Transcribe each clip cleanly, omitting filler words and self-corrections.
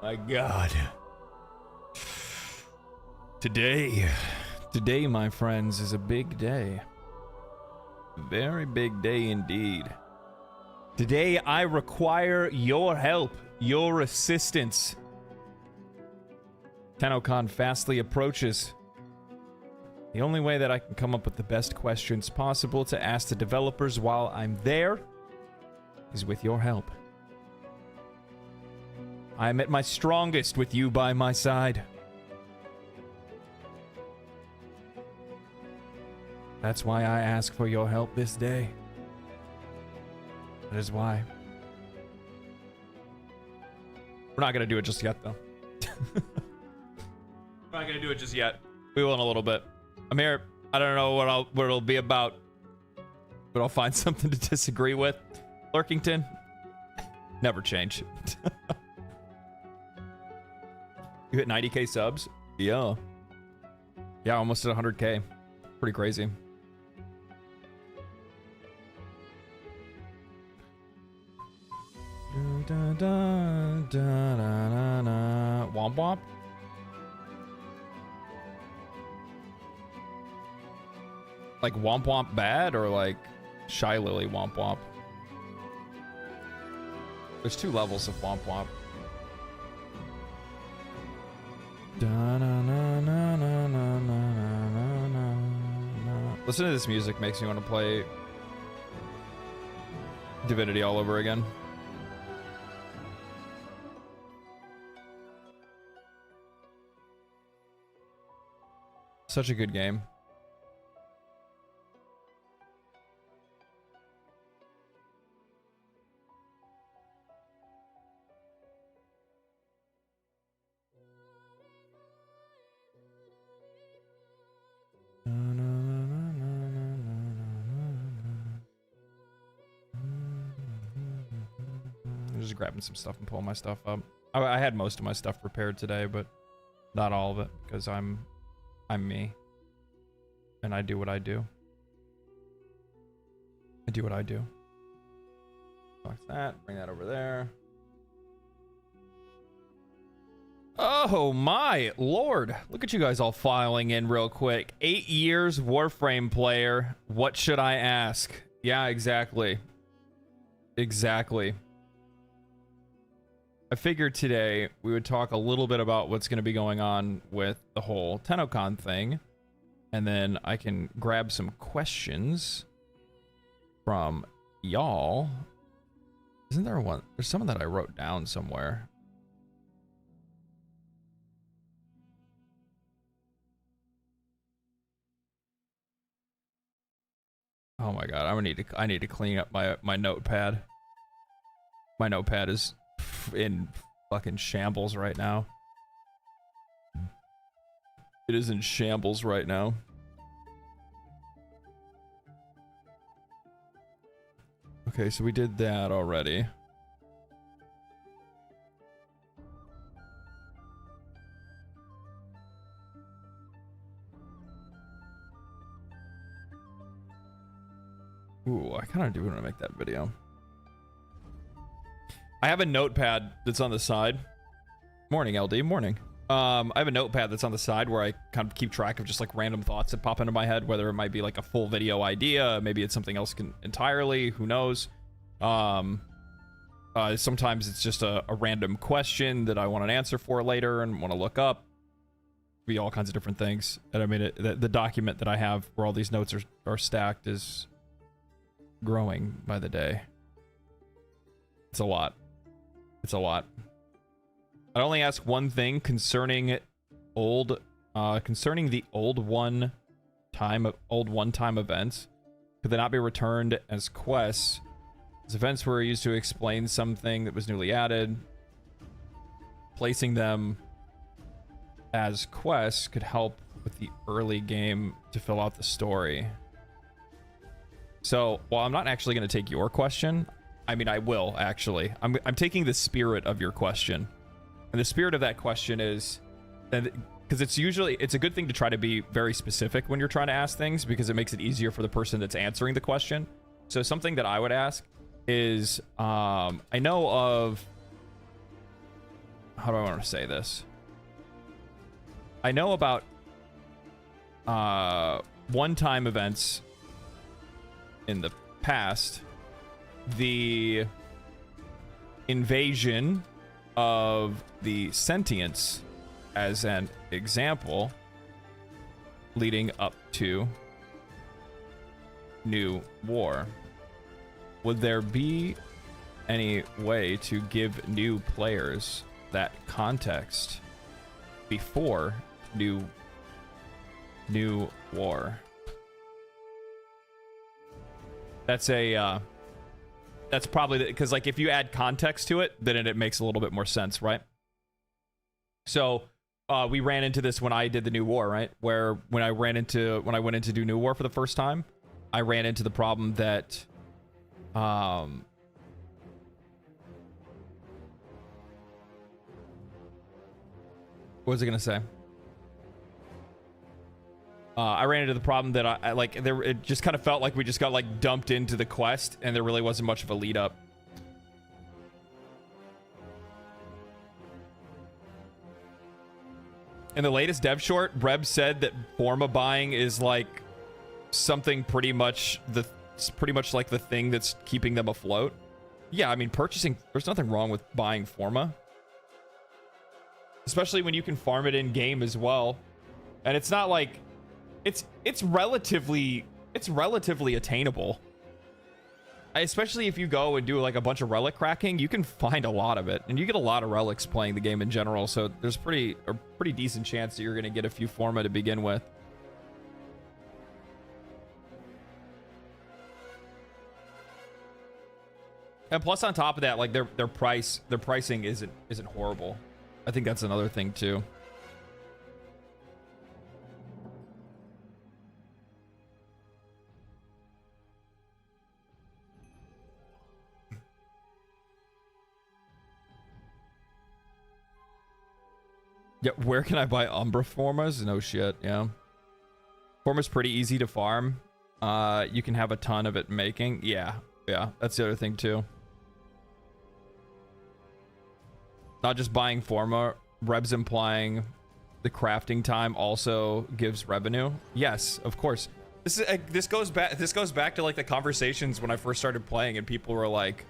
My God. Today, my friends, is a big day. A very big day indeed. Today, I require your help, your assistance. Tennocon fastly approaches. The only way that I can come up with the best questions possible to ask the developers while I'm there is with your help. I am at my strongest with you by my side. That's why I ask for your help this day. That is why. We're not gonna do it just yet, though. We're not gonna do it just yet. We will in a little bit. I'm here. I don't know what it'll be about, but I'll find something to disagree with. Lurkington, never change. You hit 90k subs? Yeah. Yeah, almost at 100k. Pretty crazy. Womp womp. Like womp womp bad or like Shy Lily womp womp? There's two levels of womp womp. Listen to this music, makes me want to play Divinity all over again. Such a good game. I'm just grabbing some stuff and pulling my stuff up. I had most of my stuff prepared today, but not all of it because I'm me, and I do what I do. I do what I do. Like that. Bring that over there. Oh my lord. Look at you guys all filing in real quick. 8 years Warframe player. What should I ask? Yeah, exactly. Exactly. I figured today we would talk a little bit about what's going to be going on with the whole Tennocon thing. And then I can grab some questions from y'all. Isn't there one? There's someone that I wrote down somewhere. Oh my god, I need to clean up my notepad. My notepad is in fucking shambles right now. It is in shambles right now. Okay, so we did that already. Ooh, I kind of do want to make that video. I have a notepad that's on the side. Morning, LD. Morning. I have a notepad that's on the side where I kind of keep track of just like random thoughts that pop into my head, whether it might be like a full video idea, maybe it's something else entirely, who knows. Sometimes it's just a random question that I want an answer for later and want to look up. Be all kinds of different things. And I mean, the document that I have where all these notes are stacked is growing by the day. It's a lot. It's a lot. I'd only ask one thing concerning the old one-time events. Could they not be returned as quests? As events were used to explain something that was newly added. Placing them as quests could help with the early game to fill out the story. So, while I'm not actually going to take your question, I mean, I will actually. I'm taking the spirit of your question. And the spirit of that question is, because it's a good thing to try to be very specific when you're trying to ask things, because it makes it easier for the person that's answering the question. So something that I would ask is, I know of how do I want to say this? I know about one-time events in the past. The invasion of the sentients as an example, leading up to New War. Would there be any way to give new players that context before New War? That's a that's probably because like if you add context to it, then it makes a little bit more sense, right? So we ran into this when I did the New War, right? Where when I went in to do New War for the first time, I ran into the problem that what was I gonna say? I ran into the problem that I like there. It just kind of felt like we just got like dumped into the quest, and there really wasn't much of a lead up. In the latest dev short, Reb said that Forma buying is like something pretty much like the thing that's keeping them afloat. Yeah, I mean purchasing. There's nothing wrong with buying Forma, especially when you can farm it in game as well, and it's not like. It's relatively attainable. Especially if you go and do like a bunch of relic cracking, you can find a lot of it, and you get a lot of relics playing the game in general. So there's a pretty decent chance that you're gonna get a few Forma to begin with. And plus, on top of that, like their pricing isn't horrible. I think that's another thing too. Yeah, where can I buy Umbra Formas? No shit, yeah. Forma's pretty easy to farm. You can have a ton of it making. Yeah, that's the other thing too. Not just buying Forma, Reb's implying the crafting time also gives revenue. Yes, of course. This goes back to like the conversations when I first started playing, and people were like,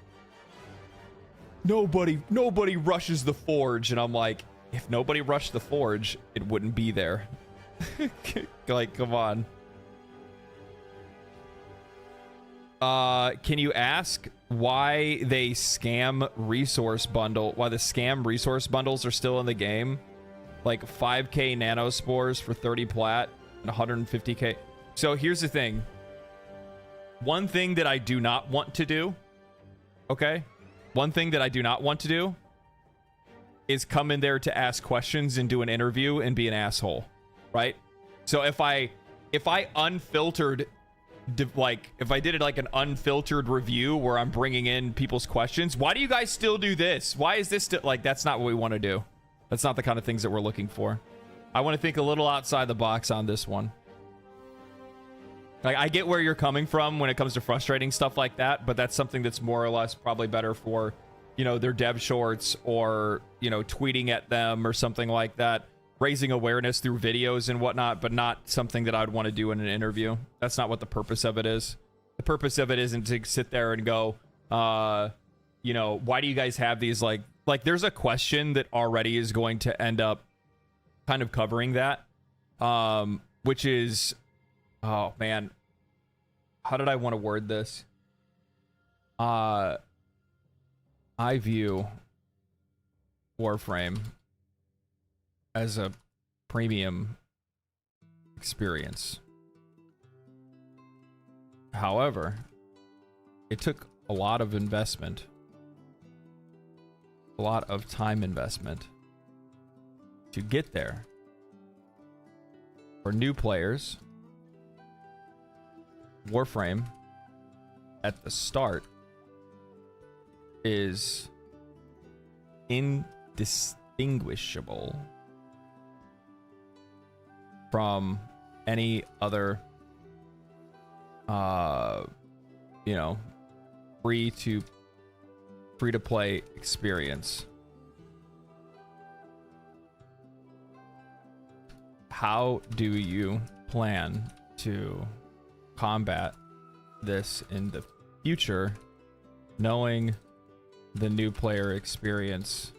nobody rushes the forge, and I'm like, if nobody rushed the forge, it wouldn't be there. Like, come on. Can you ask why they scam resource bundle? Why the scam resource bundles are still in the game? Like 5k nanospores for 30 plat and 150k. So here's the thing. One thing that I do not want to do. Okay? One thing that I do not want to do is come in there to ask questions and do an interview and be an asshole, right? So if I unfiltered, like if I did it like an unfiltered review where I'm bringing in people's questions, why do you guys still do this? Why is this still, like, that's not what we want to do. That's not the kind of things that we're looking for. I want to think a little outside the box on this one. Like, I get where you're coming from when it comes to frustrating stuff like that, but that's something that's more or less probably better for, you know, their dev shorts, or, you know, tweeting at them or something like that, raising awareness through videos and whatnot, but not something that I'd want to do in an interview. That's not what the purpose of it is. The purpose of it isn't to sit there and go, you know, why do you guys have these, like there's a question that already is going to end up kind of covering that, which is, oh man, how did I want to word this? I view Warframe as a premium experience. However, it took a lot of investment, a lot of time investment to get there. For new players, Warframe at the start is indistinguishable from any other you know, free to play experience. how do you plan to combat this in the future, knowing the new player experience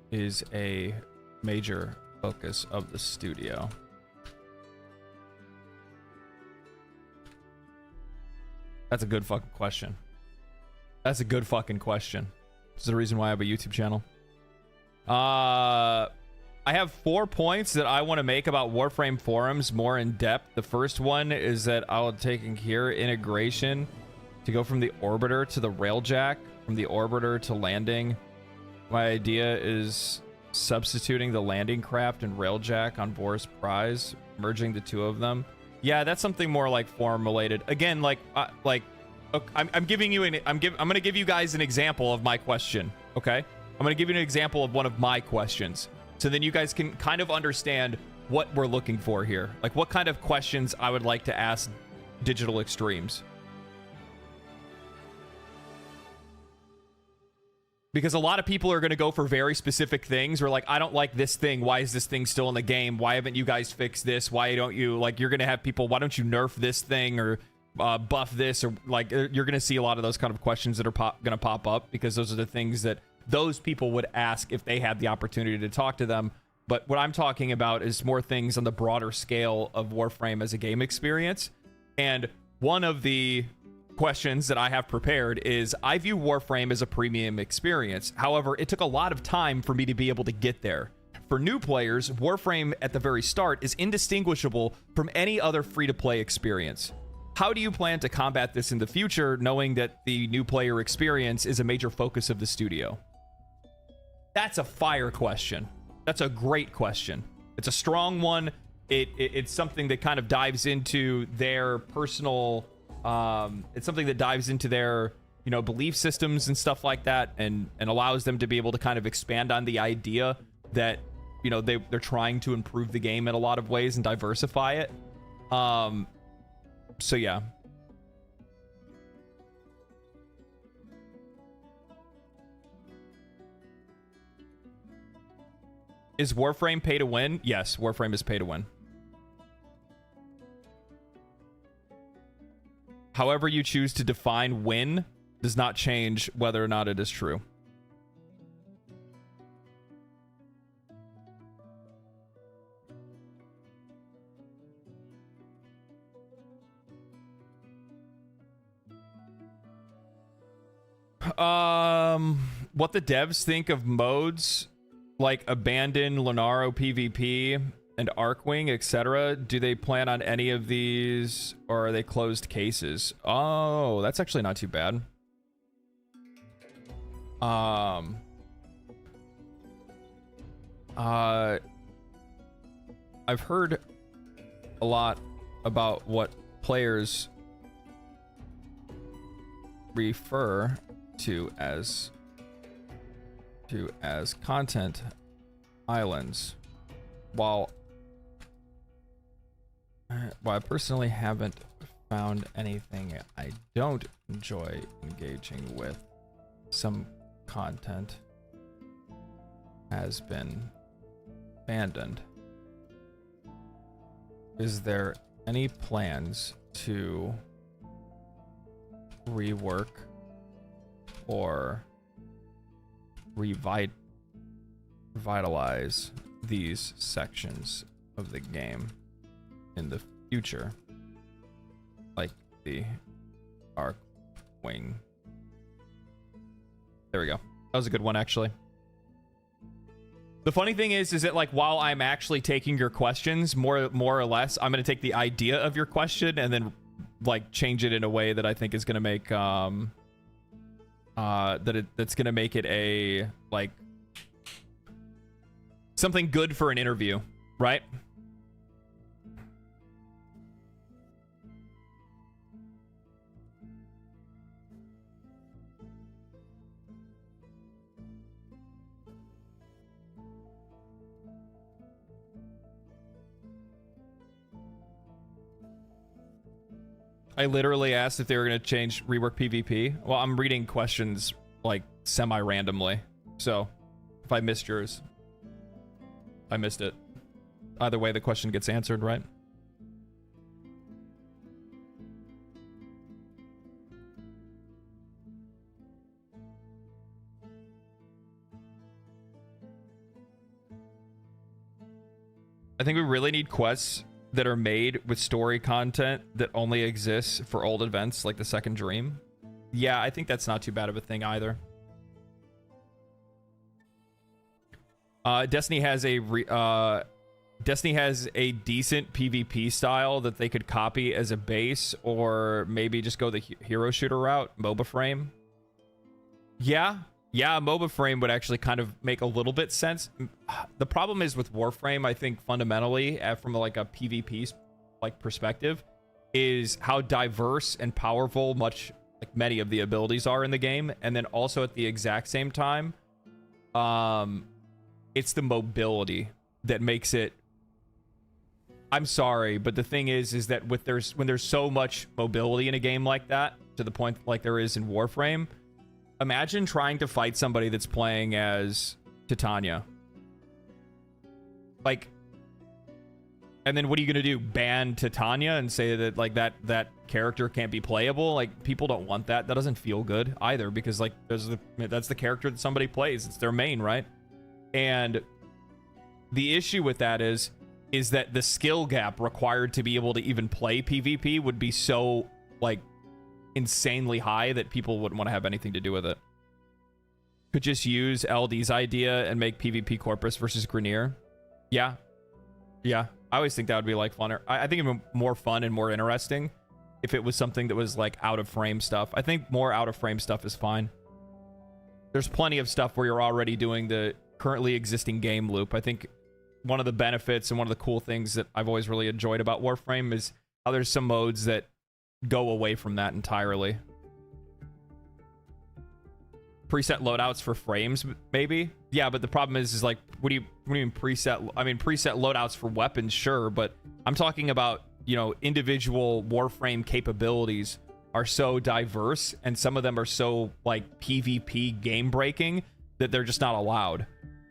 is a major focus of the studio? That's a good fucking question. That's a good fucking question. This is the reason why I have a YouTube channel. I have 4 points that I want to make about Warframe forums more in depth. The first one is that I'll take here integration to go from the orbiter to the railjack, from the orbiter to landing. My idea is substituting the landing craft and railjack on Boris Prize, merging the two of them. Yeah, that's something more like forum related. Again, like I'm giving you I'm gonna give you guys an example of my question. Okay, I'm gonna give you an example of one of my questions, so then you guys can kind of understand what we're looking for here. Like what kind of questions I would like to ask Digital Extremes. Because a lot of people are going to go for very specific things. Or like, I don't like this thing. Why is this thing still in the game? Why haven't you guys fixed this? Why don't you, like, you're going to have people, why don't you nerf this thing or buff this? Or like, you're going to see a lot of those kind of questions that are going to pop up, because those are the things that those people would ask if they had the opportunity to talk to them. But what I'm talking about is more things on the broader scale of Warframe as a game experience. And one of the questions that I have prepared is, I view Warframe as a premium experience. However, it took a lot of time for me to be able to get there. For new players, Warframe at the very start is indistinguishable from any other free-to-play experience. How do you plan to combat this in the future, knowing that the new player experience is a major focus of the studio? That's a fire question. That's a great question. It's a strong one. It's something that kind of dives into their personal... it's something that dives into their, you know, belief systems and stuff like that, and allows them to be able to kind of expand on the idea that, you know, they're trying to improve the game in a lot of ways and diversify it. So yeah. Is Warframe pay to win? Yes, Warframe is pay to win. However you choose to define win does not change whether or not it is true. What the devs think of modes like Abandon, Lunaro PvP, and Arcwing, etc. Do they plan on any of these, or are they closed cases? Oh, that's actually not too bad. I've heard a lot about what players refer to as content islands. While I personally haven't found anything I don't enjoy engaging with, some content has been abandoned. Is there any plans to rework or revitalize these sections of the game in the future, like the Arcwing? There we go. That was a good one, actually. The funny thing is that, like, while I'm actually taking your questions, more or less, I'm going to take the idea of your question and then, like, change it in a way that I think is going to make that's going to make it a, like, something good for an interview, right? I literally asked if they were going to rework PvP. Well, I'm reading questions, like, semi-randomly. So, if I missed yours, I missed it. either way the question gets answered, right? I think we really need quests that are made with story content that only exists for old events like the Second Dream. Yeah, I think that's not too bad of a thing either. Destiny has a decent PvP style that they could copy as a base, or maybe just go the hero shooter route, MOBA frame. Yeah, MOBA frame would actually kind of make a little bit sense. The problem is with Warframe, I think fundamentally, from like a PvP like perspective, is how diverse and powerful many of the abilities are in the game, and then also at the exact same time, it's the mobility that makes it. I'm sorry, but the thing is that when there's so much mobility in a game like that, to the point like there is in Warframe, imagine trying to fight somebody that's playing as Titania. Like, and then what are you gonna do? Ban Titania and say that like that character can't be playable? Like, people don't want that. That doesn't feel good either, because like that's the character that somebody plays. It's their main, right? And the issue with that is that the skill gap required to be able to even play PvP would be so like insanely high that people wouldn't want to have anything to do with it. Could just use LD's idea and make PvP Corpus versus Grineer. Yeah. I always think that would be like funner. I think it'd be more fun and more interesting if it was something that was like out of frame stuff. I think more out of frame stuff is fine. There's plenty of stuff where you're already doing the currently existing game loop. I think one of the benefits and one of the cool things that I've always really enjoyed about Warframe is how there's some modes that go away from that entirely. Preset loadouts for frames, maybe? Yeah, but the problem is like, what do you mean preset? I mean, preset loadouts for weapons, sure, but I'm talking about, individual Warframe capabilities are so diverse, and some of them are so, like, PvP game-breaking that they're just not allowed.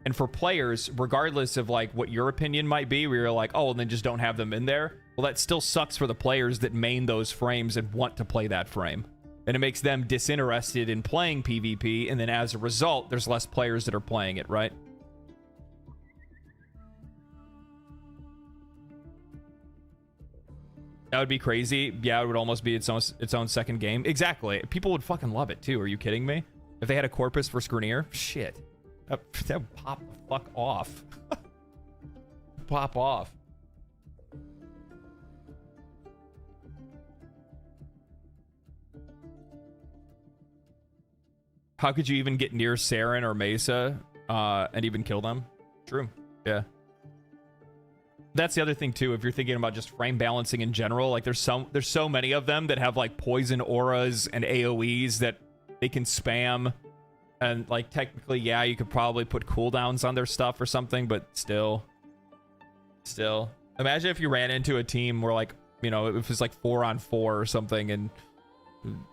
And for players, regardless of, like, what your opinion might be, where you're like, oh, and then just don't have them in there, well, that still sucks for the players that main those frames and want to play that frame. And it makes them disinterested in playing PvP, and then as a result, there's less players that are playing it, right? That would be crazy. Yeah, it would almost be its own second game. Exactly. People would fucking love it, too. Are you kidding me? If they had a Corpus for Grineer? Shit. That would pop the fuck off. Pop off. How could you even get near Saren or Mesa and even kill them? True. Yeah. That's the other thing too. If you're thinking about just frame balancing in general, like there's so many of them that have like poison auras and AoEs that they can spam, and like technically, yeah, you could probably put cooldowns on their stuff or something, but still. Imagine if you ran into a team where like, if it was like 4-on-4 or something, and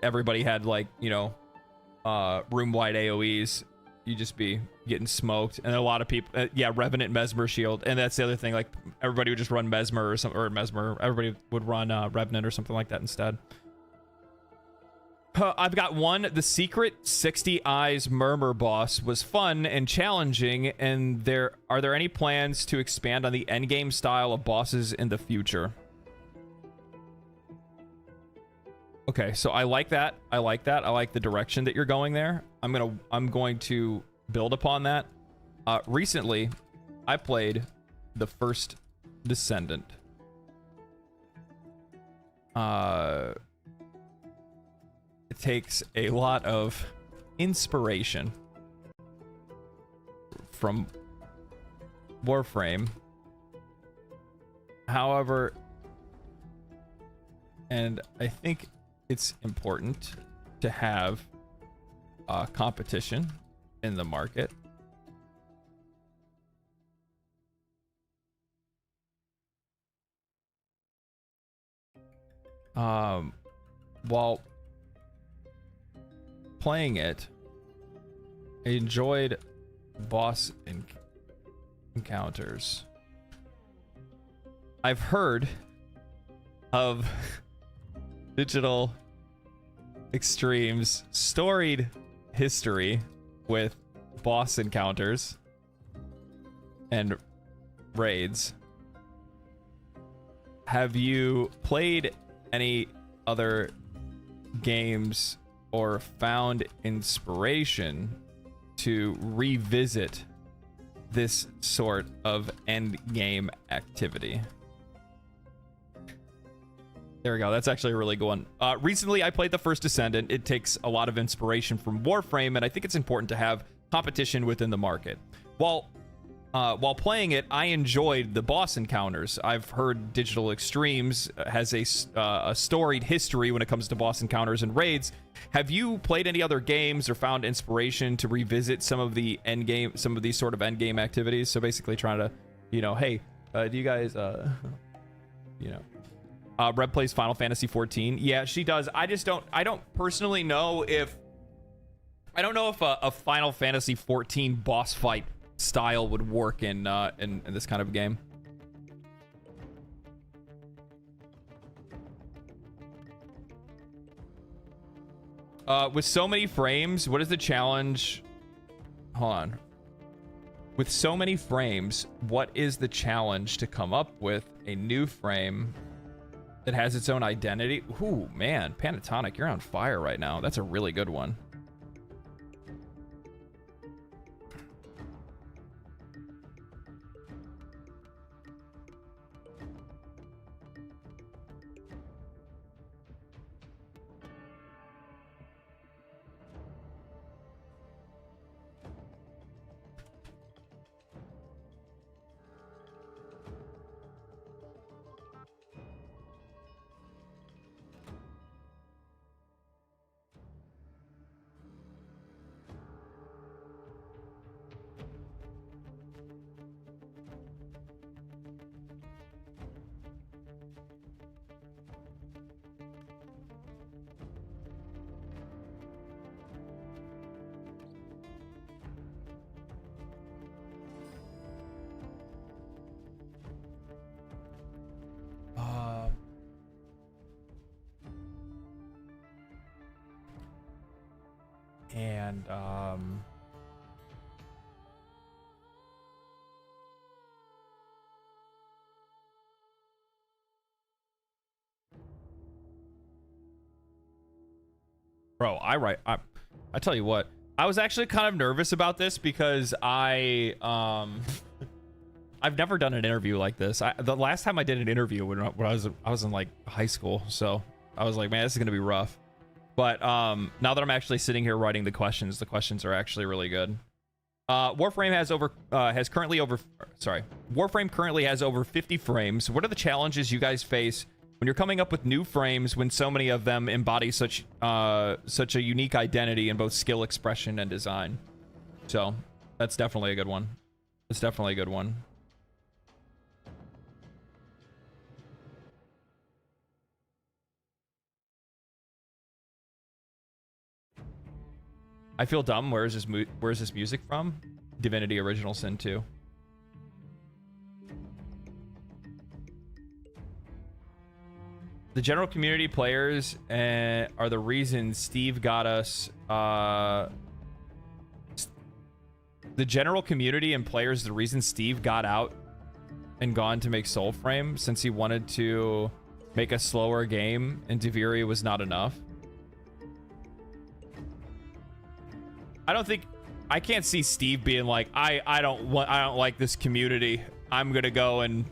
everybody had like, room-wide AoEs. You just be getting smoked. And a lot of people, yeah, Revenant, Mesmer, Shield. And that's the other thing, like, everybody would just run Mesmer or something, or Mesmer. Everybody would run Revenant or something like that instead. I've got one. The secret 60 Eyes Murmur boss was fun and challenging, and are there any plans to expand on the endgame style of bosses in the future? Okay, so I like that. I like the direction that you're going there. I'm going to build upon that. Recently, I played the first Descendant. It takes a lot of inspiration from Warframe. However, and I think it's important to have competition in the market. While playing it, I enjoyed boss encounters. I've heard of Digital Extreme's storied history with boss encounters and raids. Have you played any other games or found inspiration to revisit this sort of end game activity? There we go. That's actually a really good one. Recently, I played the first Descendant. It takes a lot of inspiration from Warframe, and I think it's important to have competition within the market. While playing it, I enjoyed the boss encounters. I've heard Digital Extremes has a storied history when it comes to boss encounters and raids. Have you played any other games or found inspiration to revisit some of the end game, some of these sort of end game activities? So basically, trying to, hey, do you guys, Reb plays Final Fantasy 14. Yeah, she does. I don't personally know if a Final Fantasy 14 boss fight style would work in this kind of game. With so many frames, what is the challenge? Hold on. With so many frames, what is the challenge to come up with a new frame that has its own identity? Ooh, man, Pentatonic, you're on fire right now. That's a really good one. Bro, I tell you what, I was actually kind of nervous about this because I've never done an interview like this. The last time I did an interview when I was in like high school, so I was like, man, this is gonna be rough. But now that I'm actually sitting here writing the questions are actually really good. Warframe currently has over 50 frames. What are the challenges you guys face when you're coming up with new frames when so many of them embody such a unique identity in both skill expression and design? So that's definitely a good one. It's definitely a good one. I feel dumb. Where is this music from? Divinity Original Sin 2. The general community players are the reason Steve got us. The general community and players, the reason Steve got out and gone to make Soulframe, since he wanted to make a slower game and Deviri was not enough. I can't see Steve being like, I don't like this community. I'm gonna go and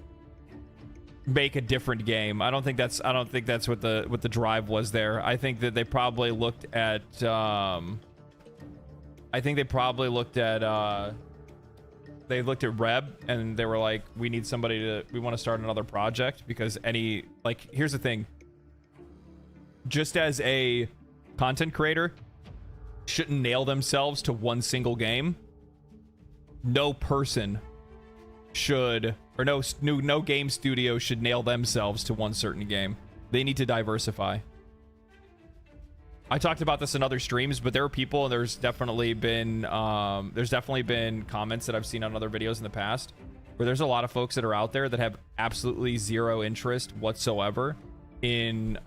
make a different game. I don't think that's what the drive was there. I think that they probably looked at they looked at Reb and they were like, we want to start another project, because here's the thing. Just as a content creator shouldn't nail themselves to one single game, no person should, or no game studio should nail themselves to one certain game. They need to diversify. I talked about this in other streams, but there are people, and there's definitely been comments that I've seen on other videos in the past where there's a lot of folks that are out there that have absolutely zero interest whatsoever in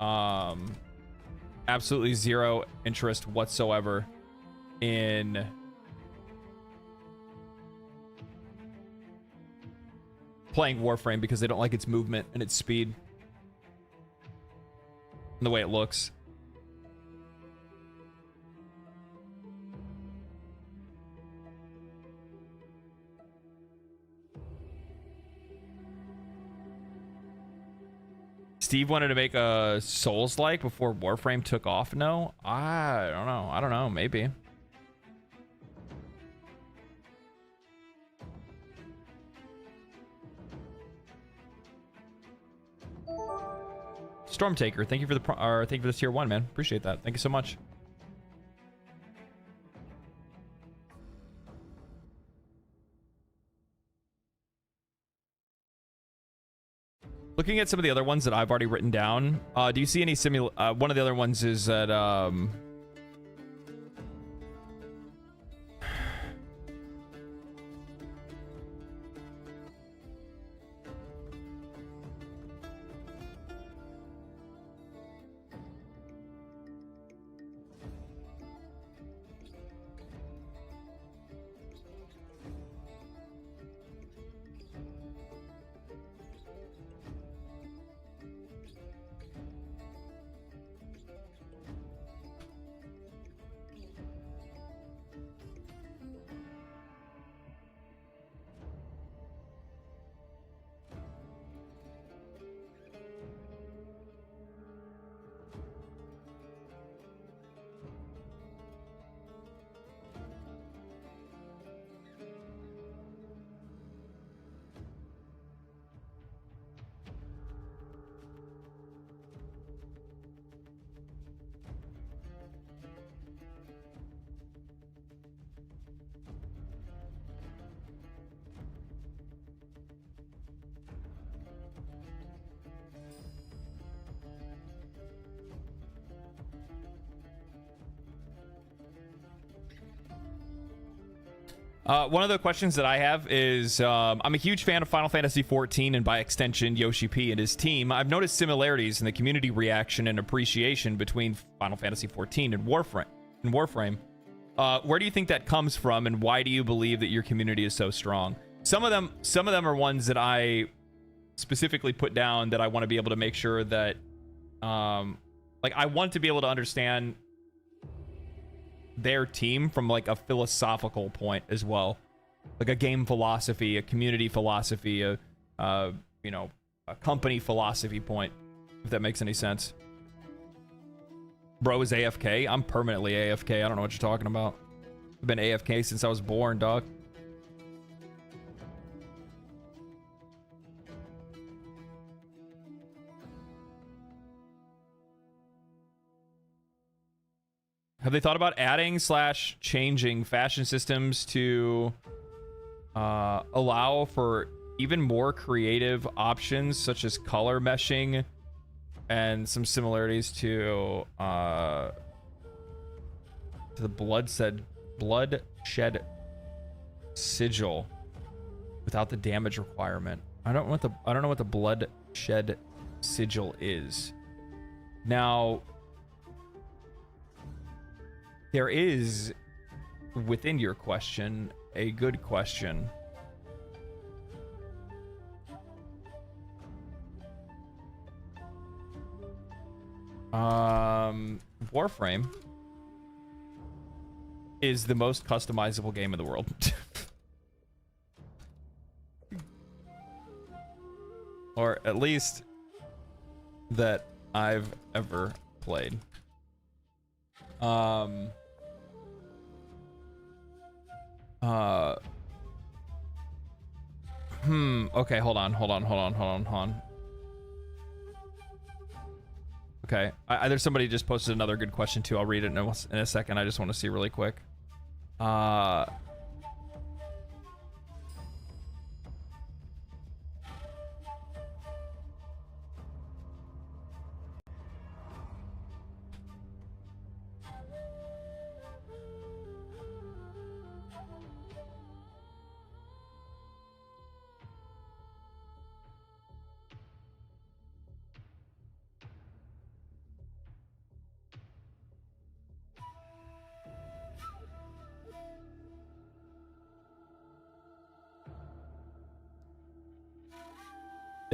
in playing Warframe because they don't like its movement and its speed and the way it looks. Steve wanted to make a Souls-like before Warframe took off. No, I don't know. Maybe. Stormtaker, thank you for the tier 1, man. Appreciate that. Thank you so much. Looking at some of the other ones that I've already written down, do you see any one of the other ones is that one of the questions that I have is, I'm a huge fan of Final Fantasy XIV and by extension Yoshi P and his team. I've noticed similarities in the community reaction and appreciation between Final Fantasy XIV and Warframe. Where do you think that comes from, and why do you believe that your community is so strong? Some of them are ones that I specifically put down that I want to be able to make sure that, like, I want to be able to understand their team from like a philosophical point as well, like a game philosophy, a community philosophy, a company philosophy point, if that makes any sense. Bro is AFK. I'm permanently AFK. I don't know what you're talking about. I've been AFK since I was born, dog. Have they thought about adding / changing fashion systems to allow for even more creative options, such as color meshing and some similarities to the bloodshed sigil without the damage requirement? I don't know what the bloodshed sigil is. Now, there is, within your question, a good question. Warframe is the most customizable game in the world. Or at least that I've ever played. Okay, hold on. Okay, there's somebody just posted another good question too. I'll read it in a second. I just want to see really quick.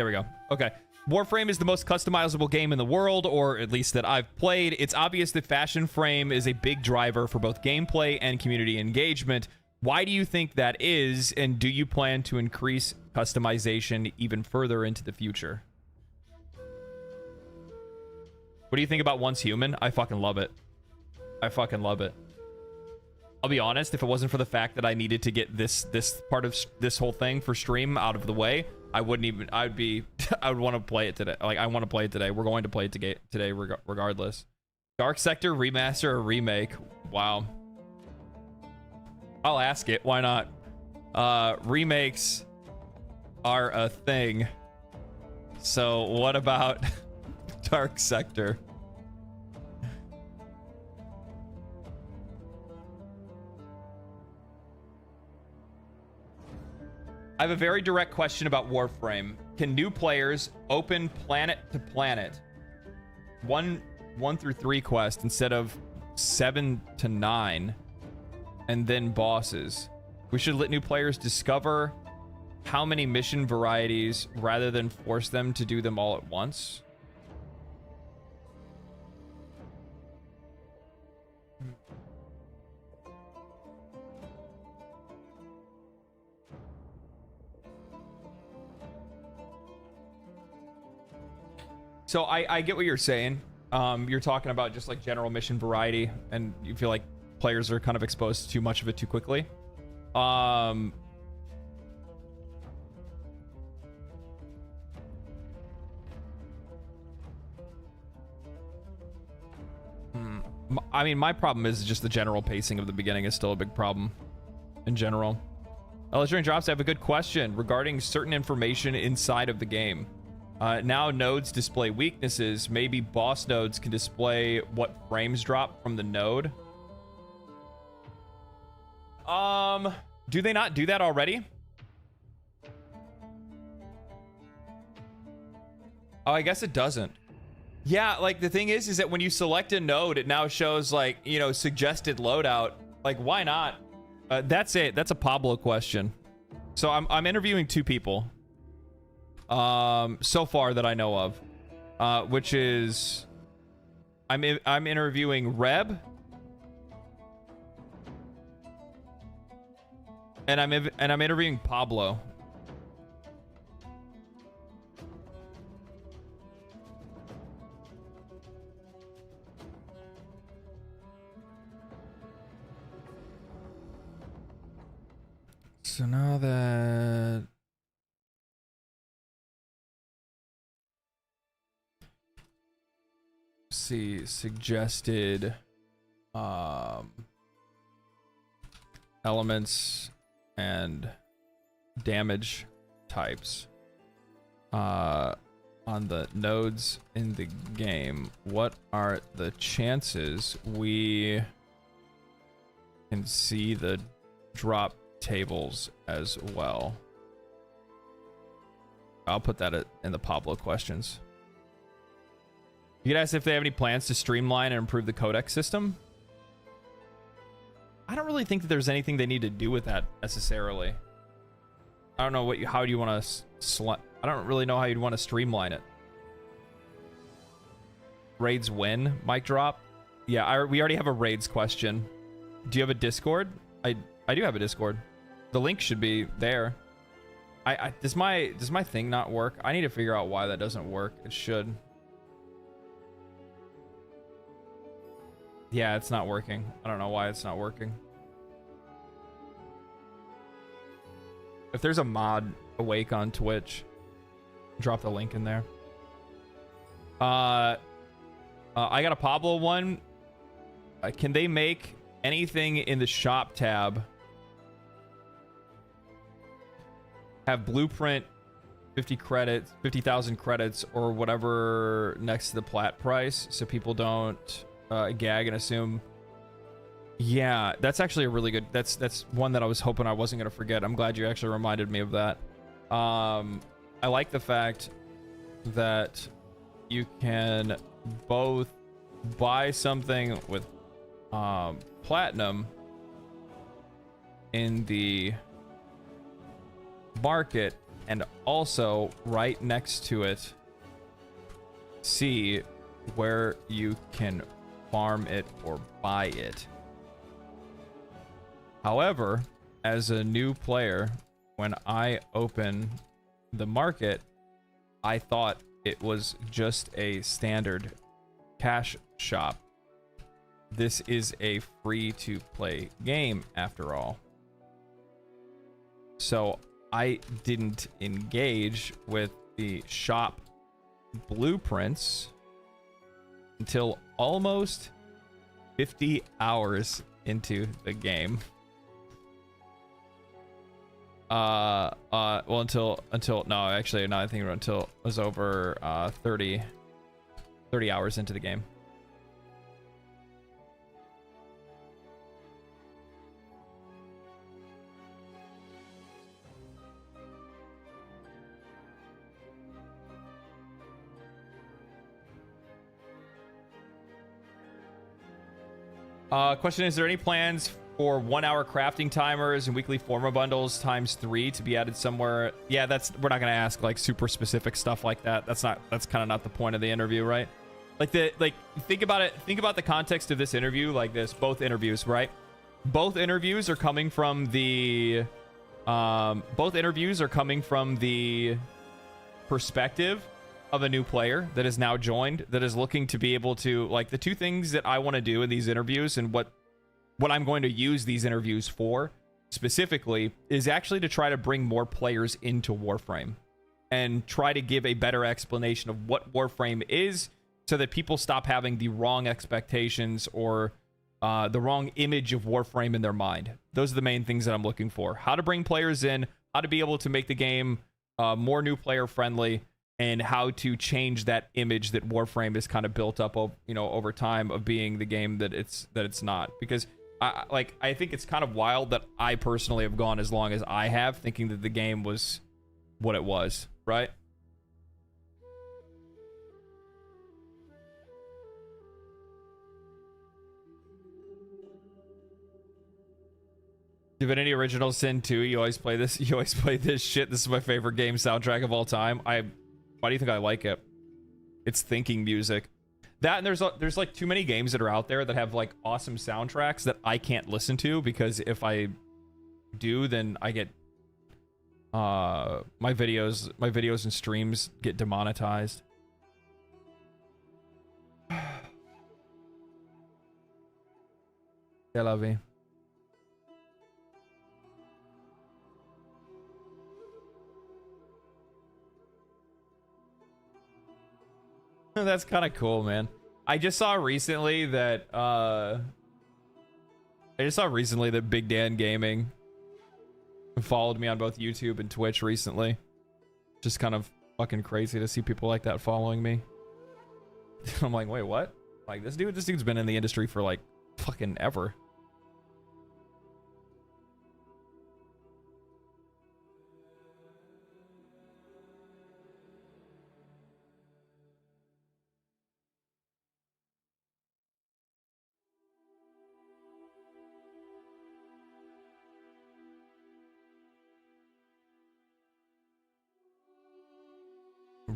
There we go. Okay. Warframe is the most customizable game in the world, or at least that I've played. It's obvious that Fashion Frame is a big driver for both gameplay and community engagement. Why do you think that is, and do you plan to increase customization even further into the future? What do you think about Once Human? I fucking love it. I fucking love it. I'll be honest, if it wasn't for the fact that I needed to get this part of this whole thing for stream out of the way, I wouldn't even, I would want to play it today. Like, I want to play it today. We're going to play it today regardless. Dark Sector remaster or remake? Wow. I'll ask it. Why not? Remakes are a thing. So what about Dark Sector? I have a very direct question about Warframe. Can new players open planet to planet 1 through 3 quest instead of 7 to 9 and then bosses? We should let new players discover how many mission varieties rather than force them to do them all at once. So I get what you're saying. You're talking about just like general mission variety, and you feel like players are kind of exposed to too much of it too quickly. I mean, my problem is just the general pacing of the beginning is still a big problem in general. Legendary Drops, I have a good question regarding certain information inside of the game. Now nodes display weaknesses. Maybe boss nodes can display what frames drop from the node. Do they not do that already? Oh, I guess it doesn't. Yeah, like the thing is that when you select a node, it now shows like, you know, suggested loadout. Like, why not? That's it. That's a Pablo question. So I'm interviewing 2 people. So far that I know of, which is I'm interviewing Reb, and I'm interviewing Pablo. So now that see suggested elements and damage types on the nodes in the game, what are the chances we can see the drop tables as well? I'll put that in the Pablo questions. You could ask if they have any plans to streamline and improve the Codex system. I don't really think that there's anything they need to do with that necessarily. I don't know how do you want to I don't really know how you'd want to streamline it. Raids win, mic drop. Yeah, we already have a raids question. Do you have a Discord? I do have a Discord. The link should be there. Does my thing not work? I need to figure out why that doesn't work. It should. Yeah, it's not working. I don't know why it's not working. If there's a mod awake on Twitch, drop the link in there. I got a Pablo one. Can they make anything in the shop tab have blueprint 50 credits, 50,000 credits or whatever next to the plat price so people don't gag and assume? Yeah, that's actually a really good, that's one that I was hoping I wasn't gonna forget. I'm glad you actually reminded me of that. I like the fact that you can both buy something with platinum in the market and also right next to it, see where you can farm it or buy it. However, as a new player, when I open the market, I thought it was just a standard cash shop. This is a free-to-play game after all. So I didn't engage with the shop blueprints until almost 50 hours into the game. Well, until no, actually, no, I think until it was over 30 hours into the game. Question: is there any plans for 1 hour crafting timers and weekly forma bundles ×3 to be added somewhere? Yeah, we're not gonna ask like super specific stuff like that. That's kind of not the point of the interview, right? Think about it. Think about the context of this interview like this. Both interviews, right? Both interviews are coming from the perspective of a new player that is now joined, that is looking to be able to, like, the two things that I want to do in these interviews and what I'm going to use these interviews for specifically is actually to try to bring more players into Warframe and try to give a better explanation of what Warframe is so that people stop having the wrong expectations or the wrong image of Warframe in their mind. Those are the main things that I'm looking for. How to bring players in, how to be able to make the game more new player friendly, and how to change that image that Warframe is kind of built up of, over time of being the game that it's not. Because I think it's kind of wild that I personally have gone as long as I have thinking that the game was what it was, right? Divinity Original Sin 2, you always play this shit. This is my favorite game soundtrack of all time. Why do you think I like it? It's thinking music. That, and there's like too many games that are out there that have like awesome soundtracks that I can't listen to, because if I do, then I get my videos and streams get demonetized. I love you. That's kind of cool, man. I just saw recently that Big Dan Gaming followed me on both YouTube and Twitch recently. Just kind of fucking crazy to see people like that following me. I'm like, wait, what? Like, this dude's been in the industry for like fucking ever.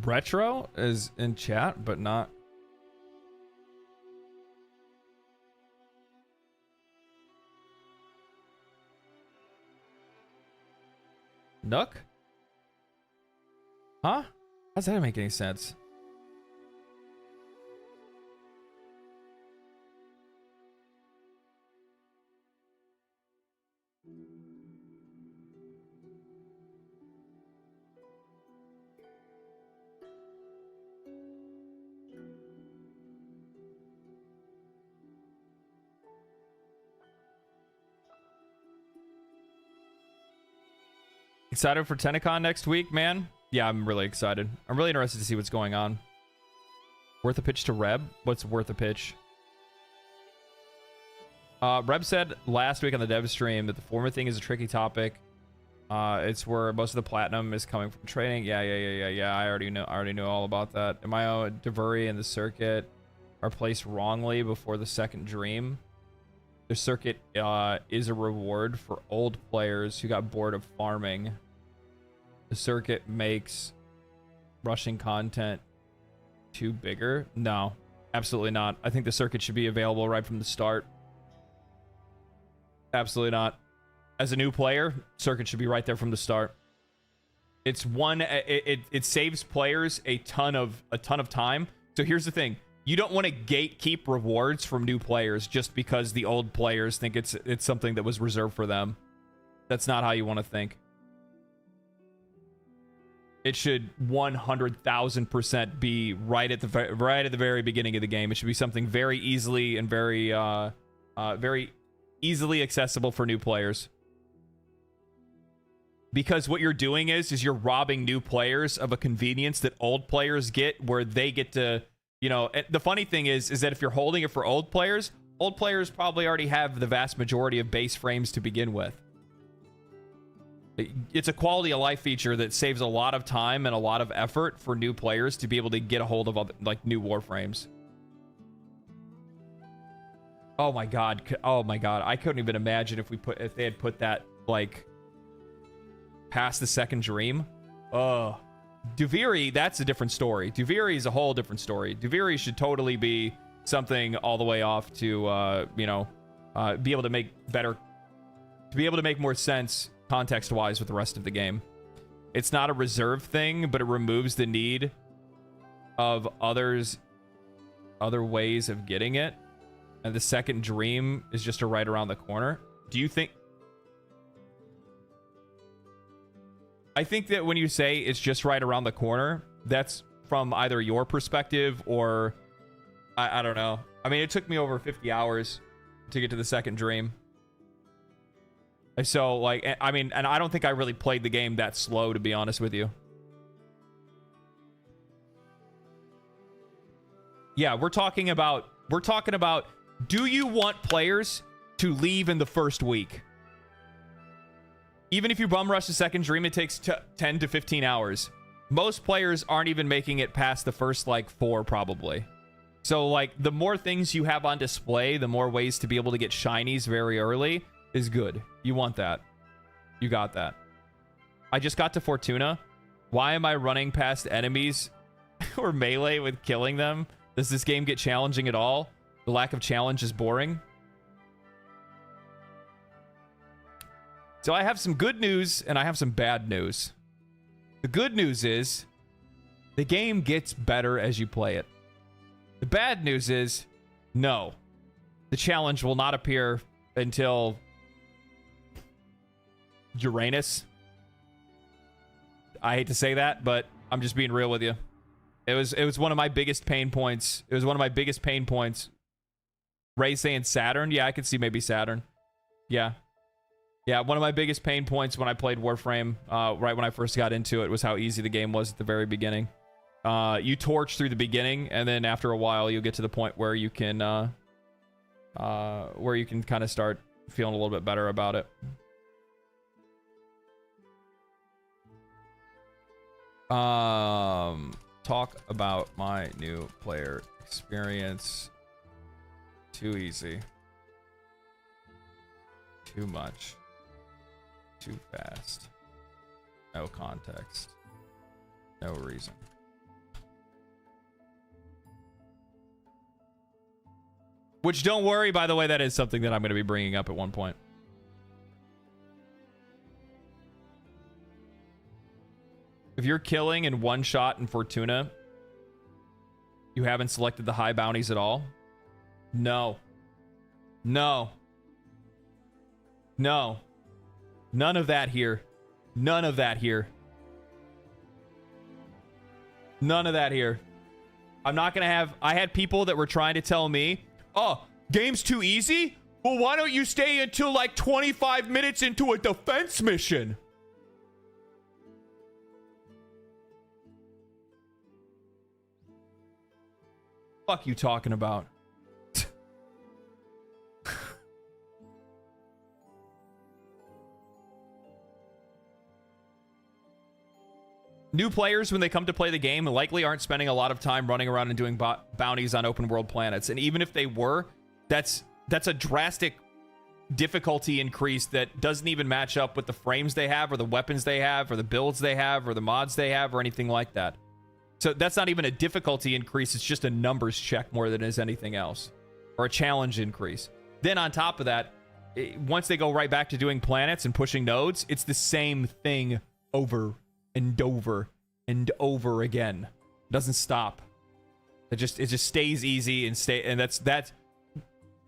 Retro is in chat, but not. Nook? Huh? How's that make any sense? Excited for Tennocon next week, man? Yeah, I'm really excited. I'm really interested to see what's going on. Worth a pitch to Reb? What's worth a pitch? Reb said last week on the dev stream that the former thing is a tricky topic. It's where most of the platinum is coming from trading. Yeah. I already know all about that. Mayo, Devuri, and the circuit are placed wrongly before the second dream. The circuit is a reward for old players who got bored of farming. The circuit makes rushing content too bigger. No, absolutely not. I think the circuit should be available right from the start. Absolutely not. As a new player, circuit should be right there from the start. It's one. It saves players a ton of time. So here's the thing: you don't want to gatekeep rewards from new players just because the old players think it's something that was reserved for them. That's not how you want to think. It should 100,000% be right at the very beginning of the game. It should be something very easily and very easily accessible for new players. Because what you're doing is you're robbing new players of a convenience that old players get, where they get to, you know, the funny thing is that if you're holding it for old players probably already have the vast majority of base frames to begin with. It's a quality of life feature that saves a lot of time and a lot of effort for new players to be able to get a hold of other, like, new Warframes. Oh my god. Oh my god. I couldn't even imagine if they had put that, like, past the second dream. Duviri, that's a different story. Duviri is a whole different story. Duviri should totally be something all the way off to, you know, be able to make more sense context-wise with the rest of the game. It's not a reserve thing, but it removes the need of other ways of getting it. And the second dream is just right around the corner. Do you think... I think that when you say it's just right around the corner, that's from either your perspective or... I don't know. I mean, it took me over 50 hours to get to the second dream. So, like, I mean, and I don't think I really played the game that slow, to be honest with you. Yeah, we're talking about, do you want players to leave in the first week? Even if you bum rush the second dream, it takes 10 to 15 hours. Most players aren't even making it past the first, like, 4, probably. So, like, the more things you have on display, the more ways to be able to get shinies very early is good. You want that. You got that. I just got to Fortuna. Why am I running past enemies or melee with killing them? Does this game get challenging at all? The lack of challenge is boring. So I have some good news and I have some bad news. The good news is the game gets better as you play it. The bad news is no. The challenge will not appear until Uranus. I hate to say that, but I'm just being real with you. It was one of my biggest pain points. It was one of my biggest pain points. Ray saying Saturn? Yeah, I could see maybe Saturn. Yeah. Yeah, one of my biggest pain points when I played Warframe, right when I first got into it, was how easy the game was at the very beginning. You torch through the beginning, and then after a while, you'll get to the point where you can kind of start feeling a little bit better about it. Talk about my new player experience. Too easy. Too much. Too fast. No context. No reason. Which, don't worry, by the way, that is something that I'm going to be bringing up at one point. If you're killing in one shot in Fortuna, you haven't selected the high bounties at all? No. No. No. None of that here. None of that here. None of that here. I'm not gonna have... I had people that were trying to tell me, oh, game's too easy? Well, why don't you stay until like 25 minutes into a defense mission? Fuck you talking about? New players, when they come to play the game, likely aren't spending a lot of time running around and doing bounties on open world planets. And even if they were, that's a drastic difficulty increase that doesn't even match up with the frames they have or the weapons they have or the builds they have or the mods they have or anything like that. So that's not even a difficulty increase. It's just a numbers check more than it is anything else, or a challenge increase. Then on top of that, once they go right back to doing planets and pushing nodes, it's the same thing over and over and over again. It doesn't stop. It just stays easy and that's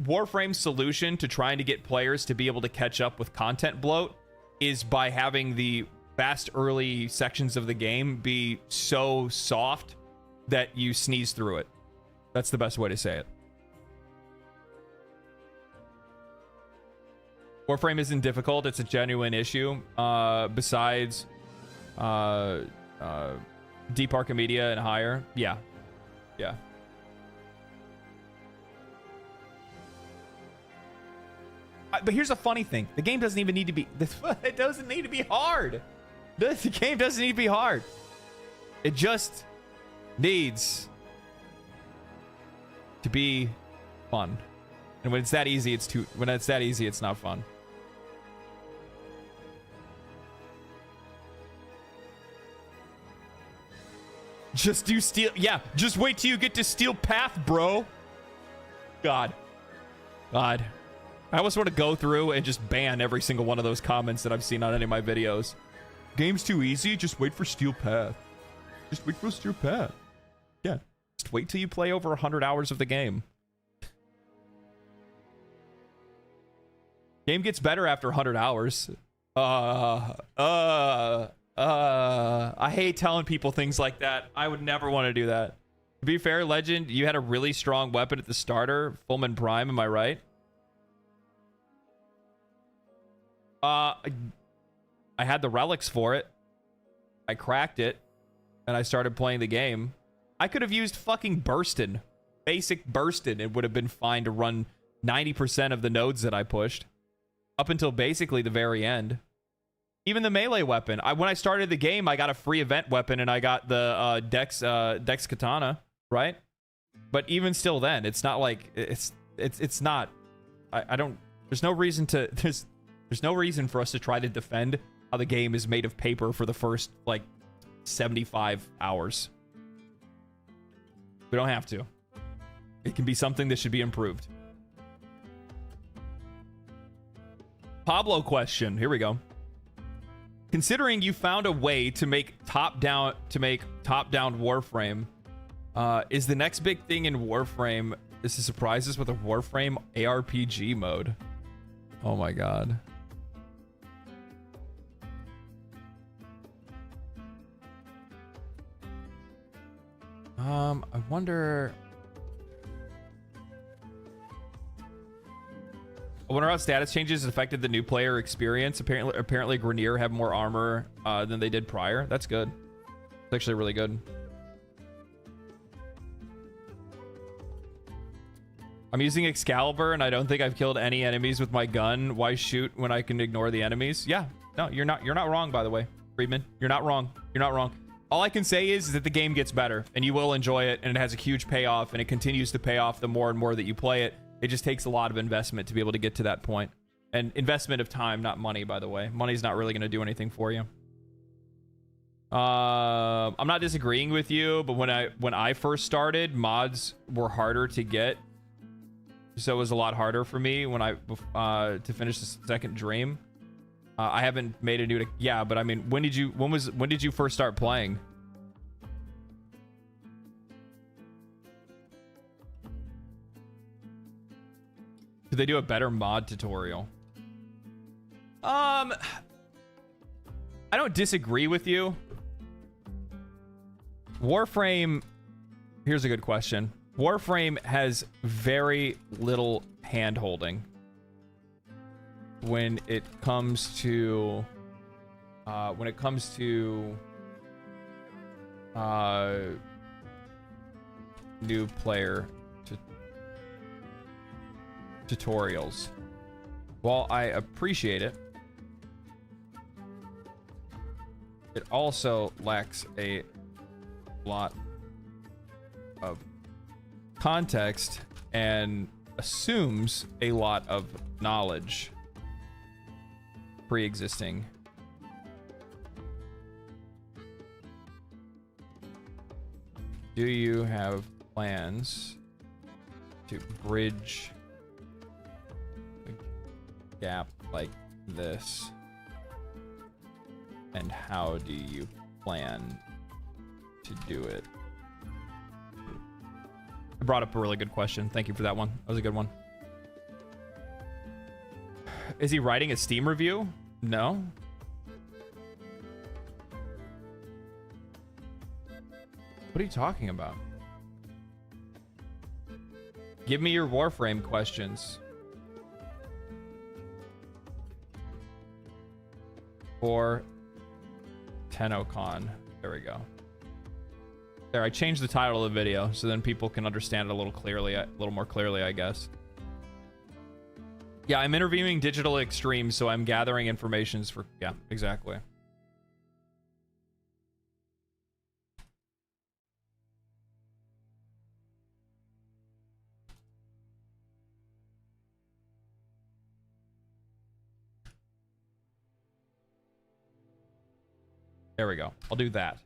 Warframe's solution to trying to get players to be able to catch up with content bloat is by having the fast early sections of the game be so soft that you sneeze through it. That's the best way to say it. Warframe isn't difficult. It's a genuine issue. Besides Deep Archimedia and higher. Yeah. Yeah. But here's a funny thing. The game doesn't even need to be... It doesn't need to be hard. The game doesn't need to be hard. It just needs to be fun. And when it's that easy, it's not fun. Just do steel. Yeah, just wait till you get to Steel Path, bro. God. I almost want to go through and just ban every single one of those comments that I've seen on any of my videos. Game's too easy. Just wait for Steel Path. Just wait for Steel Path. Yeah. Just wait till you play over 100 hours of the game. Game gets better after 100 hours. I hate telling people things like that. I would never want to do that. To be fair, Legend, you had a really strong weapon at the starter. Fullman Prime, am I right? I had the relics for it. I cracked it, and I started playing the game. I could have used fucking Burstin. Basic Burstin. It would have been fine to run 90% of the nodes that I pushed. Up until basically the very end. Even the melee weapon. When I started the game, I got a free event weapon, and I got the Dex Katana, right? But even still then, it's not like... It's not... I don't... There's no reason to... There's no reason for us to try to defend how the game is made of paper for the first, like, 75 hours. We don't have to. It can be something that should be improved. Pablo question. Here we go. Considering you found a way to make top-down Warframe, is the next big thing in Warframe is to surprise us with a Warframe ARPG mode? Oh my god. I wonder how status changes affected the new player experience. Apparently Grenier have more armor than they did prior. That's good. It's actually really good. I'm using Excalibur and I don't think I've killed any enemies with my gun. Why shoot when I can ignore the enemies? Yeah. No, you're not wrong, by the way, Friedman. You're not wrong. You're not wrong. All I can say is that the game gets better and you will enjoy it, and it has a huge payoff, and it continues to pay off the more and more that you play it. It just takes a lot of investment to be able to get to that point. And investment of time, not money, by the way. Money's not really going to do anything for you. I'm not disagreeing with you, but when I first started, mods were harder to get. So it was a lot harder for me when to finish the second dream. I haven't made a new... Yeah, but I mean, when did you first start playing? Could they do a better mod tutorial? I don't disagree with you. Warframe... Here's a good question. Warframe has very little hand-holding when it comes to new player tutorials. While I appreciate it, it also lacks a lot of context and assumes a lot of knowledge. pre-existing. Do you have plans to bridge a gap like this? And how do you plan to do it? I brought up a really good question. Thank you for that one. That was a good one. Is he writing a Steam review? No. What are you talking about? Give me your Warframe questions. For Tennocon. There we go. There, I changed the title of the video so then people can understand it a little more clearly, I guess. Yeah, I'm interviewing Digital Extreme, so I'm gathering informations for... Yeah, exactly. There we go. I'll do that.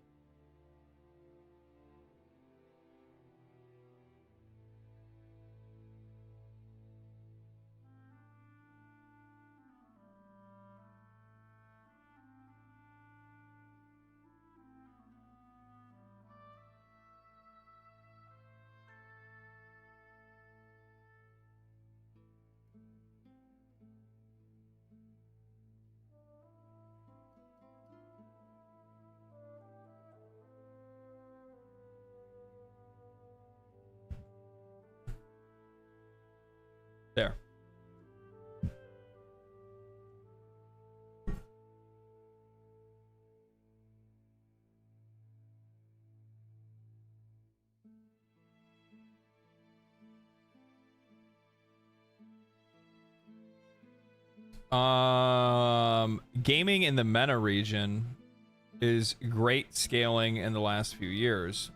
There. Gaming in the MENA region is great scaling in the last few years.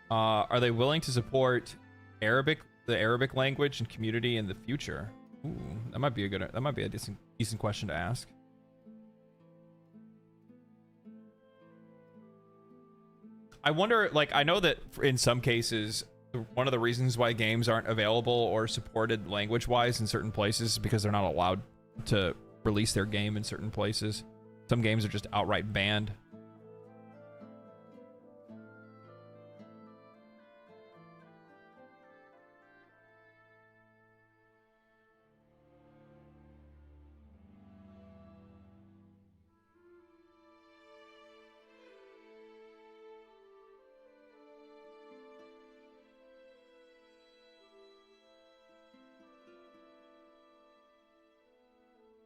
Are they willing to support the Arabic language and community in the future? Ooh, that might be a decent question to ask. I wonder, like, I know that in some cases, one of the reasons why games aren't available or supported language-wise in certain places is because they're not allowed to release their game in certain places. Some games are just outright banned.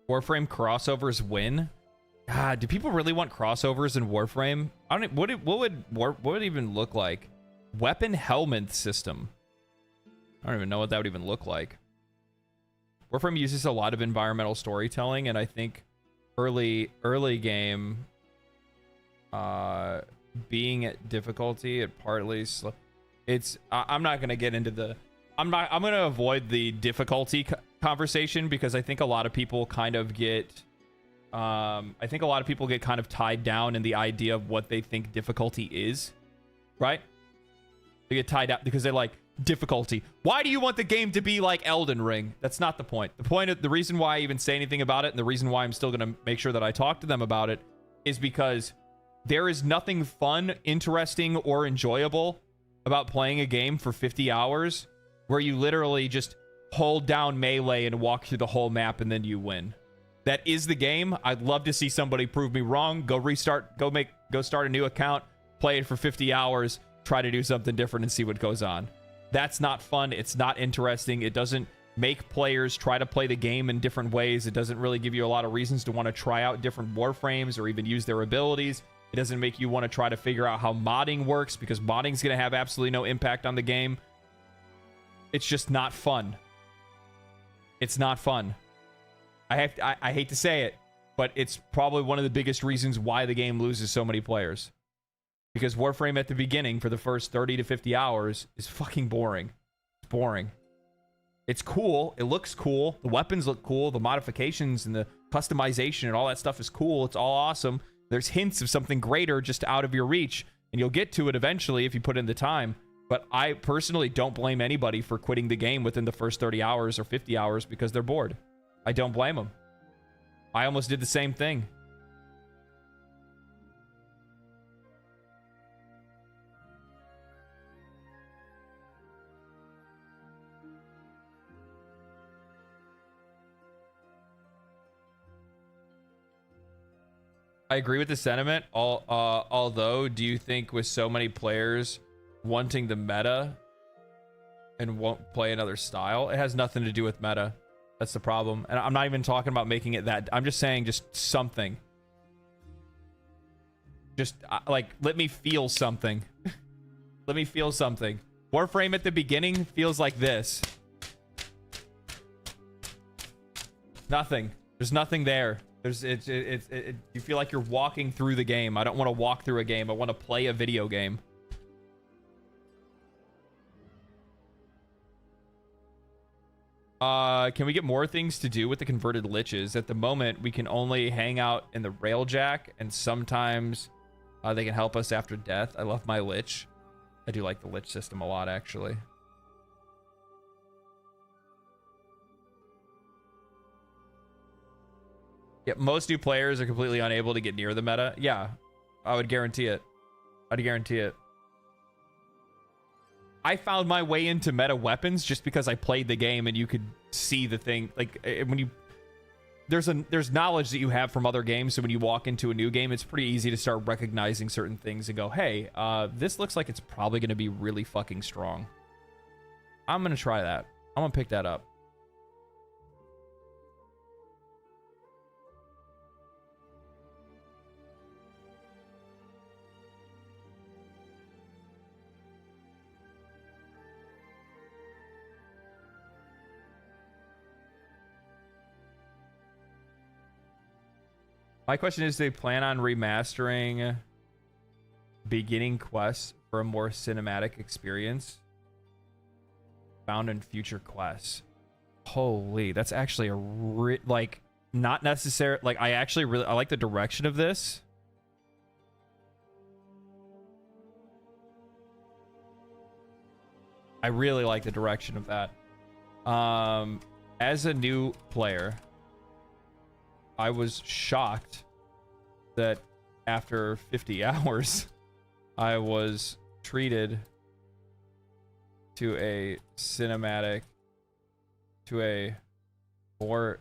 Warframe crossovers win? God, do people really want crossovers in Warframe? I don't. What would it even look like? Weapon helmet system. I don't even know what that would even look like. Warframe uses a lot of environmental storytelling, and I think early game, being at difficulty, it partly it's. I'm not gonna get into the. I'm gonna avoid the difficulty conversation because I think a lot of people kind of get kind of tied down in the idea of what they think difficulty is, right? They get tied up because they're like, difficulty, why do you want the game to be like Elden Ring? That's not the point. The reason why I even say anything about it, and the reason why I'm still gonna make sure that I talk to them about it, is because there is nothing fun, interesting, or enjoyable about playing a game for 50 hours where you literally just hold down melee and walk through the whole map and then you win. That is the game. I'd love to see somebody prove me wrong. Go start a new account, play it for 50 hours, try to do something different and see what goes on. That's not fun. It's not interesting. It doesn't make players try to play the game in different ways. It doesn't really give you a lot of reasons to want to try out different Warframes or even use their abilities. It doesn't make you want to try to figure out how modding works, because modding's going to have absolutely no impact on the game. It's just not fun. It's not fun. I hate to say it, but it's probably one of the biggest reasons why the game loses so many players. Because Warframe at the beginning for the first 30 to 50 hours is fucking boring. It's boring. It's cool. It looks cool. The weapons look cool. The modifications and the customization and all that stuff is cool. It's all awesome. There's hints of something greater just out of your reach, and you'll get to it eventually if you put in the time. But I personally don't blame anybody for quitting the game within the first 30 hours or 50 hours because they're bored. I don't blame them. I almost did the same thing. I agree with the sentiment. Although, do you think with so many players wanting the meta and won't play another style, it has nothing to do with meta? That's the problem. And I'm not even talking about making it that. I'm just saying just something. Just like, let me feel something. Let me feel something. Warframe at the beginning feels like this. Nothing. There's nothing there. You feel like you're walking through the game. I don't want to walk through a game. I want to play a video game. Can we get more things to do with the converted liches? At the moment, we can only hang out in the railjack, and sometimes they can help us after death. I love my lich. I do like the lich system a lot, actually. Yeah, most new players are completely unable to get near the meta. Yeah, I would guarantee it. I'd guarantee it. I found my way into meta weapons just because I played the game and you could see the thing. Like when you, there's knowledge that you have from other games. So when you walk into a new game, it's pretty easy to start recognizing certain things and go, hey, this looks like it's probably going to be really fucking strong. I'm going to try that. I'm going to pick that up. My question is, do they plan on remastering beginning quests for a more cinematic experience found in future quests? Holy, that's actually a like not necessary. Like I like the direction of this. I really like the direction of that. As a new player, I was shocked that after 50 hours, I was treated to a cinematic, to a more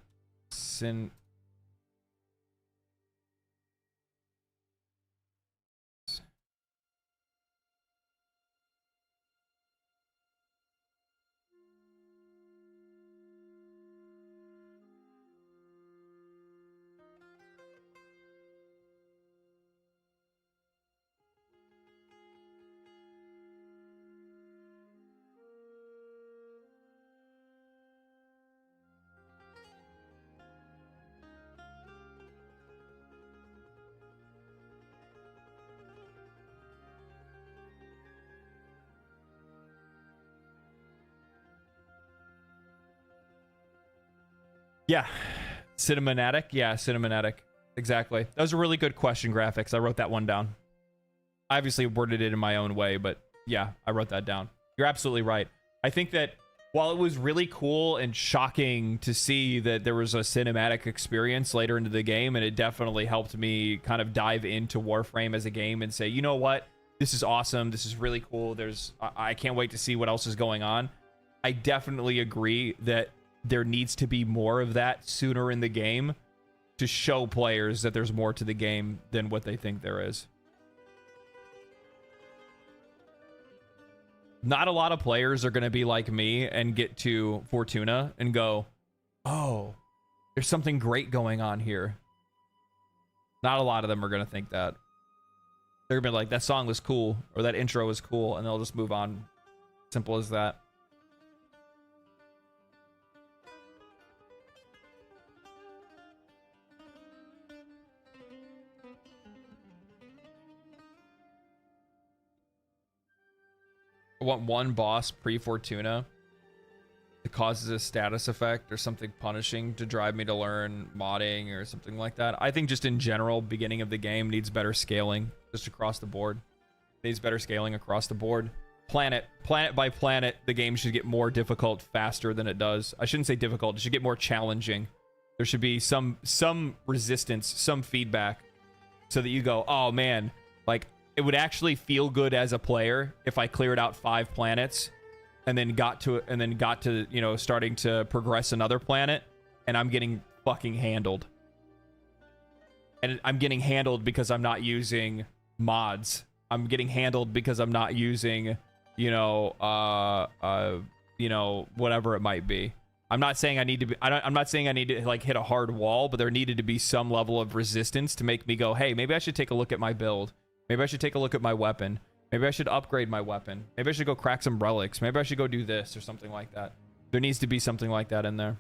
yeah, cinematic. Yeah, cinematic. Exactly. That was a really good question, Graphics. I wrote that one down. I obviously worded it in my own way, but yeah, I wrote that down. You're absolutely right. I think that while it was really cool and shocking to see that there was a cinematic experience later into the game, and it definitely helped me kind of dive into Warframe as a game and say, you know what? This is awesome. This is really cool. I can't wait to see what else is going on. I definitely agree that there needs to be more of that sooner in the game to show players that there's more to the game than what they think there is. Not a lot of players are going to be like me and get to Fortuna and go, oh, there's something great going on here. Not a lot of them are going to think that. They're going to be like, that song was cool, or that intro was cool, and they'll just move on. Simple as that. I want one boss pre-Fortuna. it causes a status effect or something punishing to drive me to learn modding or something like that. I think just in general, beginning of the game needs better scaling just across the board. Needs better scaling across the board. Planet by planet, the game should get more difficult faster than it does. I shouldn't say difficult, it should get more challenging. There should be some resistance, some feedback, so that you go, oh man, like it would actually feel good as a player if I cleared out 5 planets and then got to, you know, starting to progress another planet, and I'm getting fucking handled. And I'm getting handled because I'm not using mods. I'm getting handled because I'm not using, you know, whatever it might be. I'm not saying I need to be, I'm not saying I need to like hit a hard wall, but there needed to be some level of resistance to make me go, hey, maybe I should take a look at my build. Maybe I should take a look at my weapon. Maybe I should upgrade my weapon. Maybe I should go crack some relics. Maybe I should go do this or something like that. There needs to be something like that in there.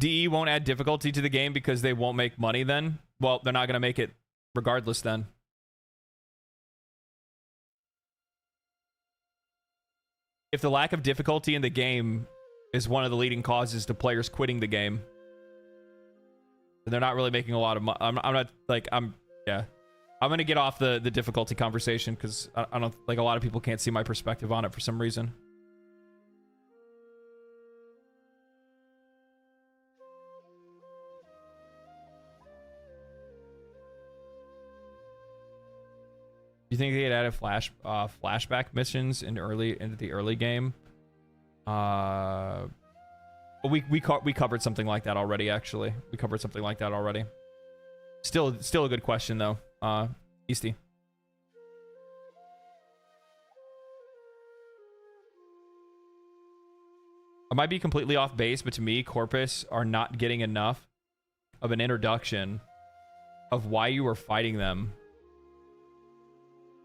DE won't add difficulty to the game because they won't make money then? Well, they're not going to make it regardless then. If the lack of difficulty in the game is one of the leading causes to players quitting the game, then they're not really making a lot of money. I'm going to get off the difficulty conversation because I don't, like, a lot of people can't see my perspective on it for some reason. You think they had added flashback missions into the early game? We covered something like that already. Actually, we covered something like that already. Still a good question though, Easty. I might be completely off base, but to me, Corpus are not getting enough of an introduction of why you were fighting them.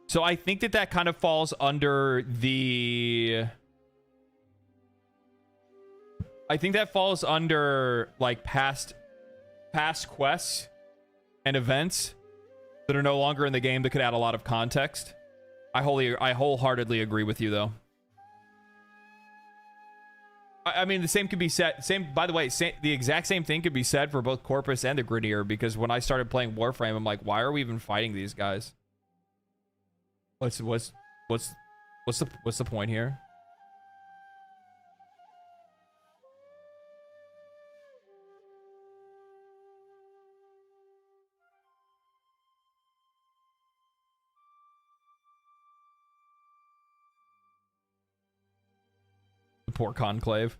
So I think that kind of falls under the... I think that falls under like past quests and events that are no longer in the game that could add a lot of context. I wholeheartedly agree with you though. I mean, the same could be said. By the way, the exact same thing could be said for both Corpus and the Grittier, because when I started playing Warframe, I'm like, why are we even fighting these guys? What's the point here? The poor Conclave.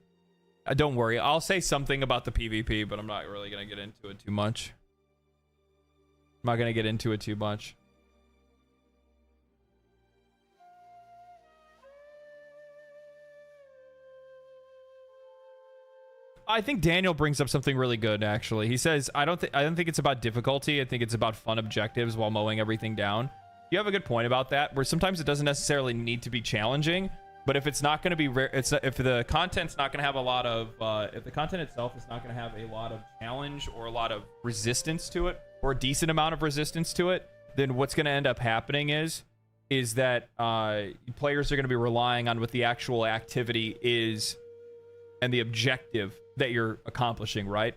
Don't worry, I'll say something about the PvP, but I'm not really gonna get into it too much. I'm not gonna get into it too much. I think Daniel brings up something really good, actually. He says, I don't think it's about difficulty. I think it's about fun objectives while mowing everything down. You have a good point about that, where sometimes it doesn't necessarily need to be challenging, but if it's not going to be if the content's not going to have a lot of if the content itself is not going to have a lot of challenge or a lot of resistance to it, or a decent amount of resistance to it, then what's going to end up happening is that players are going to be relying on what the actual activity is and the objective that you're accomplishing, right?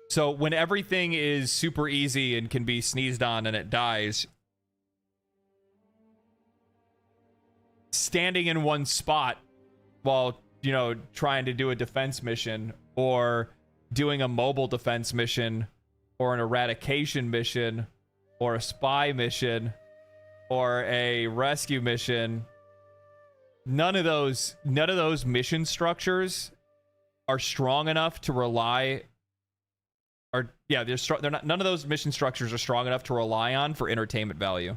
So when everything is super easy and can be sneezed on and it dies, standing in one spot while, you know, trying to do a defense mission, or doing a mobile defense mission, or an eradication mission, or a spy mission, or a rescue mission, none of those mission structures are strong enough to rely, or yeah, they're not, none of those mission structures are strong enough to rely on for entertainment value.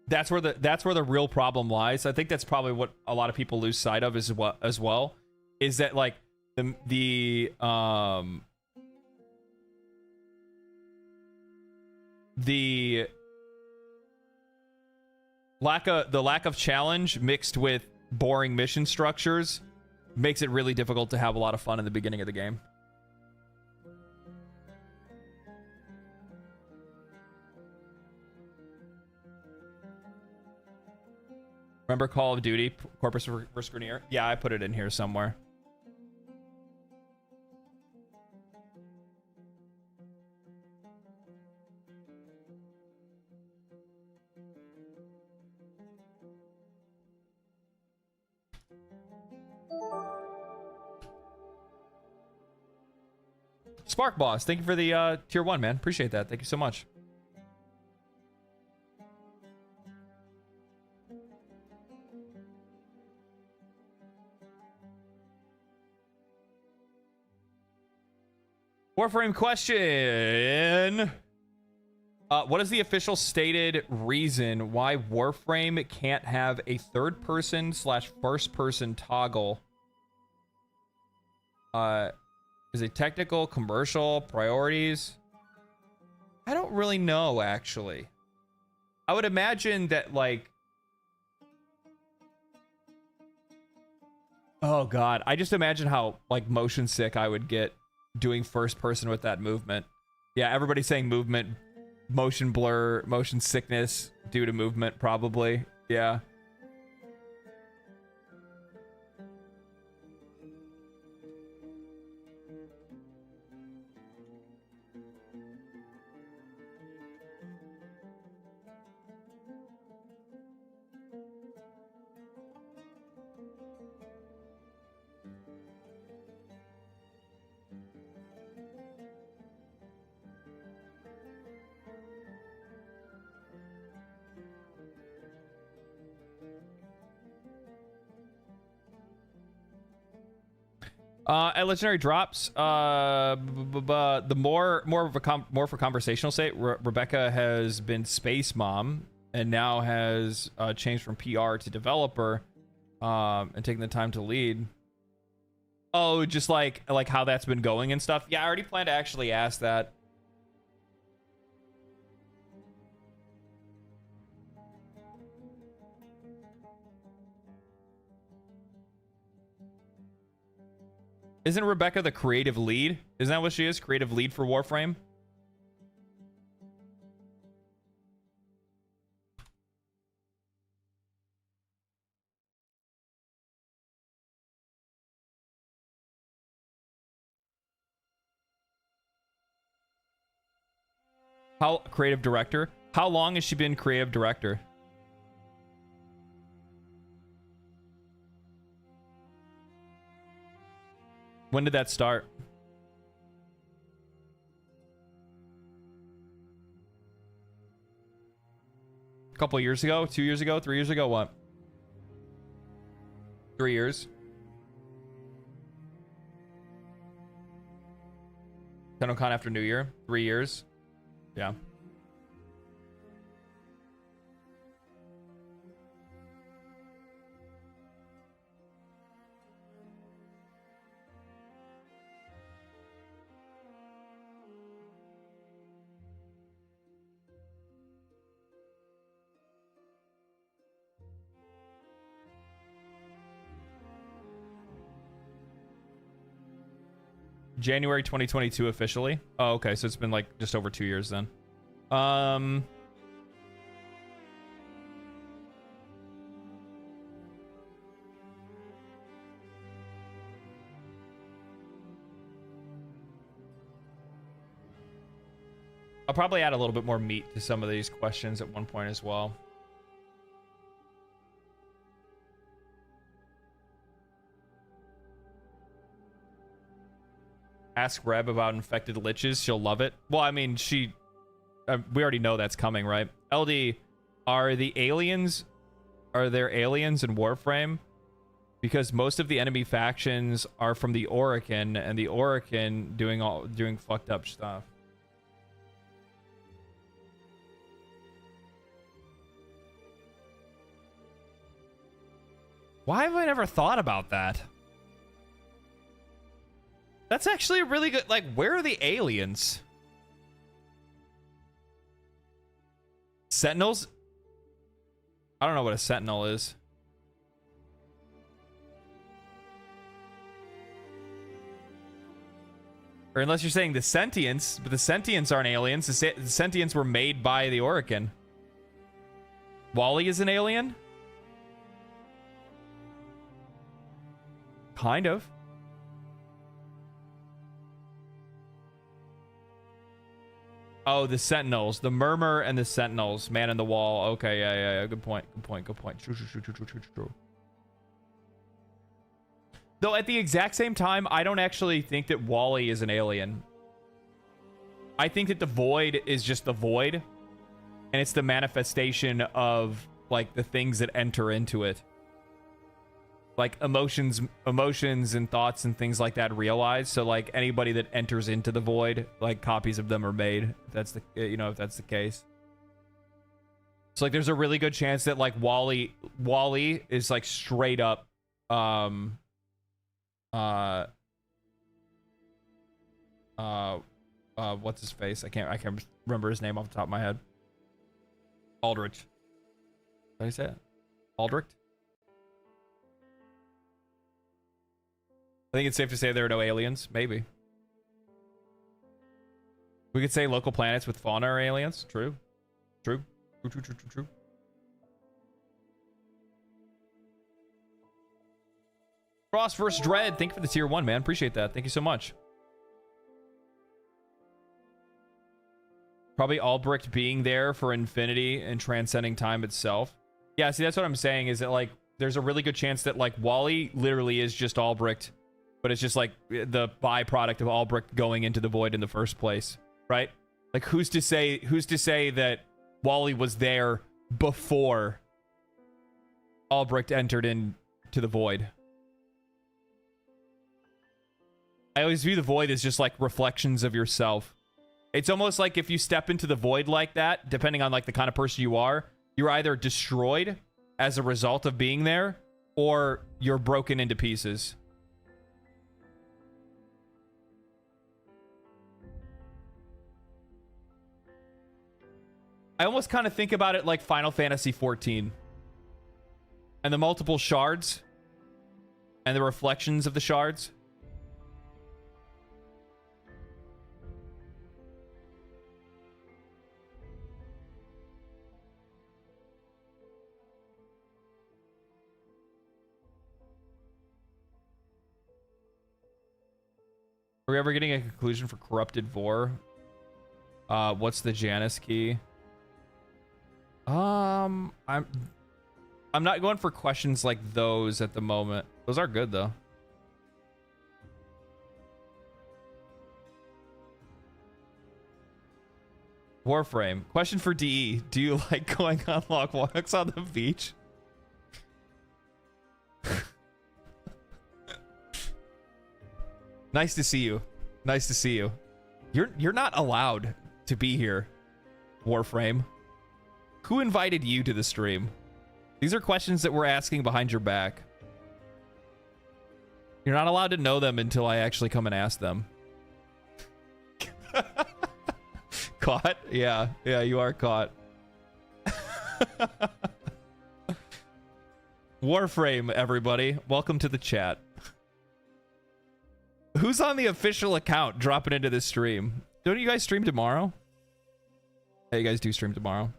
That's where the real problem lies. I think that's probably what a lot of people lose sight of as well, is that like the lack of challenge mixed with boring mission structures makes it really difficult to have a lot of fun in the beginning of the game. Remember Call of Duty Corpus vs. Grineer? Yeah, I put it in here somewhere. Spark Boss, thank you for the tier 1, man. Appreciate that. Thank you so much. Warframe question. What is the official stated reason why Warframe can't have a third-person / first-person toggle? Is it technical, commercial, priorities? I don't really know, actually. I would imagine that, like... Oh, God. I just imagine how, like, motion sick I would get doing first person with that movement. Yeah, everybody's saying movement, motion blur, motion sickness due to movement, probably. Yeah. At legendary drops, the more for conversational sake, Rebecca has been Space Mom and now has changed from PR to developer, and taking the time to lead. Oh, just like how that's been going and stuff. Yeah, I already planned to actually ask that. Isn't Rebecca the creative lead? Isn't that what she is? Creative lead for Warframe? How creative director? How long has she been creative director? When did that start? A couple years ago? 2 years ago? 3 years ago? What? 3 years? Tennocon after New Year? 3 years? Yeah. January 2022 officially. Oh, okay. So it's been like just over 2 years then. I'll probably add a little bit more meat to some of these questions at one point as well. Ask Reb about infected liches. She'll love it. Well, I mean, we already know that's coming, right? LD, are there aliens in Warframe? Because most of the enemy factions are from the Orokin, and the Orokin doing fucked up stuff. Why have I never thought about that? That's actually really good. Like, where are the aliens? Sentinels? I don't know what a sentinel is. Or unless you're saying the sentients, but the sentients aren't aliens. The sentients were made by the Orokin. Wally is an alien? Kind of. Oh, the Sentinels. The Murmur and the Sentinels. Man in the Wall. Okay, yeah. Good point. True. Though at the exact same time, I don't actually think that Wally is an alien. I think that the Void is just the Void. And it's the manifestation of, like, the things that enter into it. Like, emotions and thoughts and things like that realize. So, like, anybody that enters into the Void, like, copies of them are made. If that's the, if that's the case. So, like, there's a really good chance that, like, Wally is, like, straight up, what's his face? I can't remember his name off the top of my head. Aldrich. Did I say it? Aldrich? I think it's safe to say there are no aliens. Maybe. We could say local planets with fauna are aliens. True. Frost vs. Dread. Thank you for the tier 1, man. Appreciate that. Thank you so much. Probably Albrecht being there for infinity and transcending time itself. Yeah, see, that's what I'm saying, is that, like, there's a really good chance that, like, Wally literally is just Albrecht, but it's just, like, the byproduct of Albrecht going into the Void in the first place, right? Like, who's to say that Wally was there before Albrecht entered into the Void? I always view the Void as just, like, reflections of yourself. It's almost like if you step into the Void like that, depending on, like, the kind of person you are, you're either destroyed as a result of being there, or you're broken into pieces. I almost kind of think about it like Final Fantasy XIV. And the multiple shards. And the reflections of the shards. Are we ever getting a conclusion for Corrupted Vor? What's the Janus key? I'm not going for questions like those at the moment. Those are good though. Warframe. Question for DE. Do you like going on long walks on the beach? Nice to see you. Nice to see you. You're not allowed to be here, Warframe. Who invited you to the stream? These are questions that we're asking behind your back. You're not allowed to know them until I actually come and ask them. Caught? Yeah, you are caught. Warframe, everybody. Welcome to the chat. Who's on the official account dropping into this stream? Don't you guys stream tomorrow? Yeah, you guys do stream tomorrow.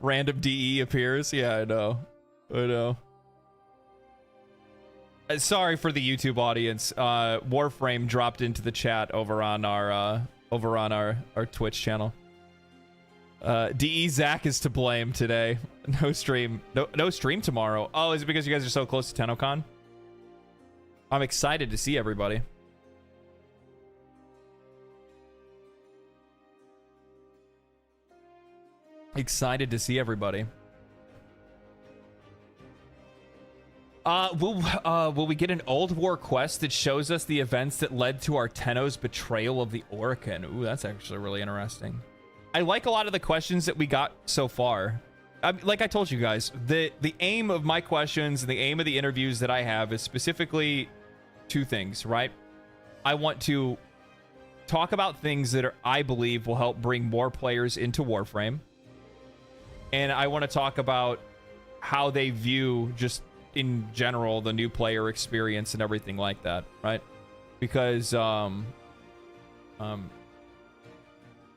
Random DE appears. Yeah, I know. Sorry for the YouTube audience. Warframe dropped into the chat over on our Twitch channel. DE Zach is to blame today. No stream. No stream tomorrow. Oh, is it because you guys are so close to Tennocon? I'm excited to see everybody. Excited to see everybody. Will we get an Old War quest that shows us the events that led to our Tenno's betrayal of the Orokin? Ooh, that's actually really interesting. I like a lot of the questions that we got so far. Like I told you guys, the aim of my questions and the aim of the interviews that I have is specifically two things, right? I want to talk about things that I believe will help bring more players into Warframe. And I want to talk about how they view just in general the new player experience and everything like that, right? Because I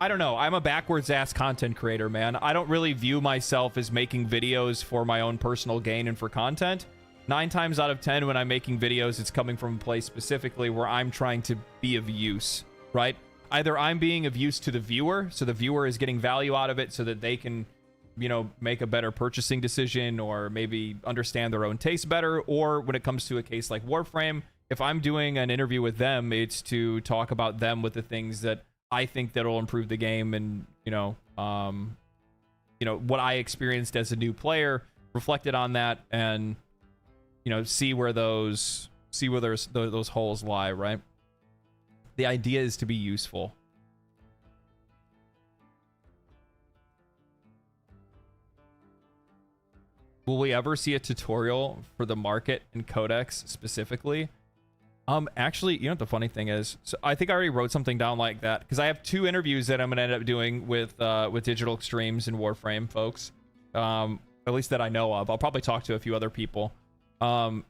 don't know, I'm a backwards ass content creator, man. I don't really view myself as making videos for my own personal gain and for content. 9 times out of 10 when I'm making videos, it's coming from a place specifically where I'm trying to be of use, right? Either I'm being of use to the viewer, so the viewer is getting value out of it so that they can, you know, make a better purchasing decision or maybe understand their own taste better. Or when it comes to a case like Warframe, if I'm doing an interview with them, it's to talk about them with the things that I think that'll improve the game and, you know, what I experienced as a new player, reflected on that, and, you know, see where those holes lie, right? The idea is to be useful. Will we ever see a tutorial for the market and Codex specifically? Actually, you know what the funny thing is? So I think I already wrote something down like that because I have 2 interviews that I'm gonna end up doing with Digital Extremes and Warframe folks. At least that I know of. I'll probably talk to a few other people. So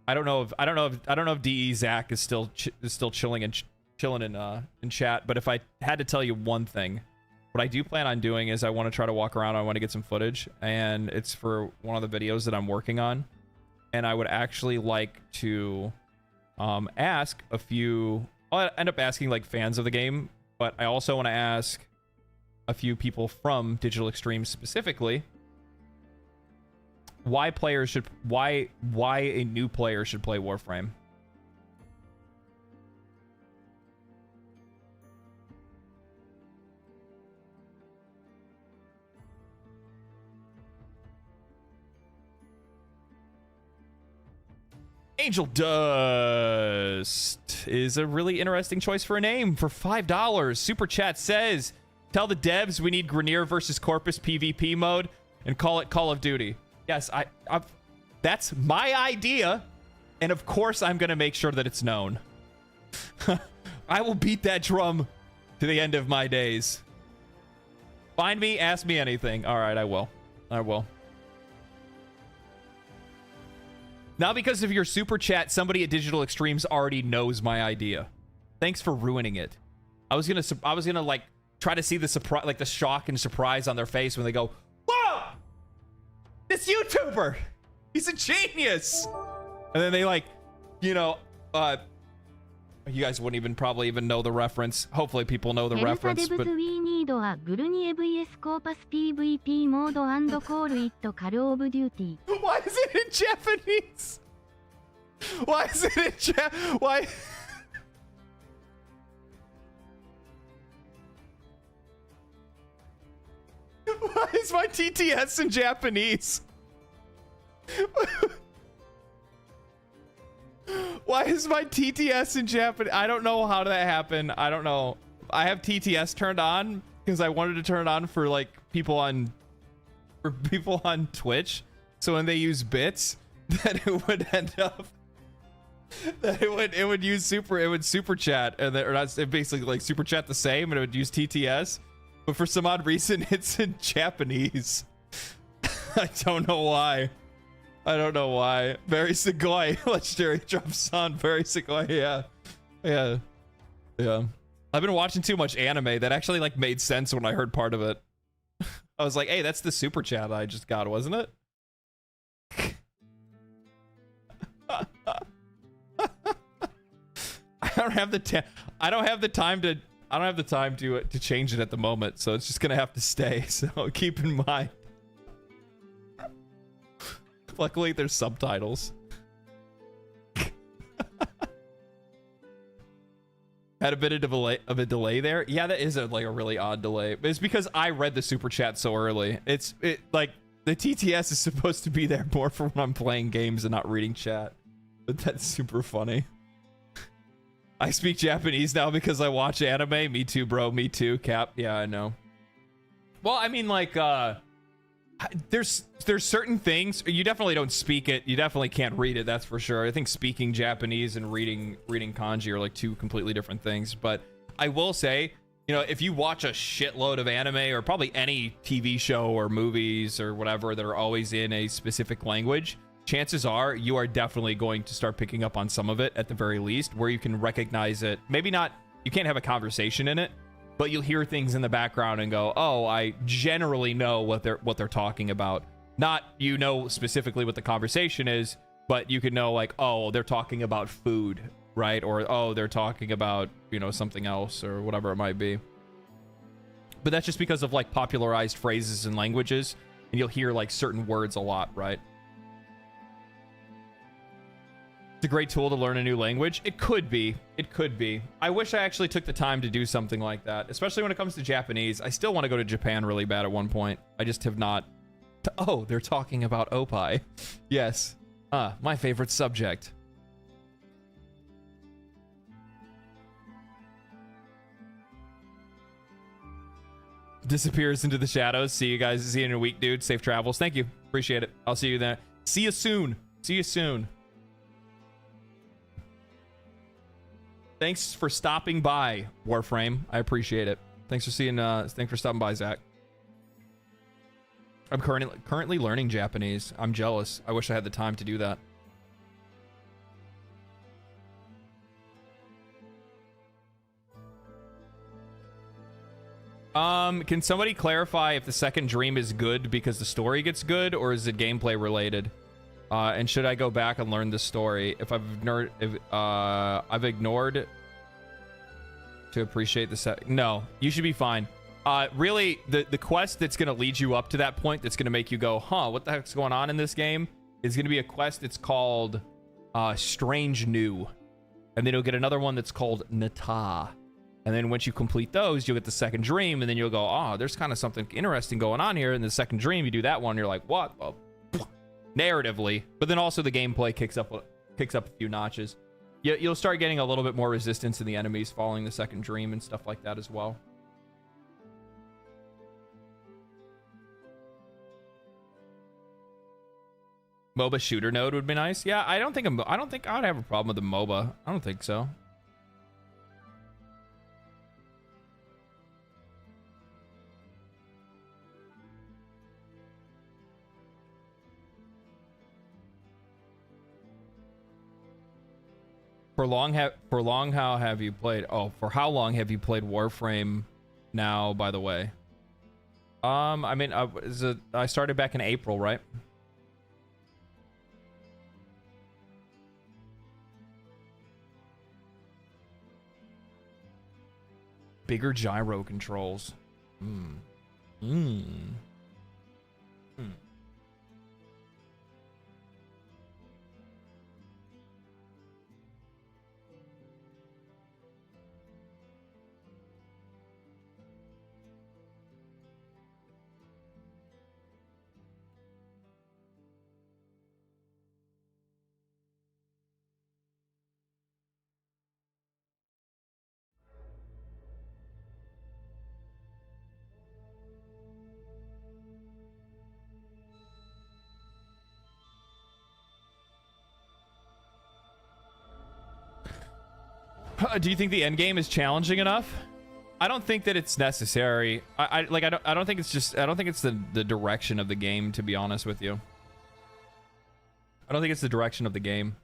I don't know if DE Zach is still chilling in chat, but if I had to tell you one thing, what I do plan on doing is I want to try to walk around. I want to get some footage, and it's for one of the videos that I'm working on. And I would actually like to ask a few. I'll end up asking like fans of the game, but I also want to ask a few people from Digital Extremes specifically why a new player should play Warframe. Angel Dust is a really interesting choice for a name for $5. Super Chat says, tell the devs we need Grineer versus Corpus PvP mode and call it Call of Duty. Yes, that's my idea, and of course I'm going to make sure that it's known. I will beat that drum to the end of my days. Find me, ask me anything. All right, I will. Now, because of your super chat, somebody at Digital Extremes already knows my idea. Thanks for ruining it. I was gonna like try to see the surprise, like the shock and surprise on their face when they go, "Whoa! This YouTuber, he's a genius!" And then they like, you know, you guys wouldn't probably even know the reference. Hopefully, people know the reference. But why is it in Japanese? Why is it in Why? Why is my TTS in Japanese? Why is my TTS in Japanese? I don't know how that happened. I don't know. I have TTS turned on because I wanted to turn it on for like people on Twitch. So when they use bits, that it would end up that it would super chat, and or not, it basically like super chat the same, and it would use TTS. But for some odd reason, it's in Japanese. I don't know why. Very Sugoi. Legendary drops on. Very Sugoi. Yeah. I've been watching too much anime. That actually like made sense when I heard part of it. I was like, hey, that's the super chat I just got, wasn't it? I don't have the time to change it at the moment, so it's just gonna have to stay. So keep in mind. Luckily, there's subtitles. Had a bit of a delay there. Yeah, that is like a really odd delay. But it's because I read the super chat so early. It like the TTS is supposed to be there more for when I'm playing games and not reading chat. But that's super funny. I speak Japanese now because I watch anime. Me too, bro. Me too, Cap. Yeah, I know. Well, I mean, like, There's certain things you definitely don't speak it. You definitely can't read it. That's for sure. I think speaking Japanese and reading kanji are like two completely different things. But I will say, you know, if you watch a shitload of anime or probably any TV show or movies or whatever that are always in a specific language, chances are you are definitely going to start picking up on some of it at the very least, where you can recognize it. Maybe not, you can't have a conversation in it, but you'll hear things in the background and go, oh, I generally know what they're talking about. Not, you know, specifically what the conversation is, but you could know like, oh, they're talking about food, right? Or, oh, they're talking about, you know, something else or whatever it might be. But that's just because of like popularized phrases and languages, and you'll hear like certain words a lot, right? It's a great tool to learn a new language. It could be. It could be. I wish I actually took the time to do something like that, especially when it comes to Japanese. I still want to go to Japan really bad at one point. I just have not. Oh, they're talking about opie. Yes. My favorite subject. Disappears into the shadows. See you guys. See you in a week, dude. Safe travels. Thank you. Appreciate it. I'll see you there. See you soon. See you soon. Thanks for stopping by, Warframe. I appreciate it. Thanks for seeing. Thanks for stopping by, Zach. I'm currently learning Japanese. I'm jealous. I wish I had the time to do that. Can somebody clarify if the second dream is good because the story gets good, or is it gameplay related? And should I go back and learn the story if I've ignored to appreciate the set? No, you should be fine. Really, the quest that's going to lead you up to that point, that's going to make you go, huh, what the heck's going on in this game, is going to be a quest that's called Strange New. And then you'll get another one that's called Nata. And then once you complete those, you'll get the second dream, and then you'll go, oh, there's kind of something interesting going on here. In the second dream, you do that one, you're like, what? Well, narratively, but then also the gameplay kicks up a few notches. You'll start getting a little bit more resistance in the enemies following the second dream and stuff like that as well. MOBA shooter node would be nice. Yeah, I don't think I'd have a problem with the MOBA. I don't think so. For how have you played? Oh, for how long have you played Warframe now, by the way? I mean, I started back in April, right? Bigger gyro controls. Do you think the end game is challenging enough? I don't think that it's necessary. I don't think it's the direction of the game, to be honest with you. I don't think it's the direction of the game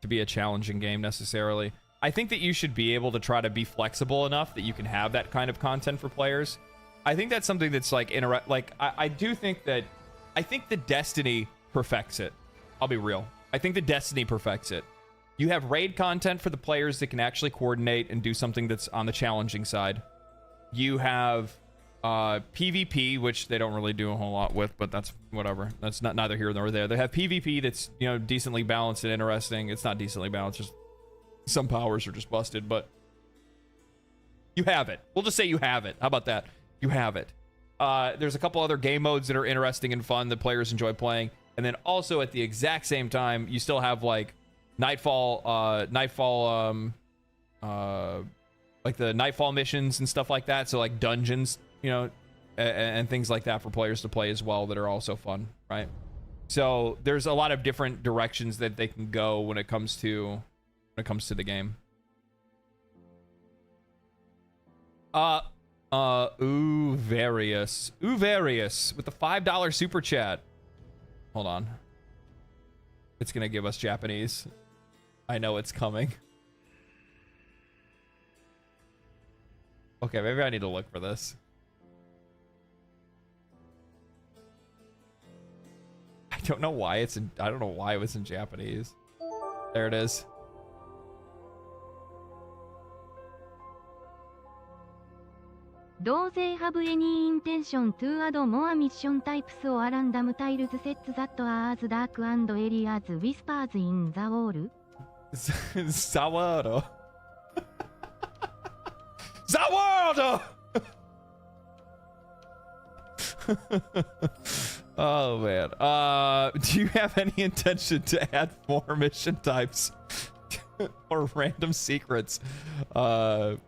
to be a challenging game necessarily. I think that you should be able to try to be flexible enough that you can have that kind of content for players. I think that's something that's like I think the Destiny perfects it. I'll be real. I think the Destiny perfects it. You have raid content for the players that can actually coordinate and do something that's on the challenging side. You have PvP, which they don't really do a whole lot with, but that's whatever. That's neither here nor there. They have PvP that's, you know, decently balanced and interesting. It's not decently balanced, just some powers are just busted, but you have it. We'll just say you have it. How about that? You have it. There's a couple other game modes that are interesting and fun that players enjoy playing. And then also at the exact same time, you still have like Nightfall, like the Nightfall missions and stuff like that. So like dungeons, you know, and things like that for players to play as well that are also fun, right? So there's a lot of different directions that they can go when it comes to the game. Various with the $5 super chat. Hold on. It's gonna give us Japanese. I know it's coming. Okay, maybe I need to look for this. I don't know why it's in, I don't know why it was in Japanese. There it is. Do they have any intention to add more mission types or random tiles sets that are as dark and airy as whispers in the wall? Zawado. Zawado! Oh man. Do you have any intention to add more mission types or random secrets that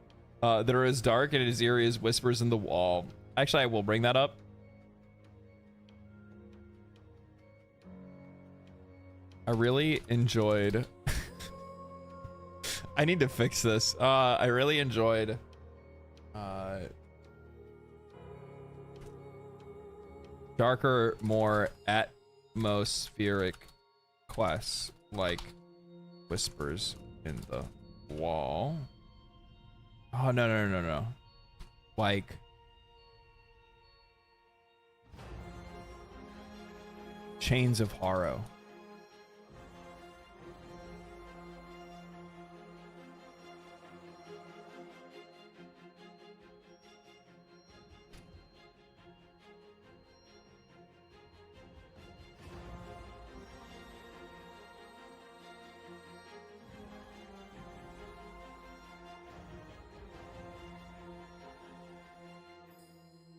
are as dark and as eerie as whispers in the wall? Actually, I will bring that up. I really enjoyed I need to fix this. I really enjoyed darker, more atmospheric quests like whispers in the wall. Oh, no. Like Chains of Horror.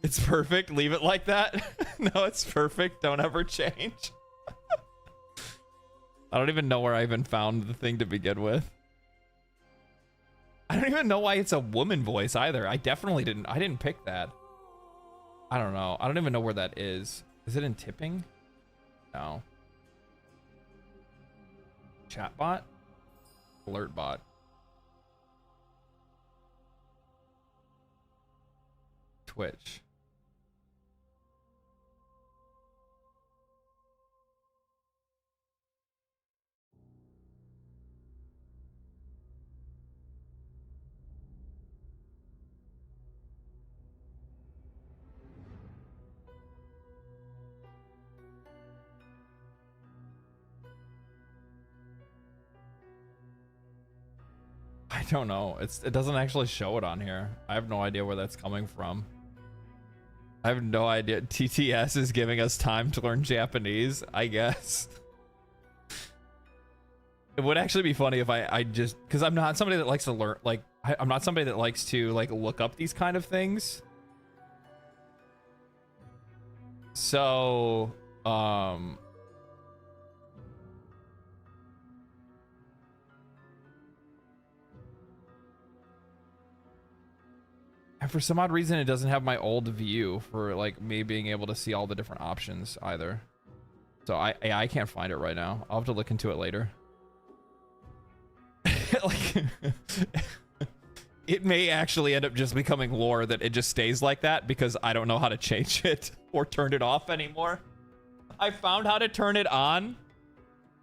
It's perfect. Leave it like that. No, it's perfect. Don't ever change. I don't even know where I even found the thing to begin with. I don't even know why it's a woman voice either. I didn't pick that. I don't know. I don't even know where that is. Is it in tipping? No. Chatbot? Alertbot. Twitch. I don't know. It doesn't actually show it on here. I have no idea where that's coming from. I have no idea. TTS is giving us time to learn Japanese, I guess. It would actually be funny if I just, because I'm not somebody that likes to learn, like, I'm not somebody that likes to, like, look up these kind of things. So, and for some odd reason, it doesn't have my old view for like me being able to see all the different options either. So I can't find it right now. I'll have to look into it later. Like, it may actually end up just becoming lore that it just stays like that because I don't know how to change it or turn it off anymore. I found how to turn it on.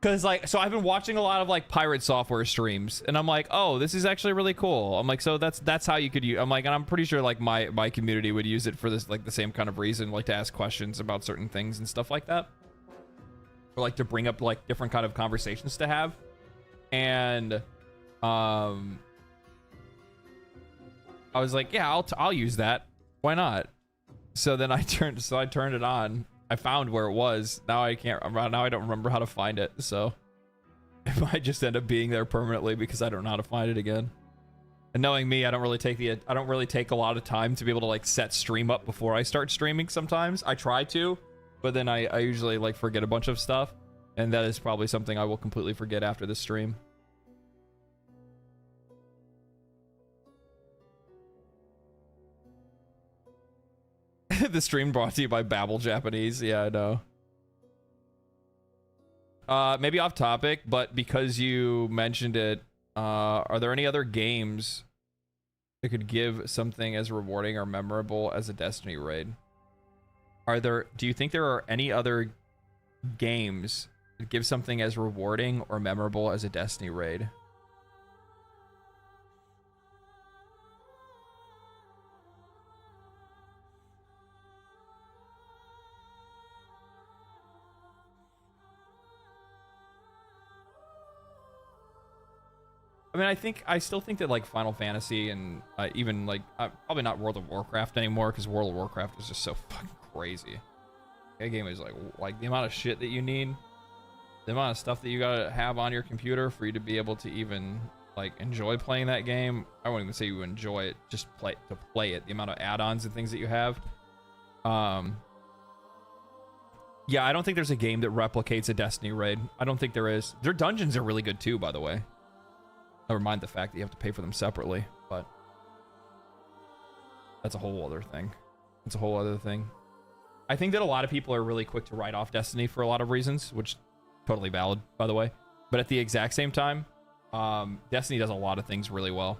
Cause like, so I've been watching a lot of like pirate software streams and I'm like, oh, this is actually really cool. I'm like, so that's how you could use, I'm like, and I'm pretty sure like my community would use it for this, like the same kind of reason, like to ask questions about certain things and stuff like that. Or like to bring up like different kind of conversations to have. And, I was like, yeah, I'll use that. Why not? So then I turned it on. I found where it was. Now I don't remember how to find it. So it might just end up being there permanently because I don't know how to find it again. And knowing me, I don't really take a lot of time to be able to like set stream up before I start streaming sometimes. I try to, but then I usually like forget a bunch of stuff. And that is probably something I will completely forget after this stream. The stream brought to you by Babel Japanese. Yeah, I know. Maybe off topic, but because you mentioned it, are there any other games that could give something as rewarding or memorable as a Destiny raid? Do you think there are any other games that give something as rewarding or memorable as a Destiny raid? I mean, I still think that like Final Fantasy and even like probably not World of Warcraft anymore, because World of Warcraft is just so fucking crazy. That game is like the amount of shit that you need, the amount of stuff that you gotta have on your computer for you to be able to even like enjoy playing that game. I won't even say you enjoy it, just play it. The amount of add-ons and things that you have. Yeah, I don't think there's a game that replicates a Destiny raid. I don't think there is. Their dungeons are really good too, by the way. Never mind the fact that you have to pay for them separately, but that's a whole other thing. It's a whole other thing. I think that a lot of people are really quick to write off Destiny for a lot of reasons, which totally valid, by the way. But at the exact same time, Destiny does a lot of things really well.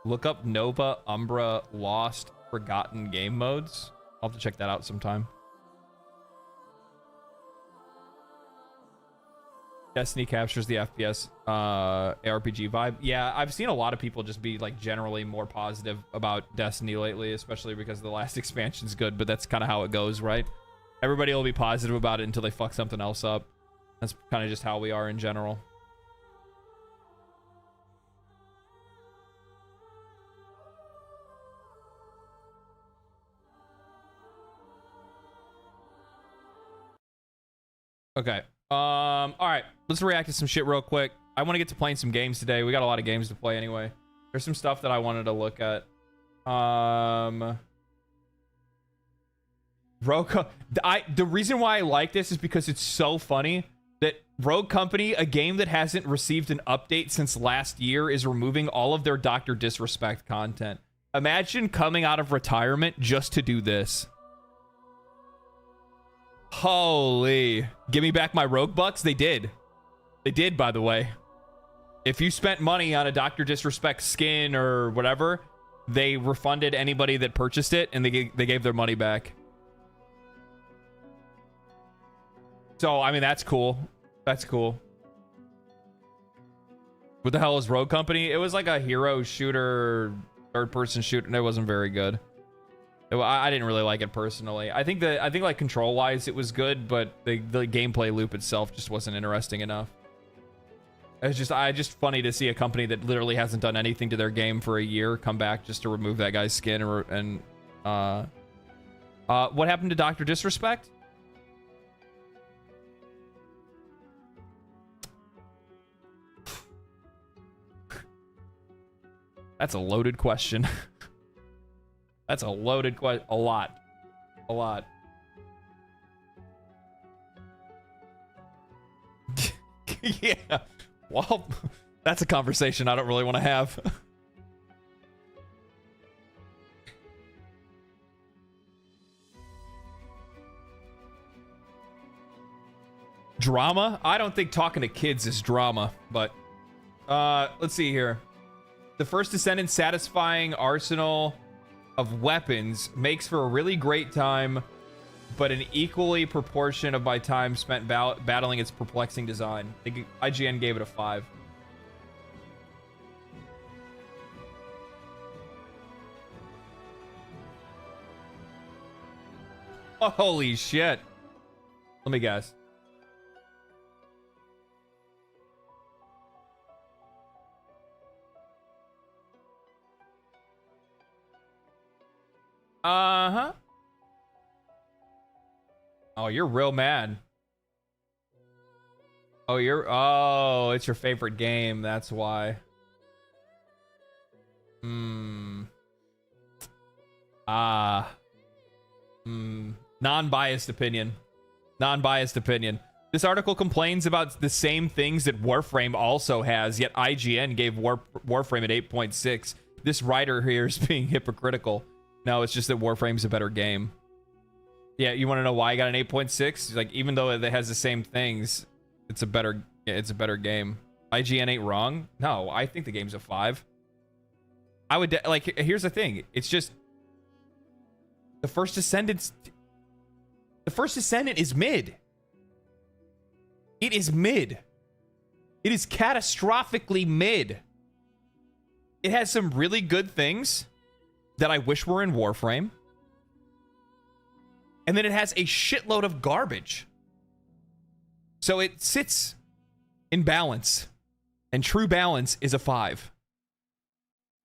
Look up Nova, Umbra, Lost, Forgotten game modes. I'll have to check that out sometime. Destiny captures the FPS ARPG vibe. Yeah, I've seen a lot of people just be like generally more positive about Destiny lately, especially because the last expansion's good, but that's kind of how it goes, right? Everybody will be positive about it until they fuck something else up. That's kind of just how we are in general. Okay. All right, let's react to some shit real quick. I want to get to playing some games today. We got a lot of games to play anyway. There's some stuff that I wanted to look at. The reason why I like this is because it's so funny that Rogue Company, a game that hasn't received an update since last year, is removing all of their Dr. Disrespect content. Imagine coming out of retirement just to do this. Holy. Give me back my Rogue Bucks? They did. They did, by the way. If you spent money on a Dr. Disrespect skin or whatever, they refunded anybody that purchased it, and they gave their money back. So, I mean, that's cool. That's cool. What the hell is Rogue Company? It was like a hero shooter, third-person shooter, and it wasn't very good. I didn't really like it personally. I think like control-wise it was good, but the gameplay loop itself just wasn't interesting enough. It's just funny to see a company that literally hasn't done anything to their game for a year come back just to remove that guy's skin and what happened to Dr. Disrespect? That's a loaded question. That's a loaded question. A lot. A lot. Yeah. Well, that's a conversation I don't really want to have. Drama? I don't think talking to kids is drama, but let's see here. The First Descendant's satisfying arsenal of weapons makes for a really great time, but an equally proportion of my time spent battling its perplexing design. IGN gave it a 5. Holy shit. Let me guess. Uh-huh. Oh, you're real mad. Oh, it's your favorite game. That's why. Non-biased opinion. Non-biased opinion. This article complains about the same things that Warframe also has, yet IGN gave Warframe at 8.6. This writer here is being hypocritical. No, it's just that Warframe's a better game. Yeah, you want to know why I got an 8.6? Like, even though it has the same things, it's a better game. IGN ain't wrong. No, I think the game's a 5. I would like. Here's the thing. It's just the First Descendant. The First Descendant is mid. It is mid. It is catastrophically mid. It has some really good things that I wish were in Warframe. And then it has a shitload of garbage. So it sits in balance. And true balance is a 5.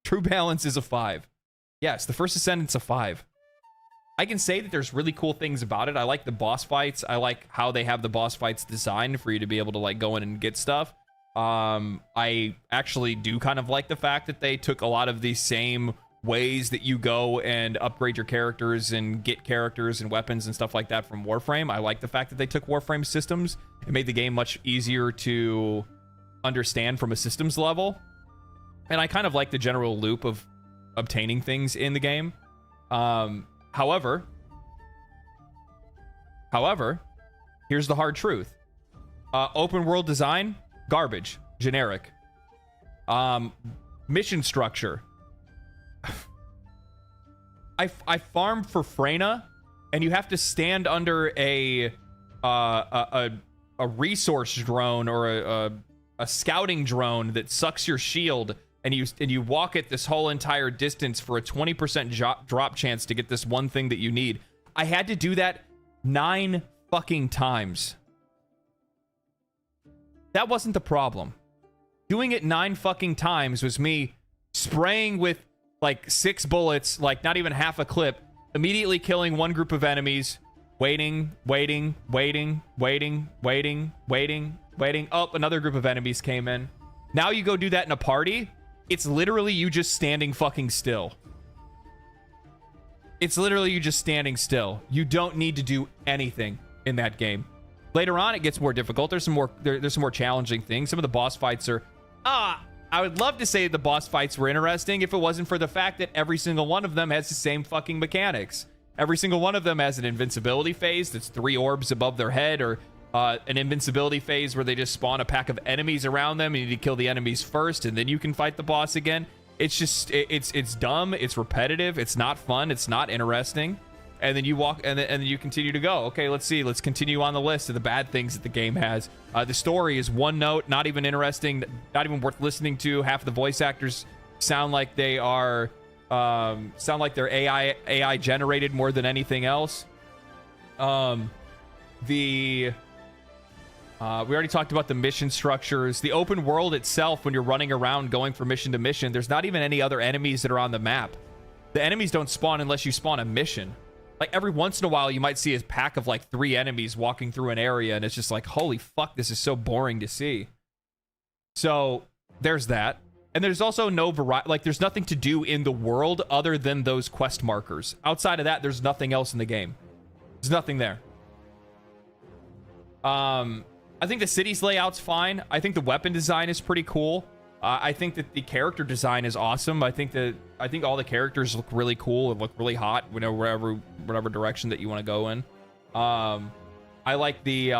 True balance is a 5. Yes, the First Descendant's a 5. I can say that there's really cool things about it. I like the boss fights. I like how they have the boss fights designed for you to be able to like go in and get stuff. I actually do kind of like the fact that they took a lot of these same ways that you go and upgrade your characters and get characters and weapons and stuff like that from Warframe. I like the fact that they took Warframe systems and made the game much easier to understand from a systems level. And I kind of like the general loop of obtaining things in the game. However, here's the hard truth. Open world design, garbage, generic. Mission structure. I farmed for Freyna, and you have to stand under a resource drone or a scouting drone that sucks your shield, and you walk it this whole entire distance for a 20% drop chance to get this one thing that you need. I had to do that 9 fucking times. That wasn't the problem. Doing it 9 fucking times was me spraying with like 6 bullets, like not even half a clip, immediately killing one group of enemies, waiting. Oh, another group of enemies came in. Now you go do that in a party. It's literally you just standing fucking still. It's literally you just standing still. You don't need to do anything in that game. Later on, it gets more difficult. There's some more challenging things. Some of the boss fights are... I would love to say the boss fights were interesting if it wasn't for the fact that every single one of them has the same fucking mechanics. Every single one of them has an invincibility phase that's 3 orbs above their head, or an invincibility phase where they just spawn a pack of enemies around them and you need to kill the enemies first and then you can fight the boss again. It's just, it's dumb, it's repetitive, it's not fun, it's not interesting. And then you walk, and then you continue to go. Okay, let's see. Let's continue on the list of the bad things that the game has. The story is one note, not even interesting, not even worth listening to. Half of the voice actors sound like they are, sound like they're AI generated more than anything else. We already talked about the mission structures. The open world itself, when you're running around going from mission to mission, there's not even any other enemies that are on the map. The enemies don't spawn unless you spawn a mission. Like, every once in a while, you might see a pack of, like, 3 enemies walking through an area, and it's just like, holy fuck, this is so boring to see. So, there's that. And there's also no variety, like, there's nothing to do in the world other than those quest markers. Outside of that, there's nothing else in the game. There's nothing there. I think the city's layout's fine. I think the weapon design is pretty cool. I think that the character design is awesome. I think all the characters look really cool and look really hot, whatever direction that you want to go in. I like the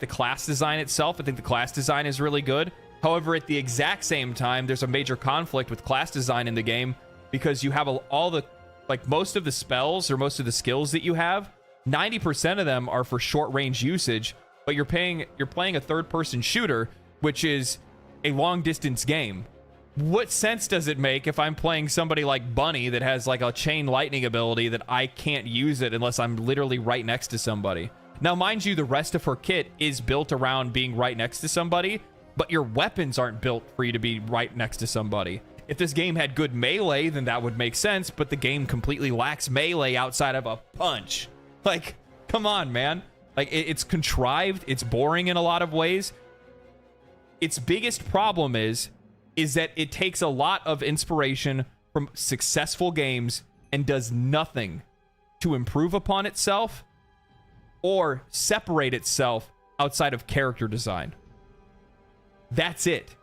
class design itself. I think the class design is really good. However, at the exact same time, there's a major conflict with class design in the game because you have most of the spells or most of the skills that you have, 90% of them are for short range usage, but you're playing a third-person shooter, which is a long-distance game. What sense does it make if I'm playing somebody like Bunny that has like a chain lightning ability that I can't use it unless I'm literally right next to somebody? Now, mind you, the rest of her kit is built around being right next to somebody, but your weapons aren't built for you to be right next to somebody. If this game had good melee, then that would make sense, but the game completely lacks melee outside of a punch. Like, come on, man. Like, it's contrived, it's boring in a lot of ways. Its biggest problem is that it takes a lot of inspiration from successful games and does nothing to improve upon itself or separate itself outside of character design. That's it.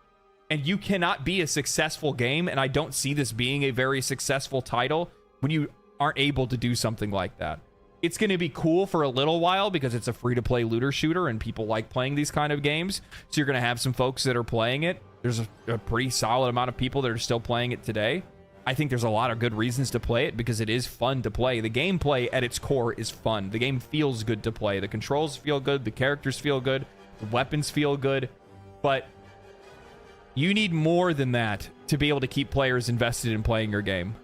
And you cannot be a successful game, and I don't see this being a very successful title when you aren't able to do something like that. It's going to be cool for a little while because it's a free-to-play looter shooter and people like playing these kind of games. So you're going to have some folks that are playing it. There's a pretty solid amount of people that are still playing it today. I think there's a lot of good reasons to play it because it is fun to play. The gameplay at its core is fun. The game feels good to play. The controls feel good. The characters feel good. The weapons feel good. But you need more than that to be able to keep players invested in playing your game.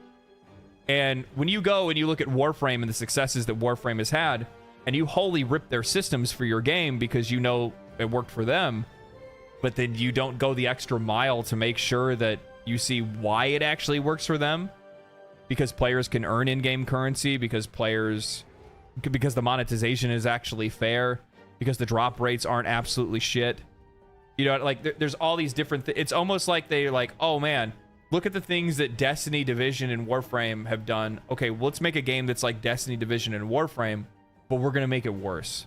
And when you go and you look at Warframe and the successes that Warframe has had, and you wholly rip their systems for your game because you know it worked for them, but then you don't go the extra mile to make sure that you see why it actually works for them, because players can earn in-game currency, because the monetization is actually fair, because the drop rates aren't absolutely shit. You know, like there's all these different it's almost like they're like, oh man, look at the things that Destiny, Division, and Warframe have done. Okay, well, let's make a game that's like Destiny, Division, and Warframe, but we're gonna make it worse.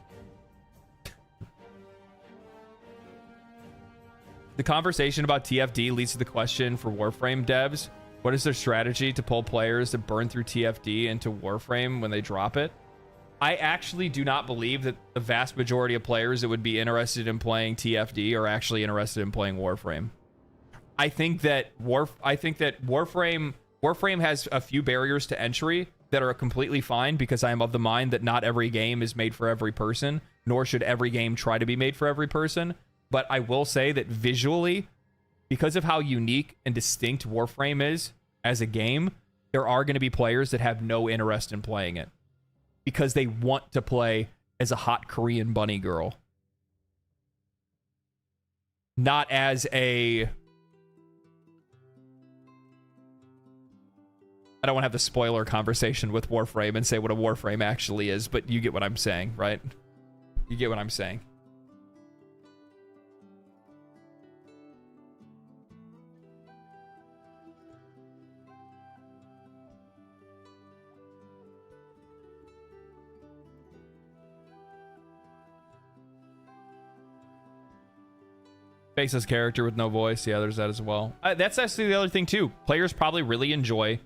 The conversation about TFD leads to the question for Warframe devs: what is their strategy to pull players to burn through TFD into Warframe when they drop it? I actually do not believe that the vast majority of players that would be interested in playing TFD are actually interested in playing Warframe. I think that Warframe has a few barriers to entry that are completely fine, because I am of the mind that not every game is made for every person, nor should every game try to be made for every person. But I will say that visually, because of how unique and distinct Warframe is as a game, there are going to be players that have no interest in playing it because they want to play as a hot Korean bunny girl, not as a... I don't want to have the spoiler conversation with Warframe and say what a Warframe actually is, but you get what I'm saying, right? You get what I'm saying. Faceless character with no voice. Yeah, there's that as well. That's actually the other thing too. Players probably really enjoy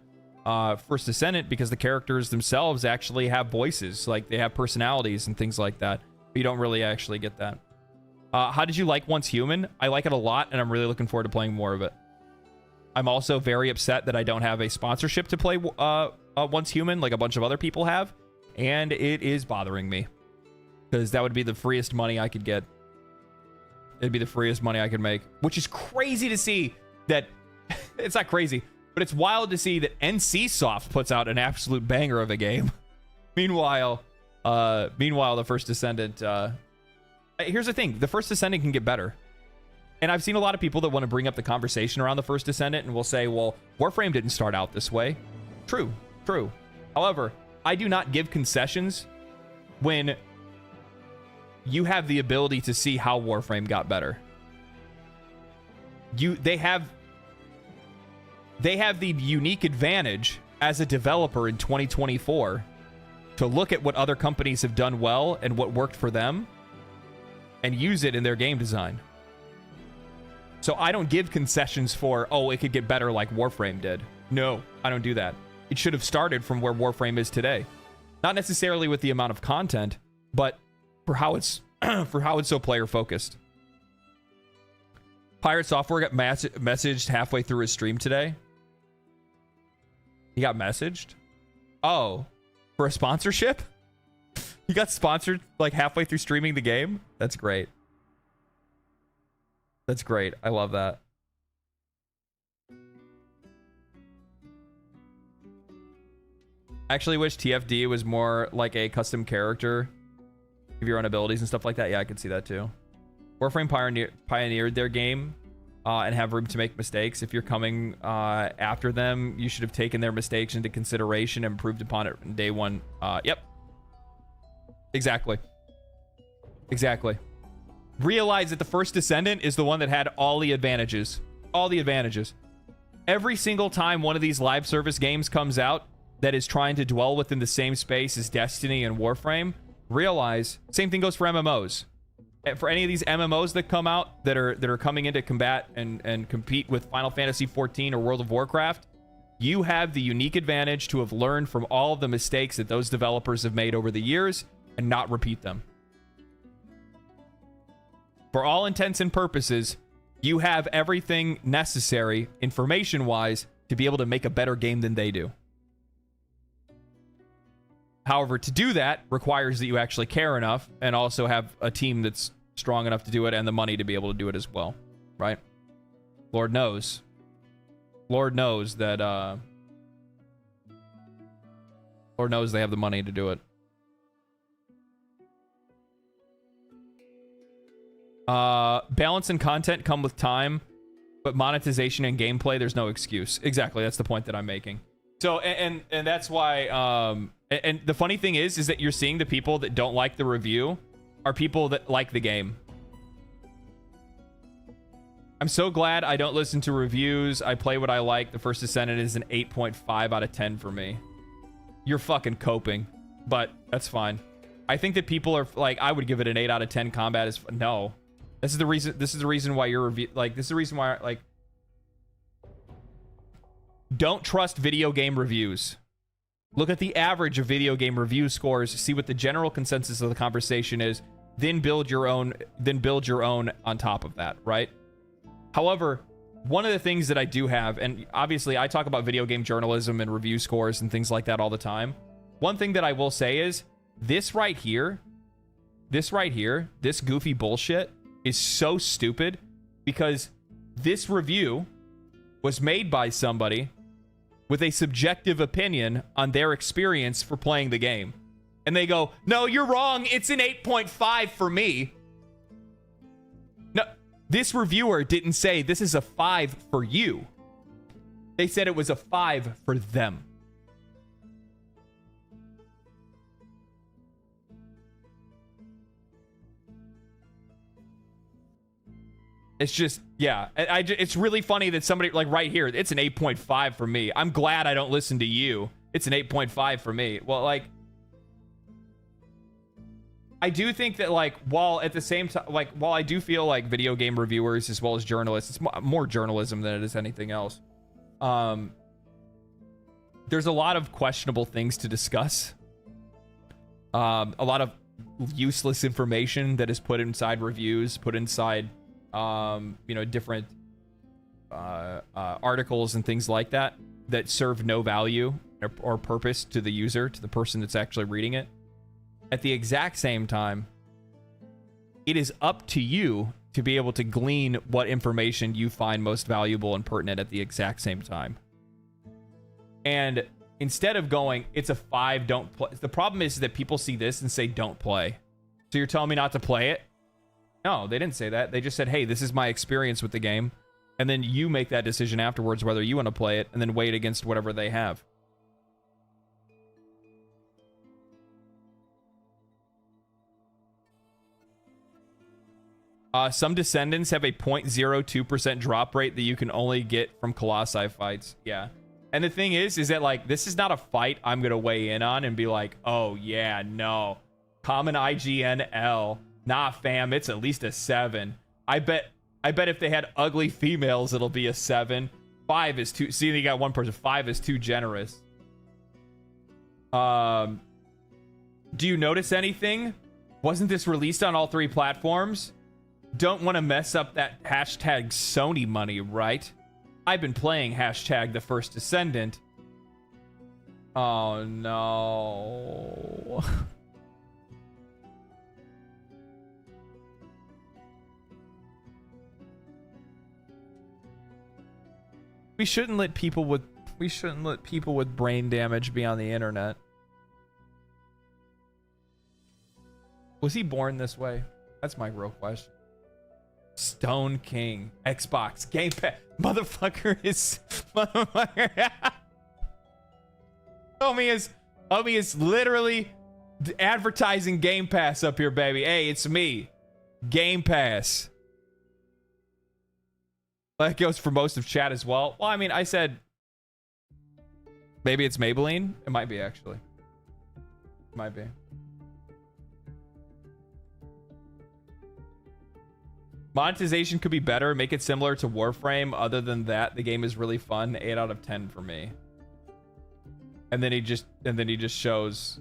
First Descendant because the characters themselves actually have voices, like they have personalities and things like that. But you don't really actually get that. How did you like Once Human? I like it a lot, and I'm really looking forward to playing more of it. I'm also very upset that I don't have a sponsorship to play Once Human like a bunch of other people have, and it is bothering me because that would be the freest money I could get. It'd be the freest money I could make, which is crazy to see that... It's not crazy, but it's wild to see that NCSoft puts out an absolute banger of a game. Meanwhile, the First Descendant... here's the thing. The First Descendant can get better. And I've seen a lot of people that want to bring up the conversation around the First Descendant and will say, well, Warframe didn't start out this way. True, true. However, I do not give concessions when you have the ability to see how Warframe got better. They have the unique advantage as a developer in 2024 to look at what other companies have done well and what worked for them and use it in their game design. So I don't give concessions for, oh, it could get better like Warframe did. No, I don't do that. It should have started from where Warframe is today. Not necessarily with the amount of content, but for how it's so player focused. Pirate Software got messaged halfway through his stream today. He got messaged? Oh, for a sponsorship? He got sponsored like halfway through streaming the game? That's great. That's great. I love that. I actually wish TFD was more like a custom character. Give your own abilities and stuff like that. Yeah, I could see that too. Warframe pioneered their game and have room to make mistakes. If you're coming after them, you should have taken their mistakes into consideration and improved upon it from day one. Yep. Exactly. Exactly. Realize that the First Descendant is the one that had all the advantages. All the advantages. Every single time one of these live service games comes out that is trying to dwell within the same space as Destiny and Warframe, realize, same thing goes for MMOs. for any of these MMOs that come out that are coming in to combat and compete with Final Fantasy XIV or World of Warcraft, you have the unique advantage to have learned from all of the mistakes that those developers have made over the years and not repeat them. For all intents and purposes, you have everything necessary, information-wise, to be able to make a better game than they do. However, to do that requires that you actually care enough and also have a team that's strong enough to do it and the money to be able to do it as well, right? Lord knows. Lord knows that, Lord knows they have the money to do it. Balance and content come with time, but monetization and gameplay, there's no excuse. Exactly, that's the point that I'm making. So, and that's why, and the funny thing is that you're seeing the people that don't like the review are people that like the game. I'm so glad I don't listen to reviews. I play what I like. The First Descendant is an 8.5 out of 10 for me. You're fucking coping, but that's fine. I think that people are like, I would give it an 8 out of 10. Combat is no. This is the reason why your review, like, this is the reason why, like, don't trust video game reviews. Look at the average of video game review scores, see what the general consensus of the conversation is, then build your own on top of that, right? However, one of the things that I do have, and obviously I talk about video game journalism and review scores and things like that all the time. One thing that I will say is this right here, this goofy bullshit is so stupid because this review was made by somebody with a subjective opinion on their experience for playing the game. And they go, no, you're wrong. It's an 8.5 for me. No, this reviewer didn't say this is a 5 for you. They said it was a 5 for them. It's just, yeah, it's really funny that somebody, like right here, it's an 8.5 for me. I'm glad I don't listen to you. It's an 8.5 for me. Well, like, I do think that, like, while at the same time, like, while I do feel like video game reviewers as well as journalists, it's more journalism than it is anything else. There's a lot of questionable things to discuss. A lot of useless information that is put inside reviews, put inside different articles and things like that serve no value or purpose to the user, to the person that's actually reading it. At the exact same time, it is up to you to be able to glean what information you find most valuable and pertinent at the exact same time. And instead of going, it's a 5, don't play. The problem is that people see this and say, don't play. So you're telling me not to play it? No, they didn't say that. They just said, hey, this is my experience with the game. And then you make that decision afterwards whether you want to play it and then weigh it against whatever they have. Some Descendants have a 0.02% drop rate that you can only get from Colossi fights. Yeah. And the thing is that, like, this is not a fight I'm going to weigh in on and be like, oh, yeah, no. Common IGN L. Nah, fam, it's at least a 7. I bet if they had ugly females, it'll be a 7. 5 is too... See, you got one person. 5 is too generous. Do you notice anything? Wasn't this released on all 3 platforms? Don't want to mess up that hashtag Sony money, right? I've been playing hashtag The First Descendant. Oh, no. We shouldn't let people with brain damage be on the internet. Was he born this way? That's my real question. Stone King, Xbox, Game Pass, motherfucker. Homie is literally advertising Game Pass up here, baby. Hey, it's me, Game Pass. That goes for most of chat as well. Well, I mean, I said maybe it's Maybelline. It might be, actually. It might be. Monetization could be better. Make it similar to Warframe. Other than that, the game is really fun. 8 out of 10 for me. And then he just shows.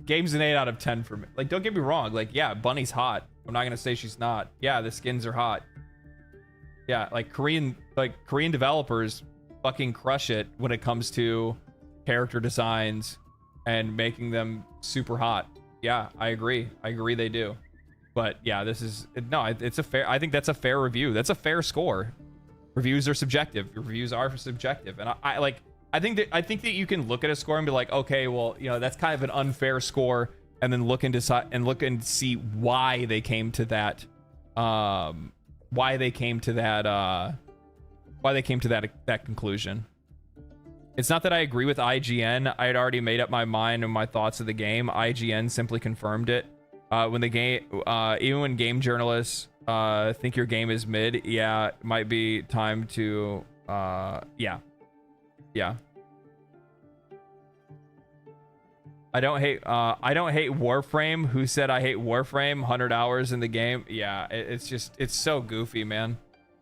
Game's an 8 out of 10 for me. Like, don't get me wrong. Like, yeah, Bunny's hot. I'm not gonna say she's not. Yeah, the skins are hot. Yeah, like Korean developers fucking crush it when it comes to character designs and making them super hot. Yeah, I agree. I agree they do. But yeah, this is no, it's a fair. I think that's a fair review. That's a fair score. Reviews are subjective. Reviews are subjective, and I think that you can look at a score and be like, okay, well, you know, that's kind of an unfair score, and then look and decide and look and see why they came to that, that conclusion. It's not that I agree with IGN. I had already made up my mind and my thoughts of the game. IGN simply confirmed it. When the game, even when game journalists think your game is mid, yeah, it might be time to, yeah. I don't hate Warframe. Who said I hate Warframe? 100 hours in the game. Yeah, it's so goofy, man.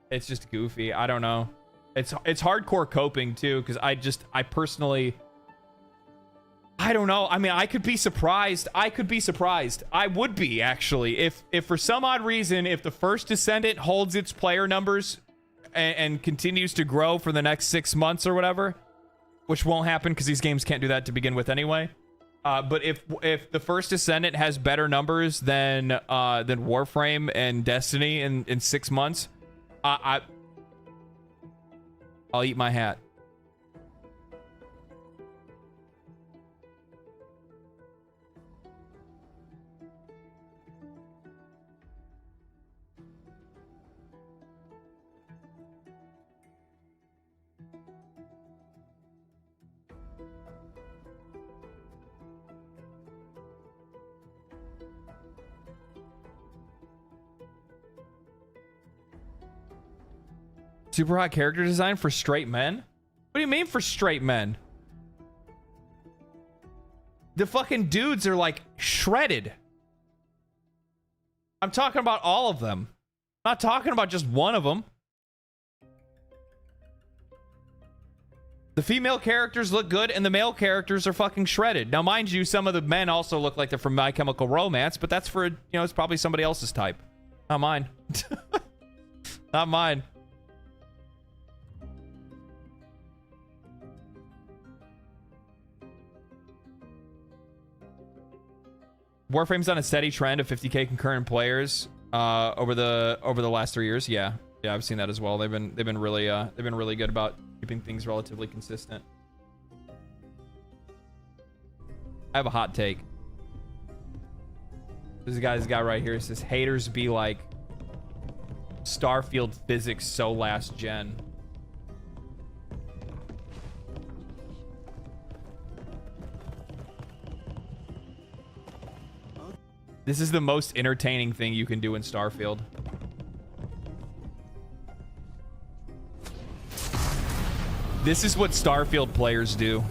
It's just goofy. I don't know. It's hardcore coping too, because I personally, I don't know. I mean, I could be surprised. I would be, actually, if for some odd reason, if the first Descendant holds its player numbers and continues to grow for the next 6 months or whatever, which won't happen because these games can't do that to begin with anyway. But if the first Descendant has better numbers than Warframe and Destiny in 6 months, I'll eat my hat. Super hot character design for straight men? What do you mean for straight men? The fucking dudes are like shredded. I'm talking about all of them. I'm not talking about just one of them. The female characters look good and the male characters are fucking shredded. Now, mind you, some of the men also look like they're from My Chemical Romance, but that's for, you know, it's probably somebody else's type. Not mine. Not mine. Warframe's on a steady trend of 50k concurrent players over the last 3 years. Yeah, I've seen that as well. They've been really good about keeping things relatively consistent. I have a hot take. This guy's guy right here says haters be like Starfield physics so last gen. This is the most entertaining thing you can do in Starfield. This is what Starfield players do.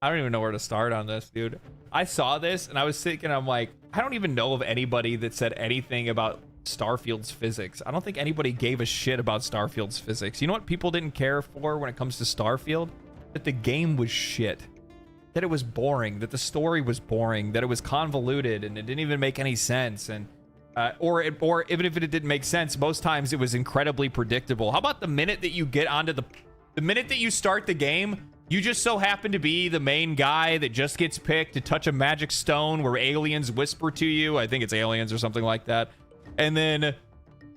I don't even know where to start on this, dude. I saw this and I was thinking, I'm like, I don't even know of anybody that said anything about Starfield's physics. I don't think anybody gave a shit about Starfield's physics. You know what people didn't care for when it comes to Starfield? That the game was shit. That it was boring. That the story was boring. That it was convoluted and it didn't even make any sense. And or even if it didn't make sense, most times it was incredibly predictable. How about the minute that you get onto the minute that you start the game, you just so happen to be the main guy that just gets picked to touch a magic stone where aliens whisper to you. I think it's aliens or something like that. And then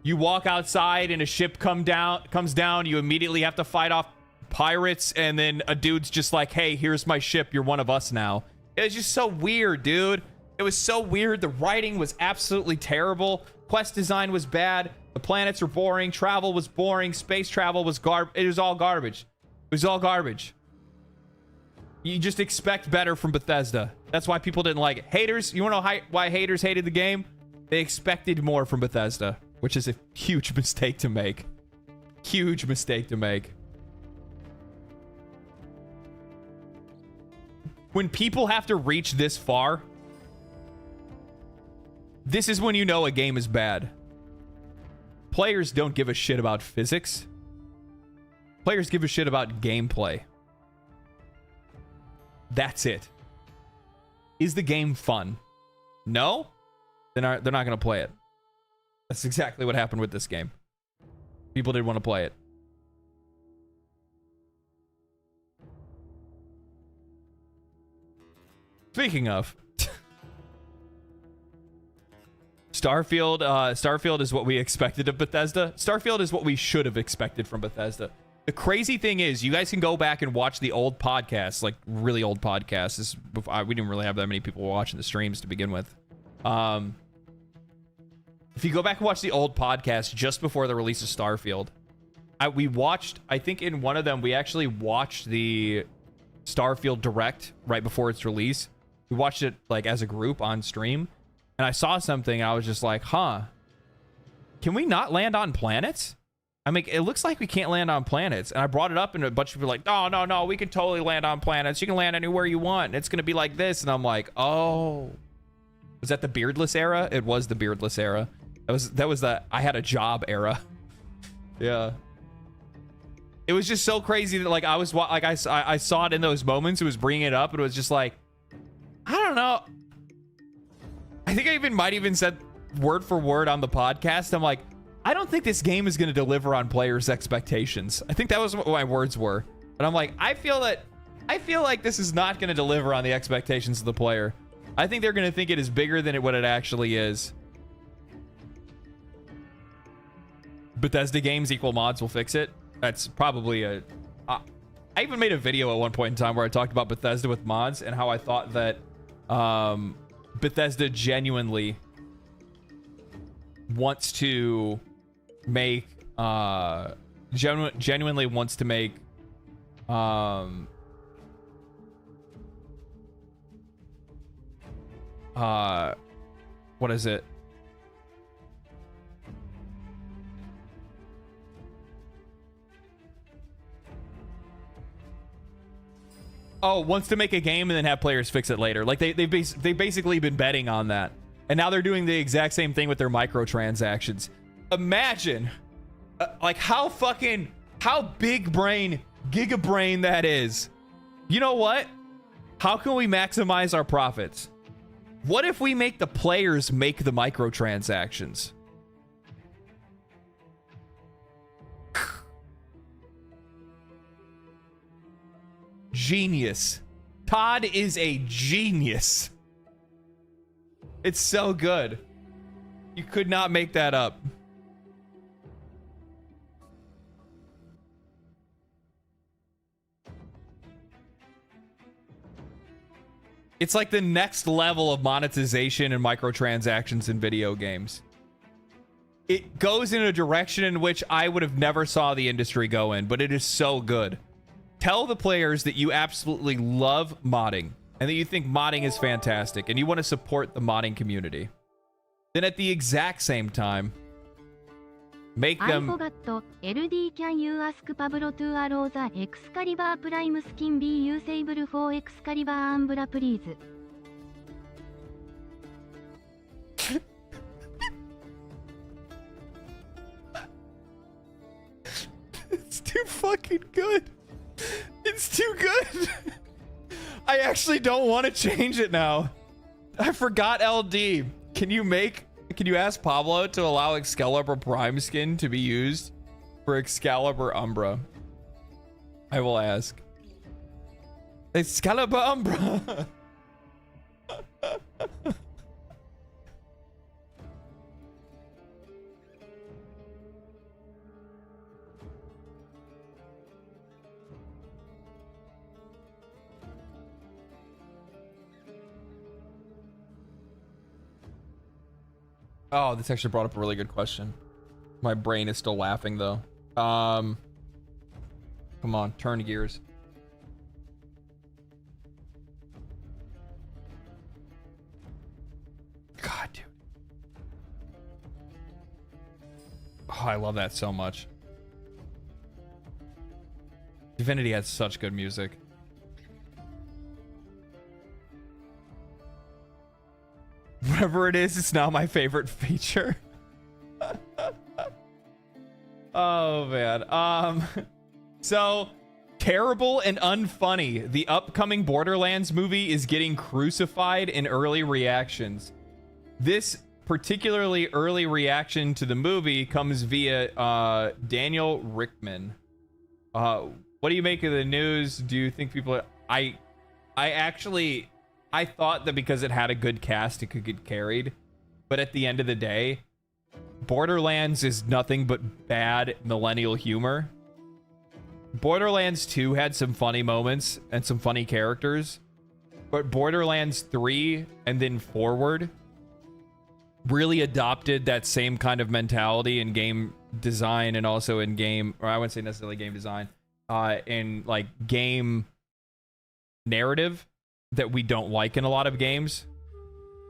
you walk outside and a ship comes down. You immediately have to fight off pirates. And then a dude's just like, hey, here's my ship. You're one of us now. It was just so weird, dude. It was so weird. The writing was absolutely terrible. Quest design was bad. The planets were boring. Travel was boring. Space travel was it was all garbage. It was all garbage. You just expect better from Bethesda. That's why people didn't like it. Haters, you want to know why haters hated the game? They expected more from Bethesda, which is a huge mistake to make. Huge mistake to make. When people have to reach this far, this is when you know a game is bad. Players don't give a shit about physics. Players give a shit about gameplay. That's it. Is the game fun? No? Then they're not going to play it. That's exactly what happened with this game. People didn't want to play it. Speaking of, Starfield is what we expected of Bethesda. Starfield is what we should have expected from Bethesda. The crazy thing is, you guys can go back and watch the old podcasts, like really old podcasts. We didn't really have that many people watching the streams to begin with. If you go back and watch the old podcast just before the release of Starfield, we watched, I think in one of them, we actually watched the Starfield Direct right before its release. We watched it like as a group on stream, and I saw something. I was just like, huh, can we not land on planets? I mean, it looks like we can't land on planets. And I brought it up, and a bunch of people were like, no, we can totally land on planets. You can land anywhere you want. It's going to be like this. And I'm like, oh. Was that the beardless era? It was the beardless era. That was the I had a job era. Yeah. It was just so crazy that like I saw it in those moments. It was bringing it up, and it was just like, I don't know. I think I might even said word for word on the podcast. I'm like, I don't think this game is going to deliver on players' expectations. I think that was what my words were. But I'm like, I feel like this is not going to deliver on the expectations of the player. I think they're going to think it is bigger than what it actually is. Bethesda games equal mods will fix it. That's probably a... I even made a video at one point in time where I talked about Bethesda with mods and how I thought that Bethesda genuinely wants to make genuinely wants to make what is it? Oh, wants to make a game and then have players fix it later. Like they've basically been betting on that. And now they're doing the exact same thing with their microtransactions. Imagine like how big brain, giga brain that is. You know what? How can we maximize our profits? What if we make the players make the microtransactions? Genius. Todd is a genius. It's so good. You could not make that up. It's like the next level of monetization and microtransactions in video games. It goes in a direction in which I would have never saw the industry go in, but it is so good. Tell the players that you absolutely love modding and that you think modding is fantastic and you want to support the modding community. Then at the exact same time, make them... I forgot. LD, can you ask Pablo to allow the Excalibur Prime skin be usable for Excalibur Umbra, please? It's too fucking good. It's too good. I actually don't want to change it now. I forgot LD. Can you ask Pablo to allow Excalibur Prime skin to be used for Excalibur Umbra? I will ask. Excalibur Umbra. Oh, this actually brought up a really good question. My brain is still laughing though. Come on, turn gears. I love that so much. Divinity has such good music. Whatever it is, it's now my favorite feature. Oh man. So terrible and unfunny. The upcoming Borderlands movie is getting crucified in early reactions. This particularly early reaction to the movie comes via Daniel Rickman. What do you make of the news? Do you think people are... I thought that because it had a good cast, it could get carried. But at the end of the day, Borderlands is nothing but bad millennial humor. Borderlands 2 had some funny moments and some funny characters. But Borderlands 3 and then forward really adopted that same kind of mentality in game design and also in game... Or I wouldn't say necessarily game design. In like game narrative that we don't like in a lot of games,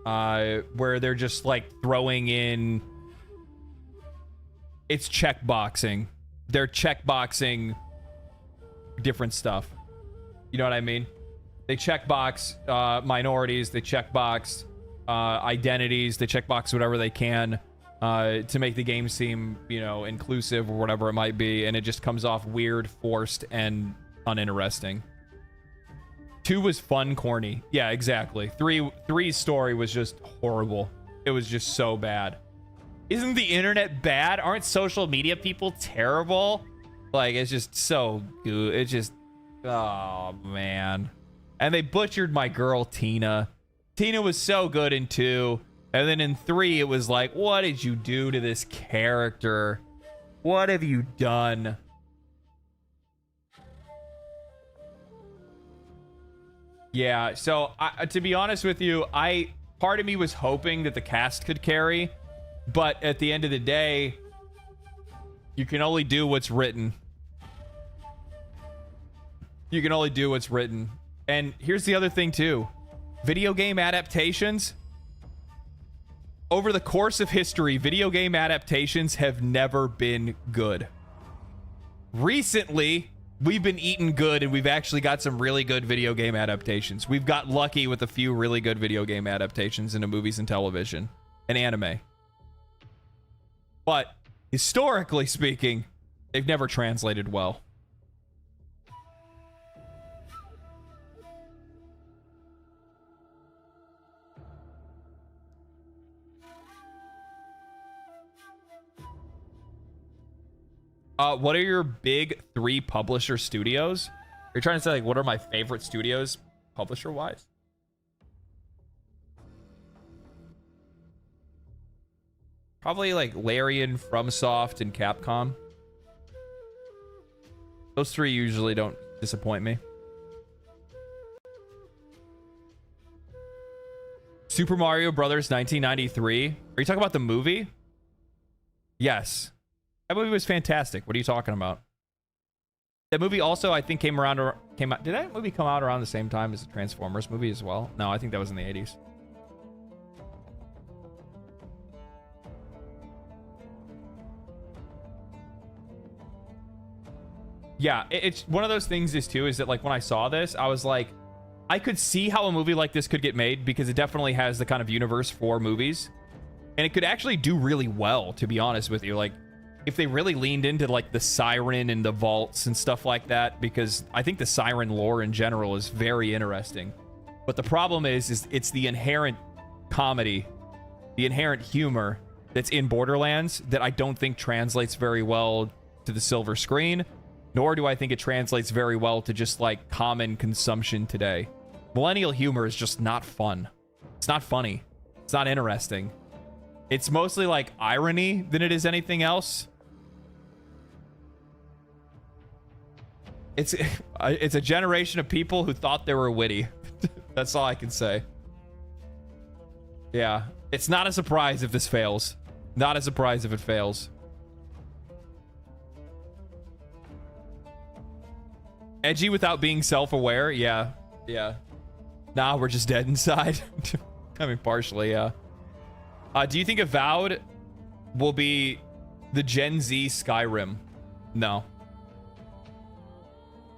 where they're just like throwing in, it's checkboxing. They're checkboxing different stuff. You know what I mean? They checkbox minorities, they checkbox identities, they checkbox whatever they can to make the game seem, you know, inclusive or whatever it might be, and it just comes off weird, forced, and uninteresting. 2 was fun, corny. Yeah, exactly. 3's story was just horrible. It was just so bad. Isn't the internet bad? Aren't social media people terrible? Like, it's just so good. It's just... Oh, man. And they butchered my girl, Tina. Tina was so good in 2. And then in 3, it was like, what did you do to this character? What have you done? Yeah, so to be honest with you, part of me was hoping that the cast could carry, but at the end of the day, you can only do what's written. You can only do what's written. And here's the other thing too. Video game adaptations. Over the course of history, video game adaptations have never been good. Recently, we've been eating good and we've actually got some really good video game adaptations. We've got lucky with a few really good video game adaptations into movies and television and anime. But historically speaking, they've never translated well. What are your big 3 publisher studios? You're trying to say, like, what are my favorite studios publisher-wise? Probably, like, Larian, FromSoft, and Capcom. Those 3 usually don't disappoint me. Super Mario Brothers 1993. Are you talking about the movie? Yes. That movie was fantastic. What are you talking about? That movie also, I think, came out. Did that movie come out around the same time as the Transformers movie as well? No, I think that was in the 80s. Yeah, it's one of those things is that like when I saw this, I was like, I could see how a movie like this could get made because it definitely has the kind of universe for movies. And it could actually do really well, to be honest with you. Like, if they really leaned into like the Siren and the vaults and stuff like that, because I think the Siren lore in general is very interesting. But the problem is it's the inherent comedy, the inherent humor that's in Borderlands that I don't think translates very well to the silver screen, nor do I think it translates very well to just like common consumption today. Millennial humor is just not fun. It's not funny. It's not interesting. It's mostly like irony than it is anything else. It's a generation of people who thought they were witty. That's all I can say. Yeah, it's not a surprise if this fails. Not a surprise if it fails. Edgy without being self-aware? Yeah. Yeah. Nah, we're just dead inside. I mean, partially, yeah. Do you think Avowed will be The Gen Z Skyrim. No.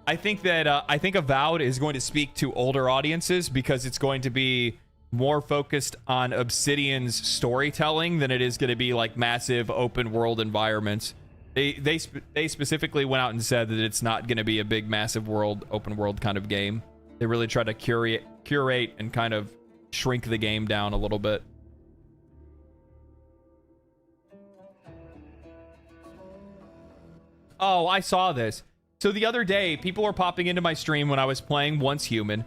I think that Avowed is going to speak to older audiences because it's going to be more focused on Obsidian's storytelling than it is going to be like massive open world environments. They specifically went out and said that it's not going to be a big massive open world kind of game. They really try to curate and kind of shrink the game down a little bit. Oh, I saw this. So the other day, people were popping into my stream when I was playing Once Human,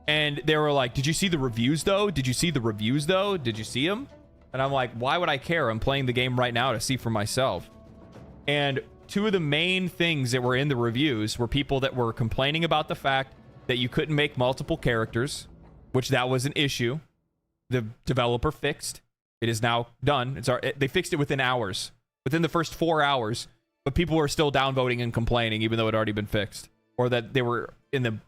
and they were like, did you see the reviews, though? Did you see the reviews, though? Did you see them? And I'm like, why would I care? I'm playing the game right now to see for myself. And two of the main things that were in the reviews were people that were complaining about the fact that you couldn't make multiple characters, which that was an issue. The developer fixed. It is now done. They fixed it within hours. Within the first 4 hours. But people were still downvoting and complaining, even though it had already been fixed. Or that they were in the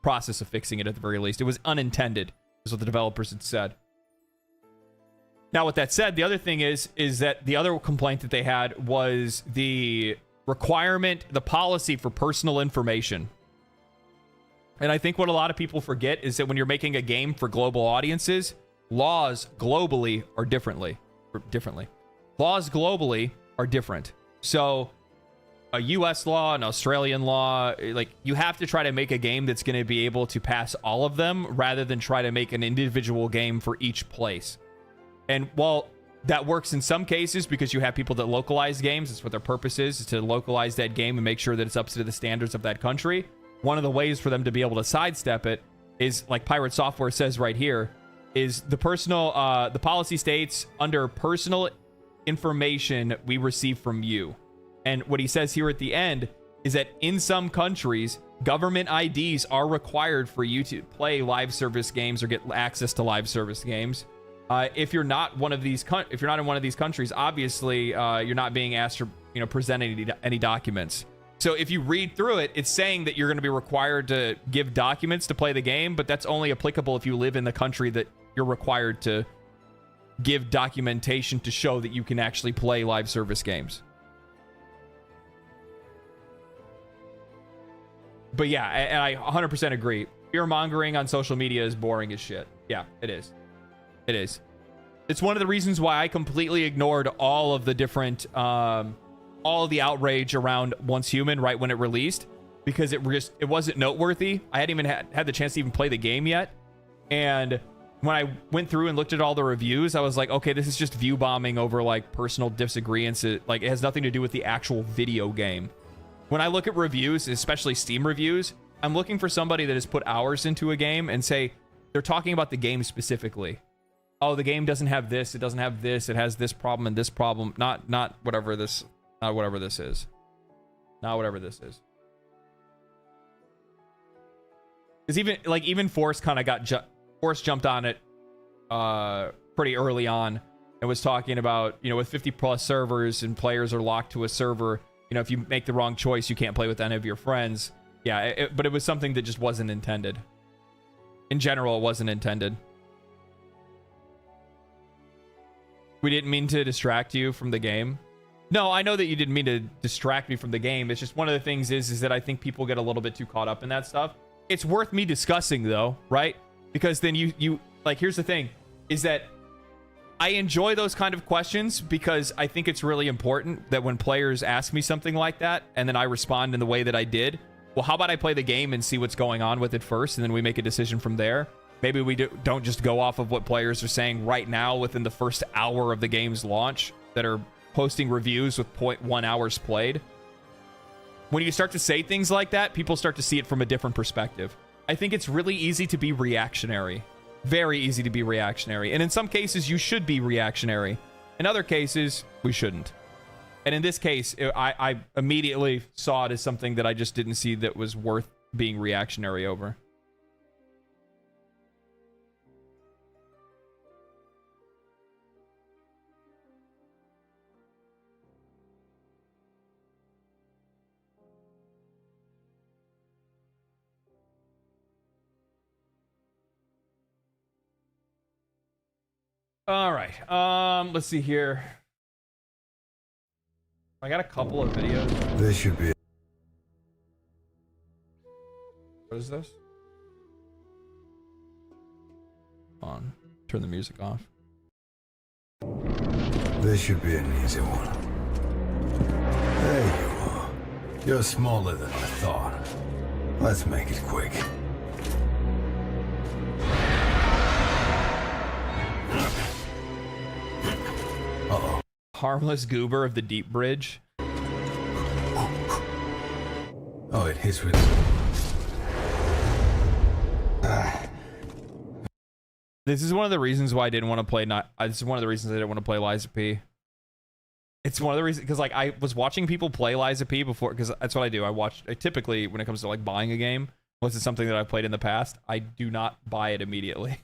process of fixing it at the very least. It was unintended, is what the developers had said. Now, with that said, the other thing is that the other complaint that they had was the requirement, the policy for personal information. And I think what a lot of people forget is that when you're making a game for global audiences, laws globally are differently. Laws globally are different. So a US law, an Australian law, like you have to try to make a game that's going to be able to pass all of them rather than try to make an individual game for each place. And while that works in some cases because you have people that localize games, that's what their purpose is to localize that game and make sure that it's up to the standards of that country. One of the ways for them to be able to sidestep it is, like Pirate Software says right here, is the policy states under personal information we receive from you. And what he says here at the end is that in some countries, government IDs are required for you to play live service games or get access to live service games. If you're not in one of these countries, obviously you're not being asked to present any documents. So if you read through it, it's saying that you're going to be required to give documents to play the game, but that's only applicable if you live in the country that you're required to give documentation to show that you can actually play live service games. But yeah, and I 100% agree. Fear-mongering on social media is boring as shit. Yeah, it is. It is. It's one of the reasons why I completely ignored all of the different, all of the outrage around Once Human right when it released, because it wasn't noteworthy. I hadn't even had the chance to even play the game yet. And when I went through and looked at all the reviews, I was like, okay, this is just view bombing over like personal disagreements. It has nothing to do with the actual video game. When I look at reviews, especially Steam reviews, I'm looking for somebody that has put hours into a game and say they're talking about the game specifically. Oh, the game doesn't have this. It doesn't have this. It has this problem and this problem. Not whatever this is. Not whatever this is. Because even Force kind of Force jumped on it pretty early on and was talking about, with 50 plus servers and players are locked to a server, if you make the wrong choice, you can't play with any of your friends. Yeah, but it was something that just wasn't intended. In general, it wasn't intended. We didn't mean to distract you from the game. No, I know that you didn't mean to distract me from the game. It's just one of the things is that I think people get a little bit too caught up in that stuff. It's worth me discussing though, right? Because then you here's the thing, is that I enjoy those kind of questions because I think it's really important that when players ask me something like that and then I respond in the way that I did, well, how about I play the game and see what's going on with it first and then we make a decision from there. Maybe we don't just go off of what players are saying right now within the first hour of the game's launch that are posting reviews with 0.1 hours played. When you start to say things like that, people start to see it from a different perspective. I think it's really easy to be reactionary. Very easy to be reactionary. And in some cases, you should be reactionary. In other cases, we shouldn't. And in this case, I immediately saw it as something that I just didn't see that was worth being reactionary over. All right. Let's see here. I got a couple of videos. This should be. What is this? On. Turn the music off. This should be an easy one. There you are. You're smaller than I thought. Let's make it quick. Uh-oh. Harmless goober of the deep bridge. Oh, it hits with... This is one of the reasons why I didn't want to play. This is one of the reasons I didn't want to play Liza P. It's one of the reasons because like I was watching people play Liza P before, because that's what I do. I typically, when it comes to like buying a game, unless it's something that I've played in the past, I do not buy it immediately.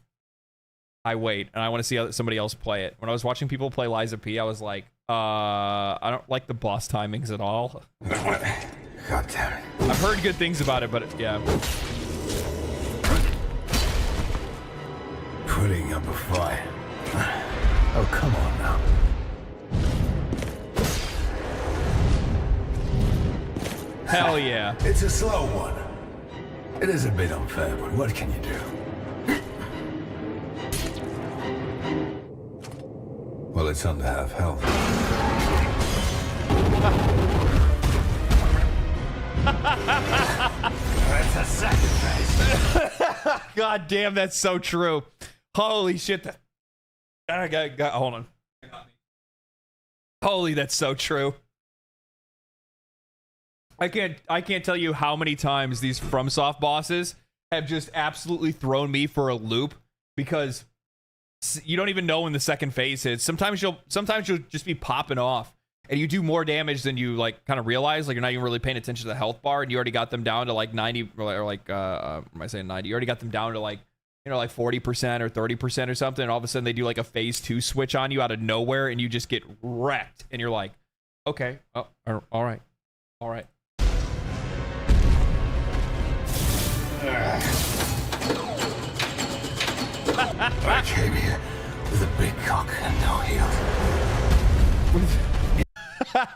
I wait and I want to see somebody else play it. When I was watching people play Liza P, I was like, I don't like the boss timings at all. God damn it. I've heard good things about it, but yeah. Putting up a fight. Oh, come on now. Hell yeah. It's a slow one. It is a bit unfair, but what can you do? Well, it's under half health. That's a sacrifice. God damn, that's so true. Holy shit. Hold on. Holy, that's so true. I can't tell you how many times these FromSoft bosses have just absolutely thrown me for a loop, because you don't even know when the second phase hits. Sometimes you'll just be popping off and you do more damage than you like kind of realize. Like you're not even really paying attention to the health bar, and you already got them down to like 90 or like am I saying 90? You already got them down to like, you know, like 40% or 30% or something, and all of a sudden they do like a phase 2 switch on you out of nowhere and you just get wrecked, and you're like, okay, oh, all right. I came here with a big cock and no heels.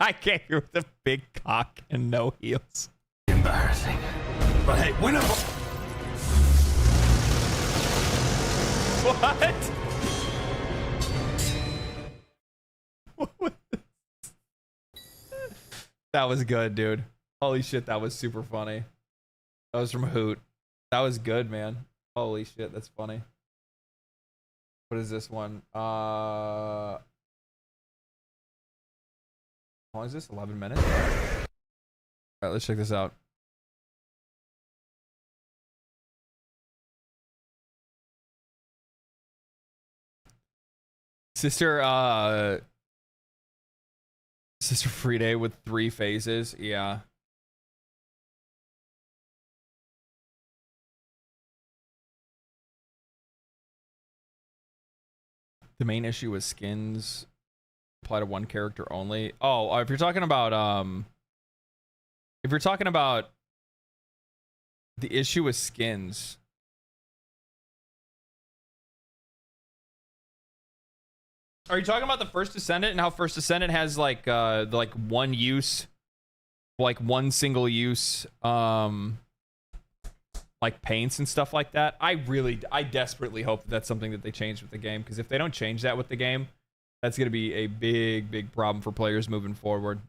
I came here with a big cock and no heels. Embarrassing. But hey, win up. What? That was good, dude. Holy shit, that was super funny. That was from Hoot. That was good, man. Holy shit, that's funny. What is this one? How long is this? 11 minutes? Alright, let's check this out. Sister Friday with 3 phases. Yeah. The main issue with skins apply to one character only. Oh, if you're talking about the issue with skins. Are you talking about the First Descendant and how First Descendant has like one use, like one single use like paints and stuff like that? I desperately hope that that's something that they change with the game, because if they don't change that with the game, that's going to be a big problem for players moving forward.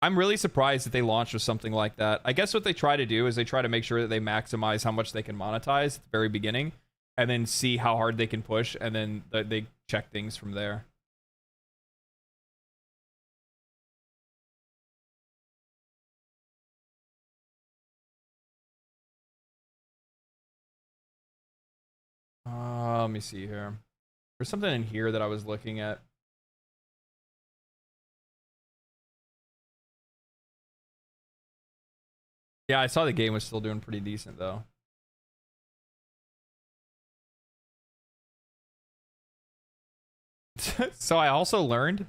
I'm really surprised that they launched with something like that. I guess what they try to do is they try to make sure that they maximize how much they can monetize at the very beginning, and then see how hard they can push, and then they check things from there. Let me see here. There's something in here that I was looking at. Yeah, I saw the game was still doing pretty decent though. So I also learned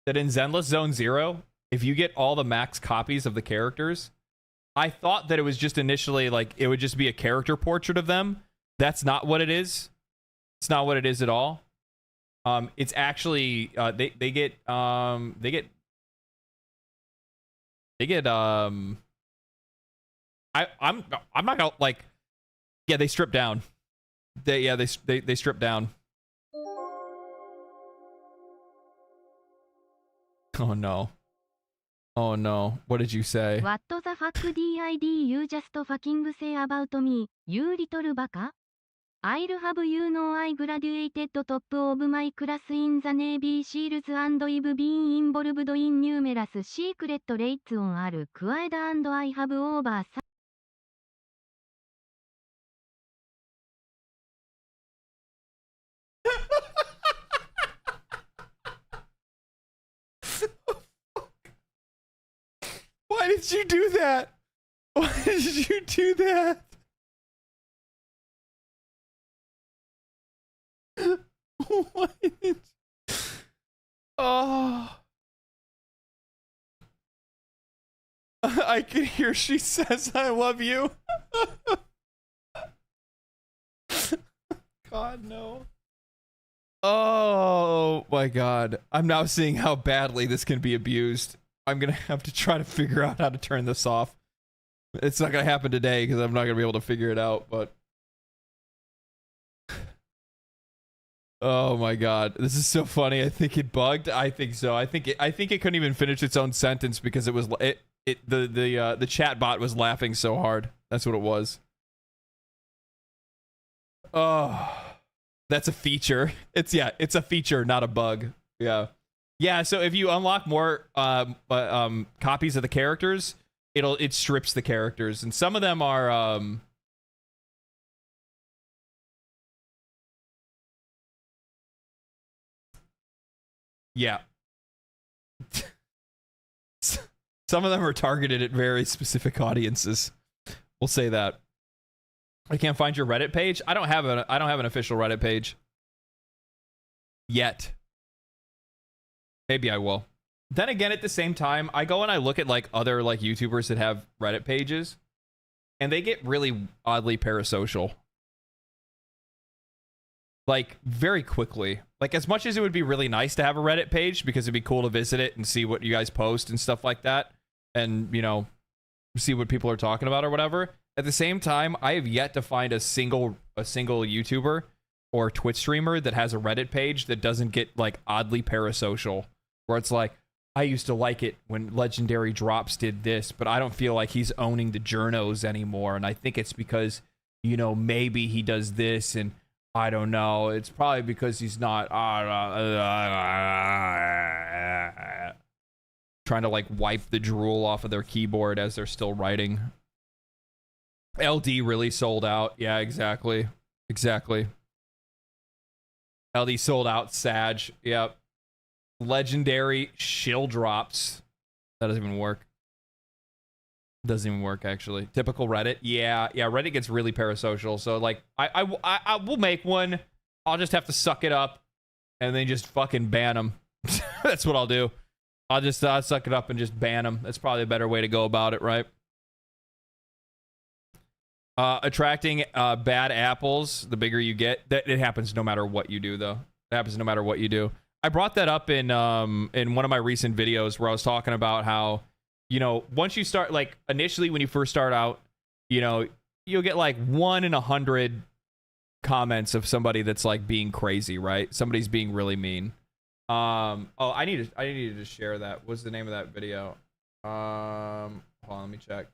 that in Zenless Zone Zero, if you get all the max copies of the characters, I thought that it was just initially like it would just be a character portrait of them. That's not what it is. It's not what it is at all. It's actually they get They get I'm not gonna like. Yeah, they strip down. They strip down. Oh no. Oh no. What did you say? What the fuck did you just fucking say about me, you little baka? I'll have you know I graduated top of my class in the Navy SEALs and I've been involved in numerous secret raids on Al-Qaeda and I have over Why did you do that? Why did you do that? Why did... Oh. I can hear she says I love you. God, no. Oh my God. I'm now seeing how badly this can be abused. I'm gonna have to try to figure out how to turn this off. It's not gonna happen today because I'm not gonna be able to figure it out, but oh my God, this is so funny. I think it bugged. I think so. I think it couldn't even finish its own sentence because it was the chat bot was laughing so hard. That's what it was. Oh, that's a feature. It's a feature, not a bug. Yeah. Yeah, so if you unlock more copies of the characters, it strips the characters, and some of them are yeah. Some of them are targeted at very specific audiences. We'll say that. I can't find your Reddit page. I don't have an official Reddit page yet. Maybe I will. Then again, at the same time, I go and I look at like other like YouTubers that have Reddit pages, and they get really oddly parasocial. Like very quickly. Like as much as it would be really nice to have a Reddit page because it'd be cool to visit it and see what you guys post and stuff like that, and you know, see what people are talking about or whatever. At the same time, I have yet to find a single YouTuber or Twitch streamer that has a Reddit page that doesn't get like oddly parasocial. Where it's like, I used to like it when Legendary Drops did this, but I don't feel like he's owning the journos anymore. And I think it's because, you know, maybe he does this and I don't know. It's probably because he's not trying to like wipe the drool off of their keyboard as they're still writing. LD really sold out. Yeah, exactly. Exactly. LD sold out. Sag. Yep. Legendary shill drops. That doesn't even work. Doesn't even work actually. Typical Reddit. Yeah, Reddit gets really parasocial. So like, I will make one. I'll just have to suck it up, and then just fucking ban them. That's what I'll do. I'll just suck it up and just ban them. That's probably a better way to go about it, right? Attracting bad apples. The bigger you get, that it happens no matter what you do, though. It happens no matter what you do. I brought that up in one of my recent videos where I was talking about how, you know, once you start, like, initially when you first start out, you know, you'll get like 1 in 100 comments of somebody that's like being crazy, right? Somebody's being really mean. Oh, I needed to share that. What's the name of that video? Hold on, let me check.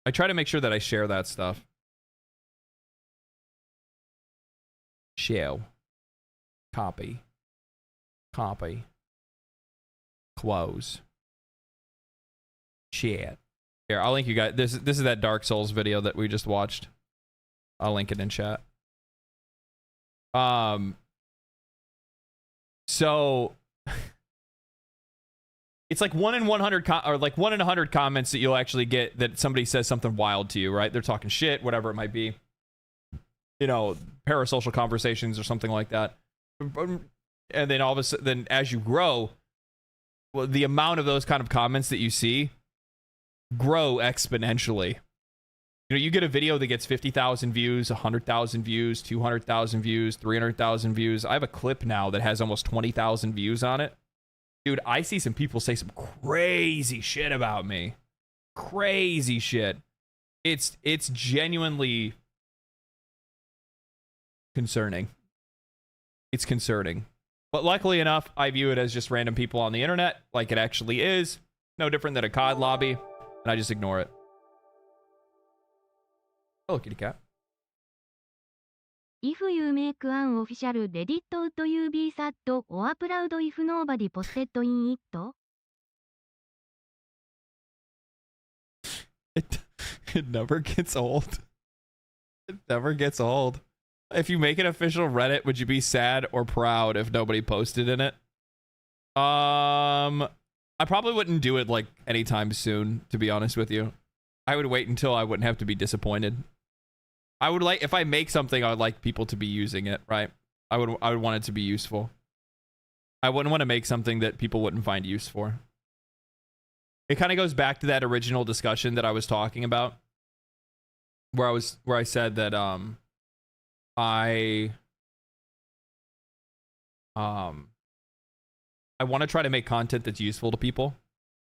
I try to make sure that I share that stuff. Show. Copy. Copy. Close. Share. Here, I'll link you guys. This is that Dark Souls video that we just watched. I'll link it in chat. So it's like 1 in 100 or like 1 in 100 comments that you'll actually get that somebody says something wild to you, right? They're talking shit, whatever it might be. You know, parasocial conversations or something like that. And then all of a sudden, then as you grow, well, the amount of those kind of comments that you see grow exponentially. You know, you get a video that gets 50,000 views, 100,000 views, 200,000 views, 300,000 views. I have a clip now that has almost 20,000 views on it. Dude, I see some people say some crazy shit about me. Crazy shit. It's genuinely concerning. It's concerning. But luckily enough, I view it as just random people on the internet, like it actually is. No different than a COD lobby, and I just ignore it. Hello, kitty cat. If you make an official Reddit, would you be sad or proud if nobody posted in it? It never gets old. It never gets old. If you make an official Reddit, would you be sad or proud if nobody posted in it? I probably wouldn't do it like anytime soon, to be honest with you. I would wait until I wouldn't have to be disappointed. I would like, if I make something, I would like people to be using it, right? I would want it to be useful. I wouldn't want to make something that people wouldn't find use for. It kind of goes back to that original discussion that I was talking about, where I said that I want to try to make content that's useful to people,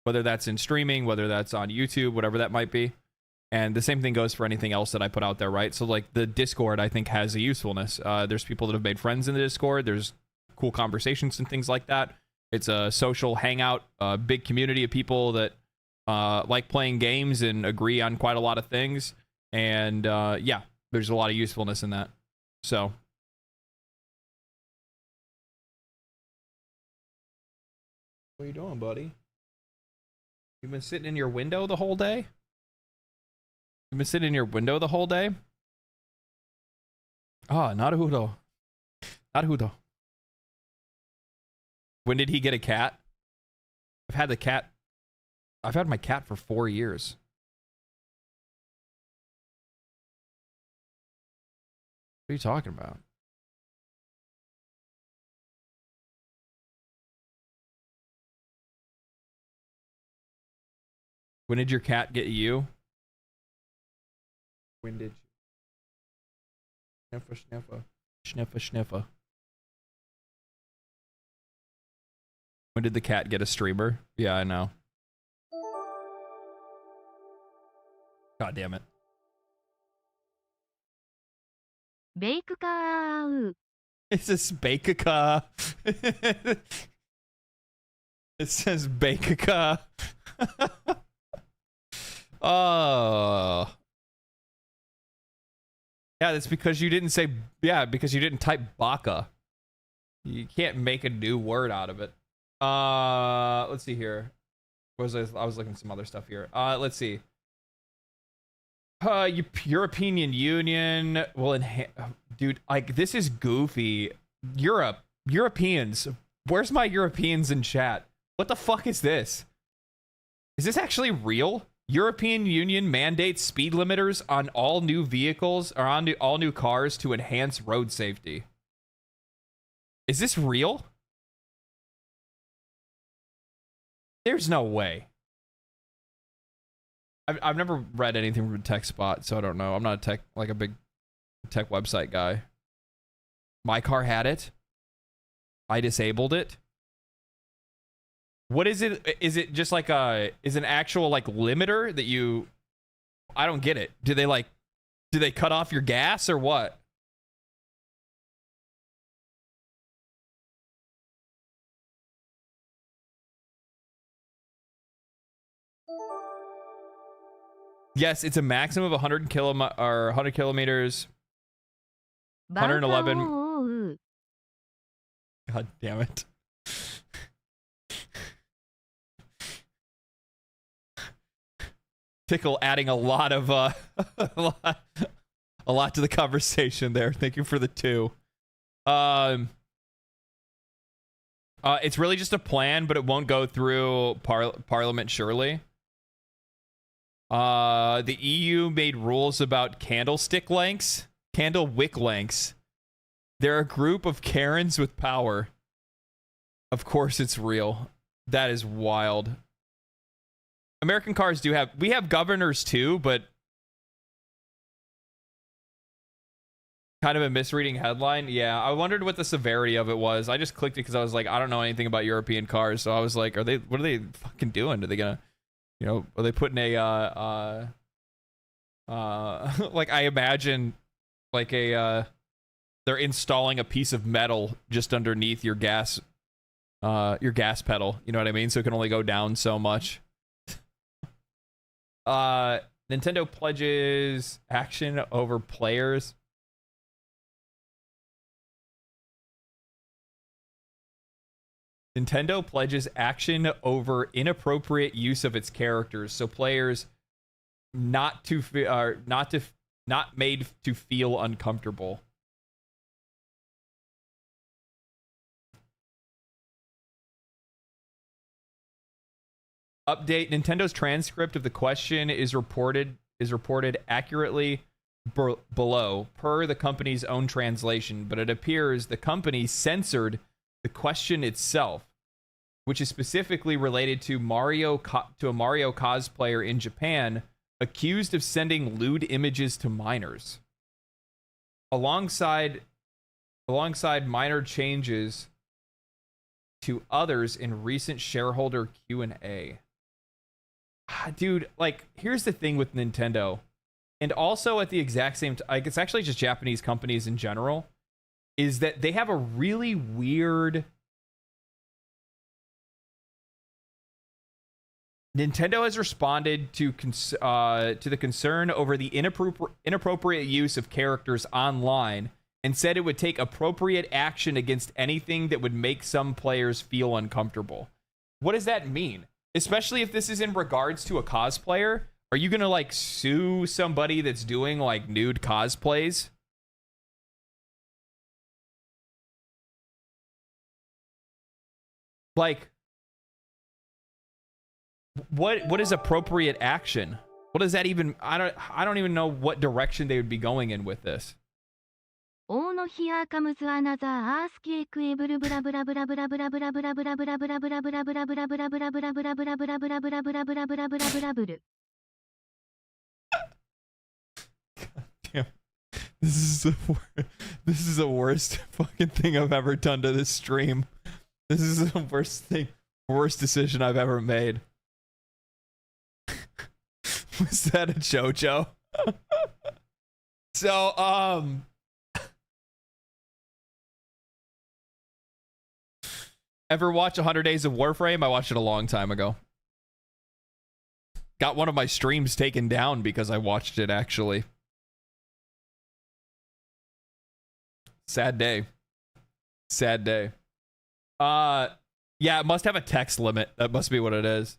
whether that's in streaming, whether that's on YouTube, whatever that might be. And the same thing goes for anything else that I put out there, right? So like the Discord, I think, has a usefulness. There's people that have made friends in the Discord. There's cool conversations and things like that. It's a social hangout, a big community of people that like playing games and agree on quite a lot of things. And yeah, there's a lot of usefulness in that. So. What are you doing, buddy? You've been sitting in your window the whole day? You've been sitting in your window the whole day? Ah, Naruto. Naruto. When did he get a cat? I've had my cat for 4 years. What are you talking about? When did your cat get you? When did you? Sniffer, sniffer. Sniffer, sniffer. When did the cat get a streamer? Yeah, I know. God damn it. Bake cow. It says Bakaka. It says Bakaka. Oh. Yeah, that's because you didn't say, yeah, because you didn't type baka. You can't make a new word out of it. Let's see here. I was looking at some other stuff here. Let's see. European Union will enhance. Dude, like, this is goofy. Europeans. Where's my Europeans in chat? What the fuck is this? Is this actually real? European Union mandates speed limiters on all new vehicles or on all new cars to enhance road safety. Is this real? There's no way. I've never read anything from TechSpot, so I don't know. I'm not a big tech website guy. My car had it. I disabled it. What is it? Is it just like is an actual like limiter that you, I don't get it. Do they cut off your gas or what? Yes, it's a maximum of 100 kilometers. 111. God damn it. Tickle adding a lot of a lot to the conversation there. Thank you for the 2. It's really just a plan, but it won't go through Parliament surely. The EU made rules about candlestick lengths, candle wick lengths. They're a group of Karens with power. Of course it's real. That is wild. American cars we have governors too, but Kind of a misreading headline. Yeah, I wondered what the severity of it was. I just clicked it because I was like, I don't know anything about European cars, so I was like, what are they fucking doing? Are they gonna, you know, are they putting a like I imagine like a they're installing a piece of metal just underneath your gas pedal, you know what I mean? So it can only go down so much. Nintendo pledges action over players. Nintendo pledges action over inappropriate use of its characters, so players not made to feel uncomfortable. Update: Nintendo's transcript of the question is reported accurately below per the company's own translation, but it appears the company censored the question itself, which is specifically related to a Mario cosplayer in Japan accused of sending lewd images to minors. Alongside minor changes to others in recent shareholder Q&A. Dude, like, here's the thing with Nintendo, and also at the exact same time, like, it's actually just Japanese companies in general, is that they have a really weird... Nintendo has responded to the concern over the inappropriate use of characters online and said it would take appropriate action against anything that would make some players feel uncomfortable. What does that mean? Especially if this is in regards to a cosplayer. Are you gonna, like, sue somebody that's doing, like, nude cosplays? Like, what is appropriate action? What does that even... I don't even know what direction they would be going in with this. Oh no, here comes another earthquake. Damn. This is the worst fucking thing I've ever done to this stream. This is the worst decision I've ever made. Was that a JoJo? So, ever watch 100 Days of Warframe? I watched it a long time ago. Got one of my streams taken down because I watched it, actually. Sad day. Sad day. Yeah, it must have a text limit. That must be what it is.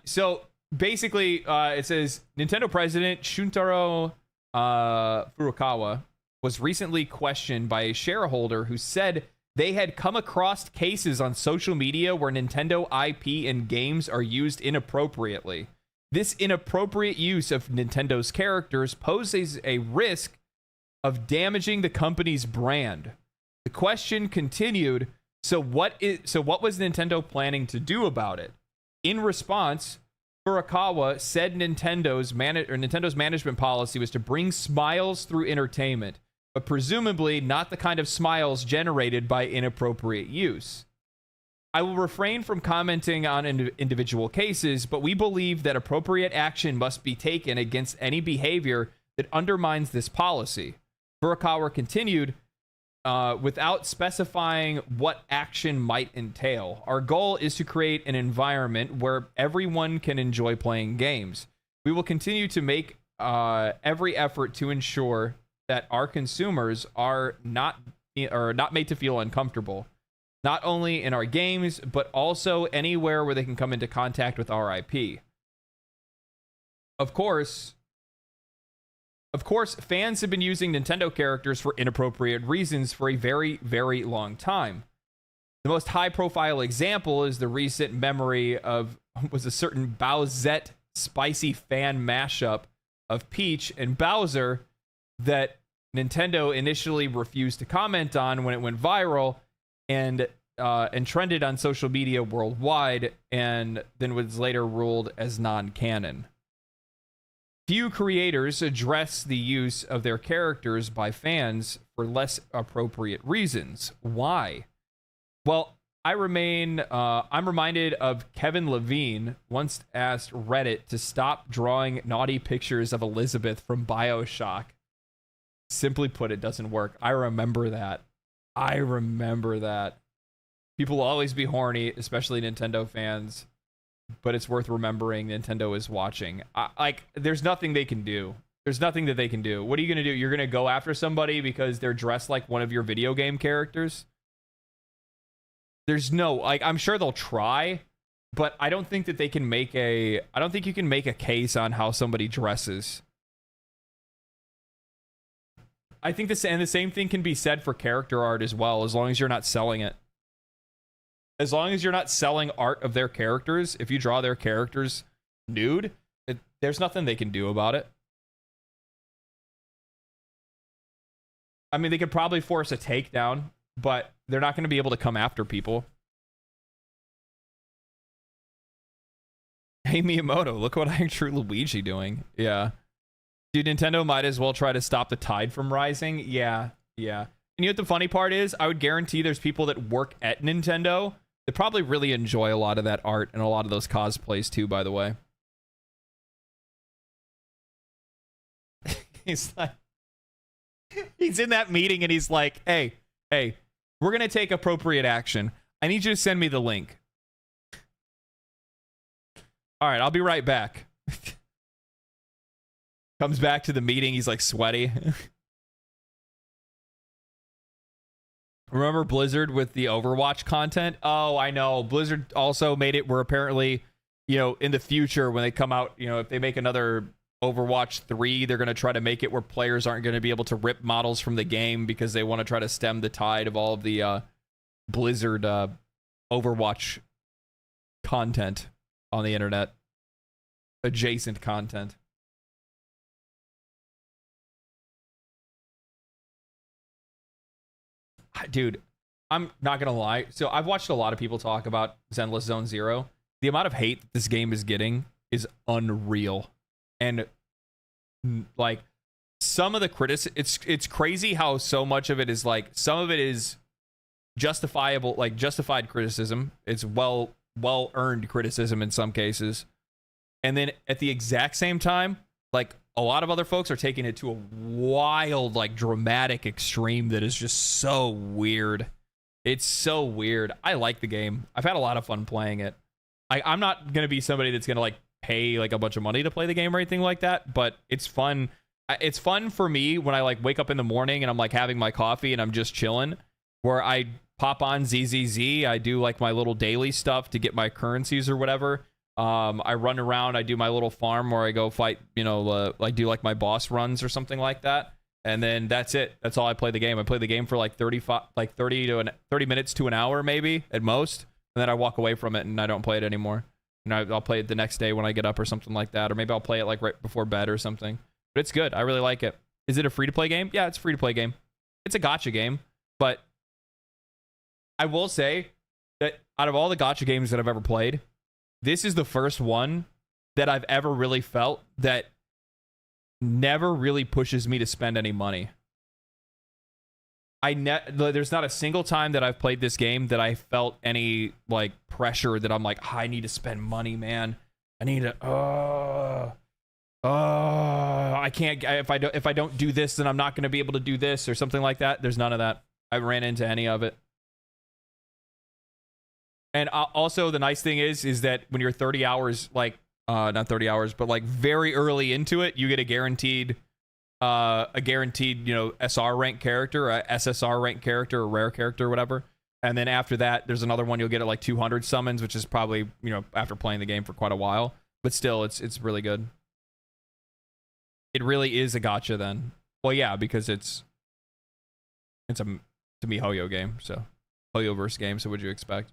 So basically, it says Nintendo president Shuntaro Furukawa was recently questioned by a shareholder who said they had come across cases on social media where Nintendo IP and games are used inappropriately. This inappropriate use of Nintendo's characters poses a risk of damaging the company's brand. The question continued, so what was Nintendo planning to do about it? In response, Furukawa said Nintendo's management policy was to bring smiles through entertainment, but presumably not the kind of smiles generated by inappropriate use. I will refrain from commenting on individual cases, but we believe that appropriate action must be taken against any behavior that undermines this policy. Furukawa continued, without specifying what action might entail. Our goal is to create an environment where everyone can enjoy playing games. We will continue to make every effort to ensure that our consumers are not made to feel uncomfortable, not only in our games, but also anywhere where they can come into contact with our IP. Of course, fans have been using Nintendo characters for inappropriate reasons for a very, very long time. The most high-profile example is the recent memory of was a certain Bowsette spicy fan mashup of Peach and Bowser that Nintendo initially refused to comment on when it went viral and trended on social media worldwide, and then was later ruled as non-canon. Few creators address the use of their characters by fans for less appropriate reasons. Why? Well, I'm reminded of Kevin Levine once asked Reddit to stop drawing naughty pictures of Elizabeth from BioShock. Simply put, it doesn't work. I remember that. People will always be horny, especially Nintendo fans, but it's worth remembering Nintendo is watching. There's nothing they can do. There's nothing that they can do. What are you going to do? You're going to go after somebody because they're dressed like one of your video game characters? There's no, I'm sure they'll try, but I don't think that they can I don't think you can make a case on how somebody dresses. I think the same thing can be said for character art as well, as long as you're not selling it. As long as you're not selling art of their characters, if you draw their characters nude, there's nothing they can do about it. I mean, they could probably force a takedown, but they're not going to be able to come after people. Hey, Miyamoto, look what I drew Luigi doing. Yeah. Dude, Nintendo might as well try to stop the tide from rising. Yeah. And you know what the funny part is? I would guarantee there's people that work at Nintendo that probably really enjoy a lot of that art and a lot of those cosplays too, by the way. He's like, he's in that meeting and he's like, hey, we're going to take appropriate action. I need you to send me the link. All right, I'll be right back. Comes back to the meeting. He's like sweaty. Remember Blizzard with the Overwatch content? Oh, I know. Blizzard also made it where apparently, in the future when they come out, if they make another Overwatch 3, they're going to try to make it where players aren't going to be able to rip models from the game because they want to try to stem the tide of all of the Blizzard Overwatch content on the internet. Adjacent content. Dude, I'm not going to lie. So I've watched a lot of people talk about Zenless Zone Zero. The amount of hate that this game is getting is unreal. And like some of the it's crazy how so much of it is like, some of it is justifiable, like justified criticism. It's well earned criticism in some cases. And then at the exact same time, like a lot of other folks are taking it to a wild, like dramatic extreme that is just so weird. It's so weird. I like the game. I've had a lot of fun playing it. I'm not going to be somebody that's going to like pay like a bunch of money to play the game or anything like that, but it's fun. It's fun for me when I like wake up in the morning and I'm like having my coffee and I'm just chilling, where I pop on ZZZ. I do like my little daily stuff to get my currencies or whatever. I run around, I do my little farm where I go fight, like do like my boss runs or something like that. And then that's it. That's all I play the game. I play the game for like 30 minutes to an hour maybe at most. And then I walk away from it and I don't play it anymore. And I'll play it the next day when I get up or something like that. Or maybe I'll play it like right before bed or something. But it's good. I really like it. Is it a free-to-play game? Yeah, it's a free-to-play game. It's a gacha game. But I will say that out of all the gacha games that I've ever played, this is the first one that I've ever really felt that never really pushes me to spend any money. There's not a single time that I've played this game that I felt any like pressure that I'm like, I need to spend money, man. I need to. I can't. If I don't do this, then I'm not going to be able to do this or something like that. There's none of that. I ran into any of it. And also the nice thing is that when you're 30 hours, like, not 30 hours, but like very early into it, you get a guaranteed, SR rank character, a SSR rank character, a rare character or whatever. And then after that, there's another one you'll get at like 200 summons, which is probably, after playing the game for quite a while. But still, it's really good. It really is a gacha then. Well, yeah, because it's a MiHoYo game, so HoYoverse game, so what'd you expect?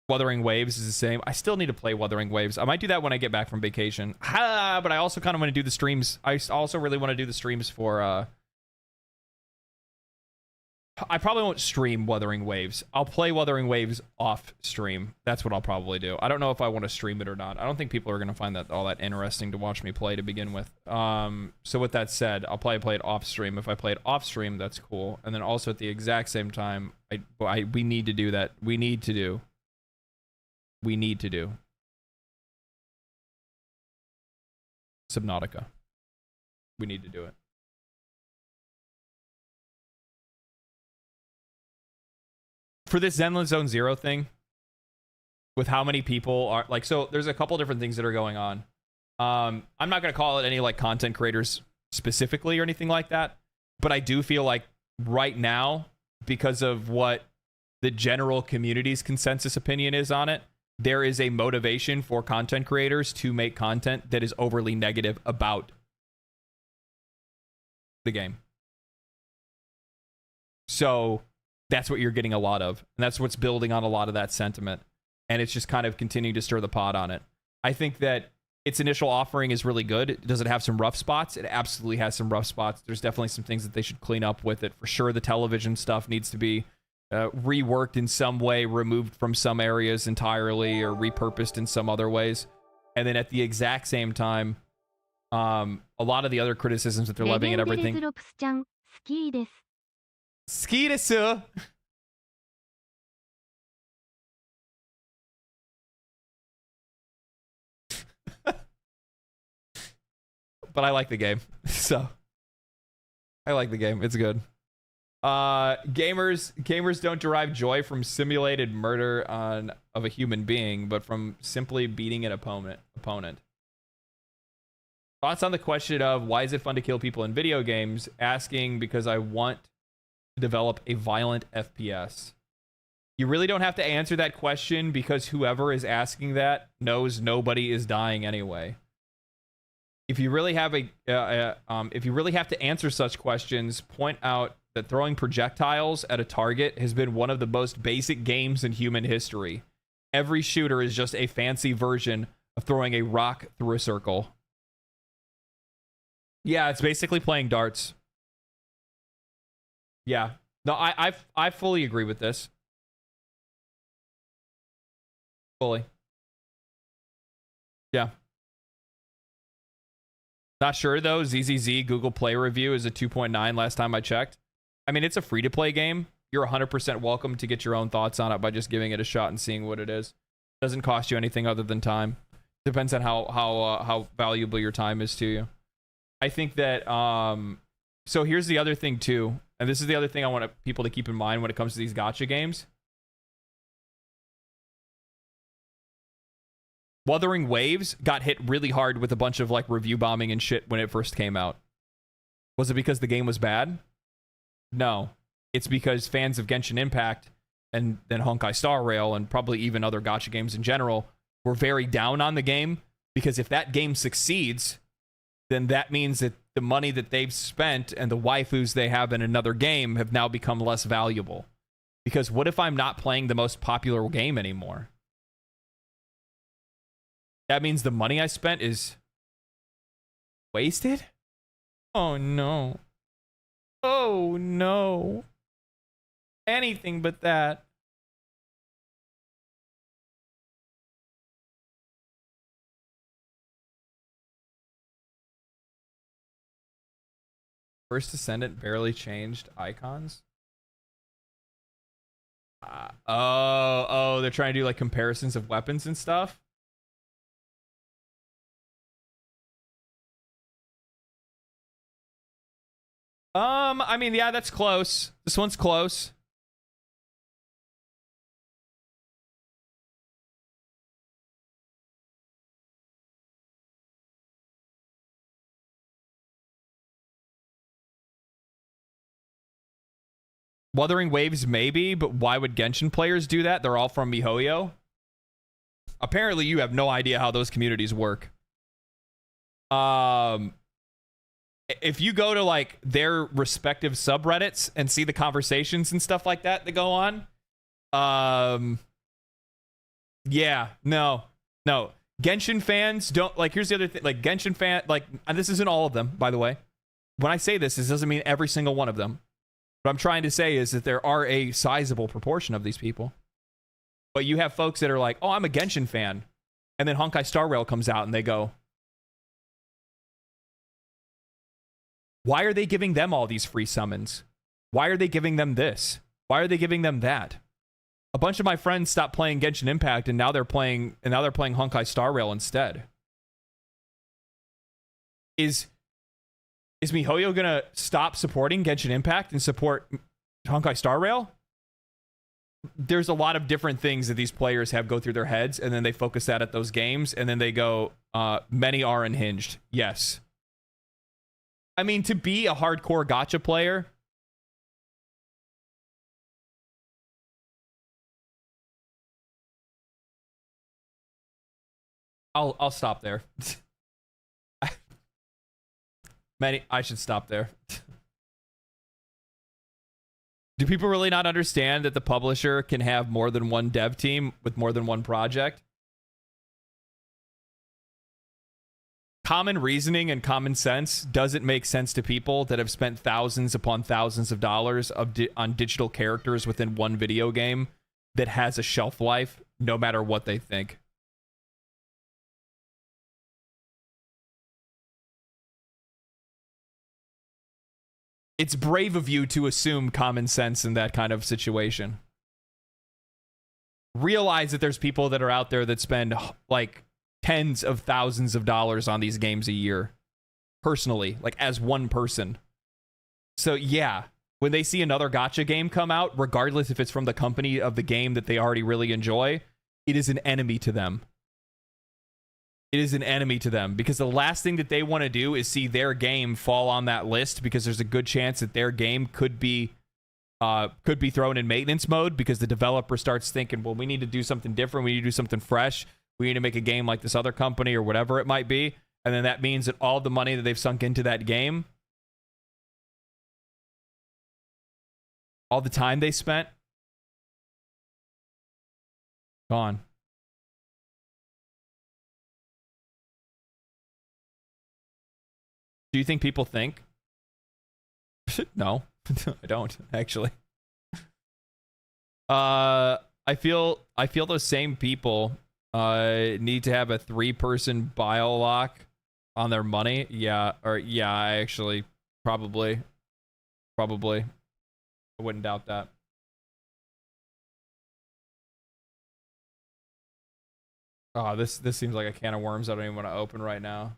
Wuthering Waves is the same. I still need to play Wuthering Waves. I might do that when I get back from vacation. But I also kind of want to do the streams. I also really want to do the streams for I probably won't stream Wuthering Waves. I'll play Wuthering Waves off stream. That's what I'll probably do. I don't know if I want to stream it or not. I don't think people are going to find that all that interesting to watch me play to begin with. So with that said, I'll probably play it off stream. If I play it off stream, that's cool. And then also at the exact same time, we need to do that. We need to do Subnautica. We need to do it. For this Zenland Zone Zero thing, with how many people are like, so there's a couple different things that are going on. I'm not going to call it any like content creators specifically or anything like that, but I do feel like right now, because of what the general community's consensus opinion is on it, there is a motivation for content creators to make content that is overly negative about the game. So that's what you're getting a lot of, and that's what's building on a lot of that sentiment, and it's just kind of continuing to stir the pot on it. I think that its initial offering is really good. Does it have some rough spots? It absolutely has some rough spots. There's definitely some things that they should clean up with it. For sure, the television stuff needs to be reworked in some way, removed from some areas entirely, or repurposed in some other ways. And then at the exact same time, a lot of the other criticisms that they're levying at everything. Ski desu. But I like the game, so I like the game. It's good. Gamers don't derive joy from simulated murder of a human being, but from simply beating an opponent. Thoughts on the question of why is it fun to kill people in video games? Asking because I want to develop a violent FPS. You really don't have to answer that question because whoever is asking that knows nobody is dying anyway. If you really have if you really have to answer such questions, point out that throwing projectiles at a target has been one of the most basic games in human history. Every shooter is just a fancy version of throwing a rock through a circle. Yeah, it's basically playing darts. Yeah. No, I fully agree with this. Fully. Yeah. Not sure though. ZZZ Google Play review is a 2.9 last time I checked. I mean, it's a free-to-play game. You're 100% welcome to get your own thoughts on it by just giving it a shot and seeing what it is. Doesn't cost you anything other than time. Depends on how valuable your time is to you. I think that so here's the other thing too, and this is the other thing I want people to keep in mind when it comes to these gacha games. Wuthering Waves got hit really hard with a bunch of like review bombing and shit when it first came out. Was it because the game was bad? No. It's because fans of Genshin Impact and then Honkai Star Rail and probably even other gacha games in general were very down on the game, because if that game succeeds, then that means that the money that they've spent and the waifus they have in another game have now become less valuable. Because what if I'm not playing the most popular game anymore? That means the money I spent is wasted? Oh no. Oh no. Anything but that. First Descendant barely changed icons. Oh, they're trying to do like comparisons of weapons and stuff. I mean, yeah, that's close. This one's close. Wuthering Waves, maybe, but why would Genshin players do that? They're all from MiHoYo. Apparently, you have no idea how those communities work. If you go to like their respective subreddits and see the conversations and stuff like that go on, yeah, no. Genshin fans don't like. Here's the other thing: like Genshin fan, like, and this isn't all of them, by the way. When I say this, this doesn't mean every single one of them. What I'm trying to say is that there are a sizable proportion of these people. But you have folks that are like, oh, I'm a Genshin fan. And then Honkai Star Rail comes out and they go, why are they giving them all these free summons? Why are they giving them this? Why are they giving them that? A bunch of my friends stopped playing Genshin Impact and now they're playing Honkai Star Rail instead. Is MiHoYo gonna stop supporting Genshin Impact and support Honkai Star Rail? There's a lot of different things that these players have go through their heads, and then they focus that at those games, and then they go, many are unhinged. Yes. I mean, to be a hardcore gacha player, I'll stop there. I should stop there. Do people really not understand that the publisher can have more than one dev team with more than one project? Common reasoning and common sense doesn't make sense to people that have spent thousands upon thousands of dollars on digital characters within one video game that has a shelf life, no matter what they think. It's brave of you to assume common sense in that kind of situation. Realize that there's people that are out there that spend like tens of thousands of dollars on these games a year. Personally, like as one person. So yeah, when they see another gacha game come out, regardless if it's from the company of the game that they already really enjoy, it is an enemy to them. It is an enemy to them because the last thing that they want to do is see their game fall on that list because there's a good chance that their game could be thrown in maintenance mode because the developer starts thinking, well, we need to do something different. We need to do something fresh. We need to make a game like this other company or whatever it might be. And then that means that all the money that they've sunk into that game, all the time they spent, gone. Do you think people think? No, I don't actually. I feel those same people need to have a 3-person bio lock on their money. Yeah, I actually probably. I wouldn't doubt that. Oh, this seems like a can of worms I don't even want to open right now.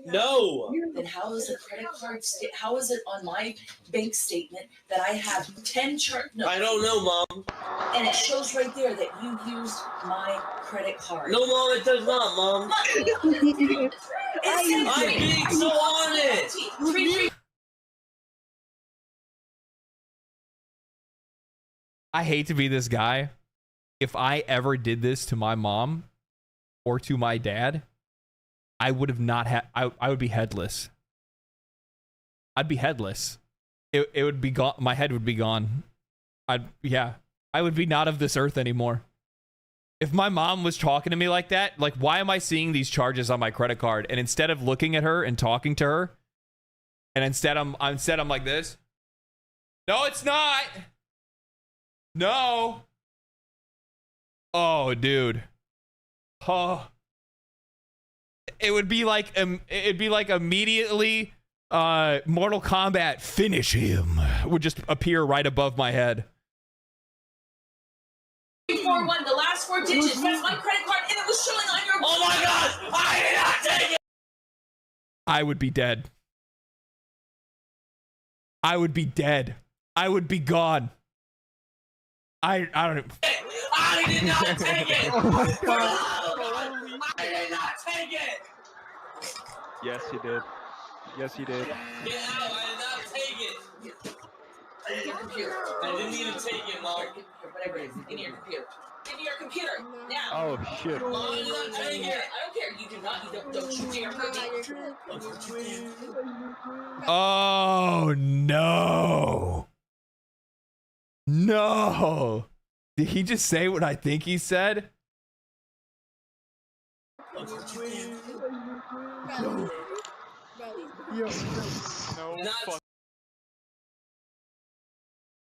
No. Then how is a credit card? How is it on my bank statement that I have 10 No. I don't know, Mom. And it shows right there that you used my credit card. No, Mom, it does not, Mom. I'm being so honest. I hate to be this guy. If I ever did this to my mom or to my dad, I would have not had. I would be headless. I'd be headless. It would be gone. My head would be gone. I would be not of this earth anymore. If my mom was talking to me like that, like, why am I seeing these charges on my credit card? And instead of looking at her and talking to her, and instead I'm like this. No, it's not. No. Oh, dude. Oh. It would be like immediately Mortal Kombat finish him would just appear right above my head. 341, the last 4 digits. That's my credit card, and it was showing on your. Oh my God! I did not take it. I would be dead. I would be dead. I would be gone. I don't know. I did not take it. I did not take it. Yes, you did. Yes, you did. Get out! I did not take it. I didn't even take it, Mom. Whatever it is, in your computer. Into your computer now. Oh shit. Mom, I did not take it. I don't care. You do not. You don't you dare hurt me. Oh no. No. Did he just say what I think he said? No.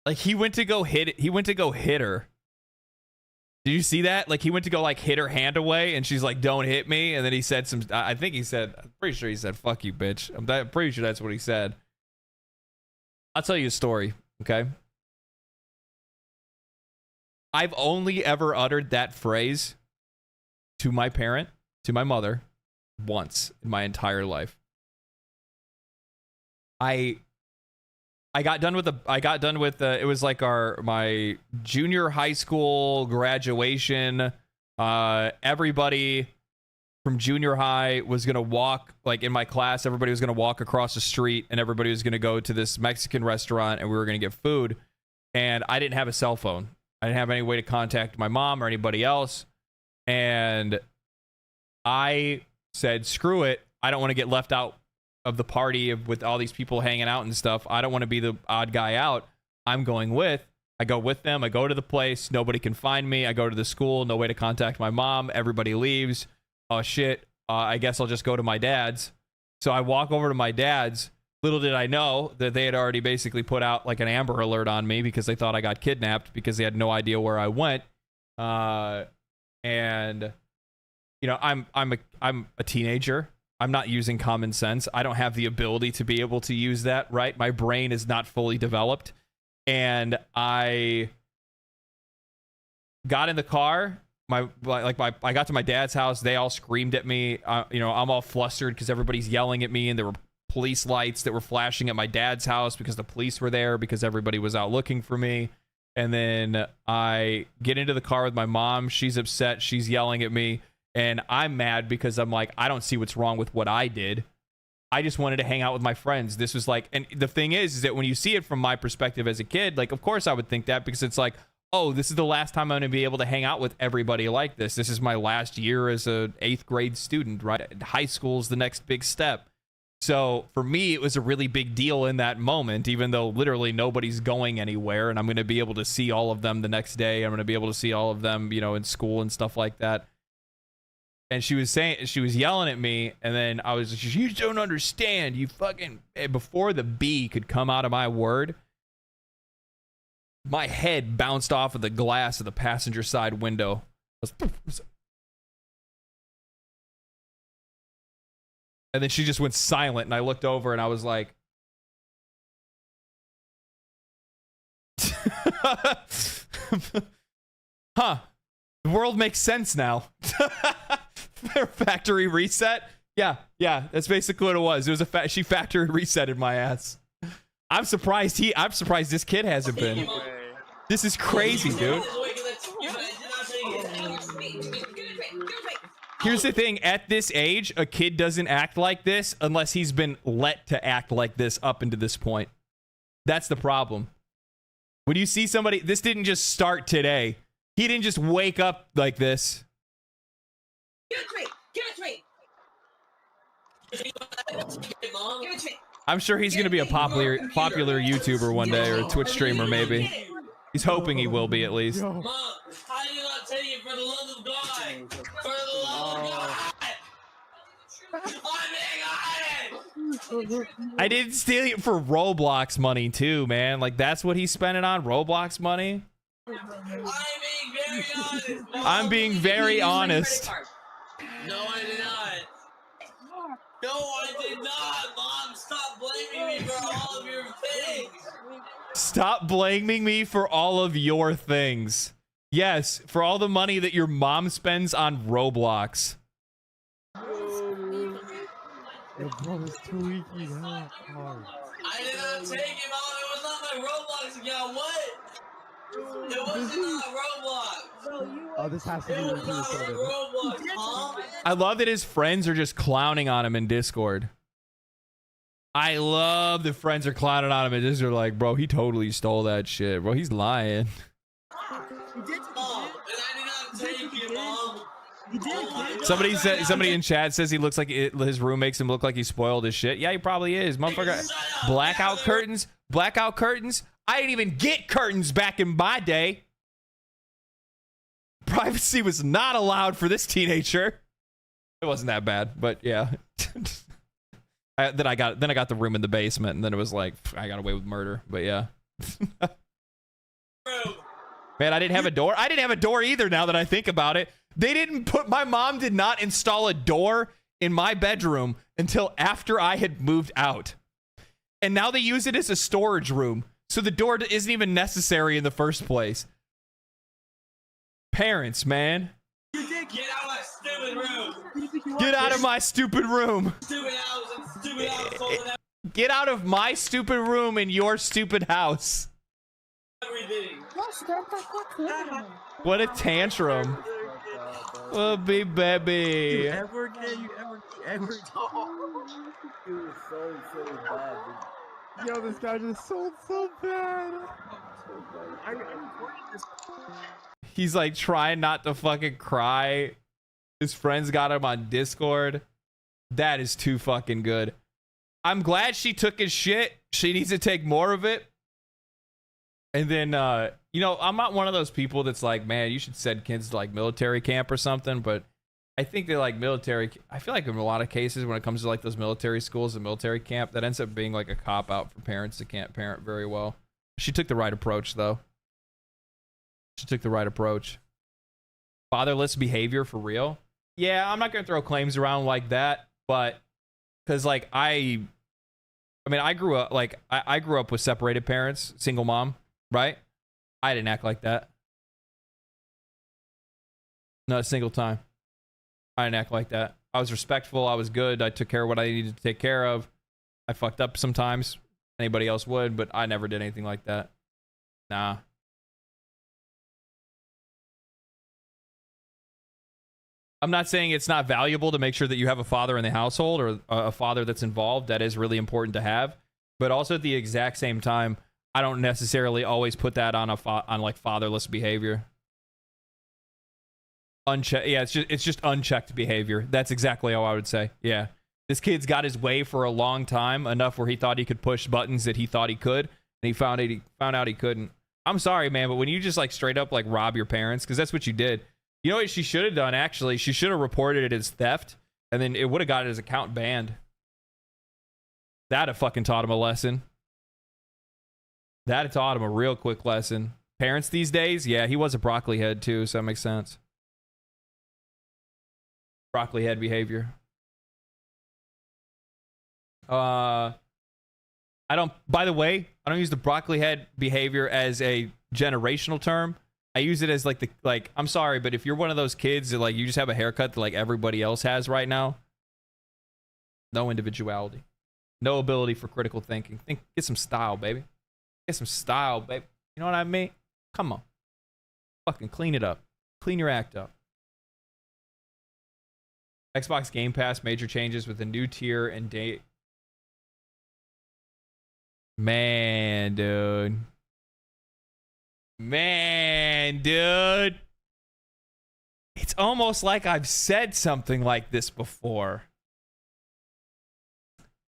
Like he went to go hit her. Did you see that? Like he went to go like hit her hand away and she's like, don't hit me. And then he said I'm pretty sure he said, fuck you, bitch. I'm pretty sure that's what he said. I'll tell you a story, okay? I've only ever uttered that phrase to my parent, to my mother, once in my entire life. I got done with it was like my junior high school graduation. Everybody from junior high was gonna walk, like in my class, everybody was gonna walk across the street and everybody was gonna go to this Mexican restaurant and we were gonna get food. And I didn't have a cell phone. I didn't have any way to contact my mom or anybody else. And I said, screw it. I don't want to get left out of the party with all these people hanging out and stuff. I don't want to be the odd guy out. I'm going with. I go with them. I go to the place. Nobody can find me. I go to the school. No way to contact my mom. Everybody leaves. Oh, shit. I guess I'll just go to my dad's. So I walk over to my dad's. Little did I know that they had already basically put out like an Amber Alert on me because they thought I got kidnapped because they had no idea where I went. And you know, I'm a teenager. I'm not using common sense. I don't have the ability to be able to use that, right? My brain is not fully developed. And I got in the car. I got to my dad's house. They all screamed at me. You know, I'm all flustered because everybody's yelling at me, and there were police lights that were flashing at my dad's house because the police were there because everybody was out looking for me. And then I get into the car with my mom. She's upset. She's yelling at me. And I'm mad because I'm like, I don't see what's wrong with what I did. I just wanted to hang out with my friends. This was like, and the thing is that when you see it from my perspective as a kid, like, of course I would think that because it's like, oh, this is the last time I'm going to be able to hang out with everybody like this. This is my last year as a 8th grade student, right? High school is the next big step. So for me, it was a really big deal in that moment, even though literally nobody's going anywhere and I'm going to be able to see all of them the next day. I'm going to be able to see all of them, you know, in school and stuff like that. And she was yelling at me, and then I was like, you don't understand. You fucking, before the B could come out of my word, my head bounced off of the glass of the passenger side window. And then she just went silent, and I looked over, and I was like, huh, the world makes sense now. Factory reset? Yeah, that's basically what it was. It was she factory resetted my ass. I'm surprised this kid hasn't been. This is crazy, dude. Here's the thing, at this age, a kid doesn't act like this unless he's been let to act like this up into this point. That's the problem. When you see somebody, this didn't just start today. He didn't just wake up like this. Give it to me! Give it to me! Give it to me! I'm sure he's going to be a popular YouTuber one day, or a Twitch streamer maybe. He's hoping he will be at least. Mom, I did not take it for the love of God! For the love of God! I'm being honest! I didn't steal it for Roblox money too, man. Like, that's what he's spending on, Roblox money? I'm being very honest. No, I did not. No, I did not. Mom, stop blaming me for all of your things. Stop blaming me for all of your things. Yes, for all the money that your mom spends on Roblox. Your brother's too weak. I did not take it, Mom. It was not my Roblox account. What? It wasn't on Roblox. Oh, this has to be it was not on Roblox, Mom. I love that his friends are just clowning on him in Discord. I love that friends are clowning on him and just are like, bro, he totally stole that shit. Bro, he's lying. He did, Mom, and I did not take it, Mom. He did. Somebody in chat says he looks like his room makes him look like he spoiled his shit. Yeah, he probably is. Motherfucker. Blackout curtains. Blackout curtains. I didn't even get curtains back in my day. Privacy was not allowed for this teenager. It wasn't that bad, but yeah. Then I got the room in the basement, and then it was like I got away with murder. But yeah. Man, I didn't have a door. I didn't have a door either now that I think about it. My mom did not install a door in my bedroom until after I had moved out. And now they use it as a storage room. So the door isn't even necessary in the first place. Parents, man. Get out of my stupid room. Get out of my stupid room. Stupid house. Get out of my stupid room in your stupid house. Everything. What a tantrum. Oh, baby. You ever talk? Dude, so bad, dude. Yo, this guy just sold so bad. I recorded this. He's like trying not to fucking cry. His friends got him on Discord. That is too fucking good. I'm glad she took his shit. She needs to take more of it. And then, you know, I'm not one of those people that's like, man, you should send kids to like military camp or something. But I think that like I feel like in a lot of cases when it comes to like those military schools and military camp, that ends up being like a cop out for parents that can't parent very well. She took the right approach though. She took the right approach. Fatherless behavior for real. Yeah, I'm not going to throw claims around like that, but because like I grew up like I grew up with separated parents, single mom, right? I didn't act like that. Not a single time. I didn't act like that. I was respectful. I was good. I took care of what I needed to take care of. I fucked up sometimes. Anybody else would, but I never did anything like that. Nah. I'm not saying it's not valuable to make sure that you have a father in the household or a father that's involved. That is really important to have. But also at the exact same time, I don't necessarily always put that on on like fatherless behavior. Yeah, it's just unchecked behavior. That's exactly how I would say. Yeah. This kid's got his way for a long time, enough where he thought he could push buttons that he thought he could, and he found out he couldn't. I'm sorry, man, but when you just like straight up like rob your parents, because that's what you did. You know what she should have done, actually? She should have reported it as theft, and then it would have got his account banned. That'd have fucking taught him a lesson. That'd have taught him a real quick lesson. Parents these days? Yeah, he was a broccoli head, too, so that makes sense. Broccoli head behavior. By the way, I don't use the broccoli head behavior as a generational term. I use it as like I'm sorry, but if you're one of those kids that like you just have a haircut that like everybody else has right now, no individuality, no ability for critical thinking. Get some style, baby. Get some style, baby. You know what I mean? Come on. Fucking clean it up. Clean your act up. Xbox Game Pass major changes with a new tier and date. Man, dude. Man, dude. It's almost like I've said something like this before.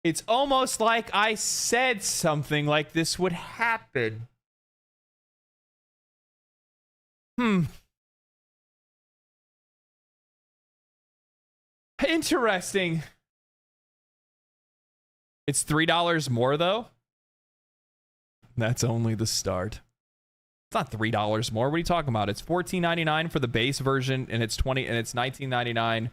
It's almost like I said something like this would happen. Interesting. It's $3 more, though. That's only the start. It's not $3 more. What are you talking about? It's $14.99 for the base version, and it's $19.99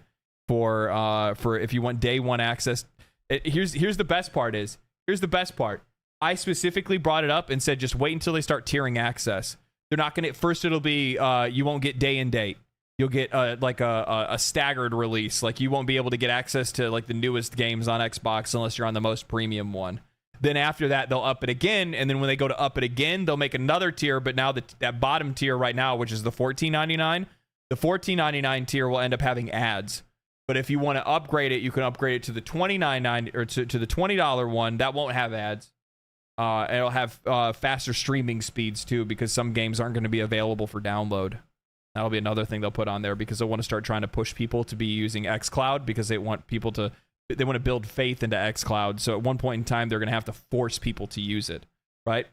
for if you want day one access. Here's the best part here's the best part. I specifically brought it up and said just wait until they start tiering access. They're not gonna. First, it'll be you won't get day and date. You'll get like a staggered release. Like you won't be able to get access to like the newest games on Xbox unless you're on the most premium one. Then after that, they'll up it again, and then when they go to up it again, they'll make another tier. But now that bottom tier right now, which is the $14.99, the $14.99 tier will end up having ads. But if you want to upgrade it, you can upgrade it to the $29.90 or to the $20 one. That won't have ads. And it'll have faster streaming speeds too, because some games aren't going to be available for download. That'll be another thing they'll put on there because they want to start trying to push people to be using xCloud because they want people to. They want to build faith into xCloud. So at one point in time, they're going to have to force people to use it, right?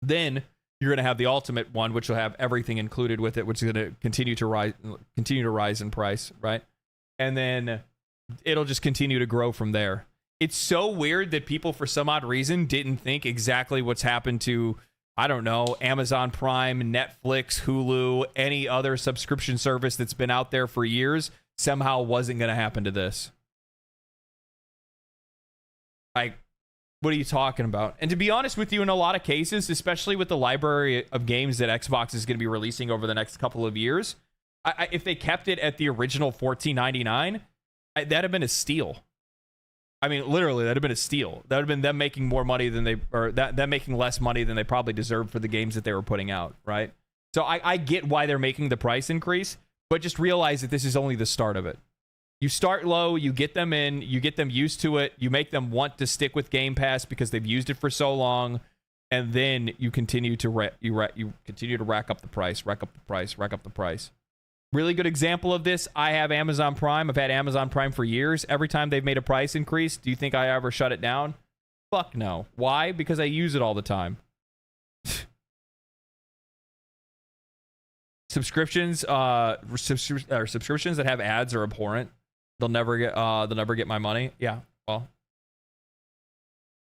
Then you're going to have the ultimate one, which will have everything included with it, which is going to continue to rise in price, right? And then it'll just continue to grow from there. It's so weird that people, for some odd reason, didn't think exactly what's happened to I don't know, Amazon Prime, Netflix, Hulu, any other subscription service that's been out there for years, somehow wasn't going to happen to this. Like, what are you talking about? And to be honest with you, in a lot of cases, especially with the library of games that Xbox is going to be releasing over the next couple of years, if they kept it at the original $14.99, that'd have been a steal. I mean, literally, that'd have been a steal. That would have been them making more money than they, or them making less money than they probably deserved for the games that they were putting out, right? So I get why they're making the price increase, but just realize that this is only the start of it. You start low, you get them in, you get them used to it, you make them want to stick with Game Pass because they've used it for so long, and then you continue to continue to rack up the price, rack up the price, rack up the price. Really good example of this, I have Amazon Prime. I've had Amazon Prime for years. Every time they've made a price increase, do you think I ever shut it down? Fuck no. Why? Because I use it all the time. Subscriptions, subscriptions that have ads are abhorrent. They'll never get my money. Yeah, well,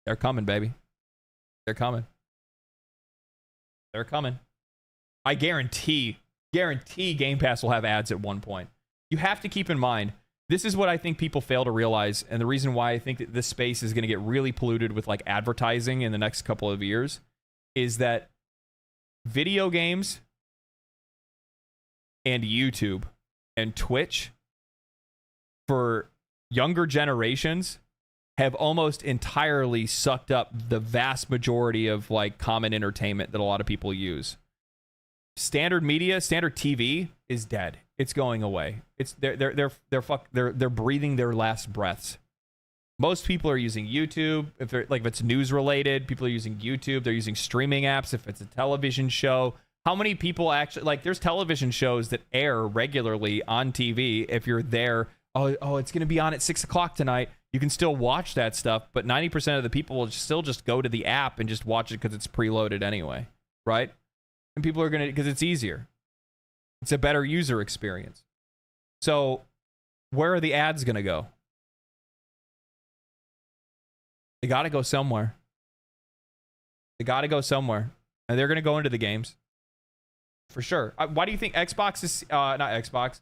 they're coming, baby. They're coming. They're coming. I guarantee Game Pass will have ads at one point. You have to keep in mind, this is what I think people fail to realize, and the reason why I think that this space is going to get really polluted with like advertising in the next couple of years is that video games and YouTube and Twitch for younger generations have almost entirely sucked up the vast majority of like common entertainment that a lot of people use. Standard media, standard TV is dead. It's going away. It's they're breathing their last breaths. Most people are using YouTube. If it's news related, people are using YouTube. They're using streaming apps. If it's a television show, how many people actually like? There's television shows that air regularly on TV. If you're there, oh, it's gonna be on at 6 o'clock tonight. You can still watch that stuff, but 90% of the people will still just go to the app and just watch it because it's preloaded anyway, right? And people are because it's easier. It's a better user experience. So where are the ads gonna go? They gotta go somewhere. They gotta go somewhere. And they're gonna go into the games. For sure. Why do you think Xbox is, not Xbox,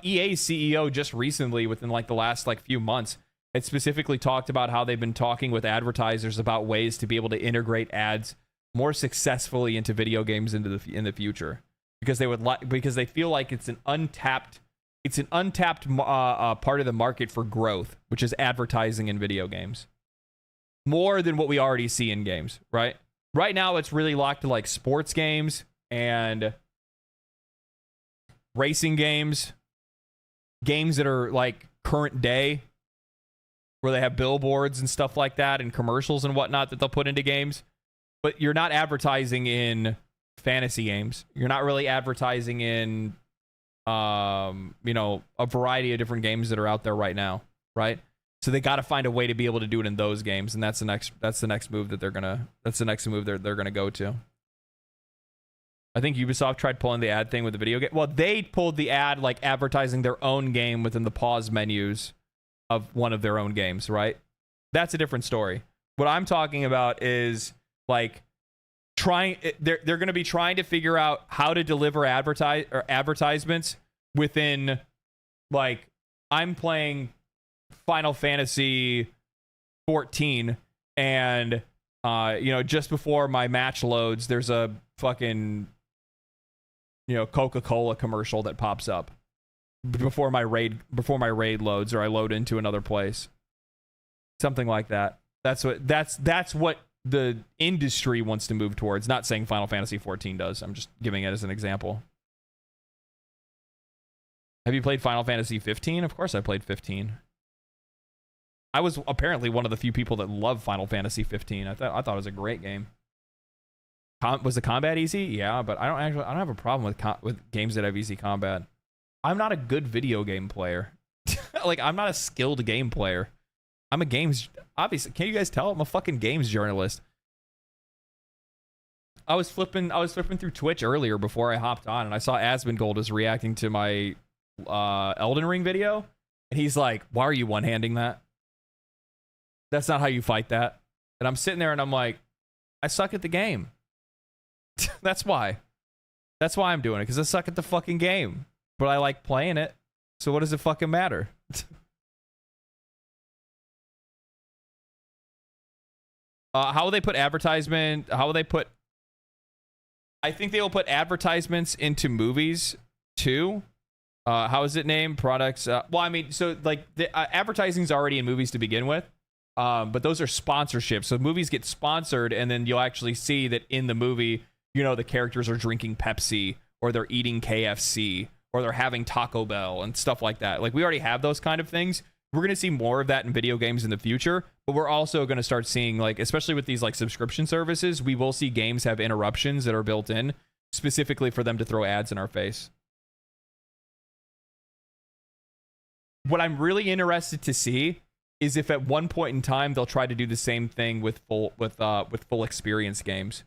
EA's CEO just recently, within like the last like few months, had specifically talked about how they've been talking with advertisers about ways to be able to integrate ads more successfully into video games in the future, because they feel like it's an untapped part of the market for growth, which is advertising in video games, more than what we already see in games. Right now, it's really locked to like sports games and racing games that are like current day, where they have billboards and stuff like that and commercials and whatnot that they'll put into games. But you're not advertising in fantasy games. You're not really advertising in, a variety of different games that are out there right now, right? So they got to find a way to be able to do it in those games, and that's the next move that they're gonna go to. I think Ubisoft tried pulling the ad thing with the video game. Well, they pulled the ad like advertising their own game within the pause menus of one of their own games, right? That's a different story. What I'm talking about is like they're going to be trying to figure out how to deliver advertisements within, like, I'm playing Final Fantasy 14 and just before my match loads, there's a fucking Coca-Cola commercial that pops up before my raid loads, or I load into another place. Something like that. That's what the industry wants to move towards. Not saying Final Fantasy 14 does. I'm just giving it as an example. Have you played Final Fantasy 15? Of course I played 15. I was apparently one of the few people that love Final Fantasy 15. I thought it was a great game. Was the combat easy? Yeah, but I don't have a problem with games that have easy combat. I'm not a good video game player. Like, I'm not a skilled game player. I'm a games, obviously, can you guys tell? I'm a fucking games journalist. I was flipping through Twitch earlier before I hopped on, and I saw Asmongold is reacting to my Elden Ring video, and he's like, why are you one-handing that? That's not how you fight that. And I'm sitting there and I'm like, I suck at the game. That's why. That's why I'm doing it, because I suck at the fucking game. But I like playing it. So what does it fucking matter? How will they put advertisement? How will they put... I think they will put advertisements into movies too. How is it named? Products. Well, I mean, so like the advertising's already in movies to begin with. But those are sponsorships. So movies get sponsored, and then you'll actually see that in the movie, you know, the characters are drinking Pepsi, or they're eating KFC, or they're having Taco Bell and stuff like that. Like, we already have those kind of things. We're going to see more of that in video games in the future, but we're also going to start seeing, like, especially with these like subscription services, we will see games have interruptions that are built in specifically for them to throw ads in our face. What I'm really interested to see is if at one point in time they'll try to do the same thing with full experience games.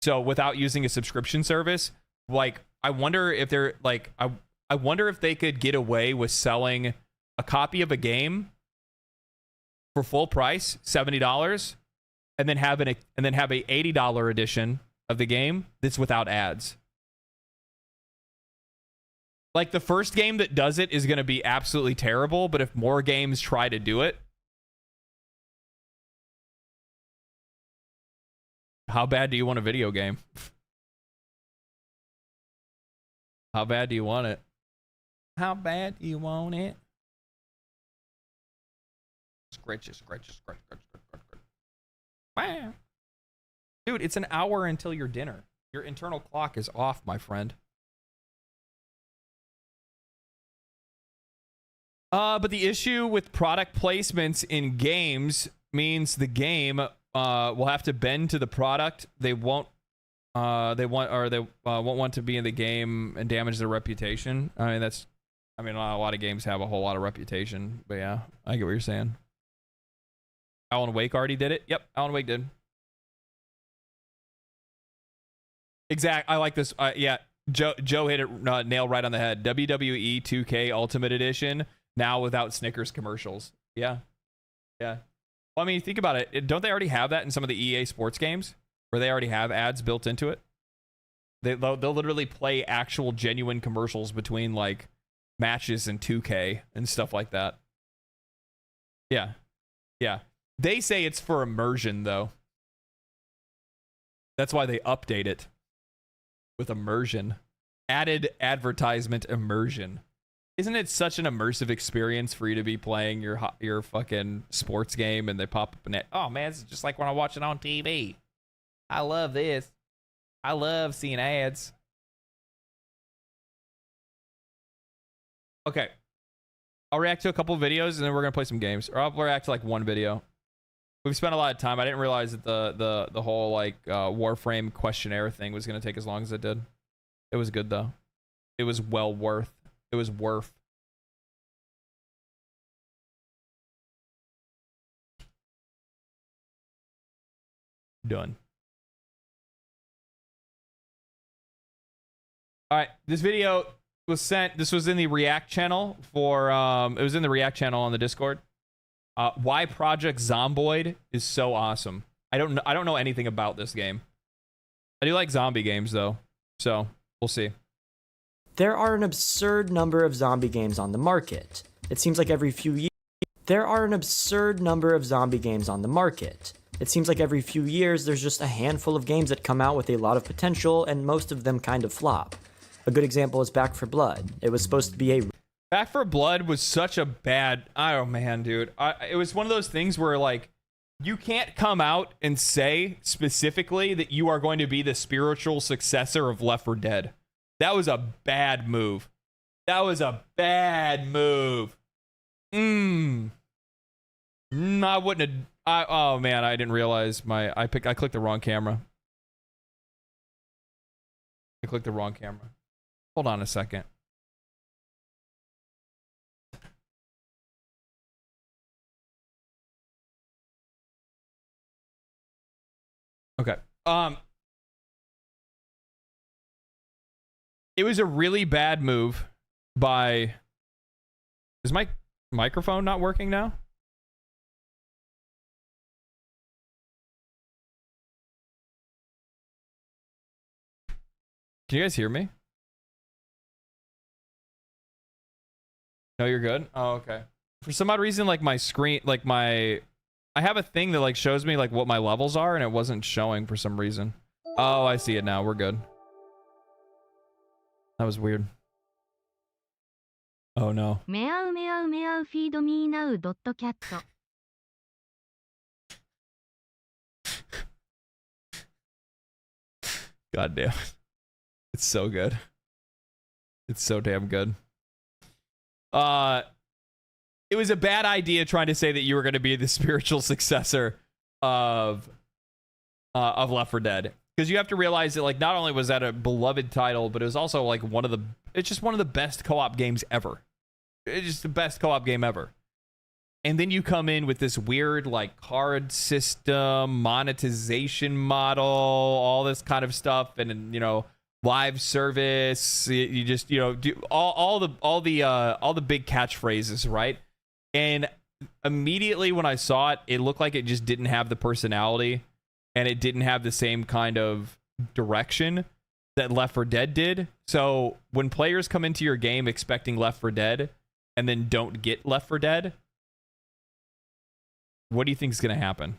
So without using a subscription service, like, I wonder if they're like, I wonder if they could get away with selling a copy of a game for full price, $70, and then have a $80 edition of the game that's without ads. Like, the first game that does it is going to be absolutely terrible, but if more games try to do it, how bad do you want a video game? How bad do you want it? How bad do you want it? Scratch. Wow. Dude, it's an hour until your dinner. Your internal clock is off, my friend. But the issue with product placements in games means the game will have to bend to the product. They won't want to be in the game and damage their reputation. I mean, a lot of games have a whole lot of reputation, but yeah, I get what you're saying. Alan Wake already did it. Yep, Alan Wake did. Exact. I like this. Yeah, Joe hit it nail right on the head. WWE 2K Ultimate Edition now without Snickers commercials. Yeah. Well, I mean, think about it. Don't they already have that in some of the EA Sports games where they already have ads built into it? They'll literally play actual genuine commercials between like matches in 2K and stuff like that. Yeah. They say it's for immersion, though. That's why they update it with immersion. Added advertisement immersion. Isn't it such an immersive experience for you to be playing your fucking sports game and they pop up in it? Oh man, it's just like when I watch it on TV. I love this. I love seeing ads. Okay. I'll react to a couple of videos and then we're gonna play some games. Or I'll react to like one video. We've spent a lot of time. I didn't realize that the whole like Warframe questionnaire thing was gonna take as long as it did. It was good though. It was well worth. It was worth. Done. All right, this video was sent. This was in the React channel for. It was in the React channel on the Discord. Why Project Zomboid is so awesome. I don't know anything about this game. I do like zombie games though, so we'll see. There are an absurd number of zombie games on the market. It seems like every few years. There are an absurd number of zombie games on the market. It seems like every few years there's just a handful of games that come out with a lot of potential, and most of them kind of flop. A good example is Back 4 Blood. It was supposed to be a... Back 4 Blood was such a bad... Oh man, dude. It was one of those things where like, you can't come out and say specifically that you are going to be the spiritual successor of Left 4 Dead. That was a bad move. That was a bad move. I wouldn't have... oh man, I didn't realize I clicked the wrong camera. I clicked the wrong camera. Hold on a second. Okay. It was a really bad move by... Is my microphone not working now? Can you guys hear me? No, you're good? Oh, okay. For some odd reason, like my screen, like I have a thing that like shows me like what my levels are, and it wasn't showing for some reason. Oh, I see it now. We're good. That was weird. Oh no. Meow meow meow feed me now dot cat. God damn. It's so good. It's so damn good. It was a bad idea trying to say that you were going to be the spiritual successor of Left 4 Dead, because you have to realize that like not only was that a beloved title, but it was also like it's just one of the best co-op games ever. It's just the best co-op game ever. And then you come in with this weird like card system, monetization model, all this kind of stuff, and you know, live service. You just, you know, do all the big catchphrases, right? And immediately when I saw it, it looked like it just didn't have the personality, and it didn't have the same kind of direction that Left 4 Dead did. So when players come into your game expecting Left 4 Dead and then don't get Left 4 Dead, what do you think is going to happen?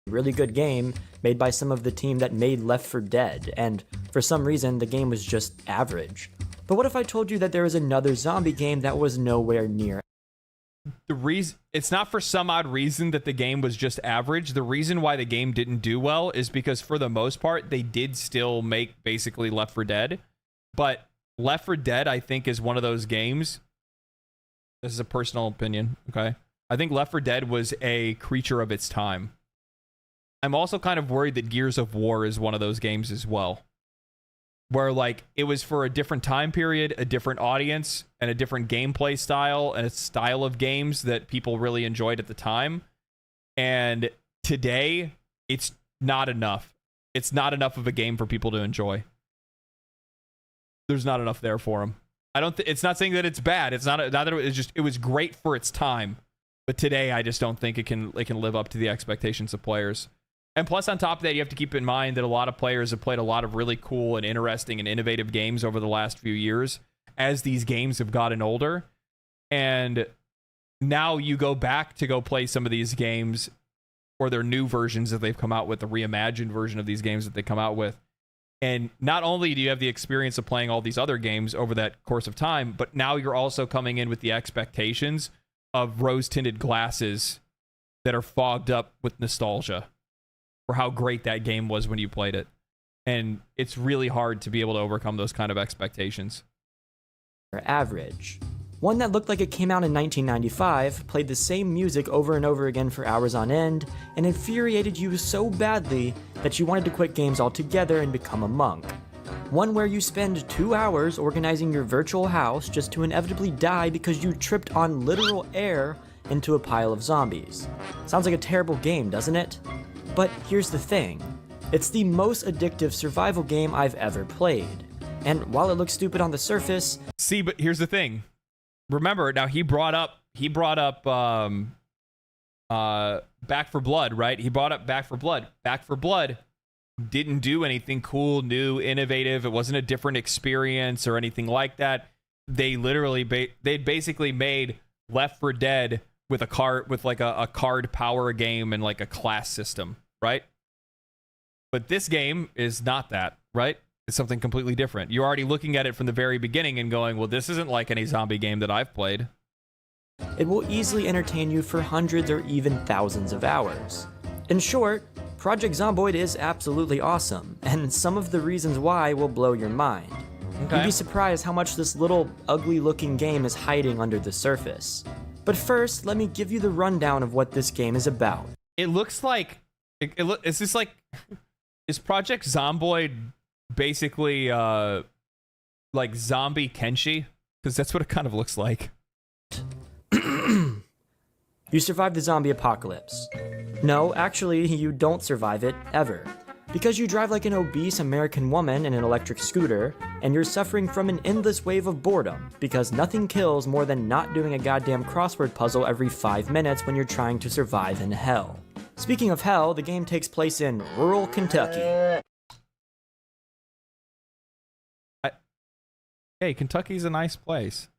Really good game made by some of the team that made Left 4 Dead, and for some reason the game was just average. But what if I told you that there was another zombie game that was nowhere near? The reason it's not for some odd reason that the game was just average. The reason why the game didn't do well is because for the most part they did still make basically Left 4 Dead, but Left 4 Dead I think is one of those games. This is a personal opinion, okay? I think Left 4 Dead was a creature of its time. I'm also kind of worried that Gears of War is one of those games as well, where like it was for a different time period, a different audience, and a different gameplay style, and a style of games that people really enjoyed at the time. And today, it's not enough. It's not enough of a game for people to enjoy. There's not enough there for them. I don't. It's not saying that it's bad. It's not that it's just. It was great for its time, but today I just don't think it can live up to the expectations of players. And plus, on top of that, you have to keep in mind that a lot of players have played a lot of really cool and interesting and innovative games over the last few years as these games have gotten older. And now you go back to go play some of these games, or their new versions that they've come out with, the reimagined version of these games that they come out with. And not only do you have the experience of playing all these other games over that course of time, but now you're also coming in with the expectations of rose-tinted glasses that are fogged up with nostalgia for how great that game was when you played it. And it's really hard to be able to overcome those kind of expectations. Average. One that looked like it came out in 1995, played the same music over and over again for hours on end, and infuriated you so badly that you wanted to quit games altogether and become a monk. One where you spend 2 hours organizing your virtual house just to inevitably die because you tripped on literal air into a pile of zombies. Sounds like a terrible game, doesn't it? But here's the thing, it's the most addictive survival game I've ever played. And while it looks stupid on the surface... See, but here's the thing. Remember, now he brought up Back 4 Blood, right? He brought up Back 4 Blood. Back 4 Blood didn't do anything cool, new, innovative. It wasn't a different experience or anything like that. They literally they basically made Left 4 Dead with a card power game and like a class system, right? But this game is not that, right? It's something completely different. You're already looking at it from the very beginning and going, well, this isn't like any zombie game that I've played. It will easily entertain you for hundreds or even thousands of hours. In short, Project Zomboid is absolutely awesome, and some of the reasons why will blow your mind. Okay. You'd be surprised how much this little ugly-looking game is hiding under the surface. But first, let me give you the rundown of what this game is about. It looks like... Is this like... Is Project Zomboid basically like zombie Kenshi? Because that's what it kind of looks like. You survive the zombie apocalypse. No, actually, you don't survive it, ever. Because you drive like an obese American woman in an electric scooter, and you're suffering from an endless wave of boredom, because nothing kills more than not doing a goddamn crossword puzzle every 5 minutes when you're trying to survive in hell. Speaking of hell, the game takes place in rural Kentucky. Hey, Kentucky's a nice place.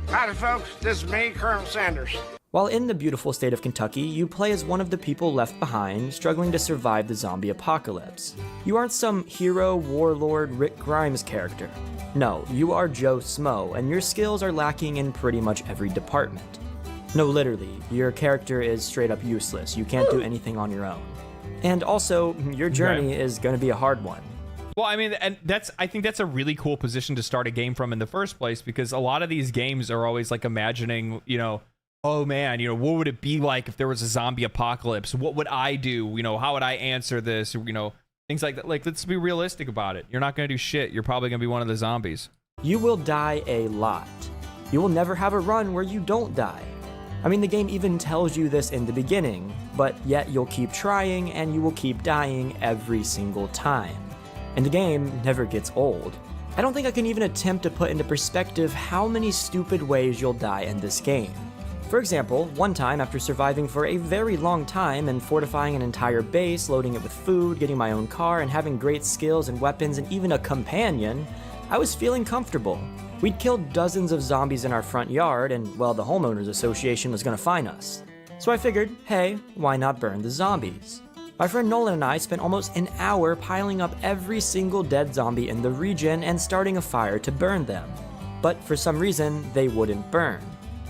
Howdy, folks. This is me, Colonel Sanders. While in the beautiful state of Kentucky, you play as one of the people left behind, struggling to survive the zombie apocalypse. You aren't some hero, warlord, Rick Grimes character. No, you are Joe Smo, and your skills are lacking in pretty much every department. No, literally, your character is straight up useless. You can't do anything on your own. And also, your journey is going to be a hard one. Well, I mean, and I think that's a really cool position to start a game from in the first place, because a lot of these games are always like imagining, you know, oh man, you know, what would it be like if there was a zombie apocalypse? What would I do? You know, how would I answer this? You know, things like that. Like, let's be realistic about it. You're not going to do shit. You're probably going to be one of the zombies. You will die a lot. You will never have a run where you don't die. I mean, the game even tells you this in the beginning, but yet you'll keep trying and you will keep dying every single time. And the game never gets old. I don't think I can even attempt to put into perspective how many stupid ways you'll die in this game. For example, one time after surviving for a very long time and fortifying an entire base, loading it with food, getting my own car, and having great skills and weapons and even a companion, I was feeling comfortable. We'd killed dozens of zombies in our front yard and, well, the homeowners association was gonna fine us. So I figured, hey, why not burn the zombies? My friend Nolan and I spent almost an hour piling up every single dead zombie in the region and starting a fire to burn them. But for some reason, they wouldn't burn.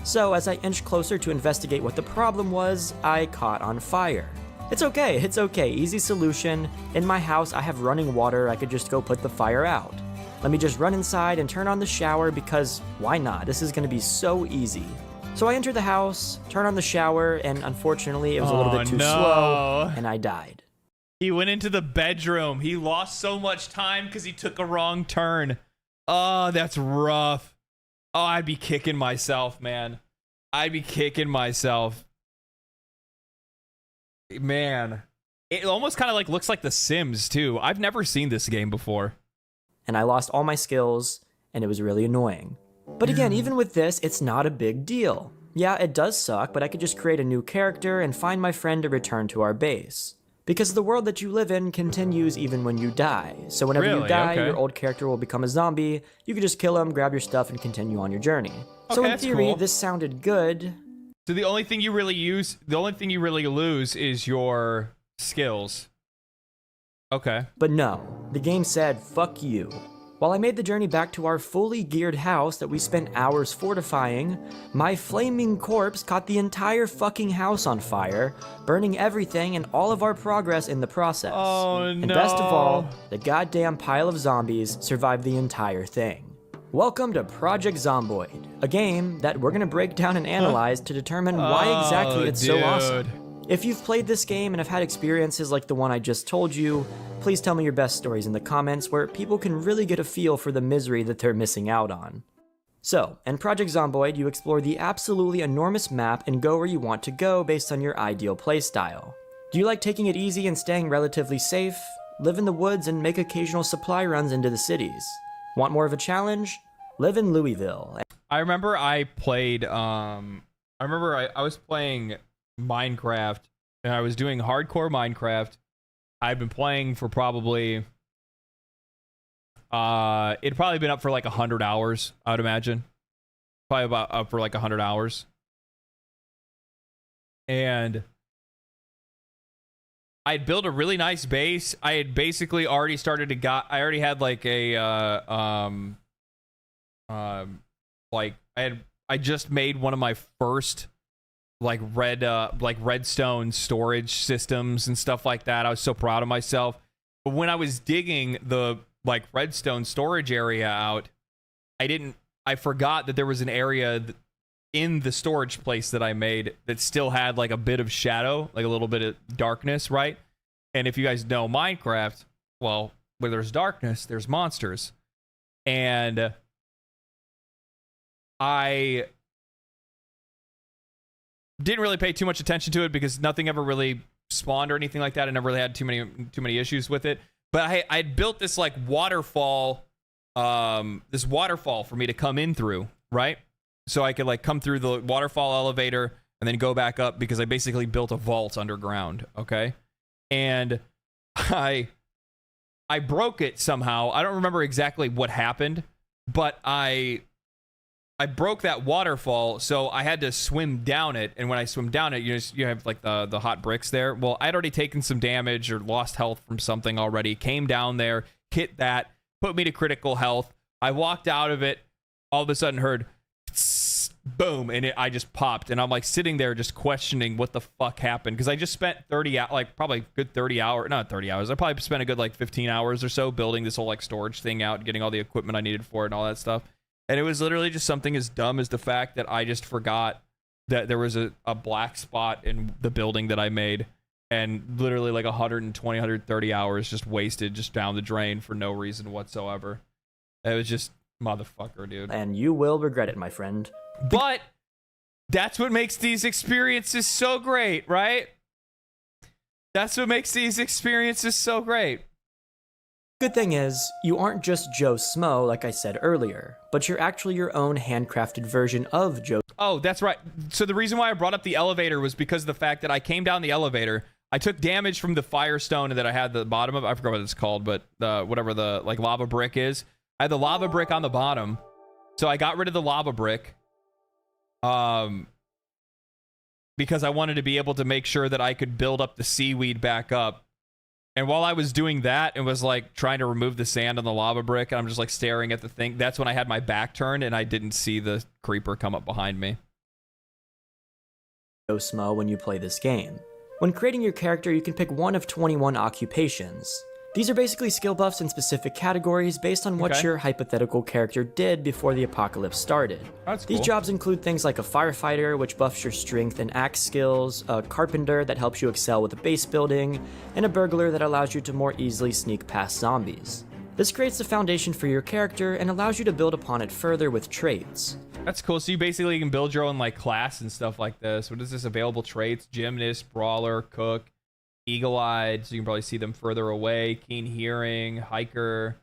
So as I inched closer to investigate what the problem was, I caught on fire. It's okay, easy solution. In my house, I have running water, I could just go put the fire out. Let me just run inside and turn on the shower because why not? This is gonna be so easy. So I entered the house, turned on the shower, and unfortunately it was a little bit too slow, and I died. He went into the bedroom. He lost so much time because he took a wrong turn. Oh, that's rough. Oh, I'd be kicking myself, man. I'd be kicking myself. Man. It almost kind of like looks like The Sims, too. I've never seen this game before. And I lost all my skills, and it was really annoying. But again, even with this, it's not a big deal. Yeah, it does suck, but I could just create a new character and find my friend to return to our base. Because the world that you live in continues even when you die. So whenever you die, your old character will become a zombie. You can just kill him, grab your stuff, and continue on your journey. So in theory, this sounded good. So the only thing you really lose is your skills. Okay. But no, the game said, fuck you. While I made the journey back to our fully geared house that we spent hours fortifying, my flaming corpse caught the entire fucking house on fire, burning everything and all of our progress in the process. Oh no. And best of all, the goddamn pile of zombies survived the entire thing. Welcome to Project Zomboid, a game that we're gonna break down and analyze to determine why exactly it's so awesome. If you've played this game and have had experiences like the one I just told you, please tell me your best stories in the comments where people can really get a feel for the misery that they're missing out on. So, in Project Zomboid, you explore the absolutely enormous map and go where you want to go based on your ideal playstyle. Do you like taking it easy and staying relatively safe? Live in the woods and make occasional supply runs into the cities. Want more of a challenge? Live in Louisville. I remember I played, I was playing Minecraft, and I was doing hardcore Minecraft. I've been playing for probably it'd probably been up for like 100 hours, I would imagine. Probably about up for like 100 hours. And I'd built a really nice base. I had basically already started to I already had like a I just made one of my first like redstone storage systems and stuff like that. I was so proud of myself. But when I was digging the like redstone storage area out, I forgot that there was an area in the storage place that I made that still had like a bit of shadow, like a little bit of darkness, right? And if you guys know Minecraft, well, where there's darkness, there's monsters. And I didn't really pay too much attention to it because nothing ever really spawned or anything like that. I never really had too many issues with it. But I had built this like waterfall, for me to come in through, right? So I could like come through the waterfall elevator and then go back up because I basically built a vault underground, okay? And I broke it somehow. I don't remember exactly what happened, but I broke that waterfall, so I had to swim down it. And when I swim down it, you have like the hot bricks there. Well, I'd already taken some damage or lost health from something already. Came down there, hit that, put me to critical health. I walked out of it, all of a sudden heard boom, and I just popped. And I'm like sitting there just questioning what the fuck happened, because I just spent 30 like probably a good 30 hours, not 30 hours. I probably spent a good like 15 hours or so building this whole like storage thing out, getting all the equipment I needed for it and all that stuff. And it was literally just something as dumb as the fact that I just forgot that there was a black spot in the building that I made, and literally like 120, 130 hours just wasted just down the drain for no reason whatsoever. It was just motherfucker, dude. And you will regret it, my friend. But that's what makes these experiences so great, right? That's what makes these experiences so great. Good thing is, you aren't just Joe Smo, like I said earlier, but you're actually your own handcrafted version of Joe. Oh, that's right. So the reason why I brought up the elevator was because of the fact that I came down the elevator, I took damage from the firestone that I had at the bottom of, I forgot what it's called, but whatever the like lava brick is. I had the lava brick on the bottom, so I got rid of the lava brick, because I wanted to be able to make sure that I could build up the seaweed back up. And while I was doing that and was like trying to remove the sand on the lava brick, and I'm just like staring at the thing, that's when I had my back turned and I didn't see the creeper come up behind me. Joe Smo when you play this game. When creating your character, you can pick one of 21 occupations. These are basically skill buffs in specific categories based on what your hypothetical character did before the apocalypse started. That's cool. These jobs include things like a firefighter, which buffs your strength and axe skills, a carpenter that helps you excel with base building, and a burglar that allows you to more easily sneak past zombies. This creates the foundation for your character and allows you to build upon it further with traits. That's cool. So you basically can build your own like class and stuff like this. What is this? Available traits: gymnast, brawler, cook, eagle-eyed, so you can probably see them further away, keen hearing, hiker,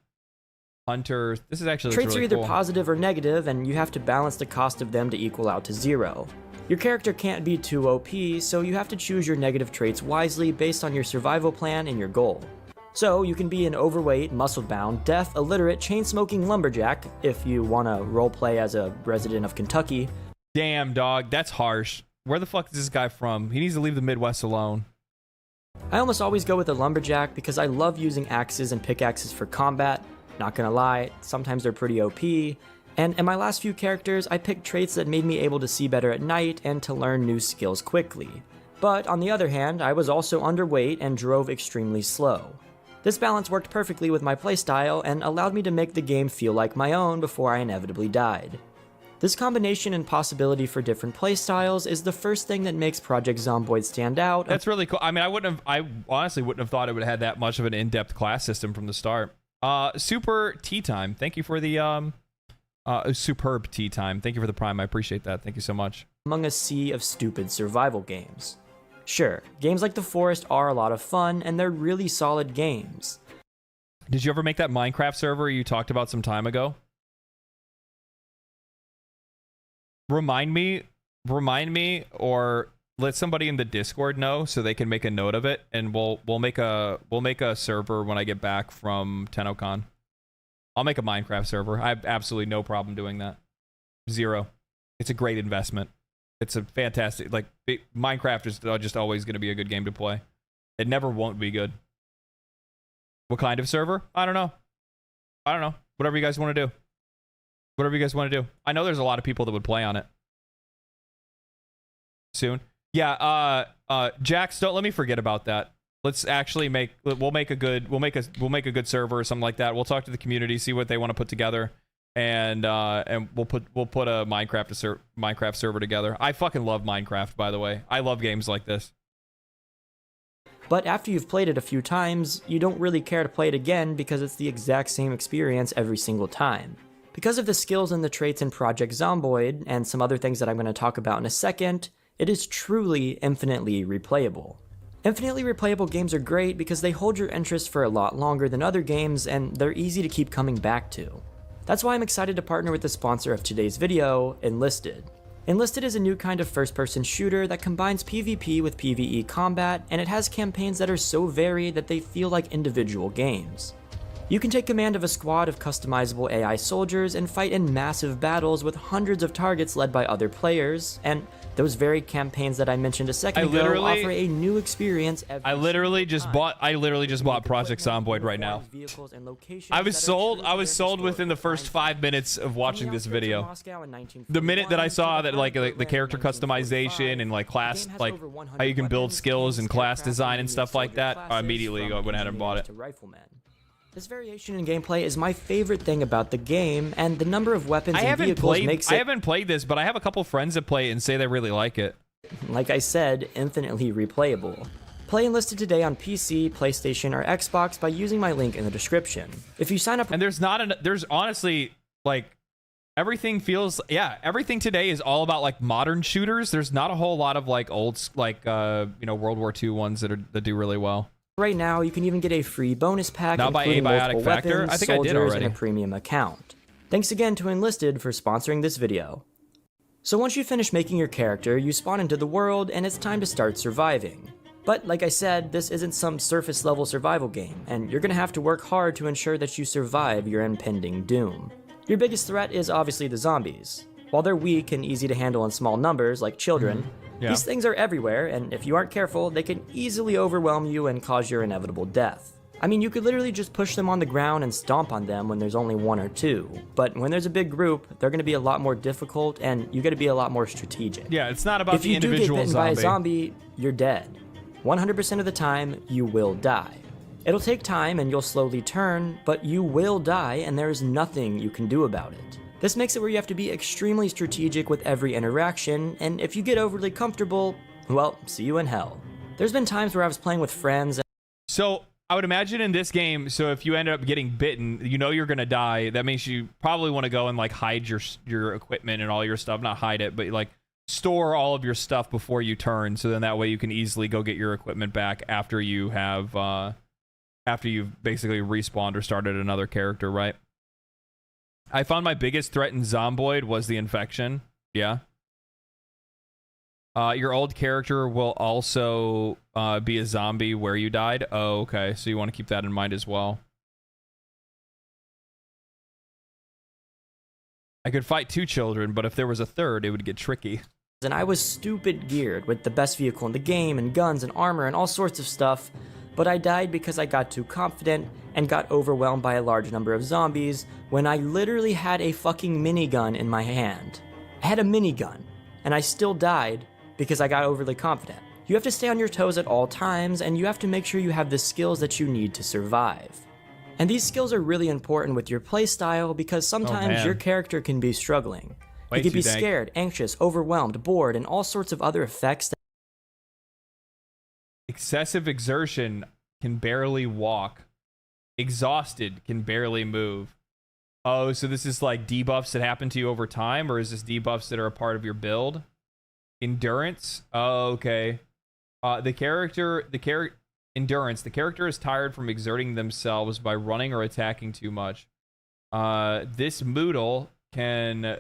hunter. This is actually traits really are either cool. positive or negative, and you have to balance the cost of them to equal out to 0. Your character can't be too OP, so you have to choose your negative traits wisely based on your survival plan and your goal. So you can be an overweight, muscle-bound, deaf, illiterate, chain-smoking lumberjack if you want to roleplay as a resident of Kentucky. Damn, dog, that's harsh. Where the fuck is this guy from? He needs to leave the Midwest alone. I almost always go with a lumberjack because I love using axes and pickaxes for combat. Not gonna lie, sometimes they're pretty OP. And in my last few characters, I picked traits that made me able to see better at night and to learn new skills quickly. But on the other hand, I was also underweight and drove extremely slow. This balance worked perfectly with my playstyle and allowed me to make the game feel like my own before I inevitably died. This combination and possibility for different playstyles is the first thing that makes Project Zomboid stand out. That's really cool. I mean, I honestly wouldn't have thought it would have had that much of an in-depth class system from the start. Super tea time. Thank you for the superb tea time. Thank you for the prime. I appreciate that. Thank you so much. Among a sea of stupid survival games. Sure, games like The Forest are a lot of fun, and they're really solid games. Did you ever make that Minecraft server you talked about some time ago? Remind me, or let somebody in the Discord know so they can make a note of it, and we'll make a server when I get back from Tennocon. I'll make a Minecraft server. I have absolutely no problem doing that. 0. It's a great investment. It's a fantastic, like, Minecraft is just always going to be a good game to play. It never won't be good. What kind of server? I don't know. Whatever you guys want to do. Whatever you guys want to do. I know there's a lot of people that would play on it soon. Yeah, Jax, don't let me forget about that. Let's actually we'll make a good server or something like that. We'll talk to the community, see what they want to put together, and we'll put a Minecraft server together. I fucking love Minecraft, by the way. I love games like this. But after you've played it a few times, you don't really care to play it again because it's the exact same experience every single time. Because of the skills and the traits in Project Zomboid, and some other things that I'm going to talk about in a second, it is truly infinitely replayable. Infinitely replayable games are great because they hold your interest for a lot longer than other games, and they're easy to keep coming back to. That's why I'm excited to partner with the sponsor of today's video, Enlisted. Enlisted is a new kind of first-person shooter that combines PvP with PvE combat, and it has campaigns that are so varied that they feel like individual games. You can take command of a squad of customizable AI soldiers and fight in massive battles with hundreds of targets led by other players, and those varied campaigns that I mentioned a second ago offer a new experience every I literally just bought Project Zomboid right now. I was sold within the first 5 minutes of watching this video. The minute that I saw that like the character customization and like class, like how you can build skills and class design and stuff like that, I immediately went ahead and bought it. This variation in gameplay is my favorite thing about the game, and the number of weapons and vehicles makes it... I haven't played this, but I have a couple friends that play it and say they really like it. Like I said, infinitely replayable. Play Enlisted today on PC, PlayStation, or Xbox by using my link in the description. If you sign up... And there's honestly, like, everything feels... Yeah, everything today is all about, like, modern shooters. There's not a whole lot of, like, old, like, you know, World War II ones that do really well. Right now, you can even get a free bonus pack Not by including Abiotic multiple Factor? weapons, I think I did soldiers, already. and a premium account. Thanks again to Enlisted for sponsoring this video. So once you finish making your character, you spawn into the world, and it's time to start surviving. But like I said, this isn't some surface level survival game, and you're gonna have to work hard to ensure that you survive your impending doom. Your biggest threat is obviously the zombies. While they're weak and easy to handle in small numbers, like children, these things are everywhere, and if you aren't careful, they can easily overwhelm you and cause your inevitable death. I mean, you could literally just push them on the ground and stomp on them when there's only one or two, but when there's a big group, they're going to be a lot more difficult, and you got to be a lot more strategic. Yeah, it's not about the individual If you do get bitten by a zombie. zombie, you're dead. 100% of the time, you will die. It'll take time and you'll slowly turn, but you will die, and there is nothing you can do about it. This makes it where you have to be extremely strategic with every interaction, and if you get overly comfortable, well, see you in hell. There's been times where I was playing with friends and... So, I would imagine in this game, so if you end up getting bitten, you know you're gonna die. That means you probably want to go and like hide your equipment and all your stuff. Not hide it, but like store all of your stuff before you turn, so then that way you can easily go get your equipment back after you have after you've basically respawned or started another character, right? I found my biggest threat in Zomboid was the infection. Yeah. Your old character will also be a zombie where you died. Oh, okay. So you want to keep that in mind as well. I could fight 2 children, but if there was a third, it would get tricky. And I was stupid geared with the best vehicle in the game and guns and armor and all sorts of stuff, but I died because I got too confident and got overwhelmed by a large number of zombies when I literally had a fucking minigun in my hand. I had a minigun, and I still died because I got overly confident. You have to stay on your toes at all times, and you have to make sure you have the skills that you need to survive. And these skills are really important with your playstyle because sometimes your character can be struggling. You could be scared, anxious, overwhelmed, bored, and all sorts of other effects. Excessive exertion can barely walk. Exhausted can barely move. Oh, so this is like debuffs that happen to you over time, or is this debuffs that are a part of your build? Endurance. Oh, okay. Endurance. The character is tired from exerting themselves by running or attacking too much. This Moodle can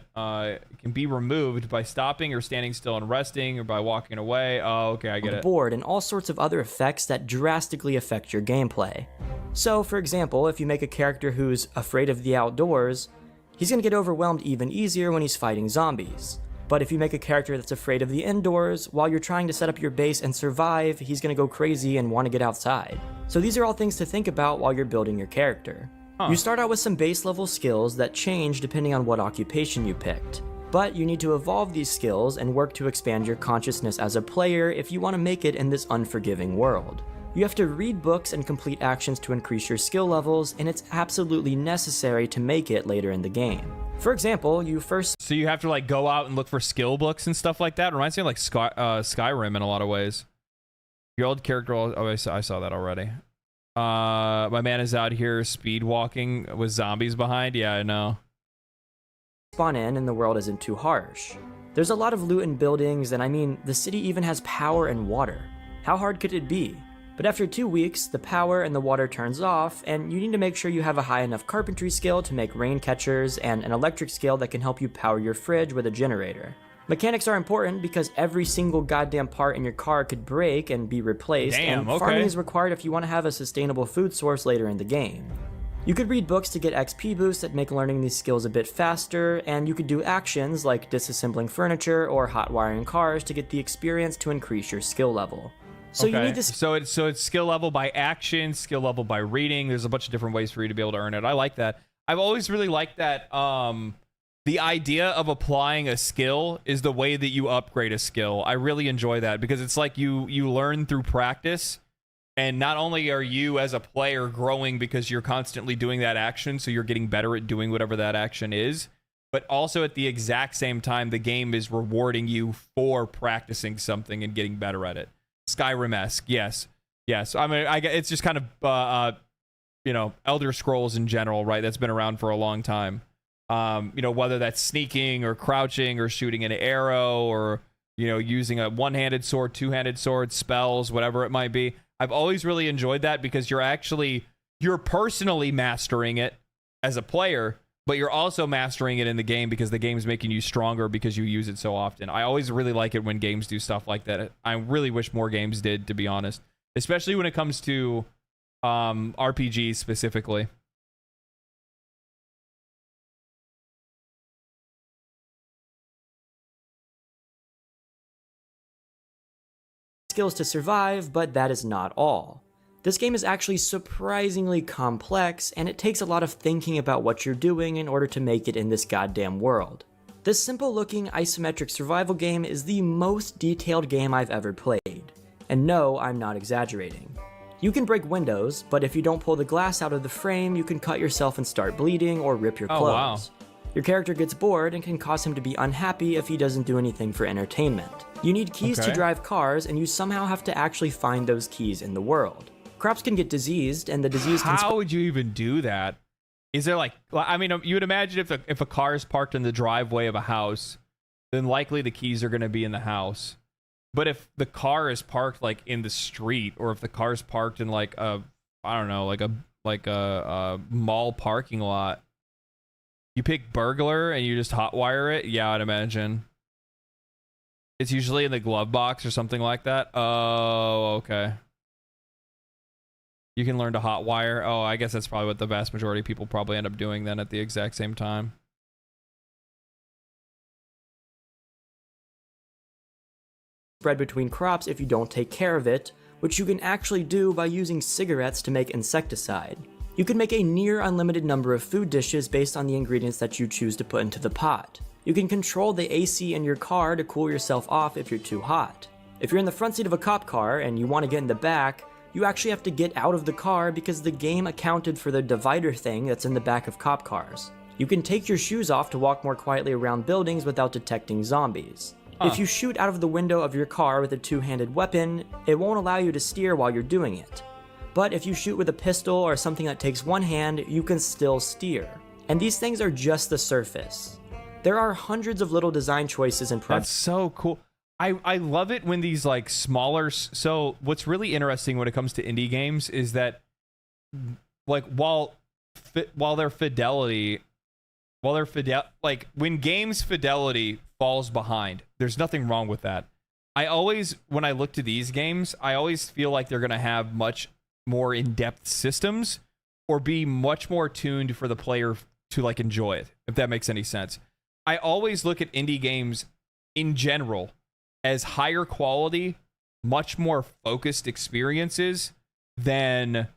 be removed by stopping or standing still and resting, or by walking away. Oh, okay, I get it. Bored and all sorts of other effects that drastically affect your gameplay. So, for example, if you make a character who's afraid of the outdoors, he's gonna get overwhelmed even easier when he's fighting zombies. But if you make a character that's afraid of the indoors, while you're trying to set up your base and survive, he's gonna go crazy and want to get outside. So these are all things to think about while you're building your character. You start out with some base level skills that change depending on what occupation you picked. But you need to evolve these skills and work to expand your consciousness as a player if you want to make it in this unforgiving world. You have to read books and complete actions to increase your skill levels, and it's absolutely necessary to make it later in the game. For example, So you have to like go out and look for skill books and stuff like that? It reminds me of like Skyrim in a lot of ways. Your old character, oh, I saw that already. My man is out here speed walking with zombies behind. Yeah, I know. Spawn in and the world isn't too harsh. There's a lot of loot and buildings, and I mean, the city even has power and water. How hard could it be? But after 2 weeks, the power and the water turns off, and you need to make sure you have a high enough carpentry skill to make rain catchers and an electric skill that can help you power your fridge with a generator. Mechanics are important because every single goddamn part in your car could break and be replaced, and farming is required if you want to have a sustainable food source later in the game. You could read books to get XP boosts that make learning these skills a bit faster, and you could do actions like disassembling furniture or hot wiring cars to get the experience to increase your skill level. So you need this. So it's skill level by action, skill level by reading. There's a bunch of different ways for you to be able to earn it. I like that. I've always really liked that. The idea of applying a skill is the way that you upgrade a skill. I really enjoy that because it's like you learn through practice. And not only are you as a player growing because you're constantly doing that action, so you're getting better at doing whatever that action is, but also at the exact same time, the game is rewarding you for practicing something and getting better at it. Skyrim-esque, yes. I mean, it's just kind of, Elder Scrolls in general, right? That's been around for a long time. Whether that's sneaking or crouching or shooting an arrow or, using a one-handed sword, two-handed sword, spells, whatever it might be. I've always really enjoyed that because you're personally mastering it as a player, but you're also mastering it in the game because the game's making you stronger because you use it so often. I always really like it when games do stuff like that. I really wish more games did, to be honest, especially when it comes to RPGs specifically. Skills to survive, but that is not all. This game is actually surprisingly complex, and it takes a lot of thinking about what you're doing in order to make it in this goddamn world. This simple-looking isometric survival game is the most detailed game I've ever played. And no, I'm not exaggerating. You can break windows, but if you don't pull the glass out of the frame, you can cut yourself and start bleeding or rip your clothes. Oh, wow. Your character gets bored and can cause him to be unhappy if he doesn't do anything for entertainment. You need keys to drive cars, and you somehow have to actually find those keys in the world. Crops can get diseased, and the disease can... How would you even do that? Is there you would imagine if a car is parked in the driveway of a house, then likely the keys are going to be in the house. But if the car is parked in the street, or if the car is parked in a mall parking lot, you pick burglar and you just hotwire it? Yeah, I'd imagine. It's usually in the glove box or something like that. Oh, okay. You can learn to hotwire. Oh, I guess that's probably what the vast majority of people probably end up doing then at the exact same time. Spread between crops if you don't take care of it, which you can actually do by using cigarettes to make insecticide. You can make a near unlimited number of food dishes based on the ingredients that you choose to put into the pot. You can control the AC in your car to cool yourself off if you're too hot. If you're in the front seat of a cop car and you want to get in the back, you actually have to get out of the car because the game accounted for the divider thing that's in the back of cop cars. You can take your shoes off to walk more quietly around buildings without detecting zombies. If you shoot out of the window of your car with a two-handed weapon, it won't allow you to steer while you're doing it. But if you shoot with a pistol or something that takes one hand, you can still steer. And these things are just the surface. There are hundreds of little design choices in projects. That's so cool. I love it when these smaller... So what's really interesting when it comes to indie games is that while their fidelity... when games fidelity falls behind, there's nothing wrong with that. When I look to these games, I always feel like they're going to have much more in-depth systems or be much more tuned for the player to enjoy it, if that makes any sense. I always look at indie games in general as higher quality, much more focused experiences than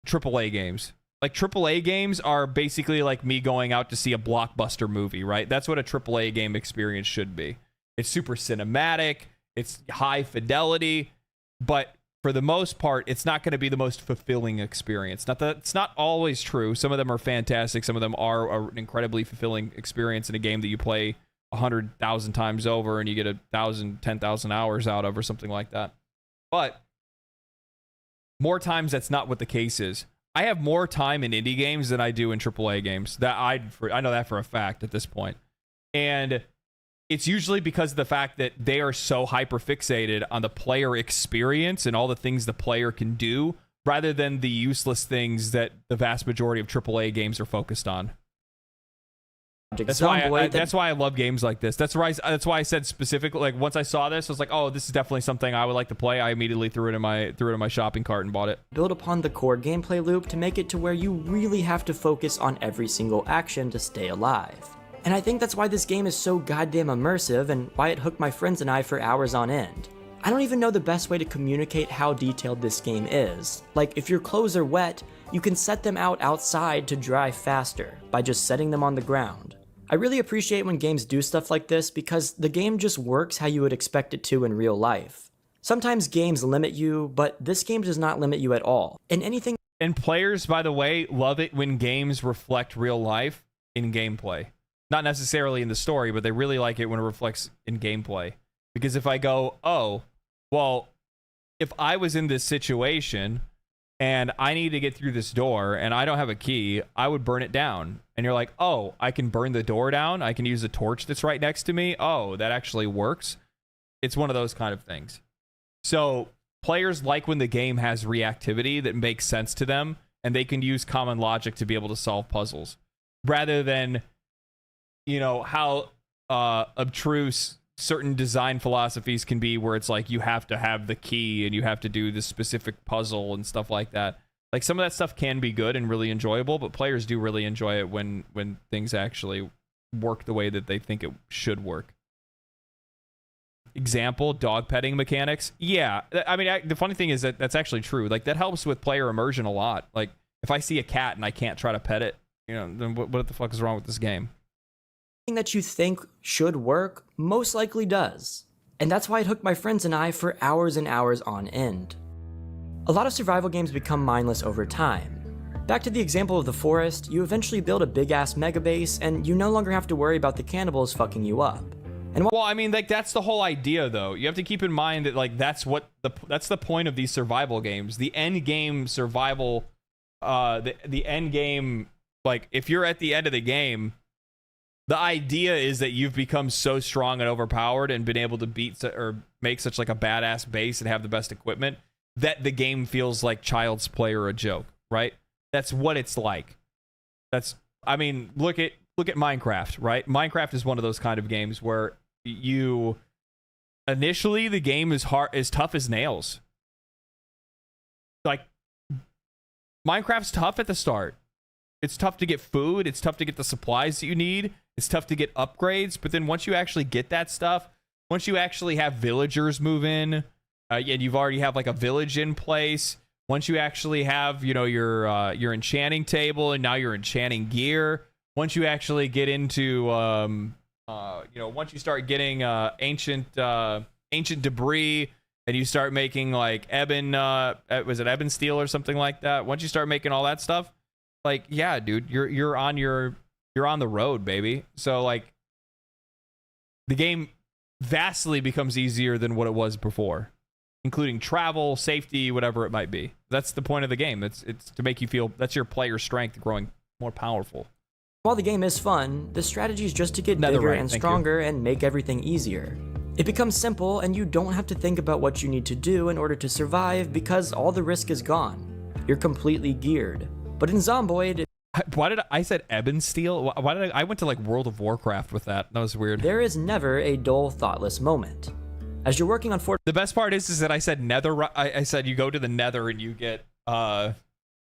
AAA games. AAA games are basically like me going out to see a blockbuster movie, right? That's what a AAA game experience should be. It's super cinematic, it's high fidelity, but for the most part, it's not going to be the most fulfilling experience. Not that it's not always true. Some of them are fantastic. Some of them are an incredibly fulfilling experience in a game that you play 100,000 times over and you get 10,000 hours out of or something like that. But more times, that's not what the case is. I have more time in indie games than I do in AAA games. I know that for a fact at this point. And it's usually because of the fact that they are so hyper-fixated on the player experience and all the things the player can do, rather than the useless things that the vast majority of AAA games are focused on. Zomboid. That's why I love games like this. That's why I said specifically, like, once I saw this, I was like, oh, this is definitely something I would like to play. I immediately threw it in my shopping cart and bought it. Build upon the core gameplay loop to make it to where you really have to focus on every single action to stay alive. And I think that's why this game is so goddamn immersive and why it hooked my friends and I for hours on end. I don't even know the best way to communicate how detailed this game is. Like, if your clothes are wet, you can set them out outside to dry faster by just setting them on the ground. I really appreciate when games do stuff like this because the game just works how you would expect it to in real life. Sometimes games limit you, but this game does not limit you at all. And players, by the way, love it when games reflect real life in gameplay. Not necessarily in the story, but they really like it when it reflects in gameplay. Because if I go, oh, well, if I was in this situation and I need to get through this door and I don't have a key, I would burn it down. And you're like, oh, I can burn the door down. I can use a torch that's right next to me. Oh, that actually works. It's one of those kind of things. So players like when the game has reactivity that makes sense to them and they can use common logic to be able to solve puzzles rather than, you know, how obtruse certain design philosophies can be where it's like you have to have the key and you have to do this specific puzzle and stuff like that. Like, some of that stuff can be good and really enjoyable, but players do really enjoy it when things actually work the way that they think it should work. Example, dog petting mechanics. Yeah, I mean, the funny thing is that that's actually true. Like, that helps with player immersion a lot. Like, if I see a cat and I can't try to pet it, you know, then what the fuck is wrong with this game? That you think should work most likely does. And that's why it hooked my friends and I for hours and hours on end. A lot of survival games become mindless over time. Back to the example of the forest, you eventually build a big ass mega base and you no longer have to worry about the cannibals fucking you up. And well, I mean, like, that's the whole idea though. You have to keep in mind that, like, that's the point of these survival games. The end game survival, the end game, like, if you're at the end of the game, the idea is that you've become so strong and overpowered and been able to beat or make such like a badass base and have the best equipment that the game feels like child's play or a joke, right? That's what it's like. I mean, look at Minecraft, right? Minecraft is one of those kind of games where initially the game is tough as nails. Like, Minecraft's tough at the start. It's tough to get food. It's tough to get the supplies that you need. It's tough to get upgrades. But then once you actually get that stuff, once you actually have villagers move in, and you've already have like a village in place, once you actually have, you know, your enchanting table and now your enchanting gear, once you actually get into, you know, once you start getting ancient debris and you start making like was it ebon steel or something like that? Once you start making all that stuff, like, yeah, dude, you're on the road, baby. So, like, the game vastly becomes easier than what it was before, including travel, safety, whatever it might be. That's the point of the game. It's to make you feel that's your player strength growing more powerful. While the game is fun, the strategy is just to get bigger and stronger and make everything easier. It becomes simple and you don't have to think about what you need to do in order to survive because all the risk is gone. You're completely geared. But in Zomboid, why did I said ebon steel? Why did I went to like World of Warcraft with that? That was weird. There is never a dull, thoughtless moment. As you're working on the best part is that I said nether. I said you go to the nether and you get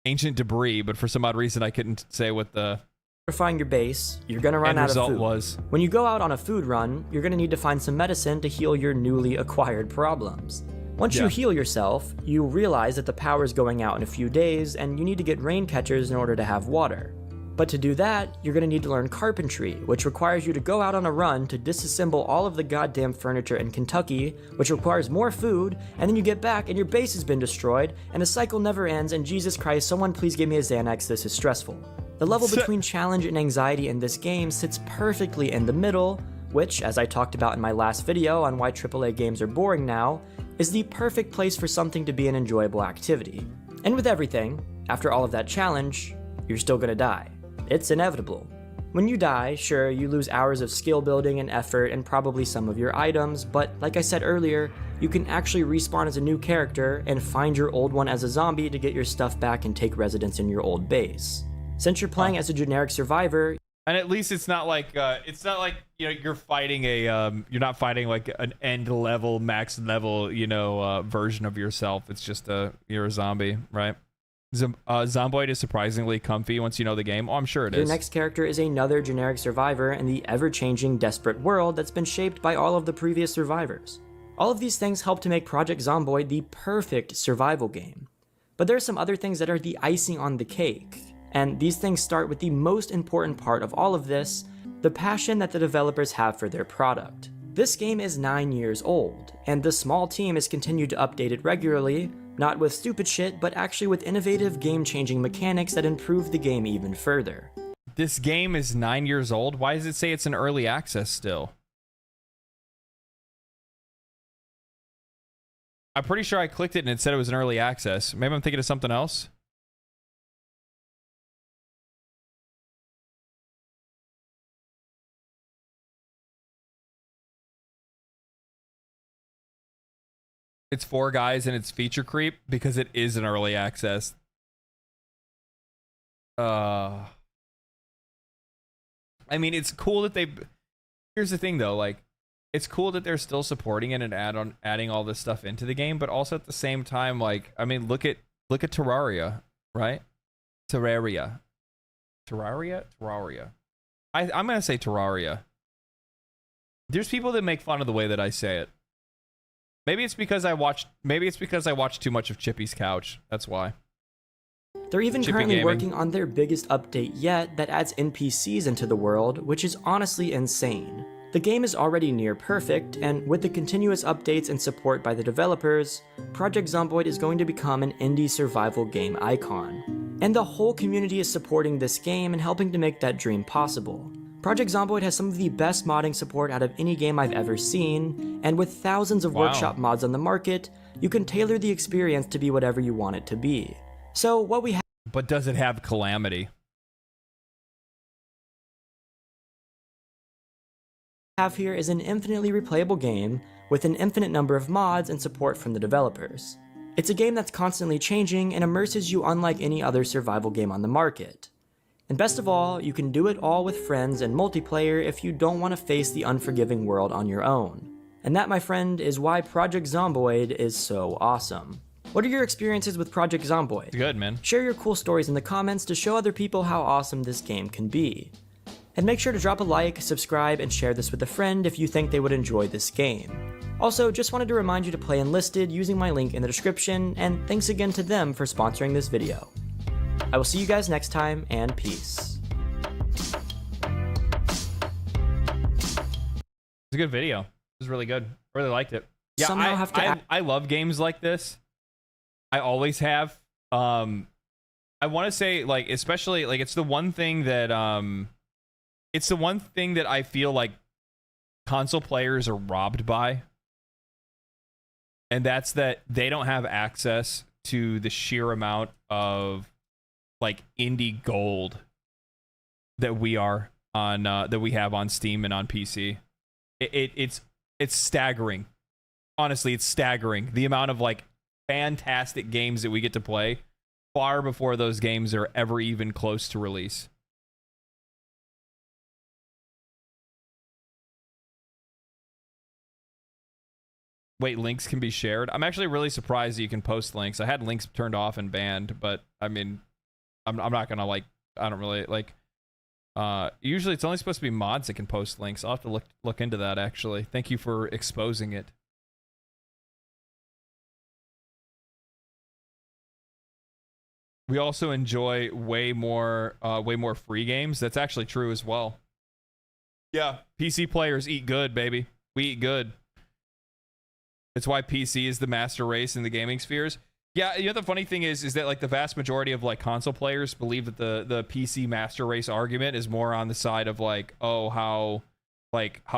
ancient debris, but for some odd reason I couldn't say what the fortifying your base. You're gonna run out of food. When you go out on a food run, you're gonna need to find some medicine to heal your newly acquired problems. Once you heal yourself, you realize that the power is going out in a few days and you need to get rain catchers in order to have water. But to do that, you're going to need to learn carpentry, which requires you to go out on a run to disassemble all of the goddamn furniture in Kentucky, which requires more food, and then you get back and your base has been destroyed, and the cycle never ends, and Jesus Christ, someone please give me a Xanax, this is stressful. The level between challenge and anxiety in this game sits perfectly in the middle, which, as I talked about in my last video on why AAA games are boring now, is the perfect place for something to be an enjoyable activity. And with everything, after all of that challenge, you're still gonna die. It's inevitable. When you die, sure, you lose hours of skill building and effort and probably some of your items, but like I said earlier, you can actually respawn as a new character and find your old one as a zombie to get your stuff back and take residence in your old base. Since you're playing as a generic survivor, And at least it's not like you know you're fighting a you're not fighting like an end level, max level, you know, version of yourself. It's just you're a zombie, right? Zomboid is surprisingly comfy once you know the game. Oh, I'm sure it is. Your next character is another generic survivor in the ever-changing, desperate world that's been shaped by all of the previous survivors. All of these things help to make Project Zomboid the perfect survival game. But there are some other things that are the icing on the cake, and these things start with the most important part of all of this, the passion that the developers have for their product. This game is 9 years old, and the small team has continued to update it regularly, not with stupid shit, but actually with innovative game-changing mechanics that improve the game even further. This game is 9 years old? Why does it say it's in early access still? I'm pretty sure I clicked it and it said it was in early access. Maybe I'm thinking of something else. It's 4 guys and it's feature creep because it is an early access. I mean, it's cool that they. Here's the thing, though. Like, it's cool that they're still supporting it and adding all this stuff into the game, but also at the same time, like, I mean, look at Terraria, right? Terraria. I'm gonna say Terraria. There's people that make fun of the way that I say it. Maybe it's because I watched too much of Chippy's Couch. That's why. They're even Chippy currently gaming. working on their biggest update yet that adds NPCs into the world, which is honestly insane. The game is already near perfect, and with the continuous updates and support by the developers, Project Zomboid is going to become an indie survival game icon. And the whole community is supporting this game and helping to make that dream possible. Project Zomboid has some of the best modding support out of any game I've ever seen, and with thousands of workshop mods on the market, you can tailor the experience to be whatever you want it to be. So what we But does it have Calamity? have here is an infinitely replayable game with an infinite number of mods and support from the developers. It's a game that's constantly changing and immerses you unlike any other survival game on the market. And best of all, you can do it all with friends and multiplayer if you don't want to face the unforgiving world on your own. And that, my friend, is why Project Zomboid is so awesome. What are your experiences with Project Zomboid? Good, man. Share your cool stories in the comments to show other people how awesome this game can be. And make sure to drop a like, subscribe, and share this with a friend if you think they would enjoy this game. Also, just wanted to remind you to play Enlisted using my link in the description, and thanks again to them for sponsoring this video. I will see you guys next time, and peace. It's a good video. It was really good. I really liked it. Yeah, Somehow have to I love games like this. I always have. I want to say, like, especially, like, it's the one thing that I feel like console players are robbed by. And that's that they don't have access to the sheer amount of, like, indie gold that we are on, that we have on Steam and on PC. It's staggering. Honestly, it's staggering. The amount of, like, fantastic games that we get to play far before those games are ever even close to release. Wait, links can be shared? I'm actually really surprised that you can post links. I had links turned off and banned, but I mean, I'm not gonna, like, I don't really, like, usually it's only supposed to be mods that can post links. I'll have to look into that, actually. Thank you for exposing it. We also enjoy way more free games. That's actually true as well. Yeah, PC players eat good, baby. We eat good. It's why PC is the master race in the gaming spheres. Yeah, you know, the funny thing is that, like, the vast majority of, like, console players believe that the PC master race argument is more on the side of, like, oh, how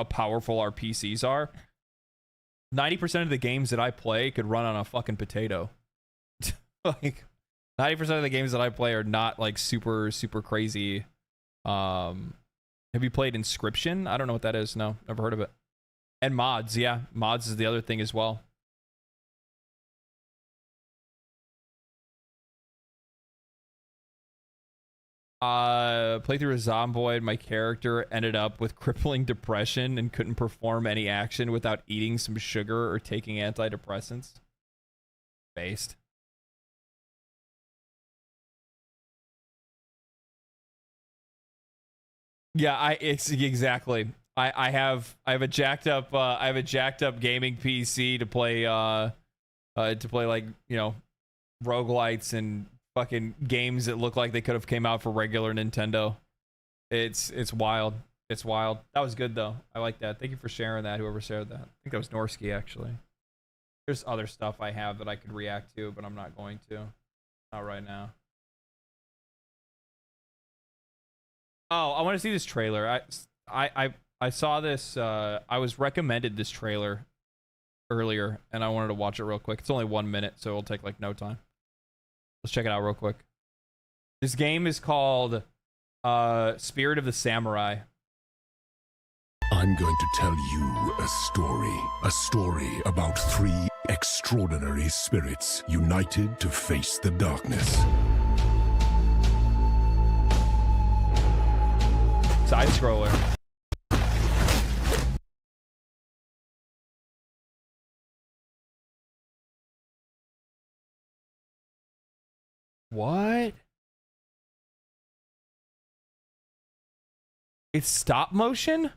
powerful our PCs are. 90% of the games that I play could run on a fucking potato. Like, 90% of the games that I play are not, like, super crazy. Have you played Inscription? I don't know what that is. No, never heard of it. And mods, yeah. Mods is the other thing as well. Playthrough of Zomboid, my character ended up with crippling depression and couldn't perform any action without eating some sugar or taking antidepressants. Based. Yeah, it's exactly. I have a jacked up gaming PC to play like, you know, roguelites and fucking games that look like they could have came out for regular Nintendo. It's wild. It's wild. That was good though. I like that. Thank you for sharing that, whoever shared that. I think that was Norsky actually. There's other stuff I have that I could react to, but I'm not going to. Not right now. Oh, I want to see this trailer. I saw this, I was recommended this trailer earlier and I wanted to watch it real quick. It's only 1 minute, so it'll take like no time. Let's check it out real quick. This game is called Spirit of the Samurai. I'm going to tell you a story about 3 extraordinary spirits united to face the darkness. Side scroller. What? It's stop motion?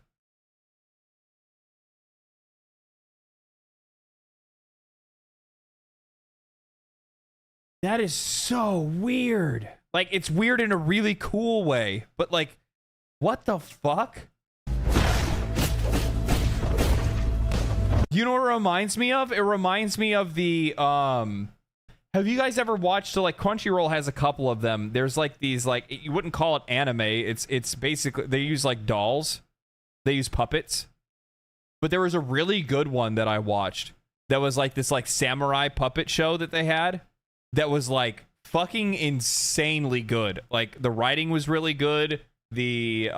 That is so weird. Like, it's weird in a really cool way, but like, what the fuck? You know what it reminds me of? It reminds me of the, have you guys ever watched, so like Crunchyroll has a couple of them. There's like these, like, you wouldn't call it anime. It's basically, they use like dolls. They use puppets. But there was a really good one that I watched that was like this like samurai puppet show that they had that was like fucking insanely good. Like the writing was really good. The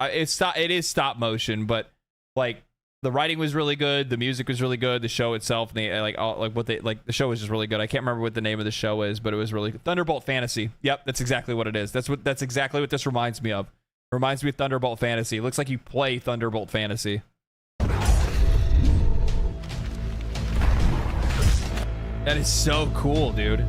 it is stop motion, but like the writing was really good, the music was really good, the show itself, and they the show was just really good. I can't remember what the name of the show is, but it was really good. Thunderbolt Fantasy. Yep, that's exactly what it is. That's exactly what this reminds me of. It reminds me of Thunderbolt Fantasy. It looks like you play Thunderbolt Fantasy. That is so cool, dude.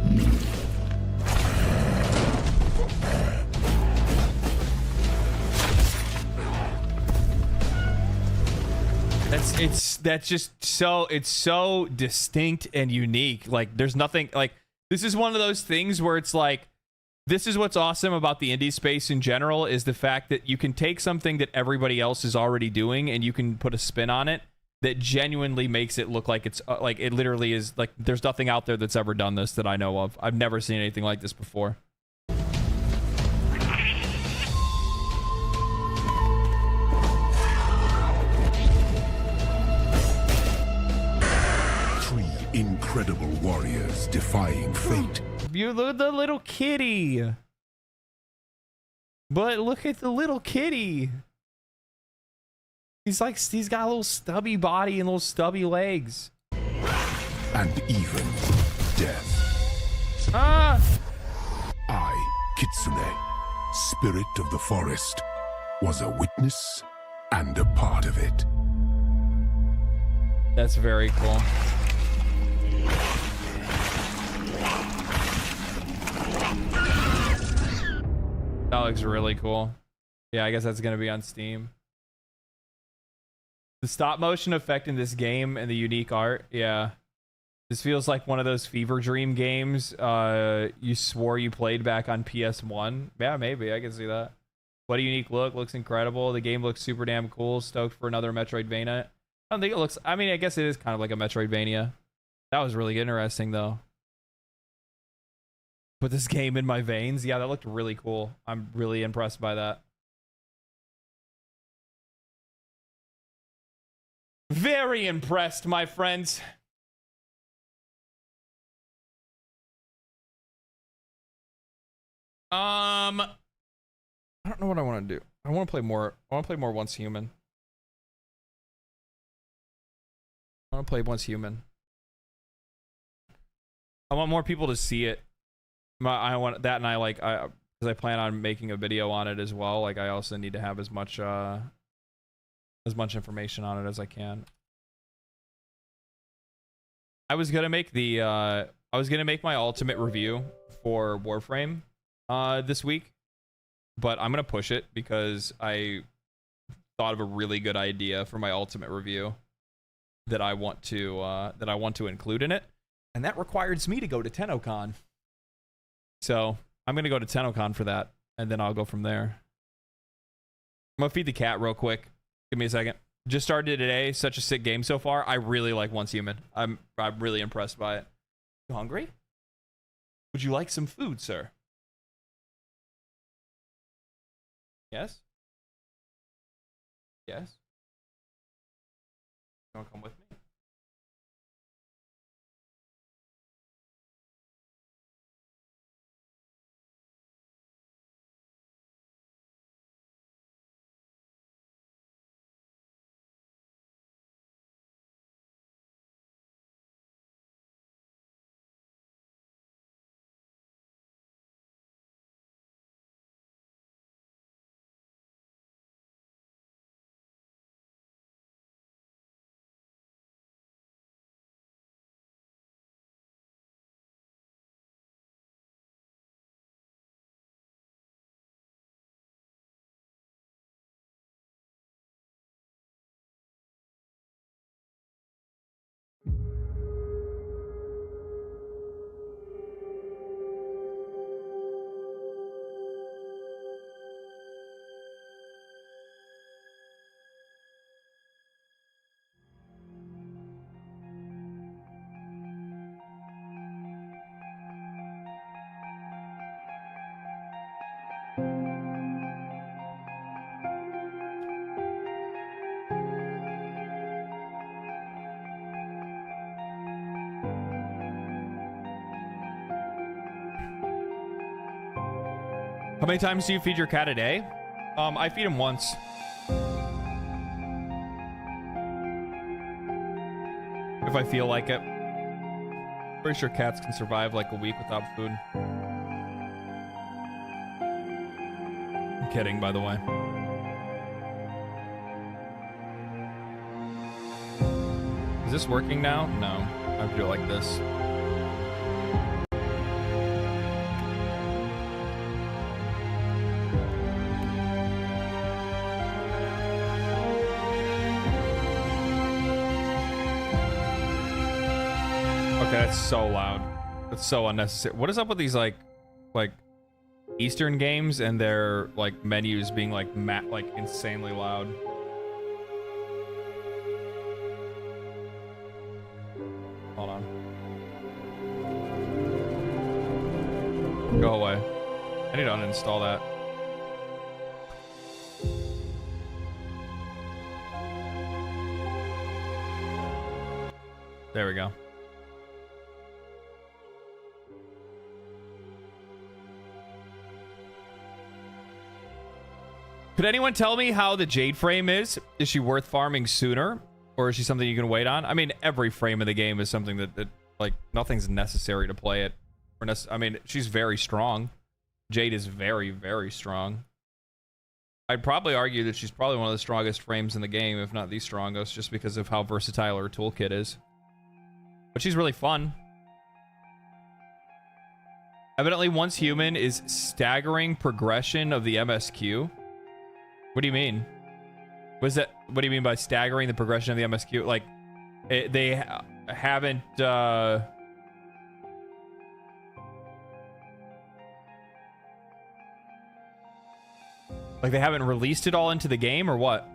It's so distinct and unique. Like there's nothing like, this is one of those things where it's like, this is what's awesome about the indie space in general, is the fact that you can take something that everybody else is already doing and you can put a spin on it that genuinely makes it look like it's like it literally is. Like there's nothing out there that's ever done this that I know of. I've never seen anything like this before. Incredible warriors defying fate. You look at the little kitty. But look at the little kitty. He's got a little stubby body and little stubby legs. And even death. Ah! I, Kitsune, spirit of the forest, was a witness and a part of it. That's very cool. That looks really cool. Yeah, I guess that's gonna be on Steam. The stop motion effect in this game and the unique art, yeah. This feels like one of those fever dream games you swore you played back on PS1. Yeah, maybe, I can see that. What a unique look, looks incredible. The game looks super damn cool. Stoked for another Metroidvania. I don't think it looks, I mean, I guess it is kind of like a Metroidvania. That was really interesting though. Put this game in my veins. Yeah, that looked really cool. I'm really impressed by that. Very impressed, my friends. I don't know what I want to do. I want to play more. I want to play more Once Human. I want to play Once Human. I want more people to see it. I want that, and I because I plan on making a video on it as well. Like I also need to have as much information on it as I can. I was gonna make my ultimate review for Warframe this week, but I'm gonna push it because I thought of a really good idea for my ultimate review that I want to include in it, and that requires me to go to Tennocon. So I'm gonna go to Tennocon for that, and then I'll go from there. I'm gonna feed the cat real quick. Give me a second. Just started today. Such a sick game so far. I really like Once Human. I'm really impressed by it. You hungry? Would you like some food, sir? Yes? Yes? You wanna come with me? How many times do you feed your cat a day? I feed him once. If I feel like it. Pretty sure cats can survive like a week without food. I'm kidding, by the way. Is this working now? No. I have to do it like this. Okay, that's so loud. That's so unnecessary. What is up with these like Eastern games and their like menus being like insanely loud? Hold on. Go away. I need to uninstall that. There we go. Could anyone tell me how the Jade frame is? Is she worth farming sooner? Or is she something you can wait on? I mean, every frame of the game is something that like, nothing's necessary to play it. I mean, she's very strong. Jade is very, very strong. I'd probably argue that she's probably one of the strongest frames in the game, if not the strongest, just because of how versatile her toolkit is. But she's really fun. Evidently, Once Human is staggering progression of the MSQ. What do you mean? What do you mean by staggering the progression of the MSQ? Like, they haven't, like, they haven't released it all into the game, or what?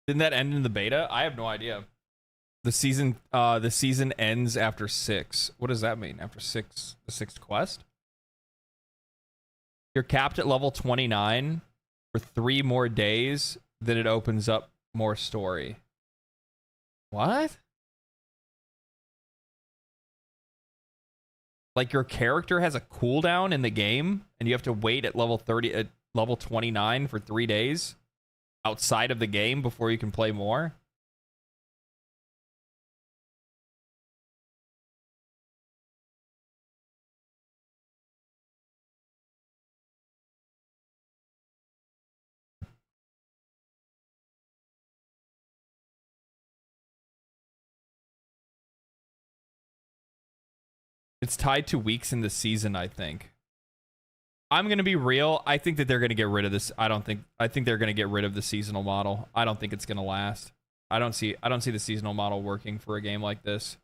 Didn't that end in the beta? I have no idea. The season ends after 6. What does that mean? After 6, the 6th quest? You're capped at level 29 for 3 more days, then it opens up more story. What? Like your character has a cooldown in the game and you have to wait at level 29 for 3 days outside of the game before you can play more? It's tied to weeks in the season, I think. I'm going to be real. I think that they're going to get rid of this. I think they're going to get rid of the seasonal model. I don't think it's going to last. I don't see the seasonal model working for a game like this.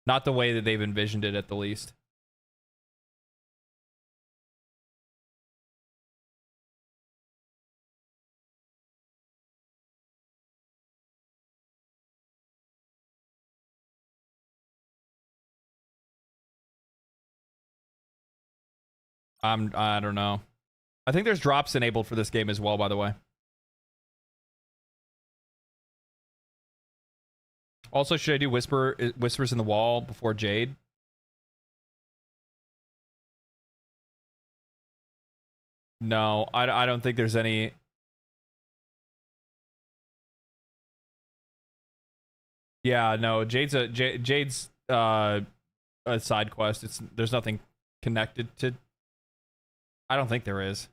Not the way that they've envisioned it, at the least. I don't know. I think there's drops enabled for this game as well, by the way. Also, should I do Whispers in the Wall before Jade? No, I don't think there's any. Yeah, no, Jade's a side quest. There's nothing connected to. I don't think there is.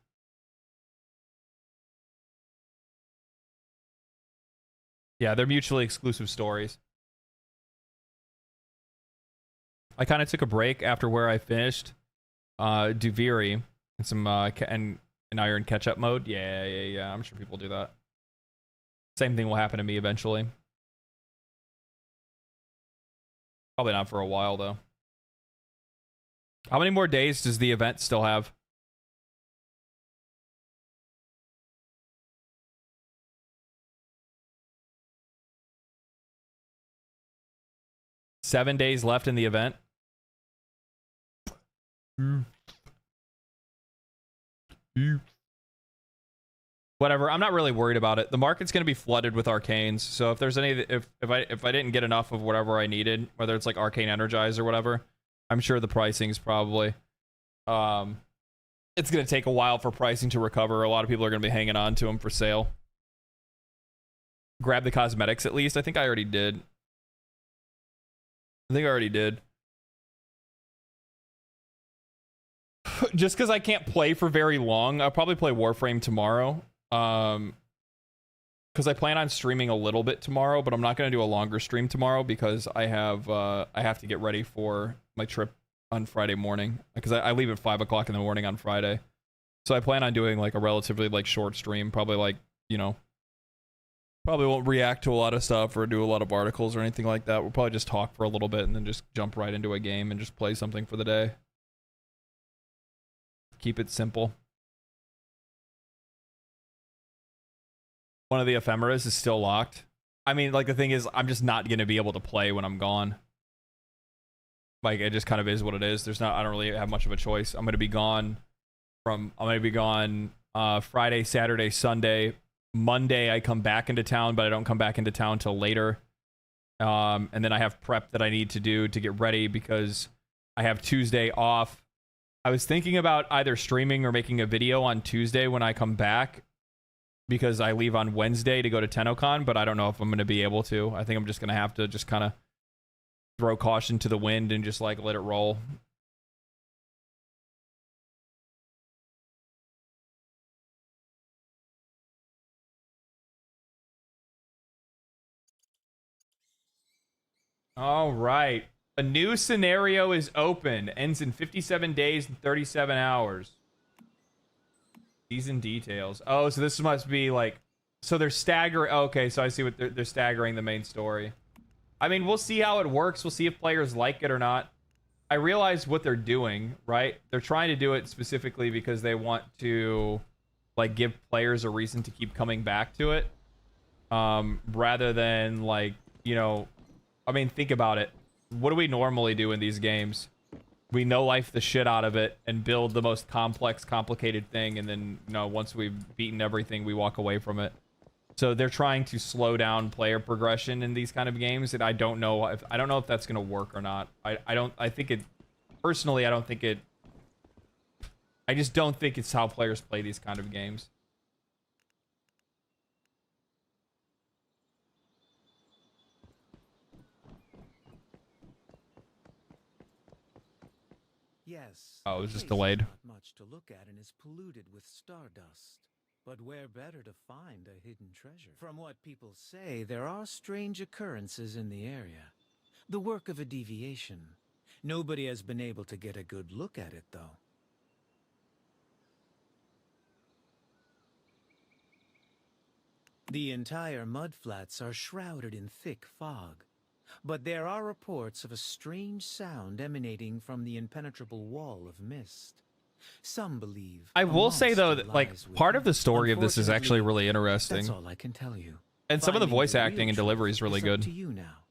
Yeah, they're mutually exclusive stories. I kind of took a break after where I finished Duviri and some and Iron catch-up mode. Yeah. I'm sure people do that. Same thing will happen to me eventually. Probably not for a while, though. How many more days does the event still have? Seven days left in the event. Whatever. I'm not really worried about it. The market's going to be flooded with arcanes. So if there's any, if I didn't get enough of whatever I needed, whether it's like arcane energize or whatever, I'm sure the pricing's probably, it's going to take a while for pricing to recover. A lot of people are going to be hanging on to them for sale. Grab the cosmetics at least. I think I already did. Just because I can't play for very long, I'll probably play Warframe tomorrow. Because I plan on streaming a little bit tomorrow, but I'm not going to do a longer stream tomorrow because I have to get ready for my trip on Friday morning. Because I leave at 5 o'clock in the morning on Friday. So I plan on doing like a relatively like short stream, probably like, you know, probably won't react to a lot of stuff or do a lot of articles or anything like that. We'll probably just talk for a little bit and then just jump right into a game and just play something for the day. Keep it simple. One of the ephemeras is still locked. I mean, like the thing is, I'm just not going to be able to play when I'm gone. Like it just kind of is what it is. I don't really have much of a choice. I'm going to be gone Friday, Saturday, Sunday. Monday I come back into town, but I don't come back into town till later. And then I have prep that I need to do to get ready because I have Tuesday off. I was thinking about either streaming or making a video on Tuesday when I come back because I leave on Wednesday to go to Tennocon, but I don't know if I'm going to be able to. I think I'm just going to have to just kind of throw caution to the wind and just like let it roll. All right. A new scenario is open. Ends in 57 days and 37 hours. Season details. Oh, so this must be like... So they're staggering... Okay, so I see what they're staggering the main story. I mean, we'll see how it works. We'll see if players like it or not. I realize what they're doing, right? They're trying to do it specifically because they want to, like, give players a reason to keep coming back to it. rather than like, you know, I mean, think about it. What do we normally do in these games? We no life the shit out of it and build the most complex, complicated thing, and then, you know, once we've beaten everything, we walk away from it. So they're trying to slow down player progression in these kind of games, and I don't know if that's gonna work or not. I just don't think it's how players play these kind of games. Yes. Oh, it was just space is delayed. Not much to look at and is polluted with stardust. But where better to find a hidden treasure? From what people say, there are strange occurrences in the area. The work of a deviation. Nobody has been able to get a good look at it, though. The entire mudflats are shrouded in thick fog. But there are reports of a strange sound emanating from the impenetrable wall of mist. Some believe. I will say though that like part of the story of this is actually really interesting. That's all I can tell you. And some of the Finding voice real acting and truth delivery is really up good. to you now.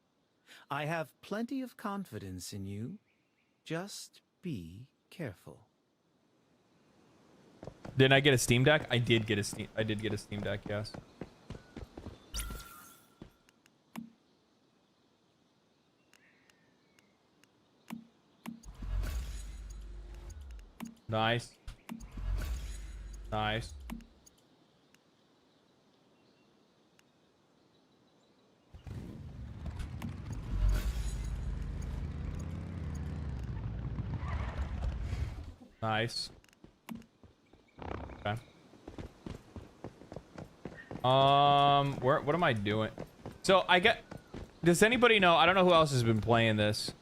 I have plenty of confidence in you. Just be careful. Didn't I get a Steam Deck? I did get a Steam Deck, yes. Nice. Nice. Nice. Okay. What am I doing? So I get. Does anybody know? I don't know who else has been playing this.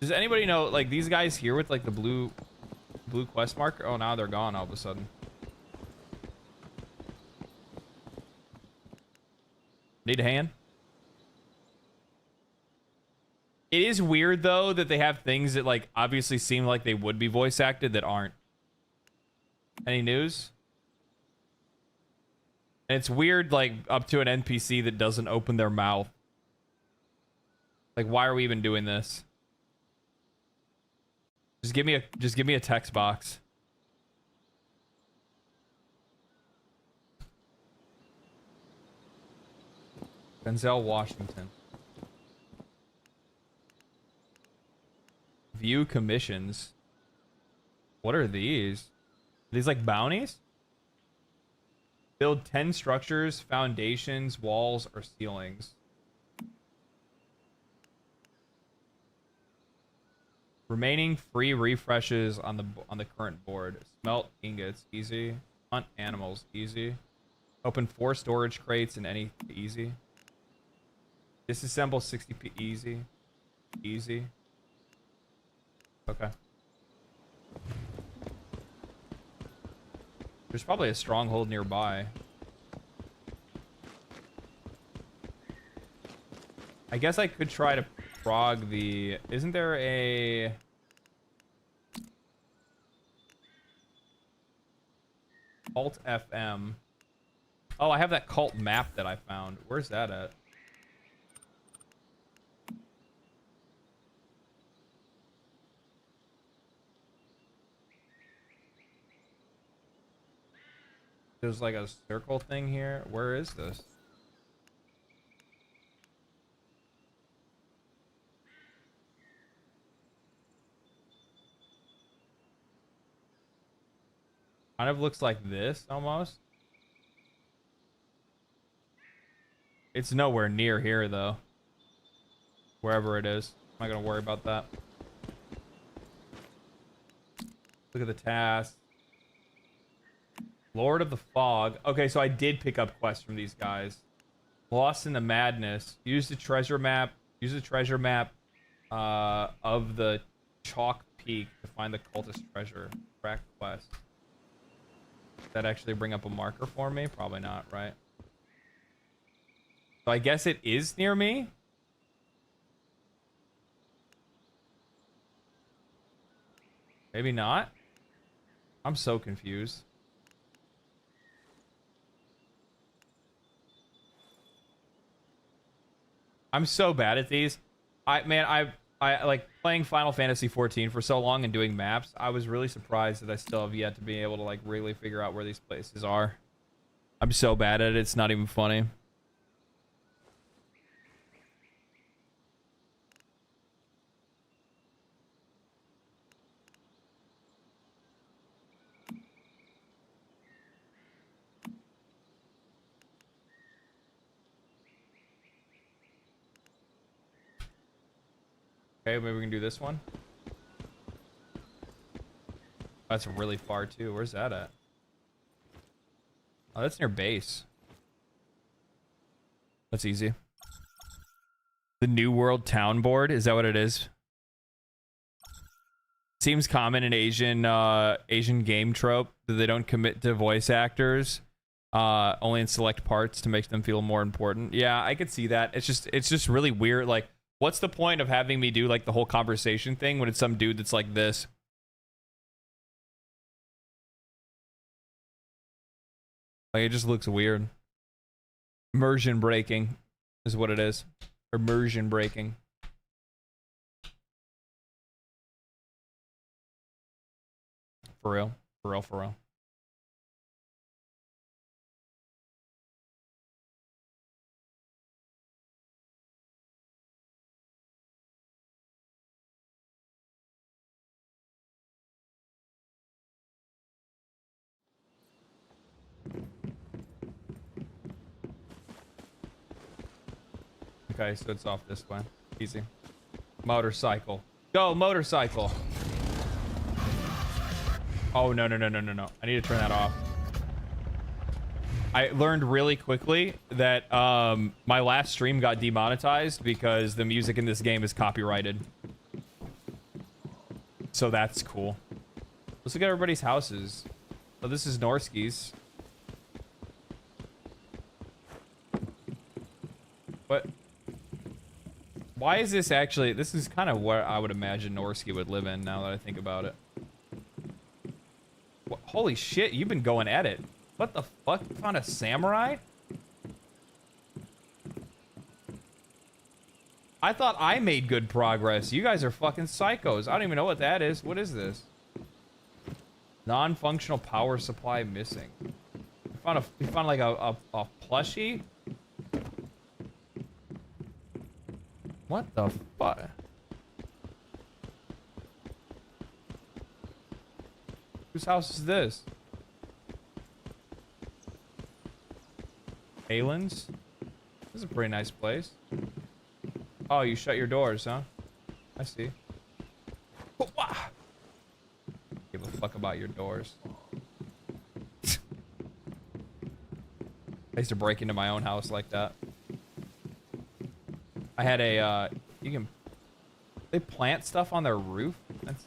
Does anybody know, like, these guys here with like the blue quest marker? Oh, now they're gone all of a sudden. Need a hand? It is weird though that they have things that like obviously seem like they would be voice acted that aren't. Any news? And it's weird, like, up to an NPC that doesn't open their mouth. Like, why are we even doing this? Just give me a text box. Denzel Washington. View commissions. What are these? Are these like bounties? Build 10 structures, foundations, walls, or ceilings. Remaining free refreshes on the current board. Smelt ingots, easy. Hunt animals, easy. Open 4 storage crates in any, easy. Disassemble 60p, easy. Easy. Okay. There's probably a stronghold nearby. I guess I could try to prog the... Isn't there a... Alt FM. Oh, I have that cult map that I found. Where's that at? There's like a circle thing here. Where is this? Kind of looks like this almost. It's nowhere near here though. Wherever it is. I'm not gonna worry about that. Look at the task. Lord of the Fog. Okay, so I did pick up quests from these guys. Lost in the Madness. Use the treasure map. Use the treasure map of the Chalk Peak to find the cultist treasure. Track quest. Does that actually bring up a marker for me? Probably not, right? So I guess it is near me. Maybe not. I'm so confused. I'm so bad at these. I like playing Final Fantasy 14 for so long and doing maps. I was really surprised that I still have yet to be able to like really figure out where these places are. I'm so bad at it. It's not even funny. Okay, maybe we can do this one. That's really far too. Where's that at? Oh, that's near base. That's easy. The New World Town Board, is that what it is? Seems common in Asian game trope that they don't commit to voice actors, only in select parts to make them feel more important. Yeah, I could see that. It's just really weird. Like, what's the point of having me do like the whole conversation thing when it's some dude that's like this? Like, it just looks weird. Immersion breaking is what it is. Immersion breaking. For real. For real, for real. Okay, so it's off this way. Easy. Motorcycle. Go, motorcycle. Oh, no, no, no, no, no, no. I need to turn that off. I learned really quickly that my last stream got demonetized because the music in this game is copyrighted. So that's cool. Let's look at everybody's houses. Oh, this is Norski's. What? Why is this actually... This is kind of where I would imagine Norsky would live in now that I think about it. What? Holy shit, you've been going at it. What the fuck? You found a samurai? I thought I made good progress. You guys are fucking psychos. I don't even know what that is. What is this? Non-functional power supply missing. You found like a plushie? What the fuck? Whose house is this? Alen's? This is a pretty nice place. Oh, you shut your doors, huh? I see. Give a fuck about your doors. I used to break into my own house like that. I had a, you can... They plant stuff on their roof? That's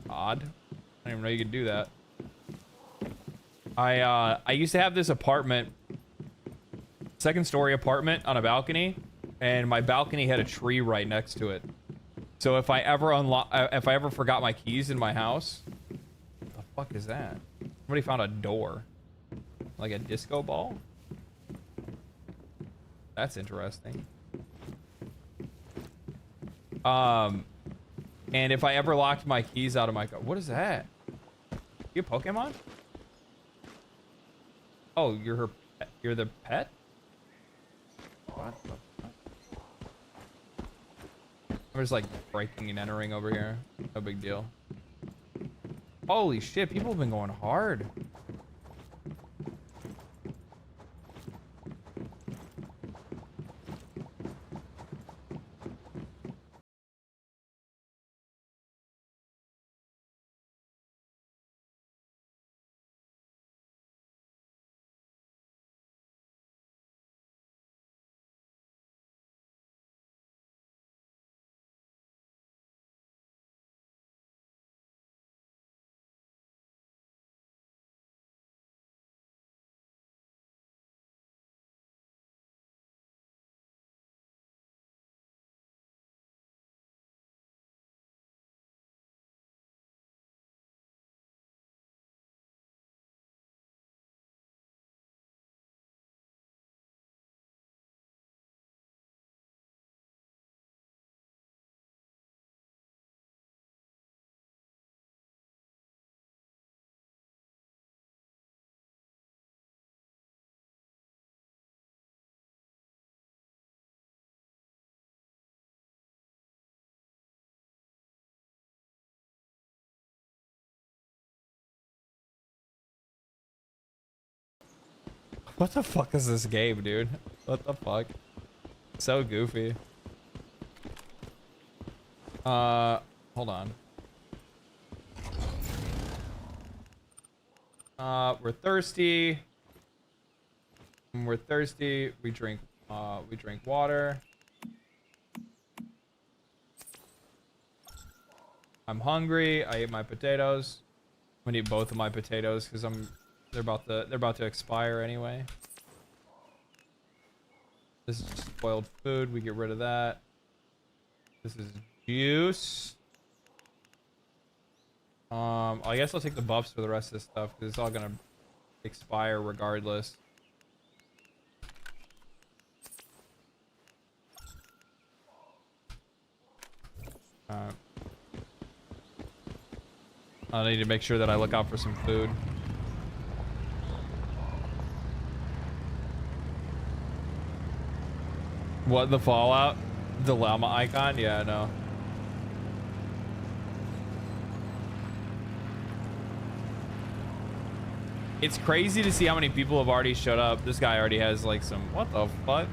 odd. I didn't even know you could do that. I used to have this apartment, second story apartment on a balcony, and my balcony had a tree right next to it. So if I ever forgot my keys in my house, what the fuck is that? Somebody found a door. Like a disco ball? That's interesting. And if I ever locked my keys out of my car, what is that? You a Pokemon? Oh, you're the pet? What the fuck? I'm just like breaking and entering over here. No big deal. Holy shit, people have been going hard. What the fuck is this game, dude? What the fuck? So goofy. Hold on. We're thirsty. When we're thirsty, we drink water. I'm hungry. I ate my potatoes. I'm gonna eat both of my potatoes because they're about to expire anyway. This is just spoiled food. We get rid of that. This is juice. I guess I'll take the buffs for the rest of this stuff because it's all gonna expire regardless. I need to make sure that I look out for some food. What, the Fallout? The llama icon? Yeah, I know. It's crazy to see how many people have already showed up. This guy already has like some... What the fuck?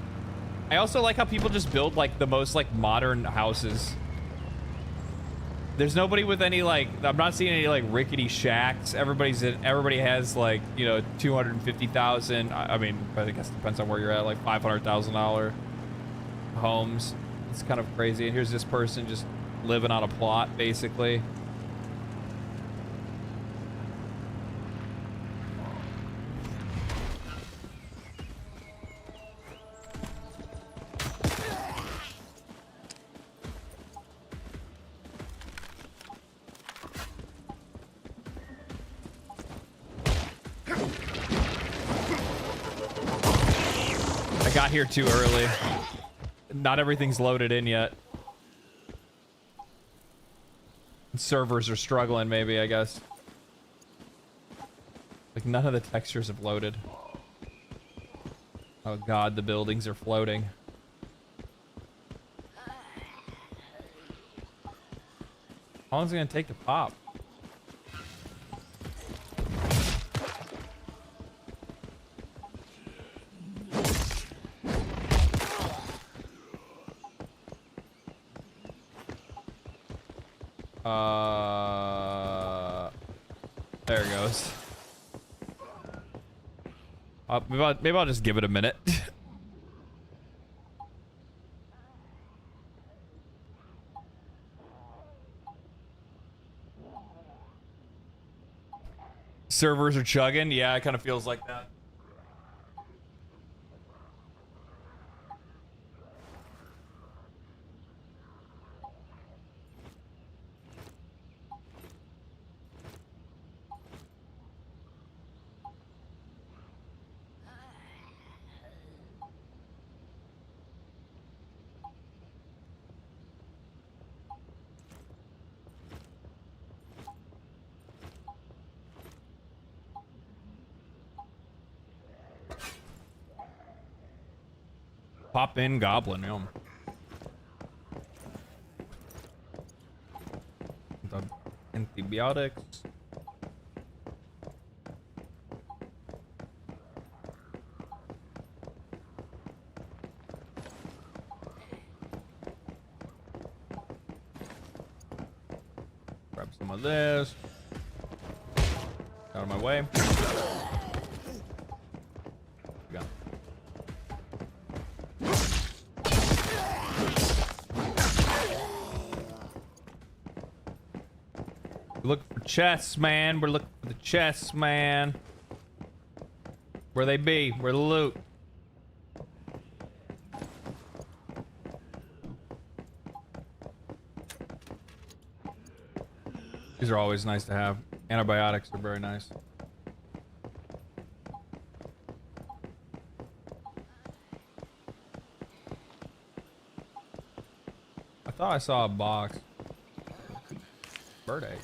I also like how people just build like the most like modern houses. There's nobody with any like... I'm not seeing any like rickety shacks. Everybody has like, you know, 250,000. I mean, I guess it depends on where you're at. Like $500,000 homes. It's kind of crazy. And here's this person just living on a plot, basically. Got here too early. Not everything's loaded in yet. Servers are struggling, maybe, I guess. Like, none of the textures have loaded. Oh god, the buildings are floating. How long is it gonna take to pop? There it goes. Maybe I'll just give it a minute. Servers are chugging. Yeah, it kind of feels like that. Pop in goblin, yeah. The antibiotics. Grab some of this. Out of my way. Go. Look for chests, man. We're looking for the chests, man. Where they be? Where the loot? These are always nice to have. Antibiotics are very nice. I thought I saw a box. Bird egg.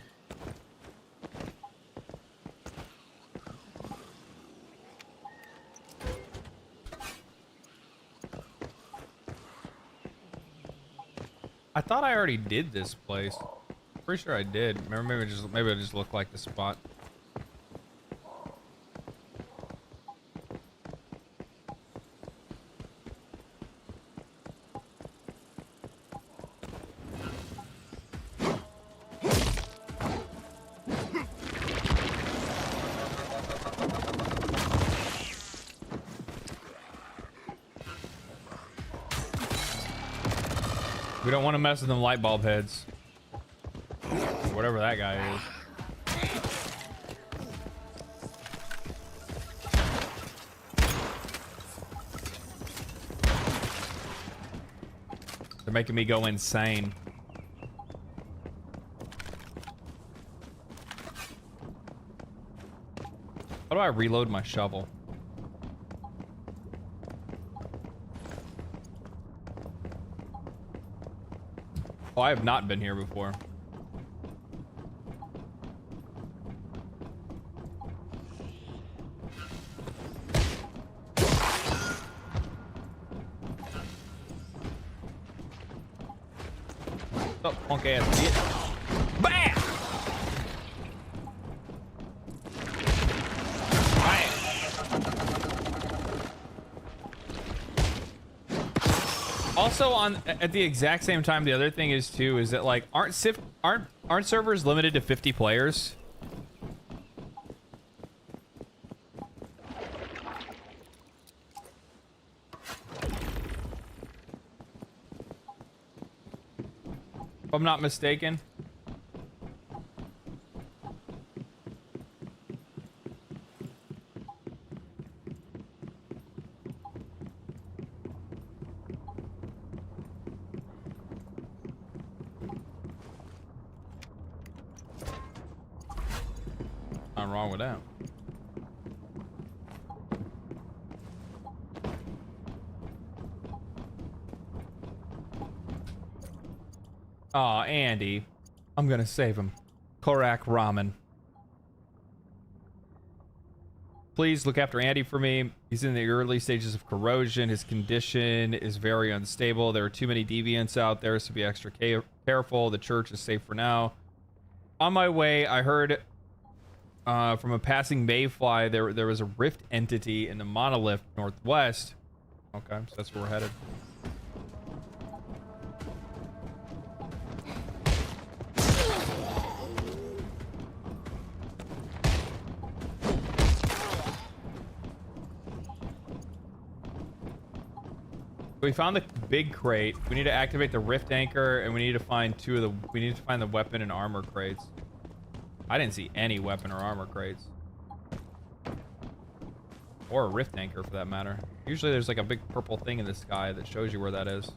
I thought I already did this place. Pretty sure I did. Maybe it just looked like the spot. We don't want to mess with them light bulb heads. Whatever that guy is. They're making me go insane. How do I reload my shovel? Oh, I have not been here before. Oh, punk ass bitch. Bam! Also, at the exact same time, the other thing is too is that like aren't servers limited to 50 players? If I'm not mistaken. Nothing wrong with that. Aw, Andy. I'm gonna save him. Korak Ramen. Please look after Andy for me. He's in the early stages of corrosion. His condition is very unstable. There are too many deviants out there, so be extra careful. The church is safe for now. On my way, I heard from a passing mayfly there was a rift entity in the monolith northwest. Okay, so that's where we're headed. We found the big crate. We need to activate the rift anchor, and we need to find we need to find the weapon and armor crates. I didn't see any weapon or armor crates. Or a rift anchor for that matter. Usually there's like a big purple thing in the sky that shows you where that is.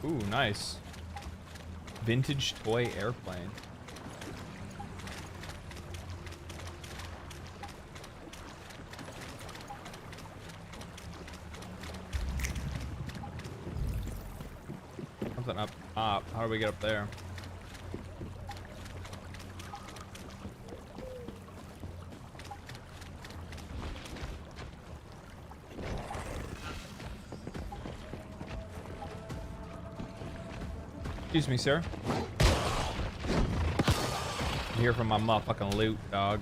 Ooh, nice. Vintage toy airplane. Something up top. How do we get up there? Excuse me, sir. I'm here for my motherfucking loot, dog.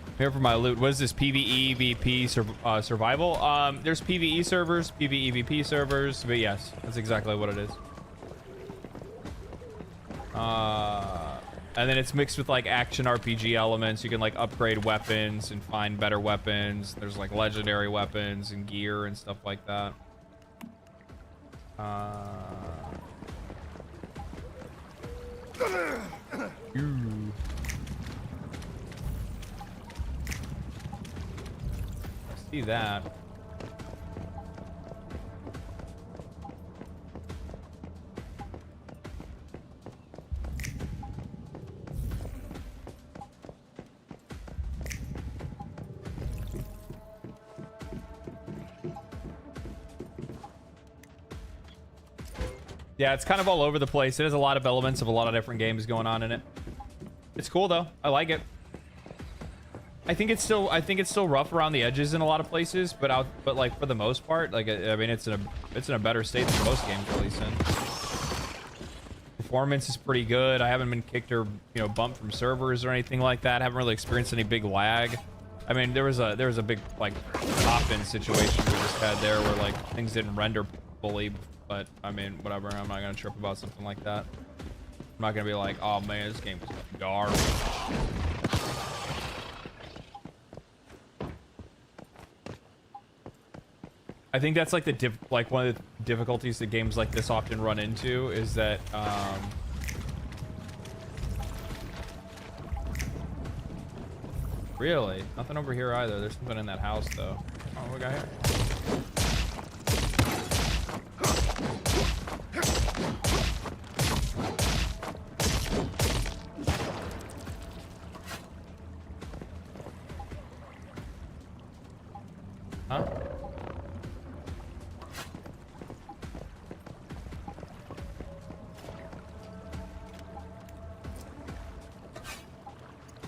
I'm here for my loot. What is this? PvE, VP, survival? There's PvE servers, PvE, VP servers, but yes, that's exactly what it is. And then it's mixed with like action RPG elements. You can like upgrade weapons and find better weapons. There's like legendary weapons and gear and stuff like that. Ooh. I see that. Yeah, it's kind of all over the place. It has a lot of elements of a lot of different games going on in it. It's cool though. I like it. I think it's still rough around the edges in a lot of places, but like for the most part, like I mean, it's in a better state than most games release in. Performance is pretty good. I haven't been kicked or bumped from servers or anything like that. I haven't really experienced any big lag. I mean, there was a big like pop-in situation we just had there where like things didn't render fully, But I mean, whatever. I'm not gonna trip about something like that. I'm not gonna be like, oh man, this game is garbage. I think that's like like one of the difficulties that games like this often run into is that really nothing over here either. There's something in that house though. Oh, what we got here? Huh?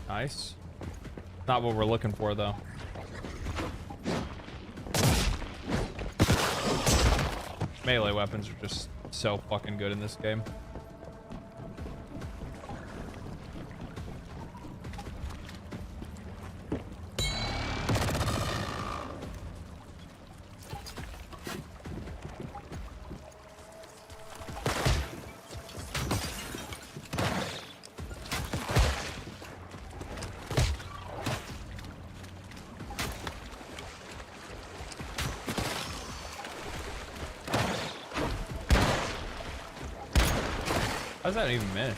Nice. Not what we're looking for, though. Melee weapons are just so fucking good in this game. How's that even miss?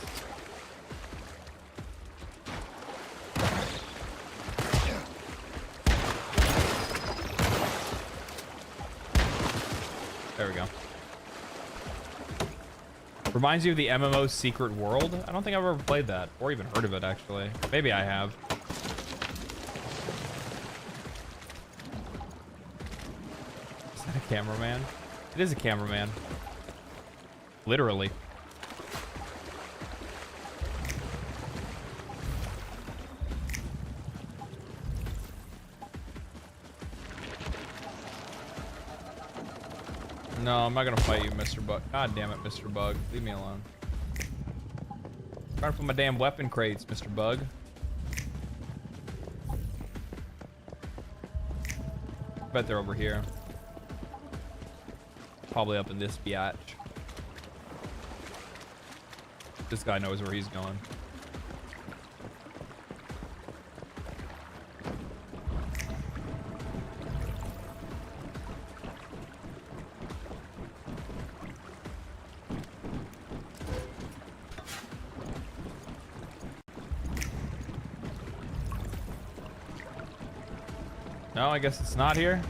There we go. Reminds you of the MMO Secret World? I don't think I've ever played that, or even heard of it, actually. Maybe I have. Is that a cameraman? It is a cameraman. Literally. No, I'm not gonna fight you, Mr. Bug. God damn it, Mr. Bug. Leave me alone. I'm trying to put my damn weapon crates, Mr. Bug. I bet they're over here. Probably up in this biatch. This guy knows where he's going. No, I guess it's not here.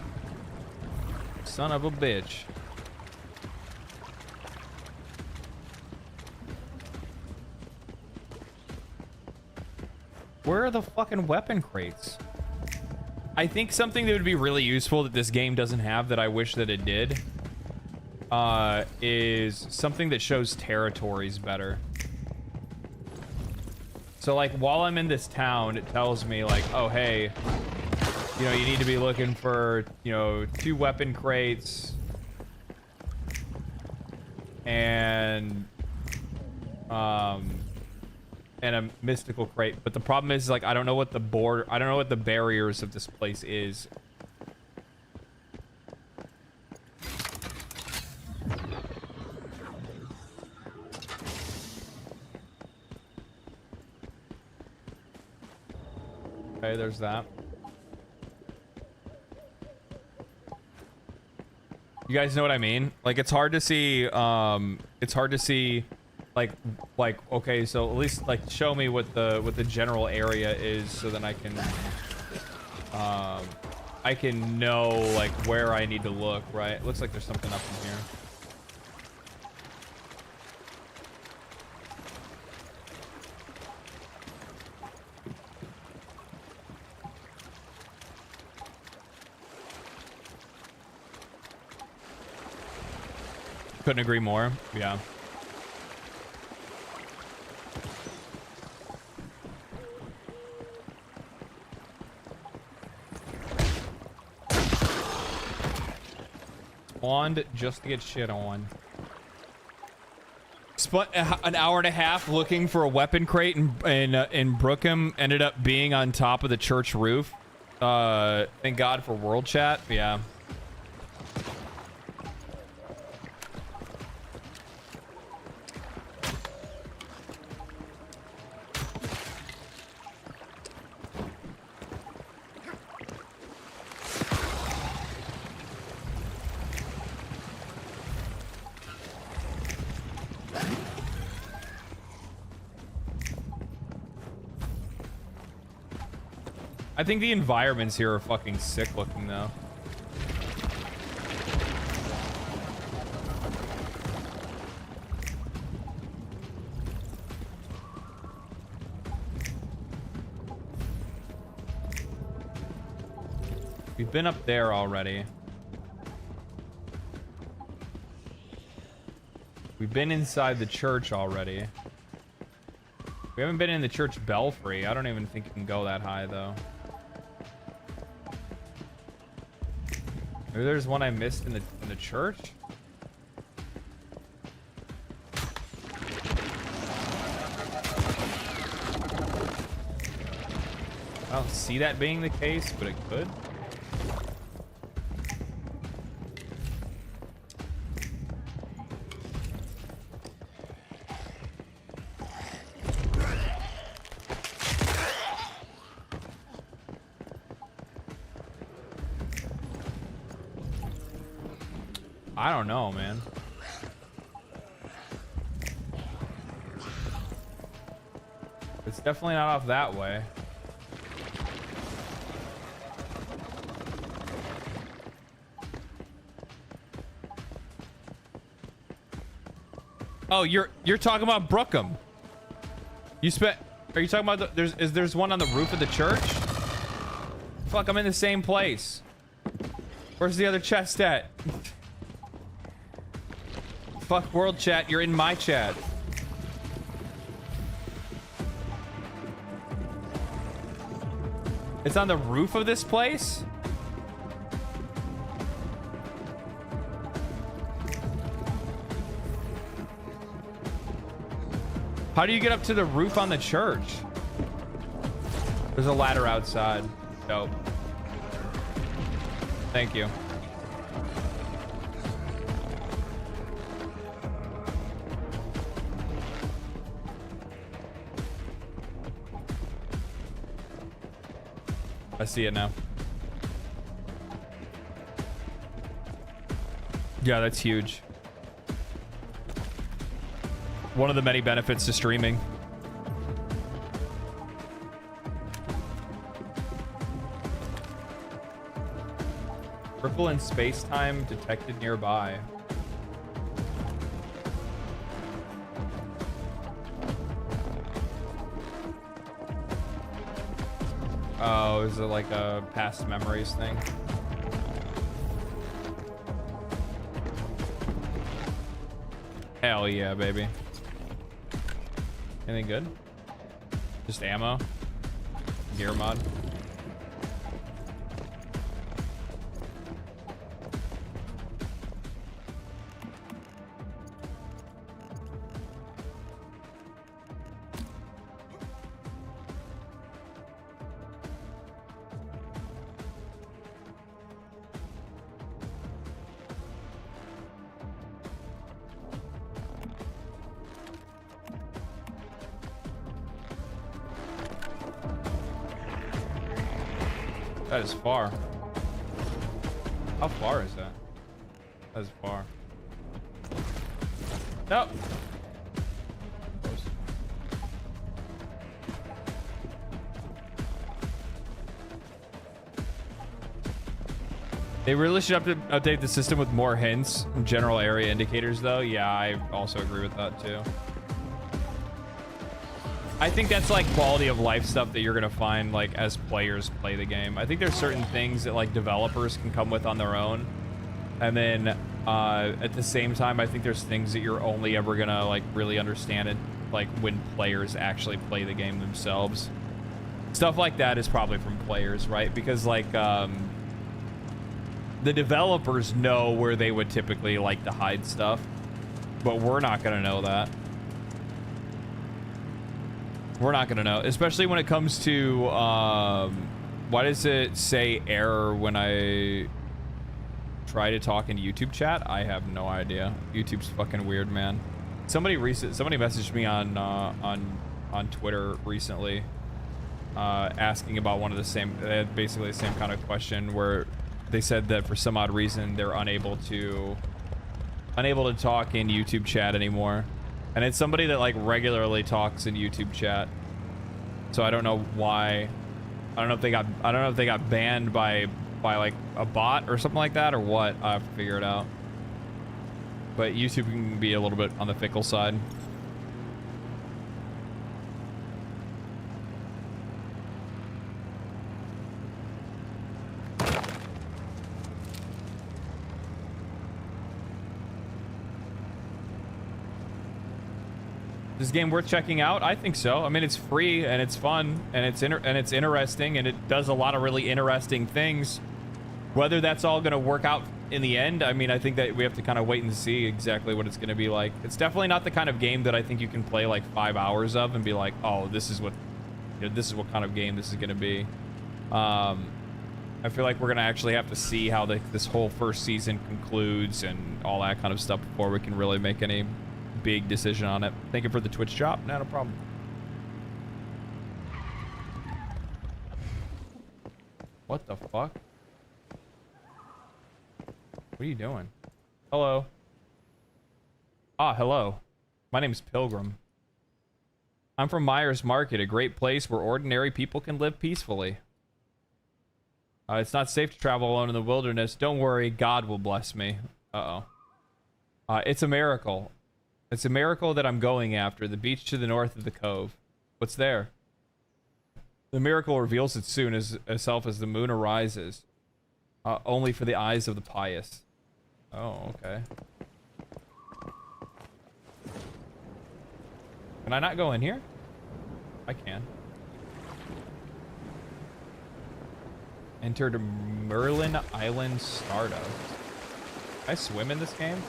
Son of a bitch. Where are the fucking weapon crates? I think something that would be really useful that this game doesn't have that I wish that it did is something that shows territories better. So like while I'm in this town, it tells me like, oh, hey, you know, you need to be looking for, you know, 2 weapon crates and a mystical crate. But the problem is like I don't know what the barriers of this place is. Okay, there's that. You guys know what I mean? Like it's hard to see like okay, so at least like show me what the general area is so then I can know like where I need to look, right? It looks like there's something up in here. Couldn't agree more. Yeah. Spawned just to get shit on. Spent an hour and a half looking for a weapon crate in Brookham. Ended up being on top of the church roof. Thank God for world chat. Yeah. I think the environments here are fucking sick looking though. We've been up there already. We've been inside the church already. We haven't been in the church belfry. I don't even think you can go that high though. Maybe there's one I missed in the church. I don't see that being the case, but it could. I don't know, man. It's definitely not off that way. Oh, you're talking about Brookham. You spent. Are you talking about there's one on the roof of the church? Fuck, I'm in the same place. Where's the other chest at? Fuck world chat, you're in my chat. It's on the roof of this place? How do you get up to the roof on the church? There's a ladder outside. Dope. Thank you. I see it now. Yeah, that's huge. One of the many benefits to streaming. Ripple in space-time detected nearby. Oh, is it like a past memories thing? Hell yeah, baby. Anything good? Just ammo? Gear mod? That is far. How far is that? That is far. Nope. They really should update the system with more hints, general area indicators though. Yeah, I also agree with that too. I think that's like quality of life stuff that you're gonna find like as players play the game. I think there's certain things that like developers can come with on their own, and then at the same time, I think there's things that you're only ever gonna like really understand it like when players actually play the game themselves. Stuff like that is probably from players, right? Because like the developers know where they would typically like to hide stuff, but we're not gonna know that. We're not gonna know, especially when it comes to why does it say error when I try to talk in YouTube chat? I have no idea. YouTube's fucking weird, man. Somebody messaged me on Twitter recently, asking about one of the same, basically the same kind of question, where they said that for some odd reason they're unable to talk in YouTube chat anymore. And it's somebody that like regularly talks in YouTube chat. So I don't know why I don't know if they got banned by like a bot or something like that or what. I have to figure it out. But YouTube can be a little bit on the fickle side. Is this game worth checking out? I think so. I mean, it's free and it's fun and it's interesting and it does a lot of really interesting things. Whether that's all going to work out in the end, I mean, I think that we have to kind of wait and see exactly what it's going to be like. It's definitely not the kind of game that I think you can play like 5 hours of and be like, oh, this is what, you know, this is what kind of game this is going to be. I feel like we're going to actually have to see how this whole first season concludes and all that kind of stuff before we can really make any big decision on it. Thank you for the Twitch drop. Not a problem. What the fuck? What are you doing? Hello. Ah, hello. My name's Pilgrim. I'm from Myers Market, a great place where ordinary people can live peacefully. It's not safe to travel alone in the wilderness. Don't worry, God will bless me. Uh-oh. It's a miracle. It's a miracle that I'm going after. The beach to the north of the cove. What's there? The miracle reveals it soon as itself as the moon arises. Only for the eyes of the pious. Oh, okay. Can I not go in here? I can. Entered Merlin Island Stardust. Can I swim in this game?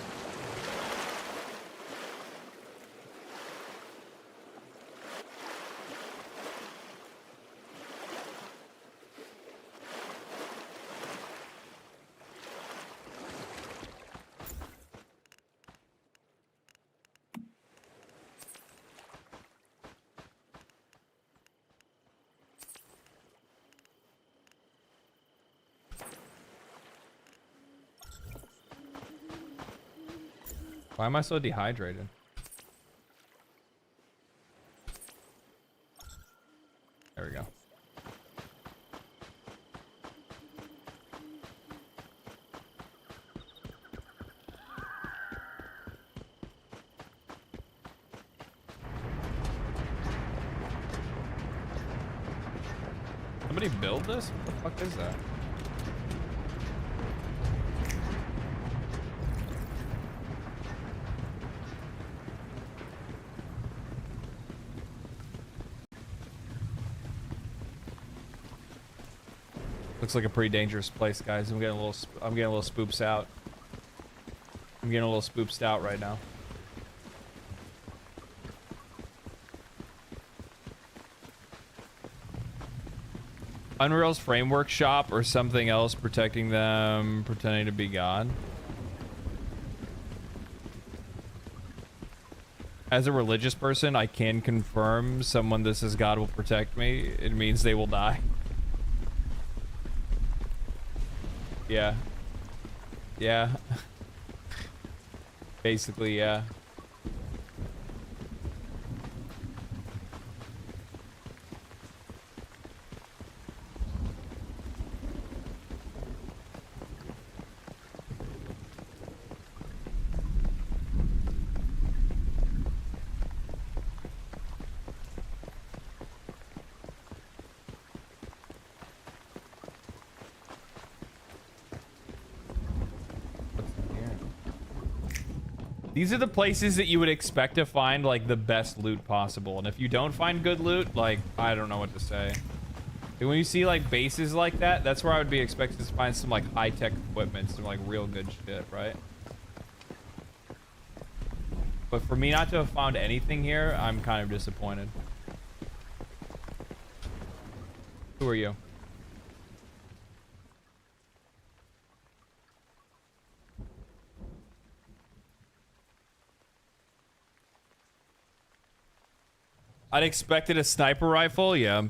Why am I so dehydrated? There we go. Somebody build this? What the fuck is that? Looks like a pretty dangerous place, guys. I'm getting a little spooped out. I'm getting a little spooped out right now. Unreal's framework shop or something else protecting them, pretending to be God. As a religious person, I can confirm someone that says God will protect me. It means they will die. Yeah. Yeah. Basically, yeah. These are the places that you would expect to find like the best loot possible, and if you don't find good loot, like I don't know what to say. When you see like bases like that, that's where I would be expected to find some like high-tech equipment, some like real good shit, right? But for me not to have found anything here, I'm kind of disappointed. Who are you? Unexpected a sniper rifle? Yeah.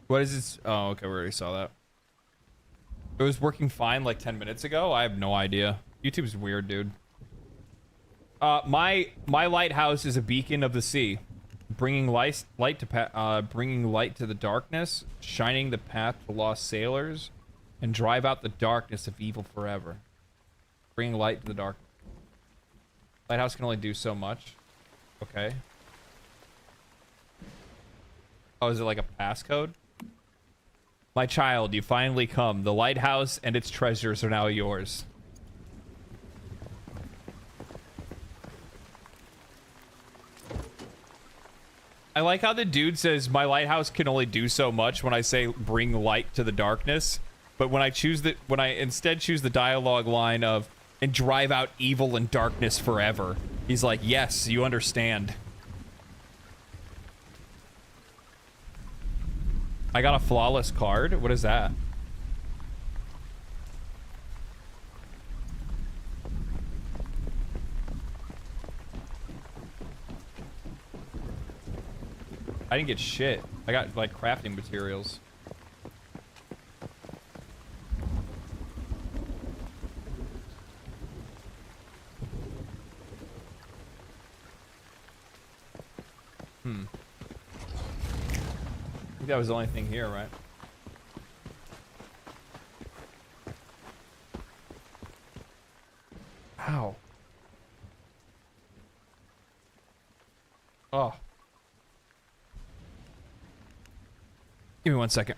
What is this? Oh, okay, we already saw that. It was working fine like 10 minutes ago? I have no idea. YouTube's weird, dude. My lighthouse is a beacon of the sea. bringing bringing light to the darkness, shining the path to lost sailors, and drive out the darkness of evil forever. Bringing light to the darkness. Lighthouse can only do so much. Okay. Oh, is it like a passcode? My child, you finally come. The lighthouse and its treasures are now yours. I like how the dude says my lighthouse can only do so much when I say bring light to the darkness, but when I instead choose the dialogue line of and drive out evil and darkness forever, he's like, yes, you understand. I got a flawless card. What is that? I didn't get shit. I got like crafting materials. I think that was the only thing here, right? Ow. Oh. Give me 1 second.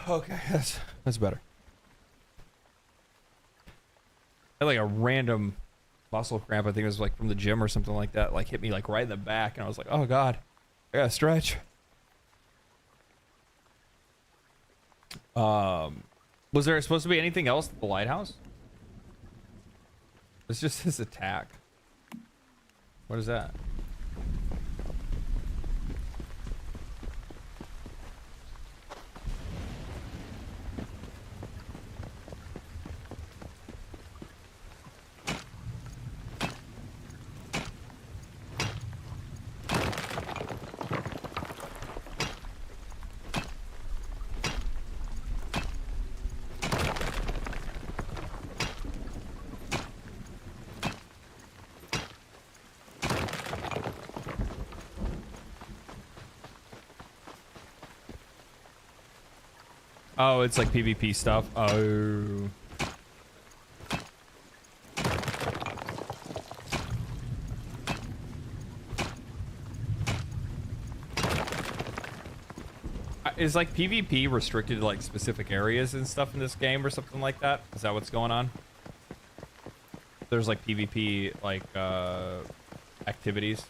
Okay, that's better. I had like a random muscle cramp. I think it was like from the gym or something like that. Like hit me like right in the back, and I was like, "Oh God, I gotta stretch." Was there supposed to be anything else at the lighthouse? It's just his attack. What is that? Oh, it's like PvP stuff. Oh. Is like PvP restricted to like specific areas and stuff in this game or something like that? Is that what's going on? There's like PvP like activities.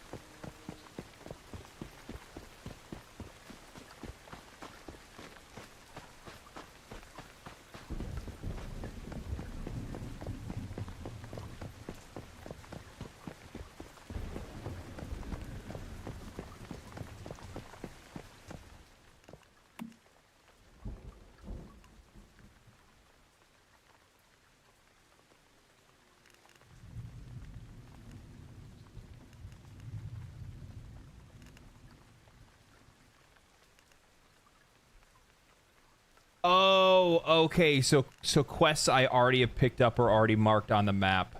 Oh, okay. So quests I already have picked up are already marked on the map.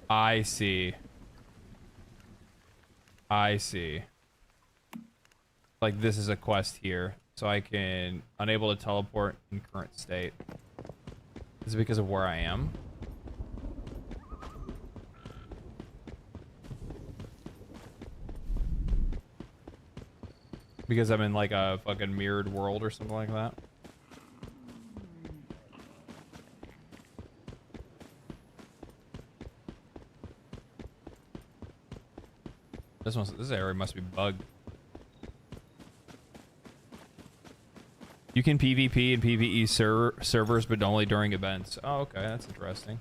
I see. I see. Like this is a quest here, so I can unable to teleport in current state. Is it because of where I am? Because I'm in like a fucking mirrored world or something like that? This area must be bugged. You can PvP and PvE servers, but only during events. Oh, okay, that's interesting.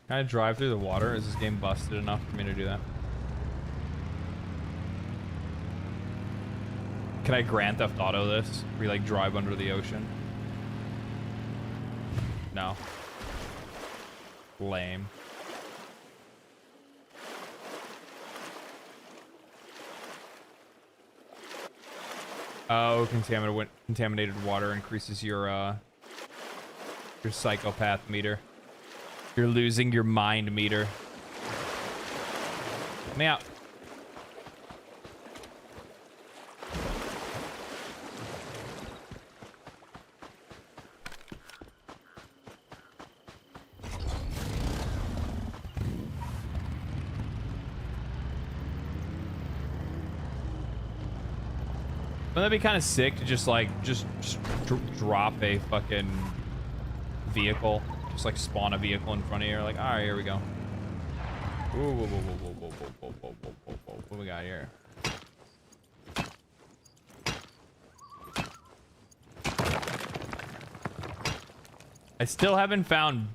Can I drive through the water? Is this game busted enough for me to do that? Can I Grand Theft Auto this? Where you like drive under the ocean? No. Lame. Oh, contaminated water increases your psychopath meter. You're losing your mind meter. Let me out. Wouldn't that be kind of sick to just drop a fucking vehicle? Just like spawn a vehicle in front of you. Like, all right, here we go. Whoa, whoa, whoa, whoa, whoa, whoa, whoa, whoa, whoa, whoa, whoa. What we got here? I still haven't found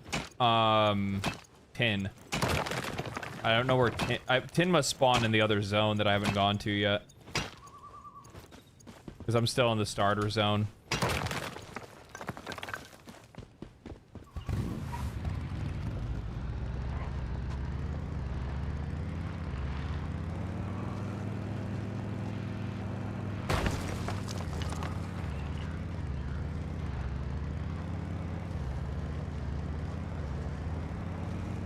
tin. I don't know where tin. Tin must spawn in the other zone that I haven't gone to yet. Because I'm still in the starter zone.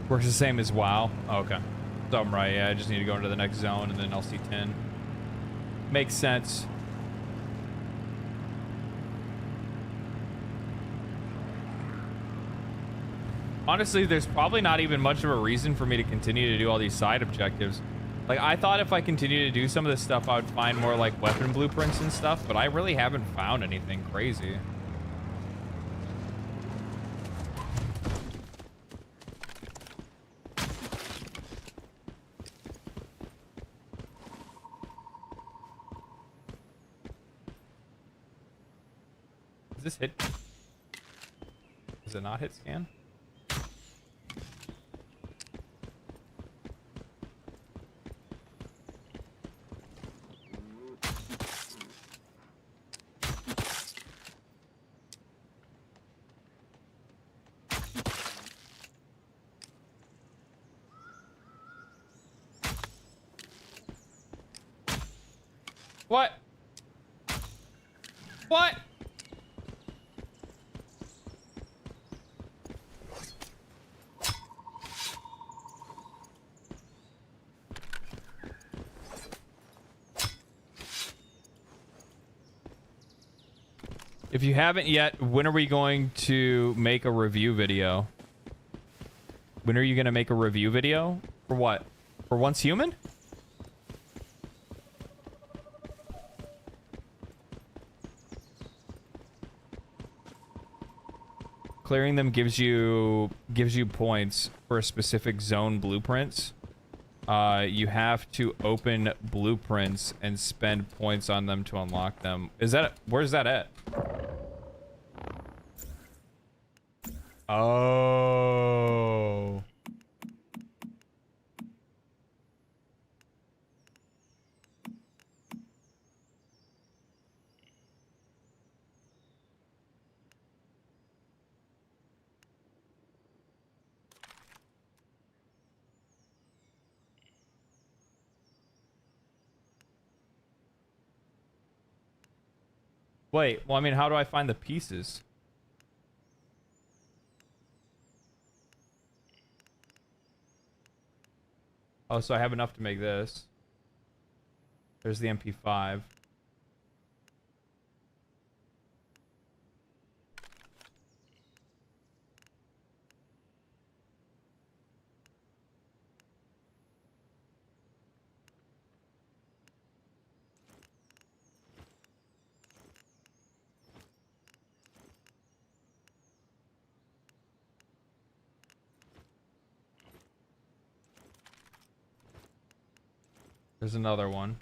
Works the same as WoW. Oh, okay. So I'm right. Yeah, I just need to go into the next zone and then I'll see 10. Makes sense. Honestly, there's probably not even much of a reason for me to continue to do all these side objectives. Like, I thought if I continue to do some of this stuff, I would find more, like, weapon blueprints and stuff, but I really haven't found anything crazy. Is this hit? Is it not hit scan? What? What? If you haven't yet, when are we going to make a review video? When are you going to make a review video? For what? For Once Human? Clearing them gives you points for specific zone blueprints. You have to open blueprints and spend points on them to unlock them. Is that, where's that at? Oh. Wait, well, I mean, how do I find the pieces? Oh, so I have enough to make this. There's the MP5. There's another one.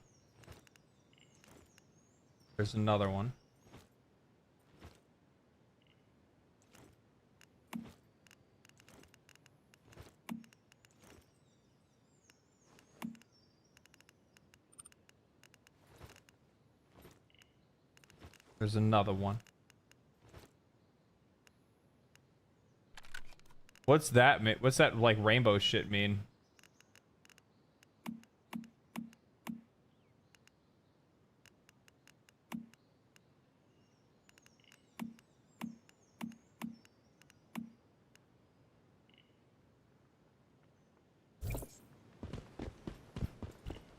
There's another one. There's another one. What's that mean? What's that like rainbow shit mean?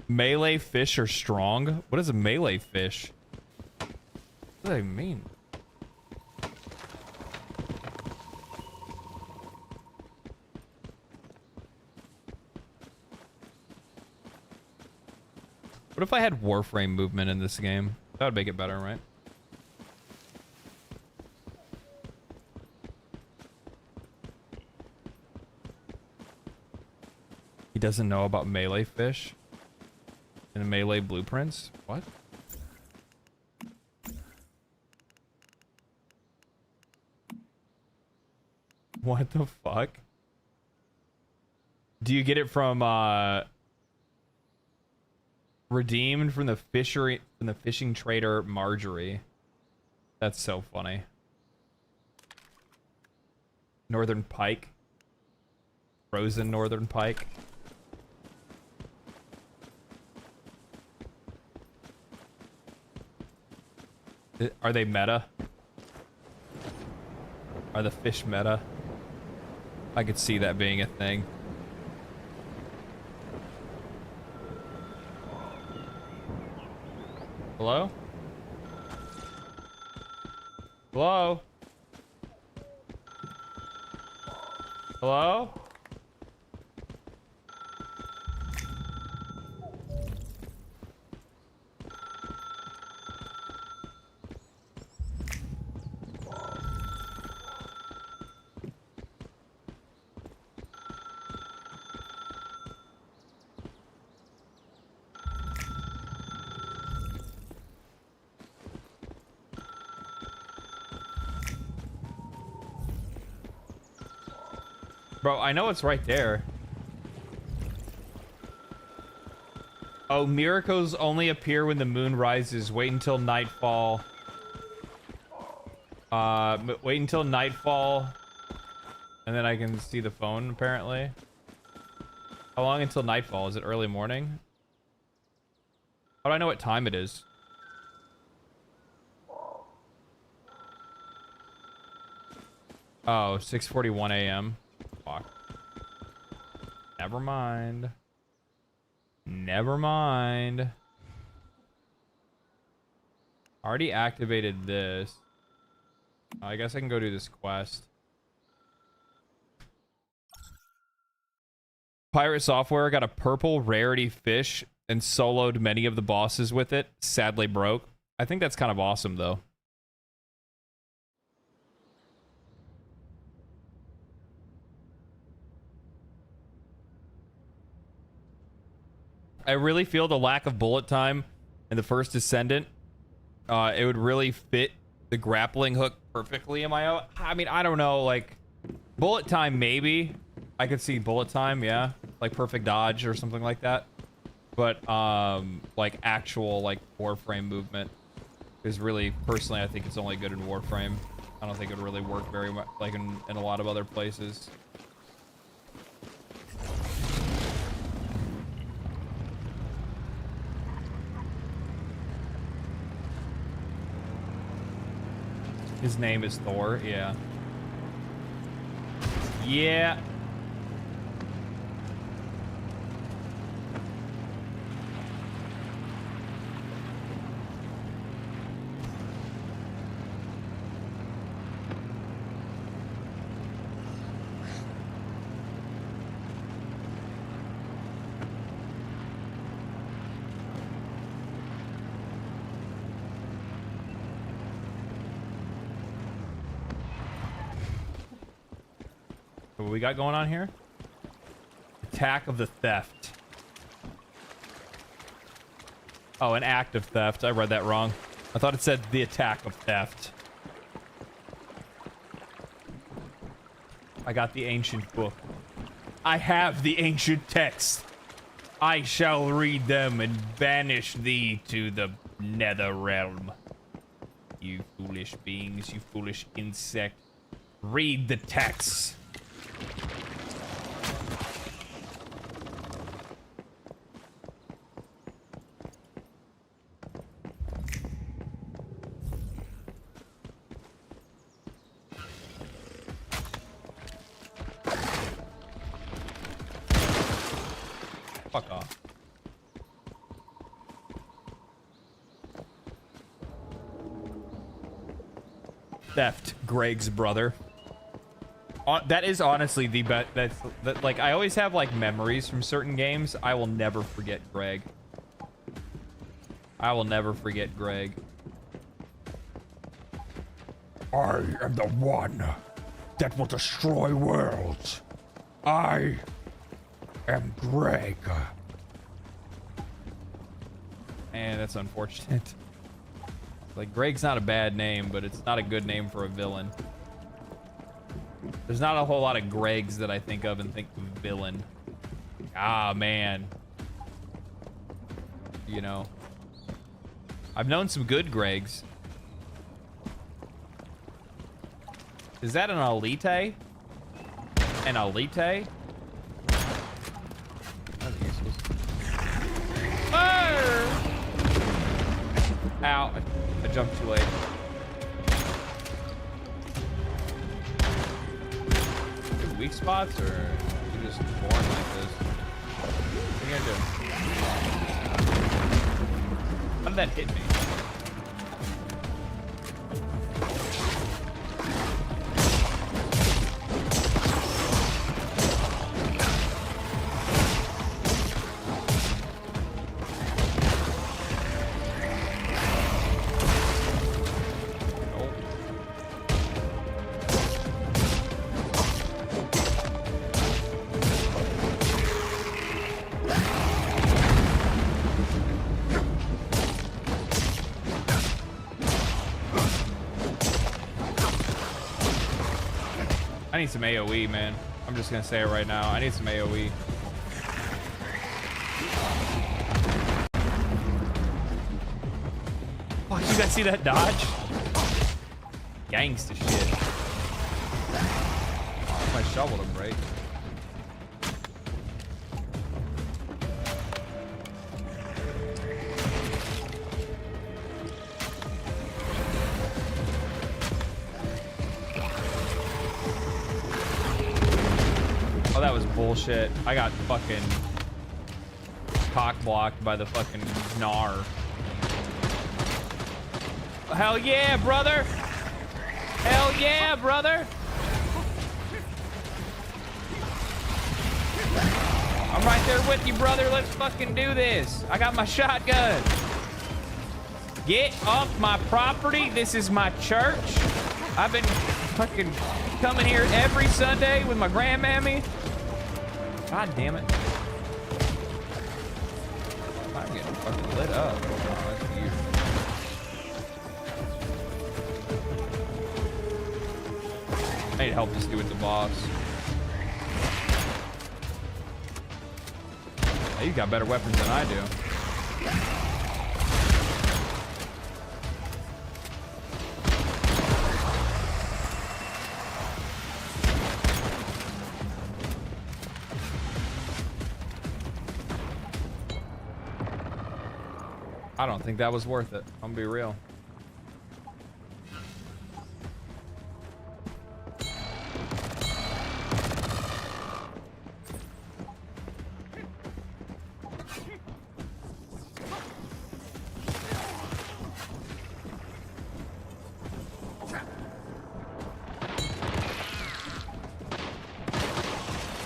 Melee fish are strong? What is a melee fish? What do they mean? What if I had Warframe movement in this game? That would make it better, right? He doesn't know about melee fish and melee blueprints? What? What the fuck? Do you get it from redeemed from the fishing trader Marjorie? That's so funny. Northern pike. Frozen northern pike. Are they meta? Are the fish meta? I could see that being a thing. Hello? Hello? Hello? Bro, I know it's right there. Oh, miracles only appear when the moon rises. Wait until nightfall. Wait until nightfall. And then I can see the phone, apparently. How long until nightfall? Is it early morning? How do I know what time it is? Oh, 6:41 a.m. Fuck. Never mind. Never mind. Already activated this. I guess I can go do this quest. Pirate Software got a purple rarity fish and soloed many of the bosses with it. Sadly broke. I think that's kind of awesome, though. I really feel the lack of bullet time in the first Descendant. It would really fit the grappling hook perfectly in my... I mean, I don't know, like... Bullet time, maybe. I could see bullet time, yeah. Like perfect dodge or something like that. But, like, actual, like, Warframe movement is really... Personally, I think it's only good in Warframe. I don't think it would really work very much, like, in a lot of other places. His name is Thor, yeah. Yeah. What we got going on here? Attack of the theft. Oh, an act of theft. I read that wrong. I thought it said the attack of theft. I got the ancient book. I have the ancient text. I shall read them and banish thee to the nether realm. You foolish beings, you foolish insect. Read the text. Fuck off. Theft, Greg's brother. That is honestly the best. That, like, I always have like memories from certain games. I will never forget Greg. I will never forget Greg. I am the one that will destroy worlds. I am Greg. Man, that's unfortunate. Like, Greg's not a bad name, but it's not a good name for a villain. There's not a whole lot of Gregs that I think of and think of villain. Ah, man. You know. I've known some good Gregs. Is that an Elite? An Elite? That's useless. Oh! Ow. I jumped too late. Weak spots, or you just born like this? What are you gonna do? How did that hit me? I need some AoE, man. I'm just gonna say it right now. I need some AoE. Oh, you guys see that dodge? Gangsta shit. My shovel to break. That was bullshit. I got fucking cock blocked by the fucking Gnar. Hell yeah, brother! Hell yeah, brother! I'm right there with you, brother. Let's fucking do this. I got my shotgun. Get off my property. This is my church. I've been fucking coming here every Sunday with my grandmammy. God damn it. getting fucking lit up. Oh, that's weird. I need help just do with the boss. Hey, you got better weapons than I do. I don't think that was worth it. I'm gonna be real.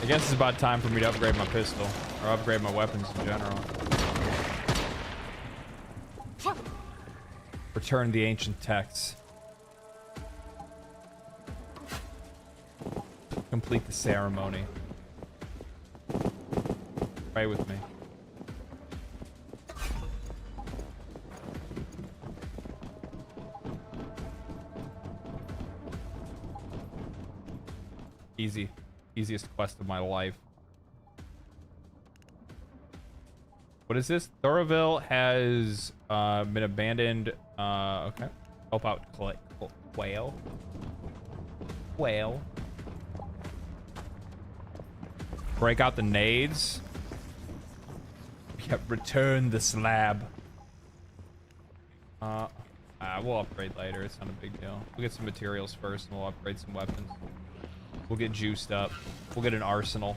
I guess it's about time for me to upgrade my pistol, or upgrade my weapons in general. Return the ancient texts. Complete the ceremony. Pray with me. Easy. Easiest quest of my life. What is this? Thoroville has been abandoned. Okay. Help out Quail. Quail. Break out the nades. Yep, return the slab. We'll upgrade later. It's not a big deal. We'll get some materials first and we'll upgrade some weapons. We'll get juiced up. We'll get an arsenal.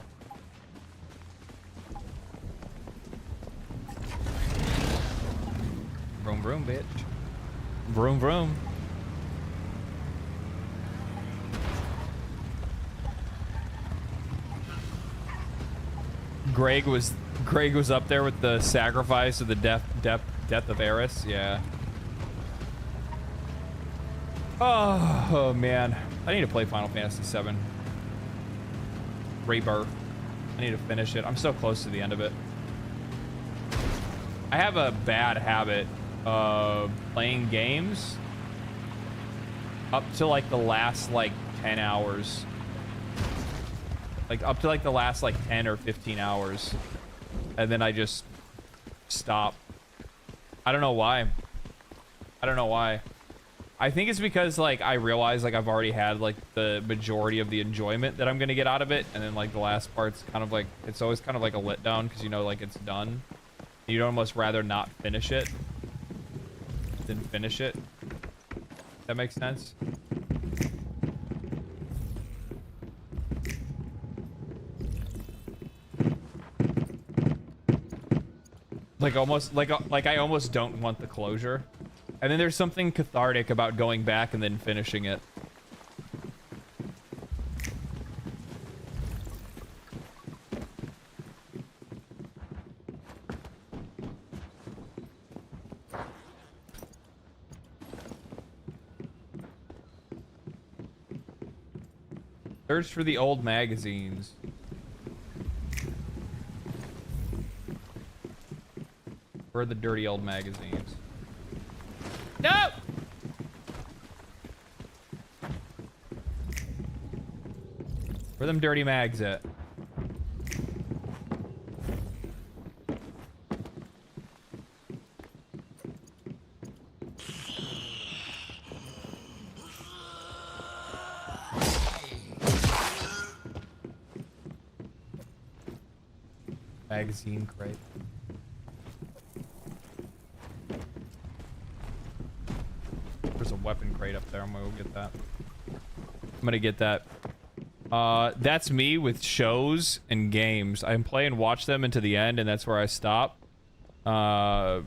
Vroom vroom, bitch. Vroom vroom. Greg was up there with the sacrifice of the death of Eris. Yeah. Oh man, I need to play Final Fantasy VII Rebirth. I need to finish it. I'm so close to the end of it. I have a bad habit of playing games up to like the last like 10 hours. Like up to like the last like 10 or 15 hours. And then I just stop. I don't know why. I don't know why. I think it's because like I realize like I've already had like the majority of the enjoyment that I'm gonna get out of it, and then like the last part's kind of like, it's always kind of like a letdown because you know like it's done. You'd almost rather not finish it than finish it. That makes sense. Like almost like I almost don't want the closure. And then there's something cathartic about going back and then finishing it. Search for the old magazines. Where are the dirty old magazines? No! Where them dirty mags at? Magazine crate. There's a weapon crate up there. I'm gonna go get that. I'm gonna get that. That's me with shows and games. I play and watch them into the end, and that's where I stop. And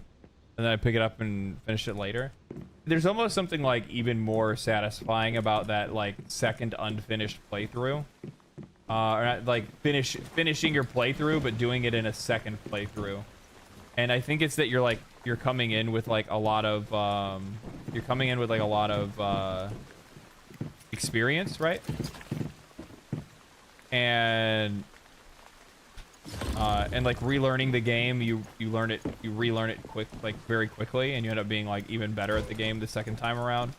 then I pick it up and finish it later. There's almost something like even more satisfying about that like second unfinished playthrough. Or not, like finishing your playthrough, but doing it in a second playthrough. And I think it's that you're coming in with like a lot of experience, right? And And like relearning the game, you relearn it very quickly, and you end up being like even better at the game the second time around.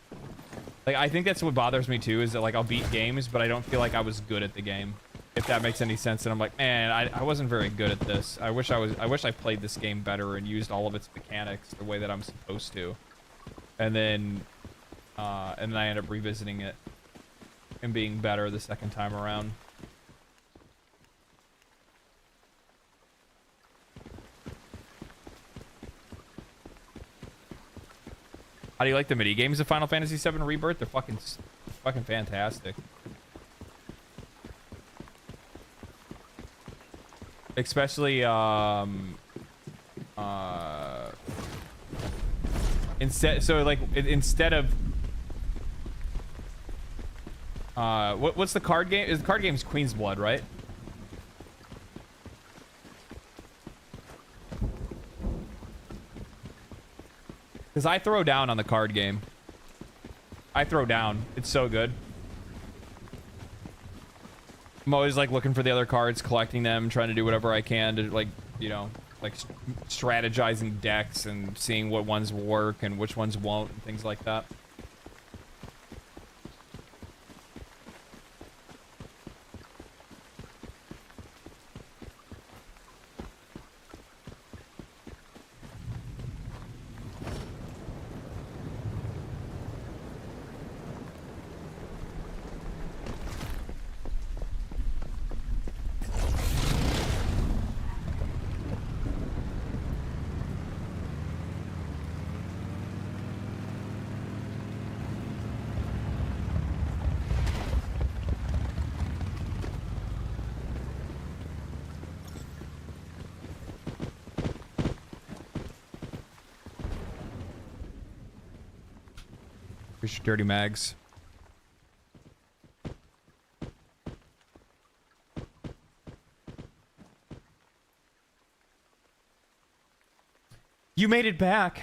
Like I think that's what bothers me too, is that like I'll beat games, but I don't feel like I was good at the game. If that makes any sense. And I'm like, man, I wasn't very good at this. I wish I played this game better and used all of its mechanics the way that I'm supposed to. And then I end up revisiting it and being better the second time around. How do you like the mini games of Final Fantasy VII Rebirth? They're fucking fantastic. Especially instead of what's the card game? The card game's Queen's Blood, right? Because I throw down on the card game. I throw down. It's so good. I'm always like looking for the other cards, collecting them, trying to do whatever I can to like, you know, like strategizing decks and seeing what ones will work and which ones won't and things like that. Here's your dirty mags. You made it back.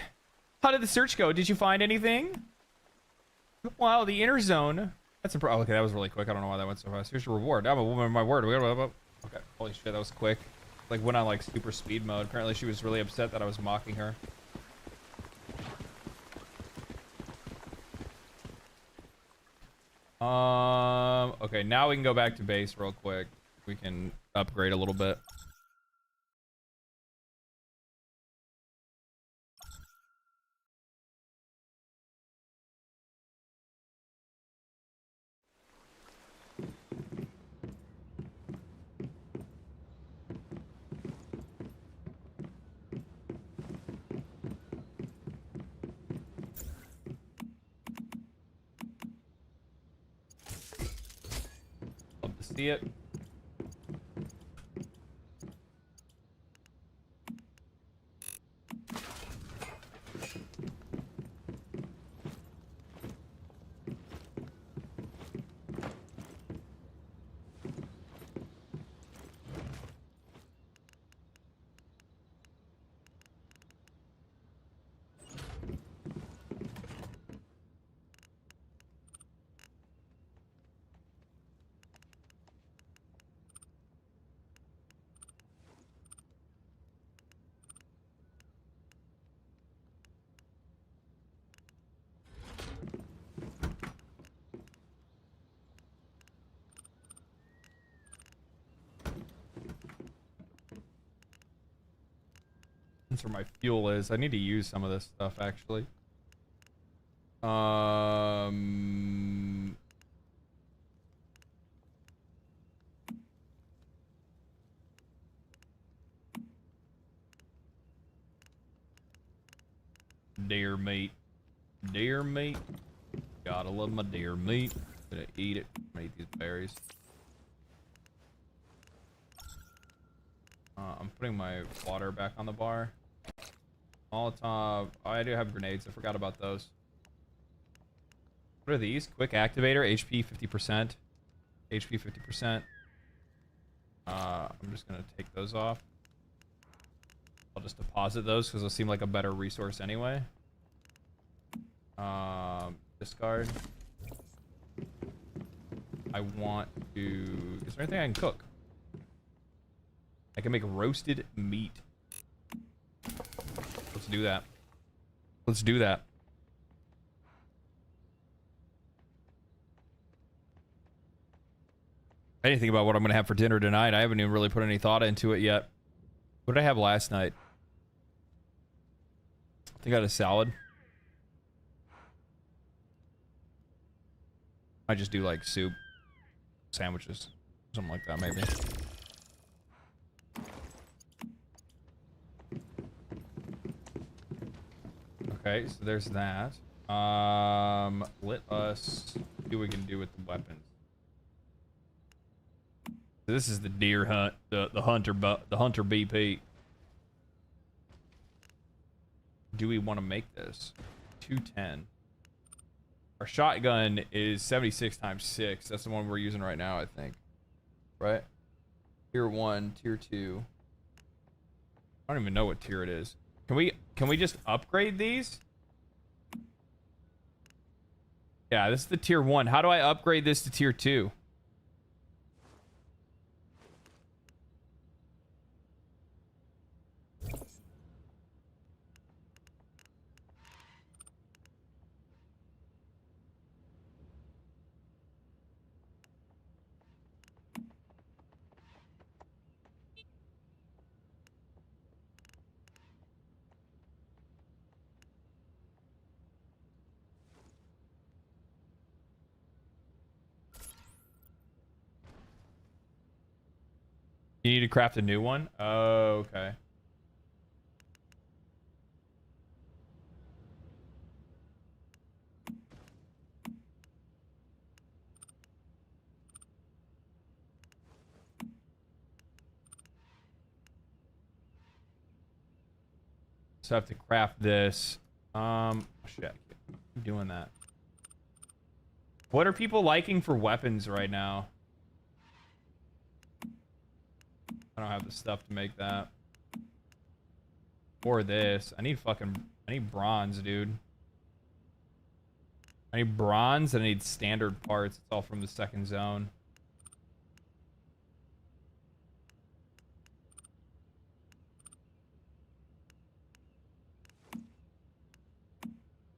How did the search go? Did you find anything? Wow, the inner zone. That's okay, that was really quick. I don't know why that went so fast. Here's your reward. I'm a woman of my word. Okay, holy shit, that was quick. Like went on like super speed mode. Apparently she was really upset that I was mocking her. Okay, now we can go back to base real quick. We can upgrade a little bit. Love to see it. That's where my fuel is. I need to use some of this stuff actually. Deer meat. Deer meat. Gotta love my deer meat. Gonna eat it. I'm gonna eat these berries. I'm putting my water back on the bar. Molotov. Oh, I do have grenades. I forgot about those. What are these? Quick activator. HP 50%. HP 50%. I'm just gonna take those off. I'll just deposit those because they'll seem like a better resource anyway. Discard. I want to... Is there anything I can cook? I can make roasted meat. Let's do that. Let's do that. I didn't think about what I'm gonna have for dinner tonight. I haven't even really put any thought into it yet. What did I have last night? I think I had a salad. I just do like soup, sandwiches, something like that maybe. Okay, so there's that. Let us see what we can do with the weapons. This is the deer hunt, the hunter BP. Do we want to make this 210? Our shotgun is 76 times 6. That's the one we're using right now, I think. Right? Tier 1, tier 2. I don't even know what tier it is. Can we just upgrade these? Yeah, this is the tier 1. How do I upgrade this to tier 2? You need to craft a new one? Oh, okay. So I have to craft this. Shit. I'm doing that. What are people liking for weapons right now? I don't have the stuff to make that. Or this. I need bronze, dude. I need bronze and I need standard parts. It's all from the second zone.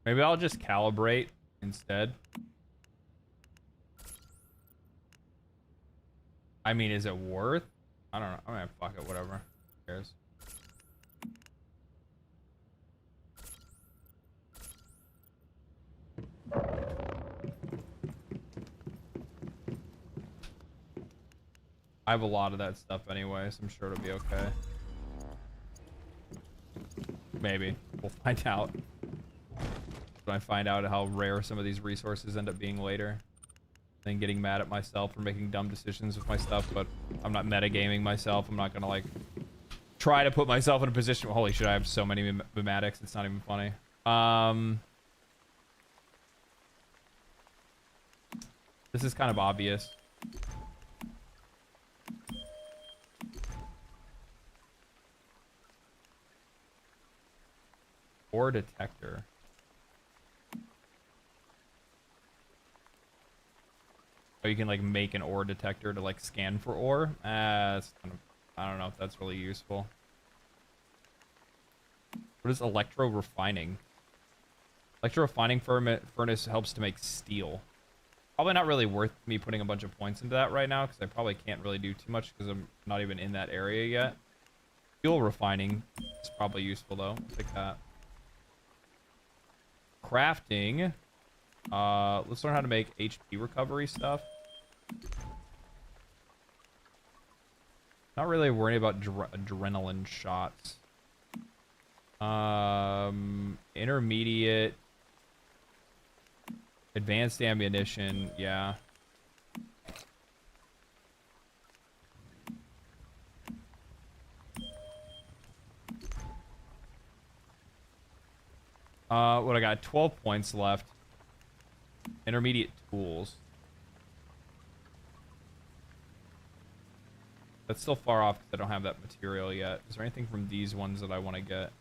Maybe I'll just calibrate instead. I mean, is it worth? I don't know. I mean, fuck it, whatever. Who cares? I have a lot of that stuff anyway, so I'm sure it'll be okay. Maybe. We'll find out. When I find out how rare some of these resources end up being later. Then getting mad at myself for making dumb decisions with my stuff, but I'm not metagaming myself. I'm not gonna like try to put myself in a position. Holy shit, I have so many mematics, it's not even funny. This is kind of obvious. Ore detector. Oh, you can like make an ore detector to like scan for ore. That's kind of, I don't know if that's really useful. What is electro refining? Electro refining furnace helps to make steel. Probably not really worth me putting a bunch of points into that right now because I probably can't really do too much because I'm not even in that area yet. Fuel refining is probably useful though. I'll take that. Crafting. Let's learn how to make HP recovery stuff. Not really worried about adrenaline shots. Intermediate. Advanced ammunition, yeah. What I got? 12 points left. Intermediate tools. That's still far off because I don't have that material yet. Is there anything from these ones that I want to get?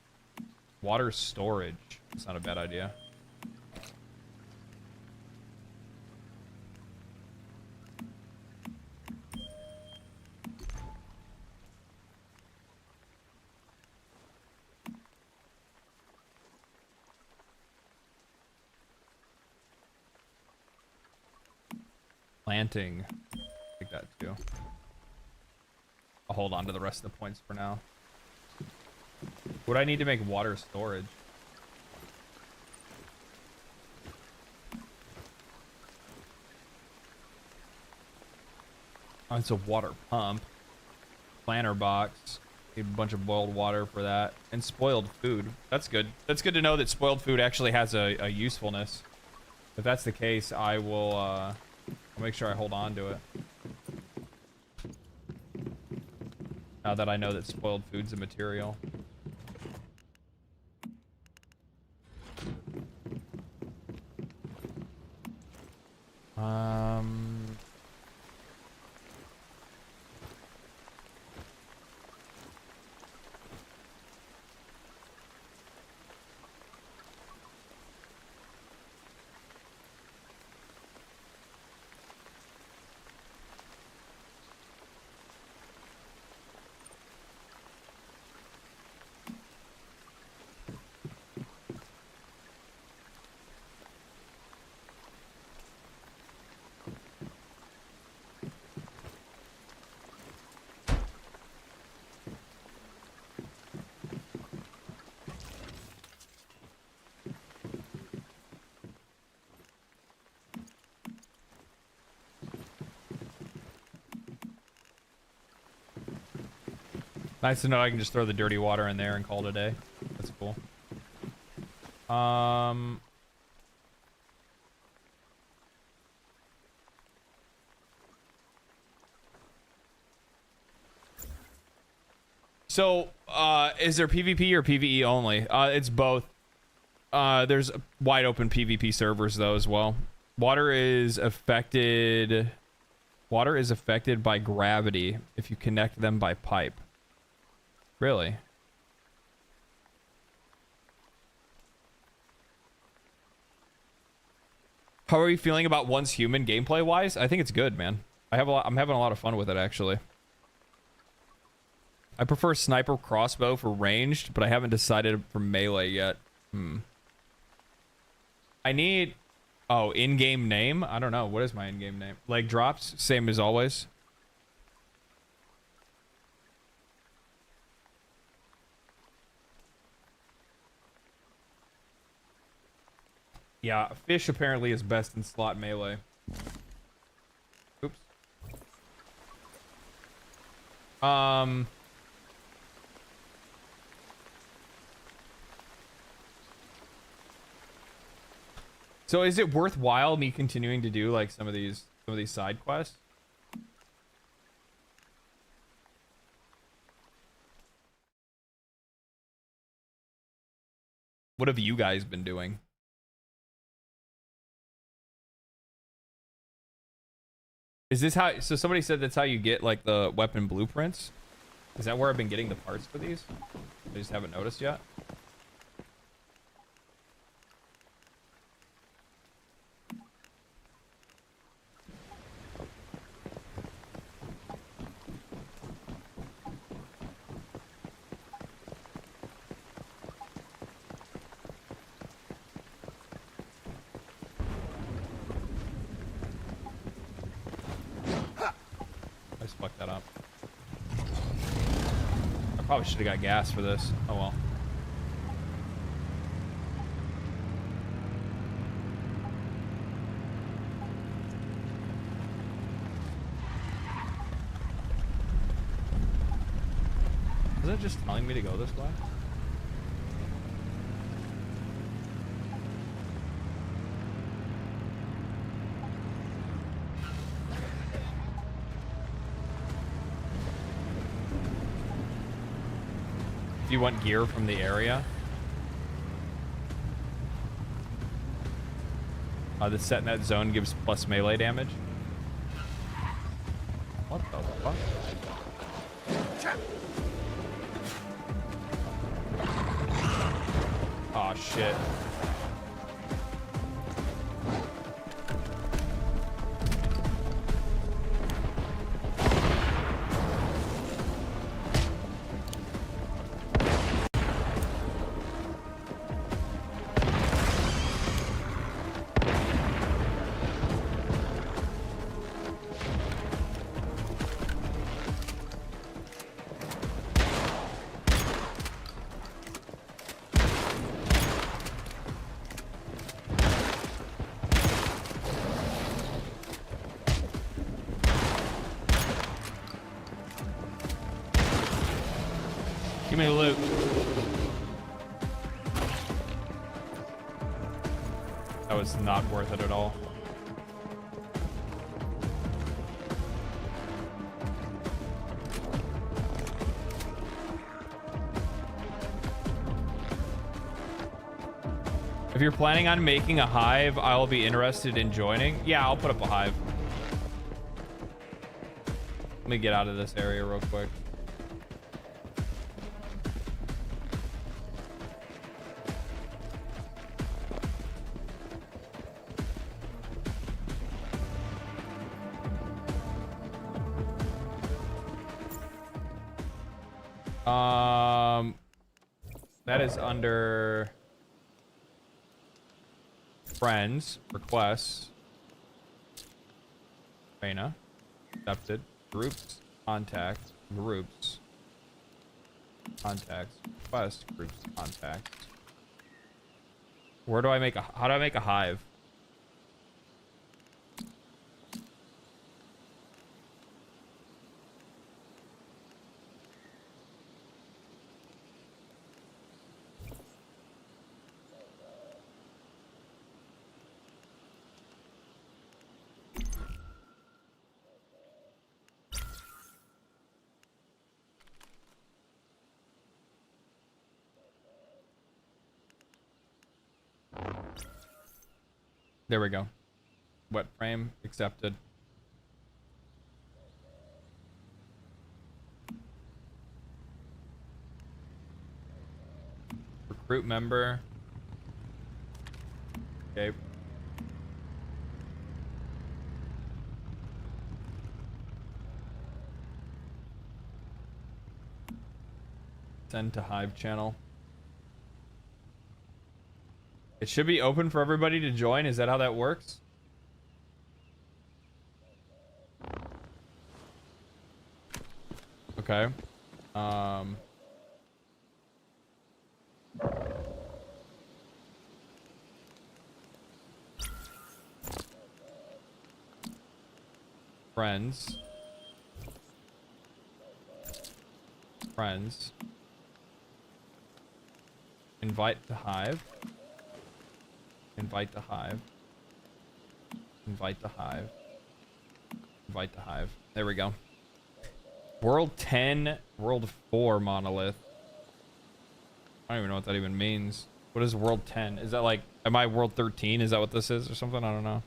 Water storage. That's not a bad idea. planting. Take that too. I'll hold on to the rest of the points for now. Would I need to make water storage? Oh, it's a water pump. Planter box. Need a bunch of boiled water for that. And spoiled food. That's good. That's good to know that spoiled food actually has a usefulness. If that's the case, I will I'll make sure I hold on to it. Now that I know that spoiled food's a material. Nice to know I can just throw the dirty water in there and call it a day. That's cool. So, is there PvP or PvE only? It's both. There's wide open PvP servers though as well. Water is affected by gravity if you connect them by pipe. Really? How are you feeling about Once Human gameplay wise? I think it's good, man. I'm having a lot of fun with it actually. I prefer sniper crossbow for ranged, but I haven't decided for melee yet. I need in-game name? I don't know. What is my in-game name? Leg drops, same as always. Yeah, fish apparently is best in slot melee. Oops. So is it worthwhile me continuing to do like some of these side quests? What have you guys been doing? Is this how, so somebody said that's how you get like the weapon blueprints? Is that where I've been getting the parts for these? I just haven't noticed yet. I just fucked that up. I probably should have got gas for this. Oh well. Is it just telling me to go this way? You want gear from the area? The set in that zone gives plus melee damage. What the fuck? Oh shit. me loot. That was not worth it at all. If you're planning on making a hive, I'll be interested in joining. Yeah, I'll put up a hive. Let me get out of this area real quick. That is under friends, requests, Reina, accepted, groups, contacts, groups, contacts, requests, groups, contacts. Where do I make a, how do I make a hive? There we go. Wet frame accepted. Recruit member. Okay. Send to Hive channel. It should be open for everybody to join. Is that how that works? Okay. Friends. Friends. Invite to Hive. Invite the hive. Invite the hive. Invite the hive. There we go. World 10, World 4 monolith. I don't even know what that even means. What is World 10? Is that like, am I World 13? Is that what this is or something? I don't know.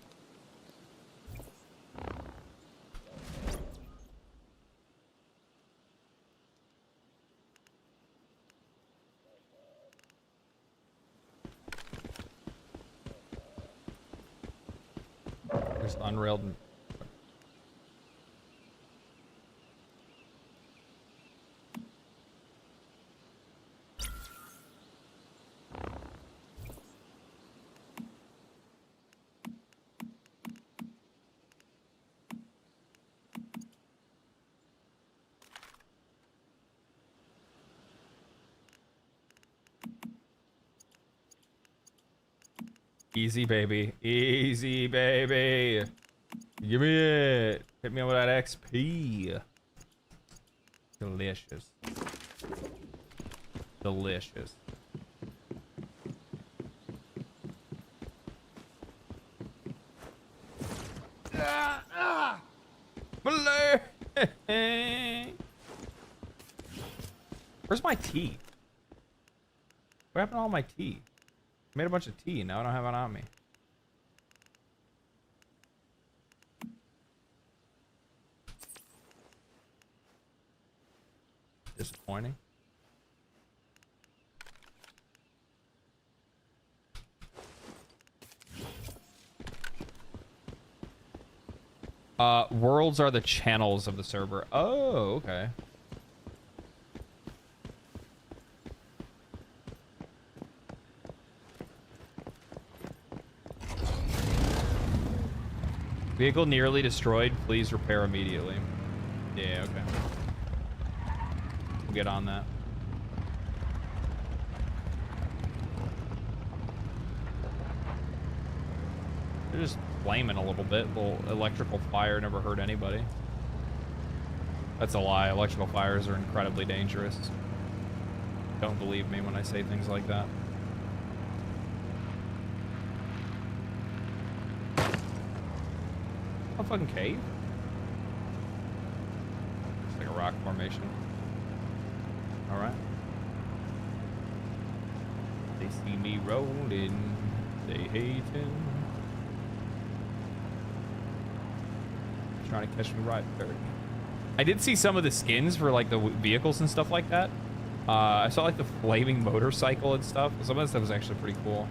There's unrailed. Easy, baby. Easy, baby. Give me it. Hit me up with that XP. Delicious. Delicious. Where's my tea? What happened to all my tea? I made a bunch of tea. Now I don't have it on me. Disappointing. Worlds are the channels of the server. Oh, okay. Vehicle nearly destroyed. Please repair immediately. Yeah, okay. We'll get on that. They're just flaming a little bit. Little electrical fire never hurt anybody. That's a lie. Electrical fires are incredibly dangerous. don't believe me when I say things like that. A fucking cave? It's like a rock formation. Alright. They see me rolling. They hating. Trying to catch me right there. I did see some of the skins for like the vehicles and stuff like that. I saw like the flaming motorcycle and stuff. Some of that stuff was actually pretty cool.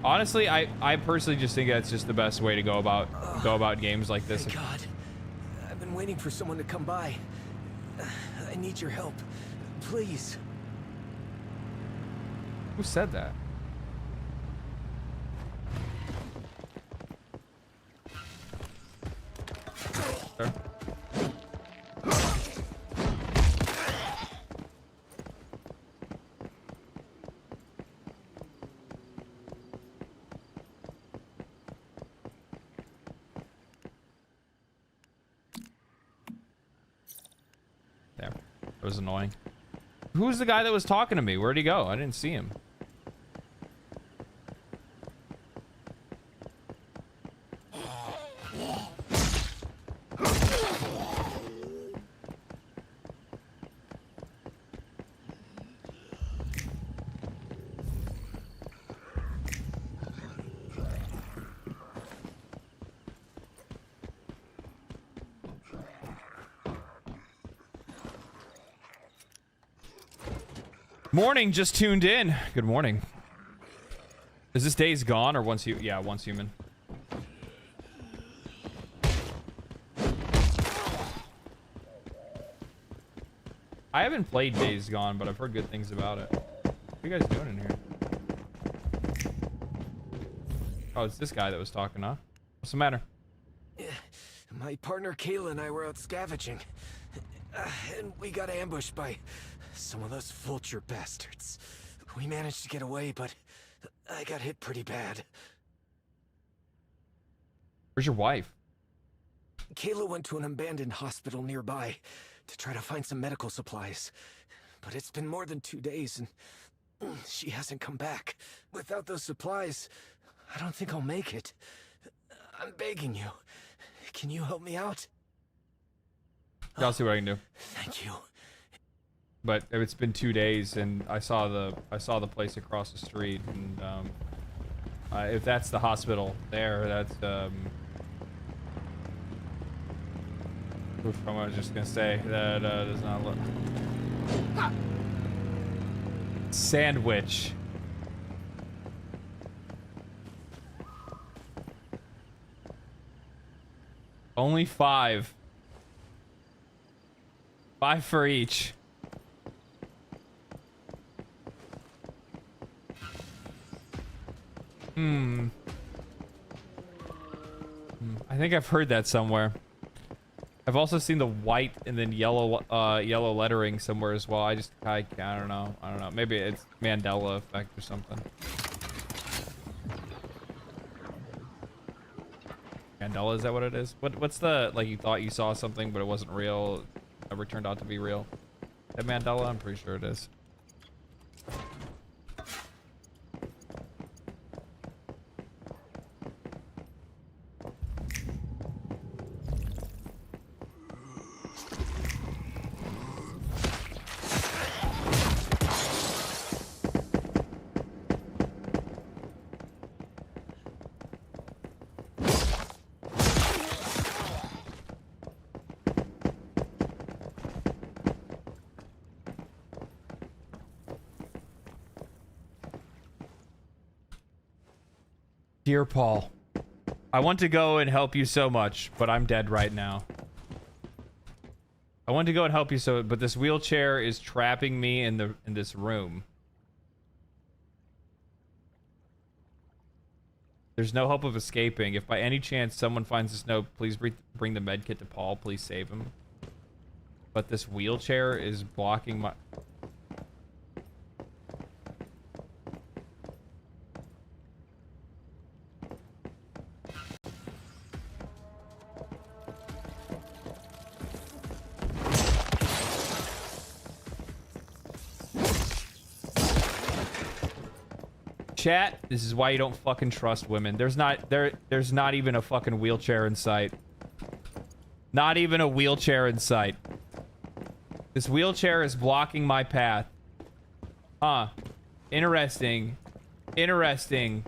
Honestly, I personally just think that's just the best way to go about games like this. Thank God. I've been waiting for someone to come by. I need your help. Please. Who said that? There. There. That was annoying. Who's the guy that was talking to me? Where'd he go? I didn't see him. Morning, just tuned in. Good morning. Is this Days Gone or once you? Yeah, Once Human. I haven't played Days Gone, but I've heard good things about it. What are you guys doing in here? Oh, it's this guy that was talking, huh? What's the matter? My partner Kayla and I were out scavenging. And we got ambushed by some of those vulture bastards. We managed to get away, but I got hit pretty bad. Where's your wife? Kayla went to an abandoned hospital nearby to try to find some medical supplies. But it's been more than 2 days and she hasn't come back. Without those supplies, I don't think I'll make it. I'm begging you. Can you help me out? I'll see what I can do. Thank you. But it's been 2 days, and I saw the place across the street, and if that's the hospital there, that's oof, I was just gonna say that does not look. Sandwich. Only 5. 5 for each. I think I've heard that somewhere. I've also seen the white and then yellow yellow lettering somewhere as well. I don't know. Maybe it's Mandela effect or something. Mandela, is that what it is? What's the, like, you thought you saw something but it wasn't real, it never turned out to be real? Is that Mandela? I'm pretty sure it is. Dear Paul, I want to go and help you so much, but I'm dead right now. I want to go and help you but this wheelchair is trapping me in this room. There's no hope of escaping. If by any chance someone finds this note, please bring the medkit to Paul. Please save him. But this wheelchair is blocking my... Chat, this is why you don't fucking trust women. There's not even a fucking wheelchair in sight. Not even a wheelchair in sight. This wheelchair is blocking my path. Huh. Interesting. Interesting.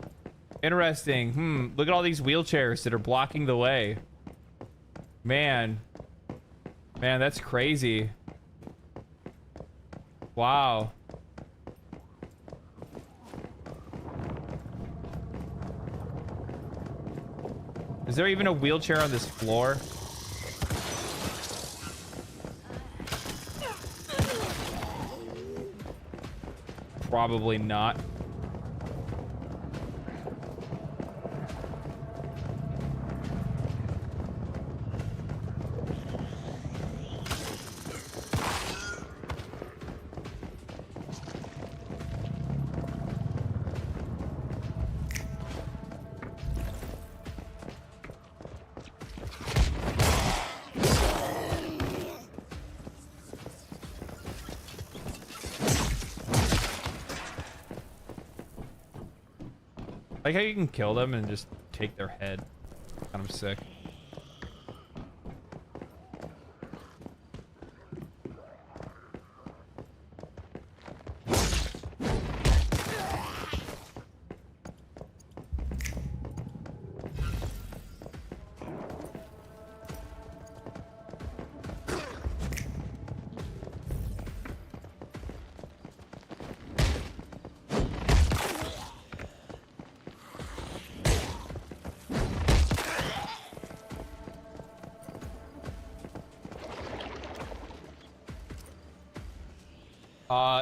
Interesting. Look at all these wheelchairs that are blocking the way. Man. Man, that's crazy. Wow. Is there even a wheelchair on this floor? Probably not. Like how you can kill them and just take their head. Kind of sick.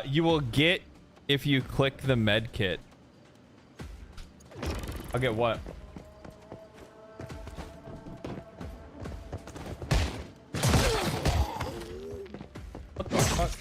You will get if you click the med kit. I'll get what? What the fuck?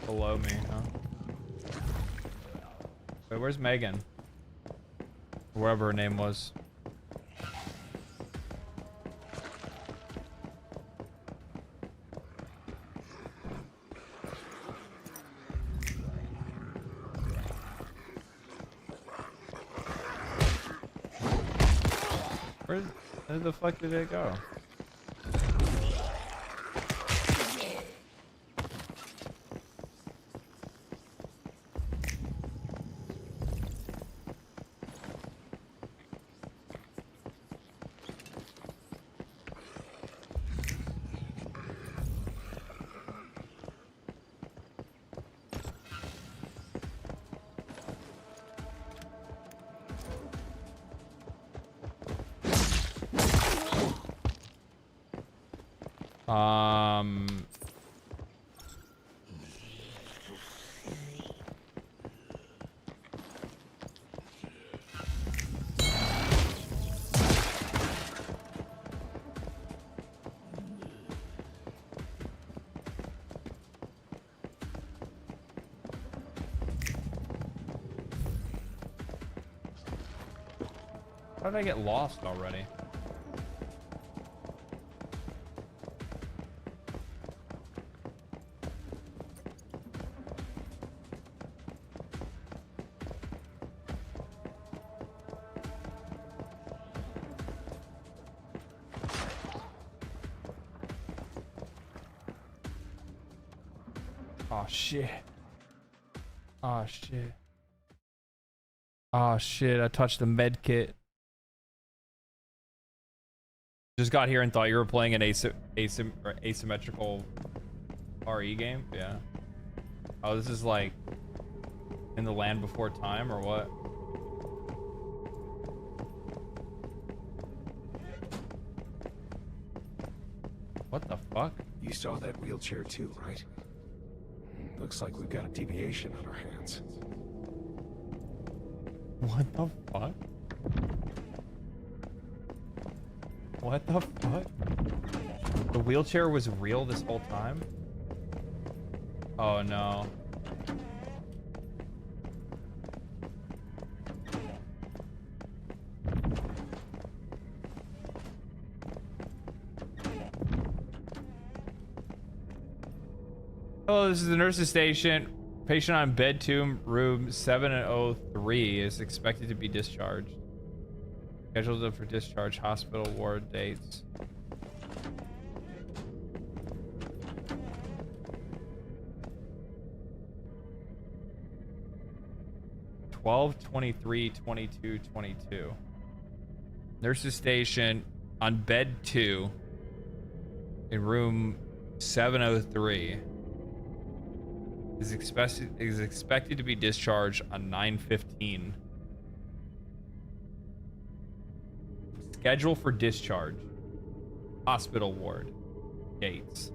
Below me, huh? Wait, where's Megan? Wherever her name was. Where the fuck did it go? How did I get lost already? Oh shit. Oh shit. Oh shit, I touched the med kit. Just got here and thought you were playing an asymmetrical RE game? Yeah. Oh, this is like in the land before time or what? What the fuck? You saw that wheelchair too, right? Looks like we've got a deviation on our hands. What the fuck? What the fuck? The wheelchair was real this whole time? Oh no. Oh, this is the nurse's station. Patient on bed 2, room 703 is expected to be discharged. Scheduled for discharge, hospital ward dates. (12, 23, 22, 22). Nurse's station on bed 2 in room 703 is expected to be discharged on 9/15. Schedule for discharge. Hospital ward. Dates.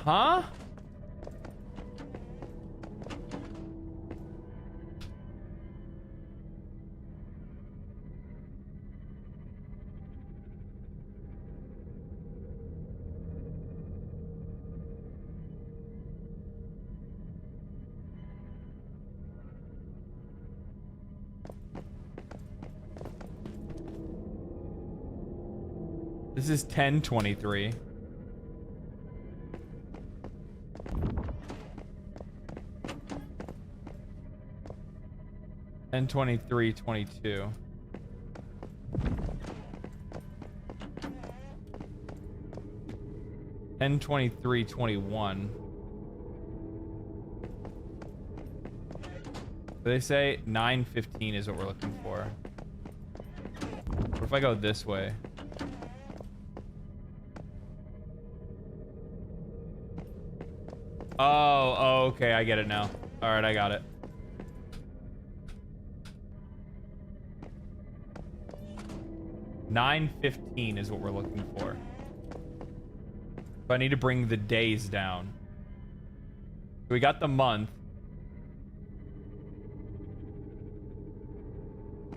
Huh? This is 10/23. And 23/22. And 23/21. They say 9/15 is what we're looking for. What if I go this way? Oh, okay, I get it now. All right, I got it. $9.15 is what we're looking for. But I need to bring the days down. We got the month.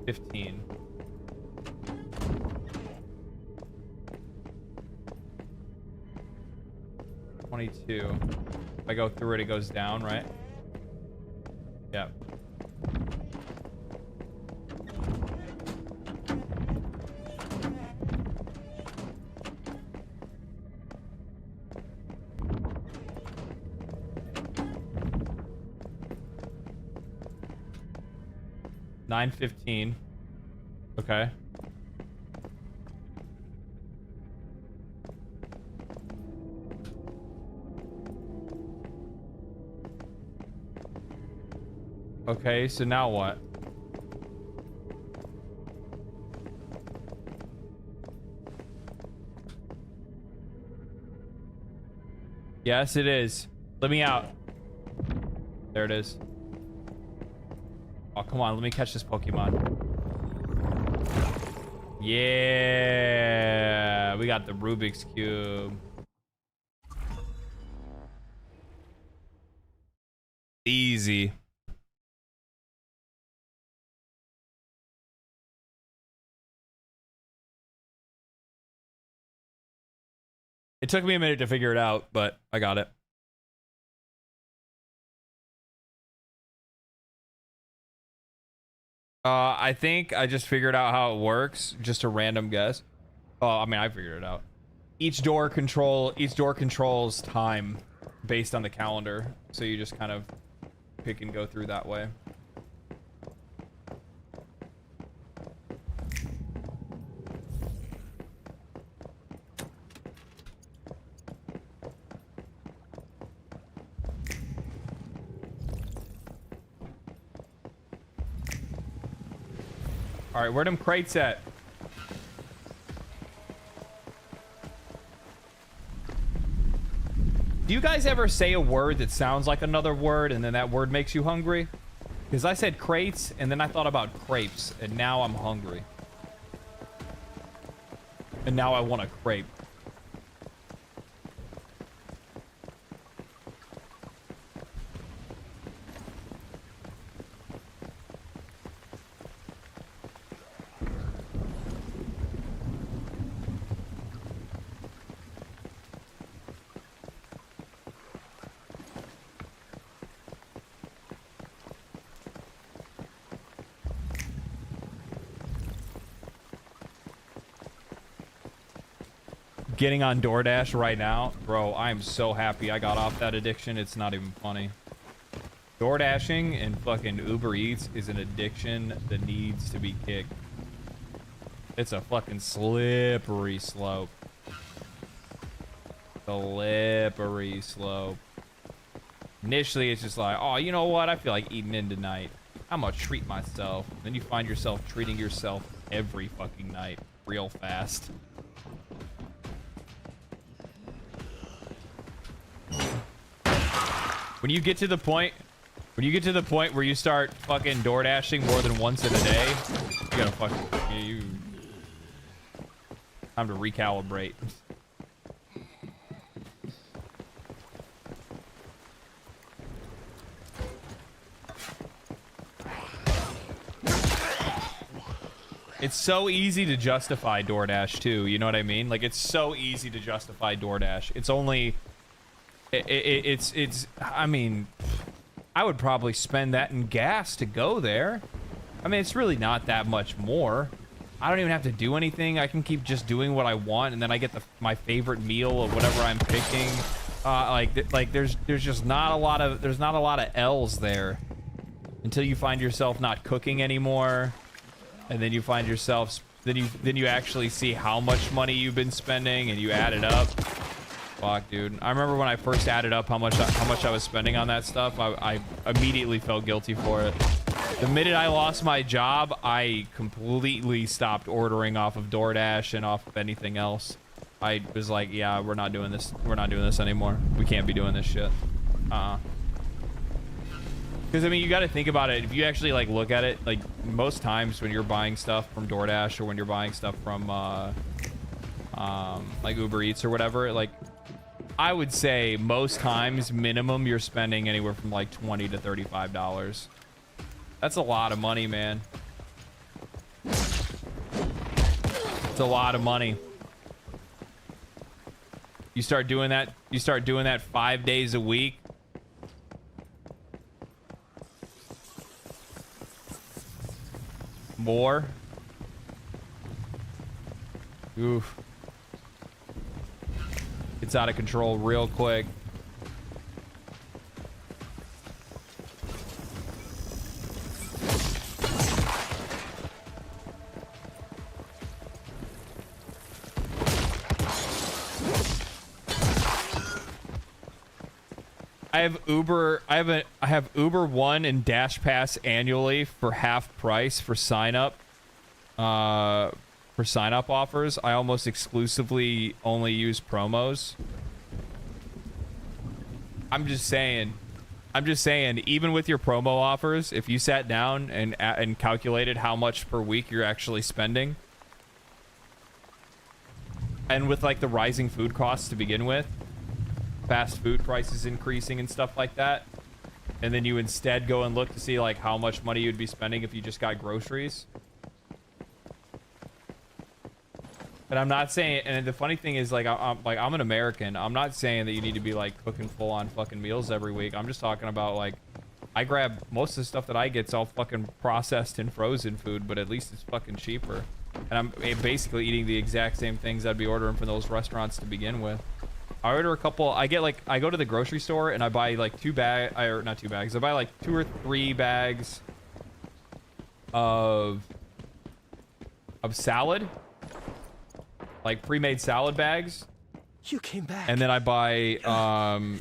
15. $22. If I go through it, it goes down, right? Yep. $9.15. Okay. Okay, so now what? Yes, it is. Let me out. There it is. Oh, come on. Let me catch this Pokemon. Yeah. We got the Rubik's Cube. Easy. It took me a minute to figure it out, but I got it. I think I just figured out how it works. Just a random guess. Oh, I mean, I figured it out. Each door controls time based on the calendar. So you just kind of pick and go through that way. All right, where them crates at? Do you guys ever say a word that sounds like another word and then that word makes you hungry? Because I said crates and then I thought about crepes and now I'm hungry. And now I want a crepe. Getting on DoorDash right now, bro. I am so happy I got off that addiction. It's not even funny. DoorDashing and fucking Uber Eats is an addiction that needs to be kicked. It's a fucking slippery slope. Slippery slope. Initially, it's just like, oh, you know what? I feel like eating in tonight. I'm gonna treat myself. Then you find yourself treating yourself every fucking night, real fast. When you get to the point where you start fucking DoorDashing more than once in a day, you gotta fucking time to recalibrate. It's so easy to justify DoorDash too, you know what I mean? Like, it's so easy to justify DoorDash. It's only I mean, I would probably spend that in gas to go there. I mean, it's really not that much more. I don't even have to do anything. I can keep just doing what I want, and then I get my favorite meal of whatever I'm picking. Like there's just not a lot of L's there until you find yourself not cooking anymore, and then you find yourself then you actually see how much money you've been spending, and you add it up. Fuck, dude. I remember when I first added up how much I was spending on that stuff. I immediately felt guilty for it. The minute I lost my job, I completely stopped ordering off of DoorDash and off of anything else. I was like, yeah, we're not doing this. We're not doing this anymore. We can't be doing this shit. Because I mean, you got to think about it. If you actually like look at it, like most times when you're buying stuff from DoorDash or when you're buying stuff from like Uber Eats or whatever, like, I would say most times minimum you're spending anywhere from like $20 to $35. That's a lot of money, man. It's a lot of money. You start doing that 5 days a week. More. Oof. It's out of control real quick. I have Uber One and Dash Pass annually for half price for sign up. For sign-up offers. I almost exclusively only use promos. I'm just saying, even with your promo offers, if you sat down and calculated how much per week you're actually spending, and with like the rising food costs to begin with, fast food prices increasing and stuff like that, and then you instead go and look to see like how much money you'd be spending if you just got groceries. And I'm not saying, and the funny thing is, like, I'm an American. I'm not saying that you need to be like cooking full-on fucking meals every week. I'm just talking about, like, I grab most of the stuff that I get's all fucking processed and frozen food, but at least it's fucking cheaper. And I'm basically eating the exact same things I'd be ordering from those restaurants to begin with. I order a couple. I go to the grocery store and I buy like not 2 bags. I buy like 2 or 3 bags of salad. Like pre-made salad bags. You came back. And then I buy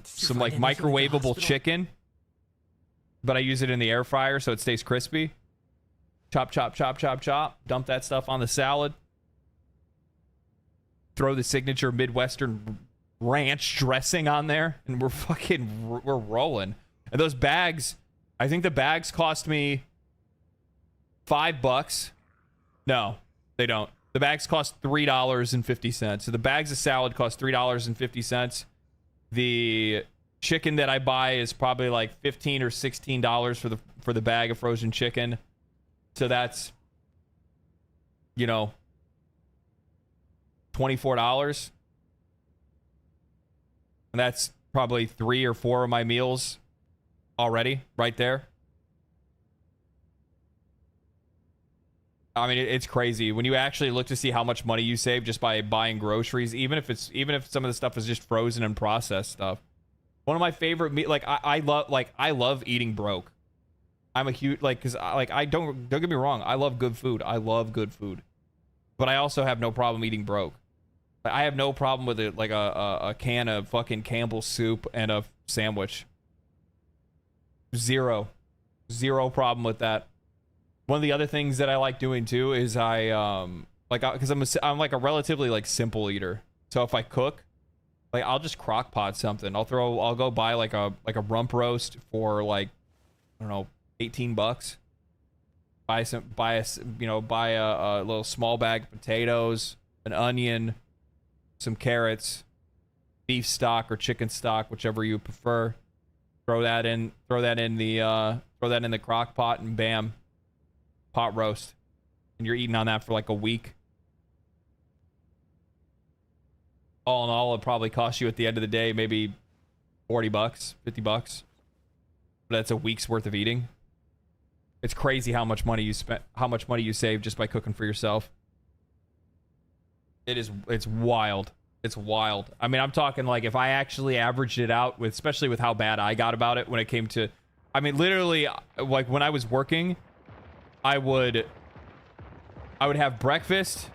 some like microwavable chicken, but I use it in the air fryer so it stays crispy. Chop, chop, chop, chop, chop. Dump that stuff on the salad. Throw the signature Midwestern ranch dressing on there, and we're rolling. And those bags, I think the bags cost me $5. No, they don't. The bags cost $3.50. So the bags of salad cost $3.50. The chicken that I buy is probably like $15 or $16 for the bag of frozen chicken. So that's, you know, $24. And that's probably 3 or 4 of my meals already right there. I mean, it's crazy when you actually look to see how much money you save just by buying groceries, even if some of the stuff is just frozen and processed stuff. One of my favorite I love eating broke. I'm a huge cuz I don't get me wrong, I love good food. I love good food. But I also have no problem eating broke. I have no problem with it, like a can of fucking Campbell's soup and a sandwich. Zero problem with that. One of the other things that I like doing too is because I'm like a relatively like simple eater. So if I cook, like I'll just crock pot something. I'll go buy like a rump roast for like, I don't know, $18. Buy a little small bag of potatoes, an onion, some carrots, beef stock or chicken stock, whichever you prefer. Throw that in the crock pot, and bam, pot roast. And you're eating on that for like a week. All in all, it'll probably cost you at the end of the day maybe $40, $50. But that's a week's worth of eating. It's crazy how much money you save just by cooking for yourself. It's wild. It's wild. I mean, I'm talking like if I actually averaged it out with, especially with how bad I got about it when it came to, I mean, literally, like when I was working, I would have breakfast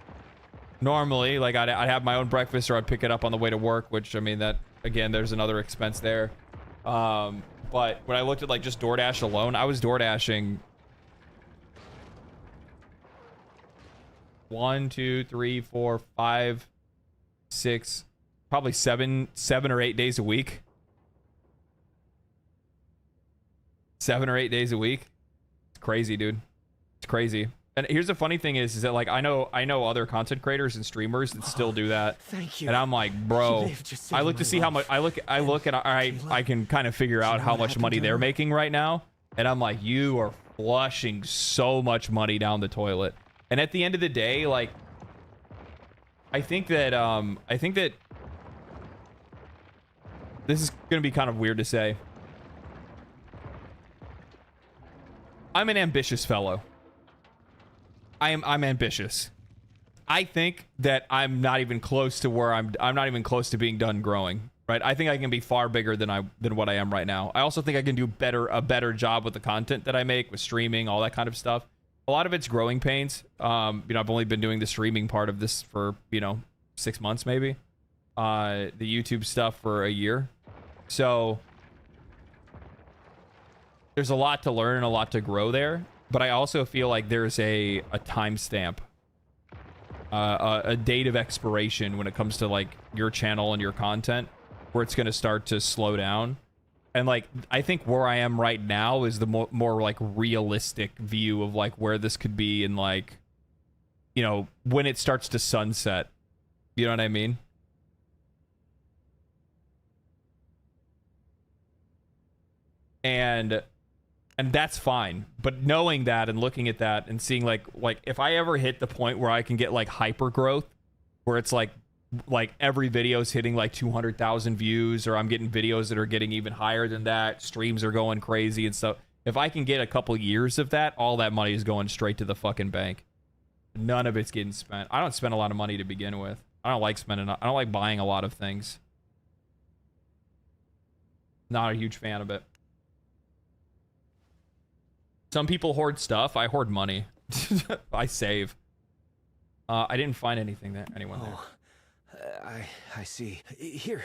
normally, like I'd have my own breakfast, or I'd pick it up on the way to work, which, I mean, that, again, there's another expense there. But when I looked at like just DoorDash alone, I was DoorDashing 1, 2, 3, 4, 5, 6, probably 7 or 8 days a week. 7 or 8 days a week. It's crazy, dude. It's crazy. And here's the funny thing is that like I know other content creators and streamers that still do that. Thank you. And I'm like, bro, I look to see how much I look and I can kind of figure out how much money they're making right now, and I'm like, you are flushing so much money down the toilet. And at the end of the day, like, I think that this is gonna be kind of weird to say. I'm an ambitious fellow. I'm ambitious. I think that I'm not even close to where I'm not even close to being done growing, right? I think I can be far bigger than what I am right now. I also think I can do a better job with the content that I make, with streaming, all that kind of stuff. A lot of it's growing pains. I've only been doing the streaming part of this for, 6 months maybe. The YouTube stuff for a year. So there's a lot to learn and a lot to grow there. But I also feel like there's a timestamp, a date of expiration when it comes to like your channel and your content, where it's going to start to slow down. And like, I think where I am right now is the more like realistic view of like where this could be in like, when it starts to sunset. You know what I mean? And that's fine. But knowing that and looking at that and seeing like if I ever hit the point where I can get like hyper growth, where it's like every video is hitting like 200,000 views, or I'm getting videos that are getting even higher than that, streams are going crazy and stuff. If I can get a couple years of that, all that money is going straight to the fucking bank. None of it's getting spent. I don't spend a lot of money to begin with. I don't like buying a lot of things. Not a huge fan of it. Some people hoard stuff. I hoard money. I save. I didn't find anything there. Anyone there? I see. Here.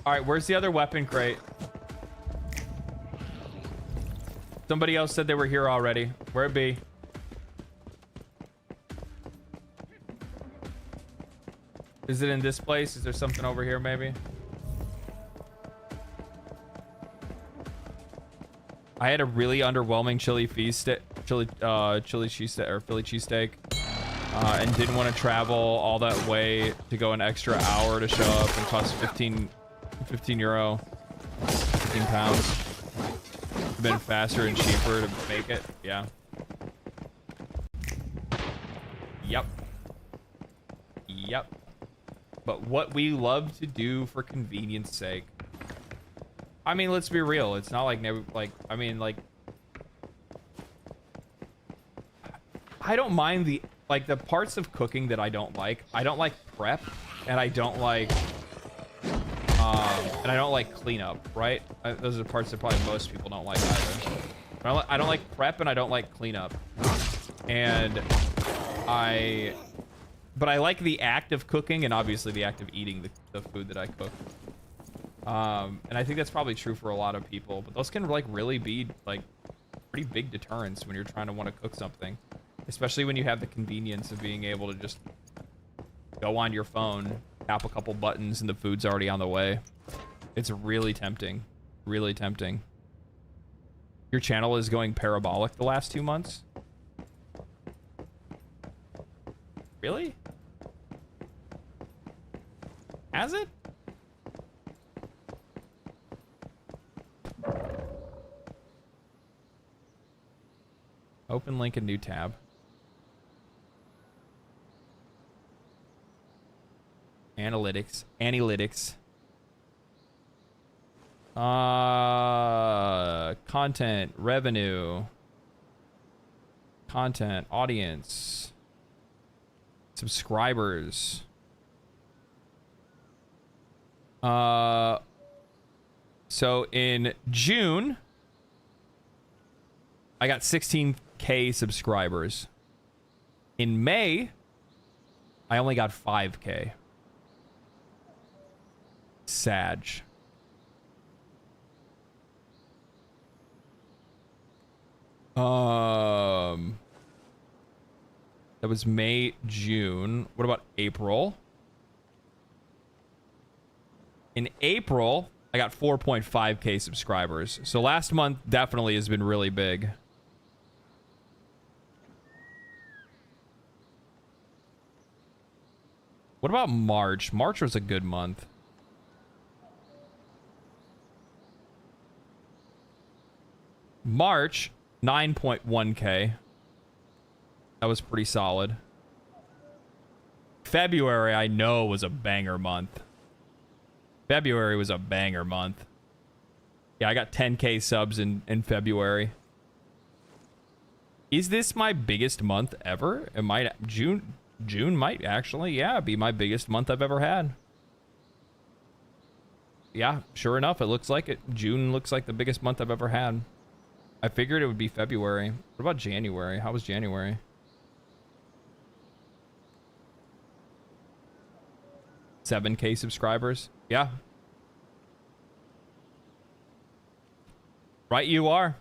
All right, where's the other weapon crate? Somebody else said they were here already. Where it be? Is it in this place? Is there something over here maybe? I had a really underwhelming chili cheese or Philly cheesesteak, and didn't want to travel all that way to go an extra hour to show up and cost 15 euro, 15 pounds. Been faster and cheaper to make it. Yeah. Yep. But what we love to do for convenience sake. I mean, let's be real. It's not like I mean, like, I don't mind the parts of cooking that I don't like. I don't like prep, and I don't like cleanup, right? Those are the parts that probably most people don't like either. I don't like prep, and I don't like cleanup. But I like the act of cooking, and obviously the act of eating the food that I cook. And I think that's probably true for a lot of people, but those can like really be like pretty big deterrents when you're trying to want to cook something, especially when you have the convenience of being able to just go on your phone, tap a couple buttons, and the food's already on the way. It's really tempting. Really tempting. Your channel is going parabolic the last 2 months? Really? Has it? Open link in new tab. Analytics. Content, revenue, content, audience, subscribers. So in June, I got 16K subscribers. In May, I only got 5K. Sag. That was May, June. What about April? In April, I got 4.5K subscribers. So last month definitely has been really big. What about March? March was a good month. March, 9.1K. That was pretty solid. February, I know, was a banger month. February was a banger month. Yeah, I got 10K subs in February. Is this my biggest month ever? It might June might actually, yeah, be my biggest month I've ever had. Yeah, sure enough, it looks like it. June looks like the biggest month I've ever had. I figured it would be February. What about January? How was January? $7K subscribers. Yeah. Right you are.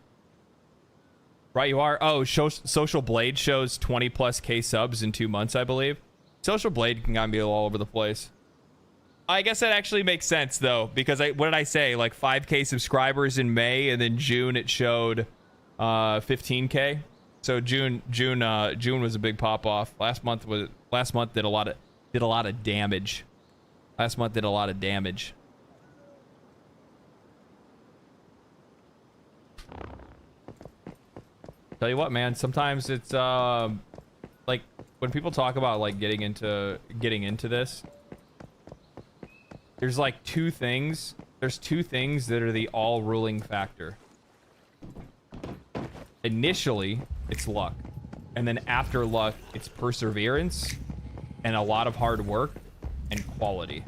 Right you are. Oh, Social Blade shows 20+ K subs in 2 months, I believe. Social Blade can kind of be all over the place. I guess that actually makes sense though, because what did I say? Like 5K subscribers in May, and then June it showed 15K. So June was a big pop off. Last month did a lot of damage. Last month did a lot of damage. Tell you what, man, sometimes it's like when people talk about like getting into this, there's like two things. There's two things that are the all ruling factor. Initially, it's luck. And then after luck, it's perseverance and a lot of hard work and quality.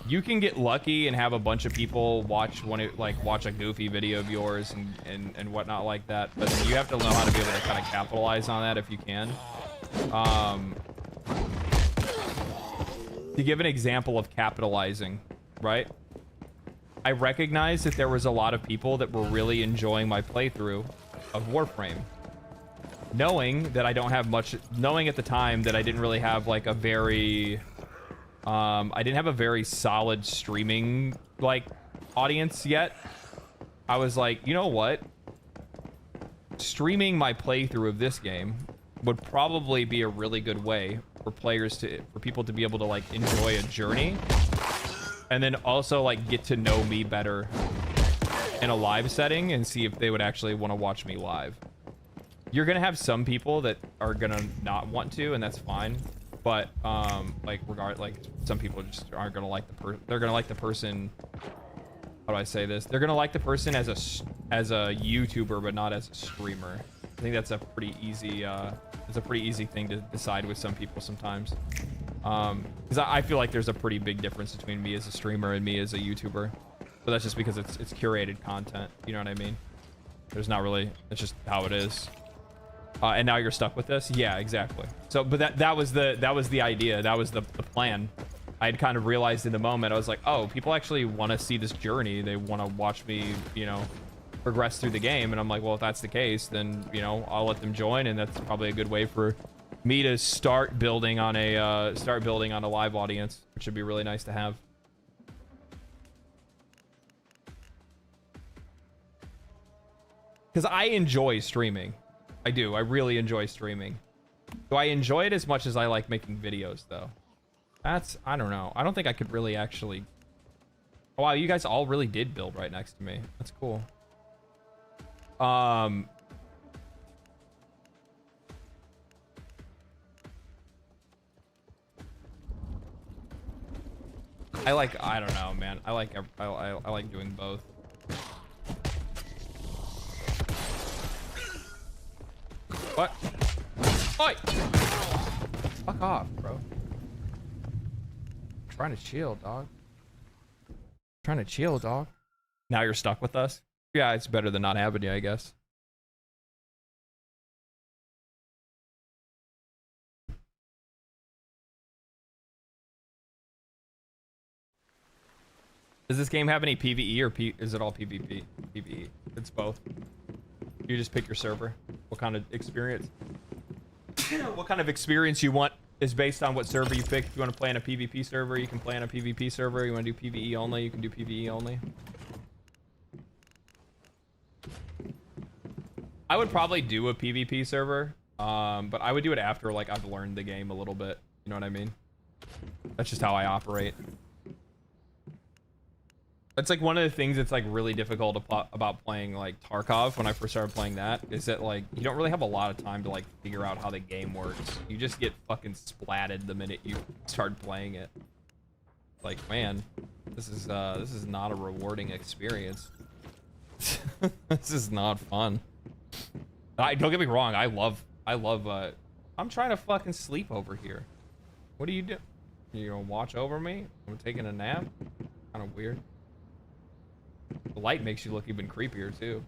You can get lucky and have a bunch of people watch a goofy video of yours and whatnot like that, but then you have to know how to be able to kind of capitalize on that if you can. To give an example of capitalizing, right? I recognized that there was a lot of people that were really enjoying my playthrough of Warframe. Knowing that I don't have much, knowing at the time that I didn't really have like a very, I didn't have a very solid streaming like audience yet. I was like, you know what? Streaming my playthrough of this game would probably be a really good way for people to be able to like enjoy a journey and then also like get to know me better in a live setting and see if they would actually want to watch me live. You're gonna have some people that are gonna not want to, and that's fine. But like some people just aren't gonna like they're gonna like the person. How do I say this? They're gonna like the person as a YouTuber, but not as a streamer. I think that's a pretty easy thing to decide with some people sometimes. Because I feel like there's a pretty big difference between me as a streamer and me as a YouTuber. But that's just because it's curated content. You know what I mean? There's not really. It's just how it is. And now you're stuck with this? Yeah, exactly. So, but that was the idea. That was the plan. I had kind of realized in the moment, I was like, oh, people actually want to see this journey. They want to watch me, you know, progress through the game. And I'm like, well, if that's the case, then, you know, I'll let them join. And that's probably a good way for me to start building on a live audience, which would be really nice to have. Because I enjoy streaming. I do. I really enjoy streaming. Do I enjoy it as much as I like making videos, though? I don't know. I don't think I could really actually... Oh, wow, you guys all really did build right next to me. That's cool. I don't know, man. I like doing both. What? Oi! Fuck off, bro. I'm trying to chill, dog. Trying to chill, dog. Now you're stuck with us? Yeah, it's better than not having you, I guess. Does this game have any PvE or is it all PvP? PvE. It's both. You just pick your server. What kind of experience? What kind of experience you want is based on what server you pick. If you want to play on a PvP server, you can play on a PvP server. You want to do PvE only, you can do PvE only. I would probably do a PvP server, but I would do it after like I've learned the game a little bit. You know what I mean? That's just how I operate. That's like one of the things that's like really difficult about playing like Tarkov when I first started playing that, is that like you don't really have a lot of time to like figure out how the game works. You just get fucking splatted the minute you start playing it. Like, man, this is not a rewarding experience. This is not fun. Don't get me wrong, I love I'm trying to fucking sleep over here. What do you do? You gonna watch over me? I'm taking a nap? Kind of weird. The light makes you look even creepier too.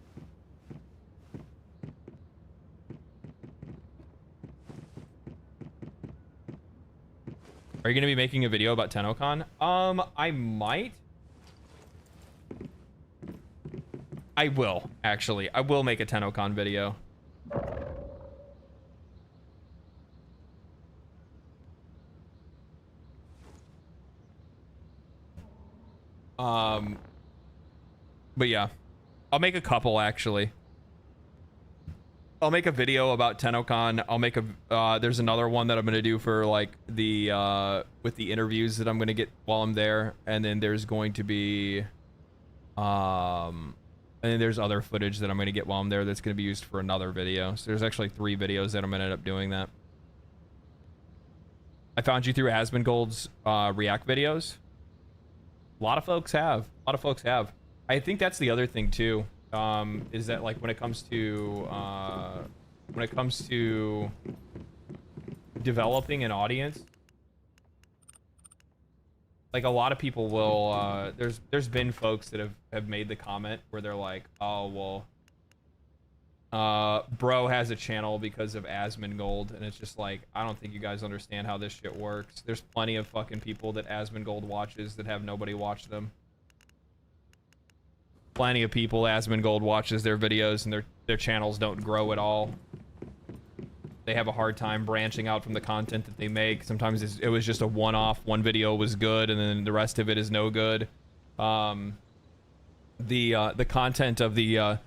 Are you gonna be making a video about Tennocon? I might. I will, actually. I will make a Tennocon video. But yeah, I'll make a couple actually. I'll make a video about Tennocon. I'll make a there's another one that I'm gonna do for like the with the interviews that I'm gonna get while I'm there, and then there's going to be and then there's other footage that I'm gonna get while I'm there that's gonna be used for another video. So there's actually 3 videos that I'm gonna end up doing that. I found you through Asmongold's React videos. A lot of folks have. I think that's the other thing too, is that like when it comes to developing an audience, like a lot of people will there's been folks that have made the comment where they're like, oh well, bro has a channel because of Asmongold, and it's just like, I don't think you guys understand how this shit works. There's plenty of fucking people that Asmongold watches that have nobody watch them. Plenty of people, Asmongold watches their videos and their channels don't grow at all. They have a hard time branching out from the content that they make. Sometimes it was just a one-off. One video was good, and then the rest of it is no good. The content of the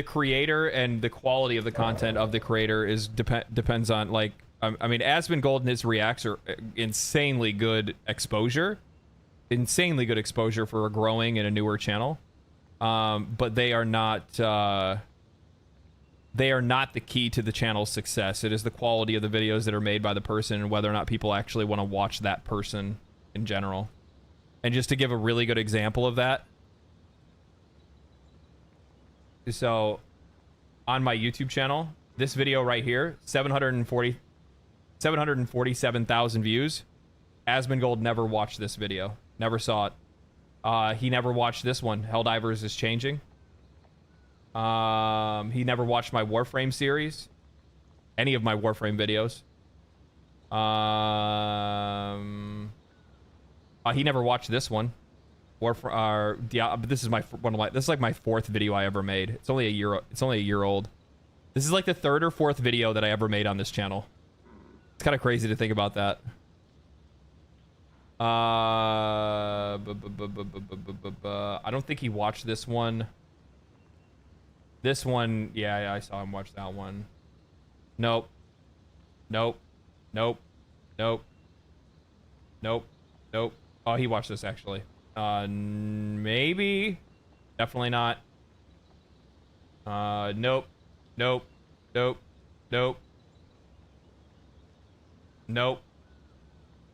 creator and the quality of the content of the creator depends on, like, I mean, Asmongold and his reacts are insanely good exposure for a growing and a newer channel, but they are not the key to the channel's success. It is the quality of the videos that are made by the person and whether or not people actually want to watch that person in general. And just to give a really good example of that, so on my YouTube channel, this video right here, 747,000 views. Asmongold never watched this video. Never saw it. He never watched this one. Helldivers is Changing. He never watched my Warframe series. Any of my Warframe videos. He never watched this one. This is this is like my 4th video I ever made. It's only a year old. This is like the 3rd or 4th video that I ever made on this channel. It's kind of crazy to think about that. I don't think he watched this one. This one, yeah, I saw him watch that one. Nope. Nope. Nope. Nope. Nope. Nope. Oh, he watched this actually. Maybe. Definitely not. Nope. Nope. Nope. Nope. Nope.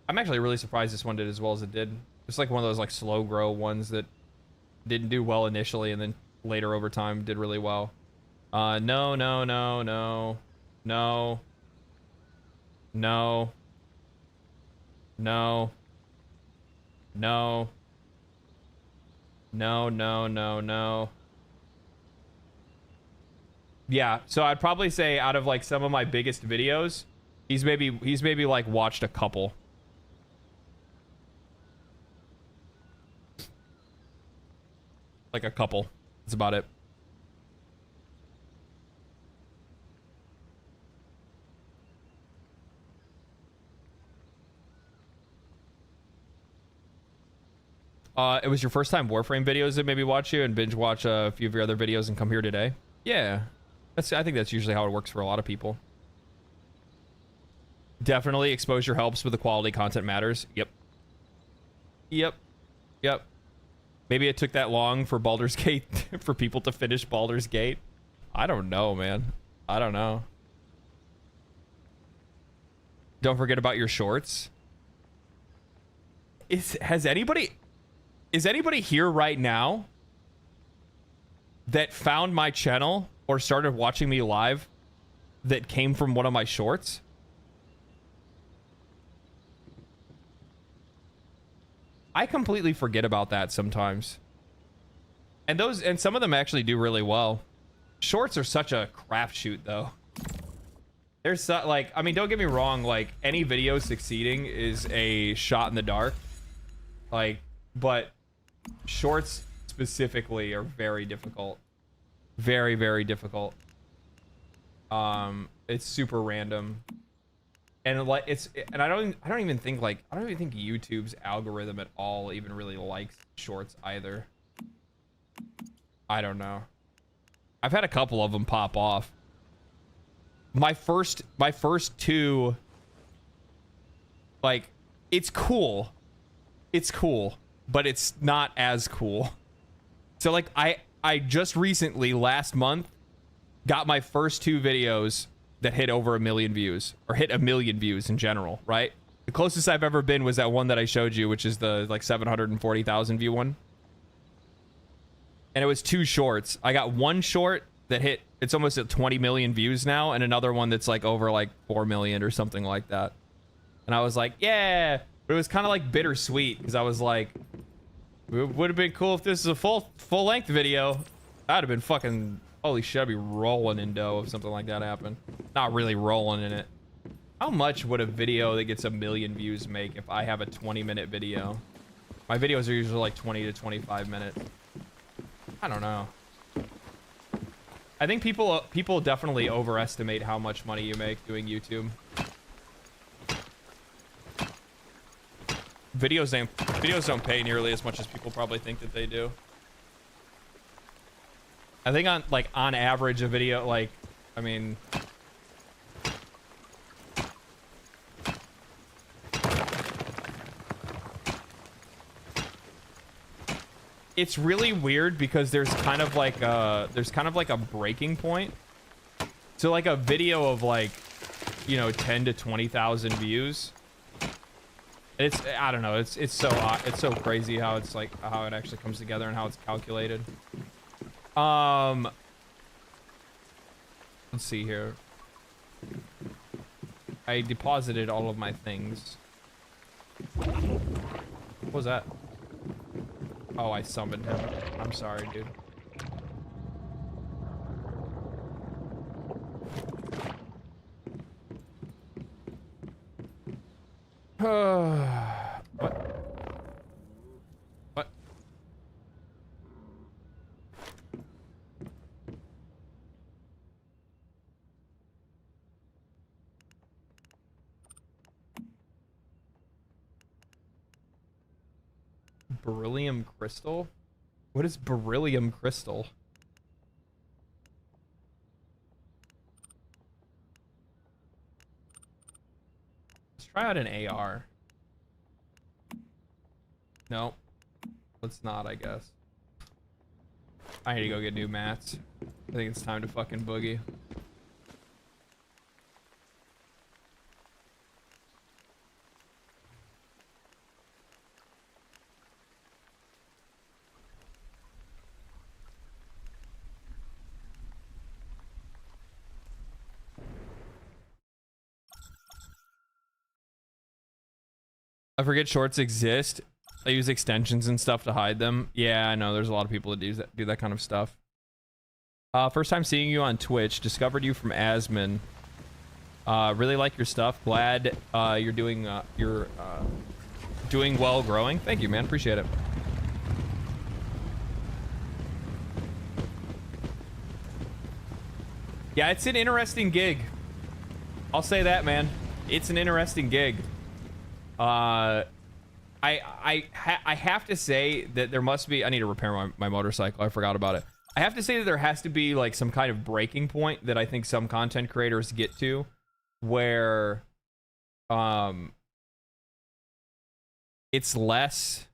I'm actually really surprised this one did as well as it did. It's like one of those like slow grow ones that didn't do well initially and then later over time did really well. No, no, no, no, no, no, no, no, no, no, no, no. Yeah, so I'd probably say out of like some of my biggest videos, he's maybe like watched a couple. Like a couple. That's about it. It was your first time Warframe videos that maybe watch you and binge watch a few of your other videos and come here today? Yeah. I think that's usually how it works for a lot of people. Definitely exposure helps, but the quality content matters. Yep. Yep. Yep. Maybe it took that long for Baldur's Gate for people to finish Baldur's Gate. I don't know, man. I don't know. Don't forget about your shorts. Is anybody here right now that found my channel or started watching me live that came from one of my shorts? I completely forget about that sometimes. And some of them actually do really well. Shorts are such a crapshoot though. There's like, I mean, don't get me wrong, like any video succeeding is a shot in the dark. Like, but shorts specifically are very difficult. Very, very difficult. It's super random. And like I don't even think YouTube's algorithm at all even really likes shorts either. I don't know. I've had a couple of them pop off. My first two, like, it's cool, but it's not as cool. So like I just recently last month got my first 2 videos that hit over 1 million views, or hit 1 million views in general, right? The closest I've ever been was that one that I showed you, which is the like 740,000 view one. And it was 2 shorts. I got one short that hit, it's almost at 20 million views now, and another one that's like over like 4 million or something like that. And I was like, yeah, but it was kind of like bittersweet because I was like, it would have been cool if this is a full length video. I'd have been fucking, holy shit, I'd be rolling in dough if something like that happened. Not really rolling in it. How much would a video that gets 1 million views make if I have a 20-minute video? My videos are usually like 20 to 25 minutes. I don't know. I think people definitely overestimate how much money you make doing YouTube. Videos don't pay nearly as much as people probably think that they do. I think on average a video, like, I mean, it's really weird because there's kind of like a breaking point. So like a video of like, you know, 10 to 20,000 views. I don't know. It's so crazy how it's like how it actually comes together and how it's calculated. Let's see here. I deposited all of my things. What was that? Oh, I summoned him. I'm sorry, dude. What? What? Beryllium crystal? What is beryllium crystal? Let's try out an AR. No, let's not, I guess. I need to go get new mats. I think it's time to fucking boogie. I forget shorts exist. I use extensions and stuff to hide them. Yeah, I know. There's a lot of people that do that kind of stuff. First time seeing you on Twitch. Discovered you from Asmin. Really like your stuff. Glad you're doing well, growing. Thank you, man. Appreciate it. Yeah, it's an interesting gig. I'll say that, man. It's an interesting gig. I have to say that there must be, I need to repair my motorcycle. I forgot about it. I have to say that there has to be like some kind of breaking point that I think some content creators get to where it's less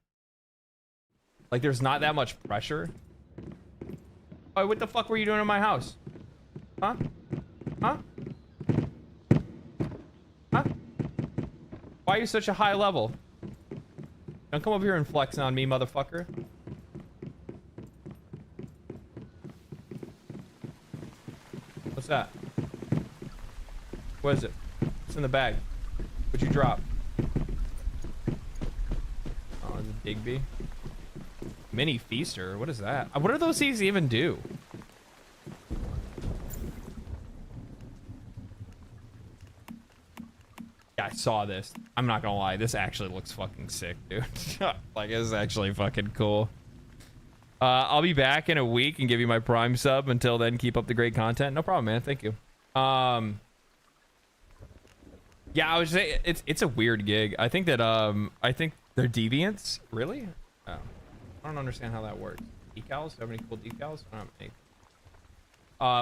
like there's not that much pressure. Oh, what the fuck were you doing in my house? Huh? Huh? Huh? Why are you such a high level? Don't come over here and flex on me, motherfucker. What's that? What is it? What's in the bag? What'd you drop? Oh, it's a Digby. Mini Feaster? What is that? What do those things even do? Yeah, I saw this. I'm not gonna lie. This actually looks fucking sick, dude. Like, this is actually fucking cool. I'll be back in a week and give you my Prime sub. Until then, keep up the great content. No problem, man. Thank you. Yeah, I would say it's a weird gig. I think that I think they're deviants. Really? Oh, I don't understand how that works. Decals? Do you have any cool decals? I don't have any.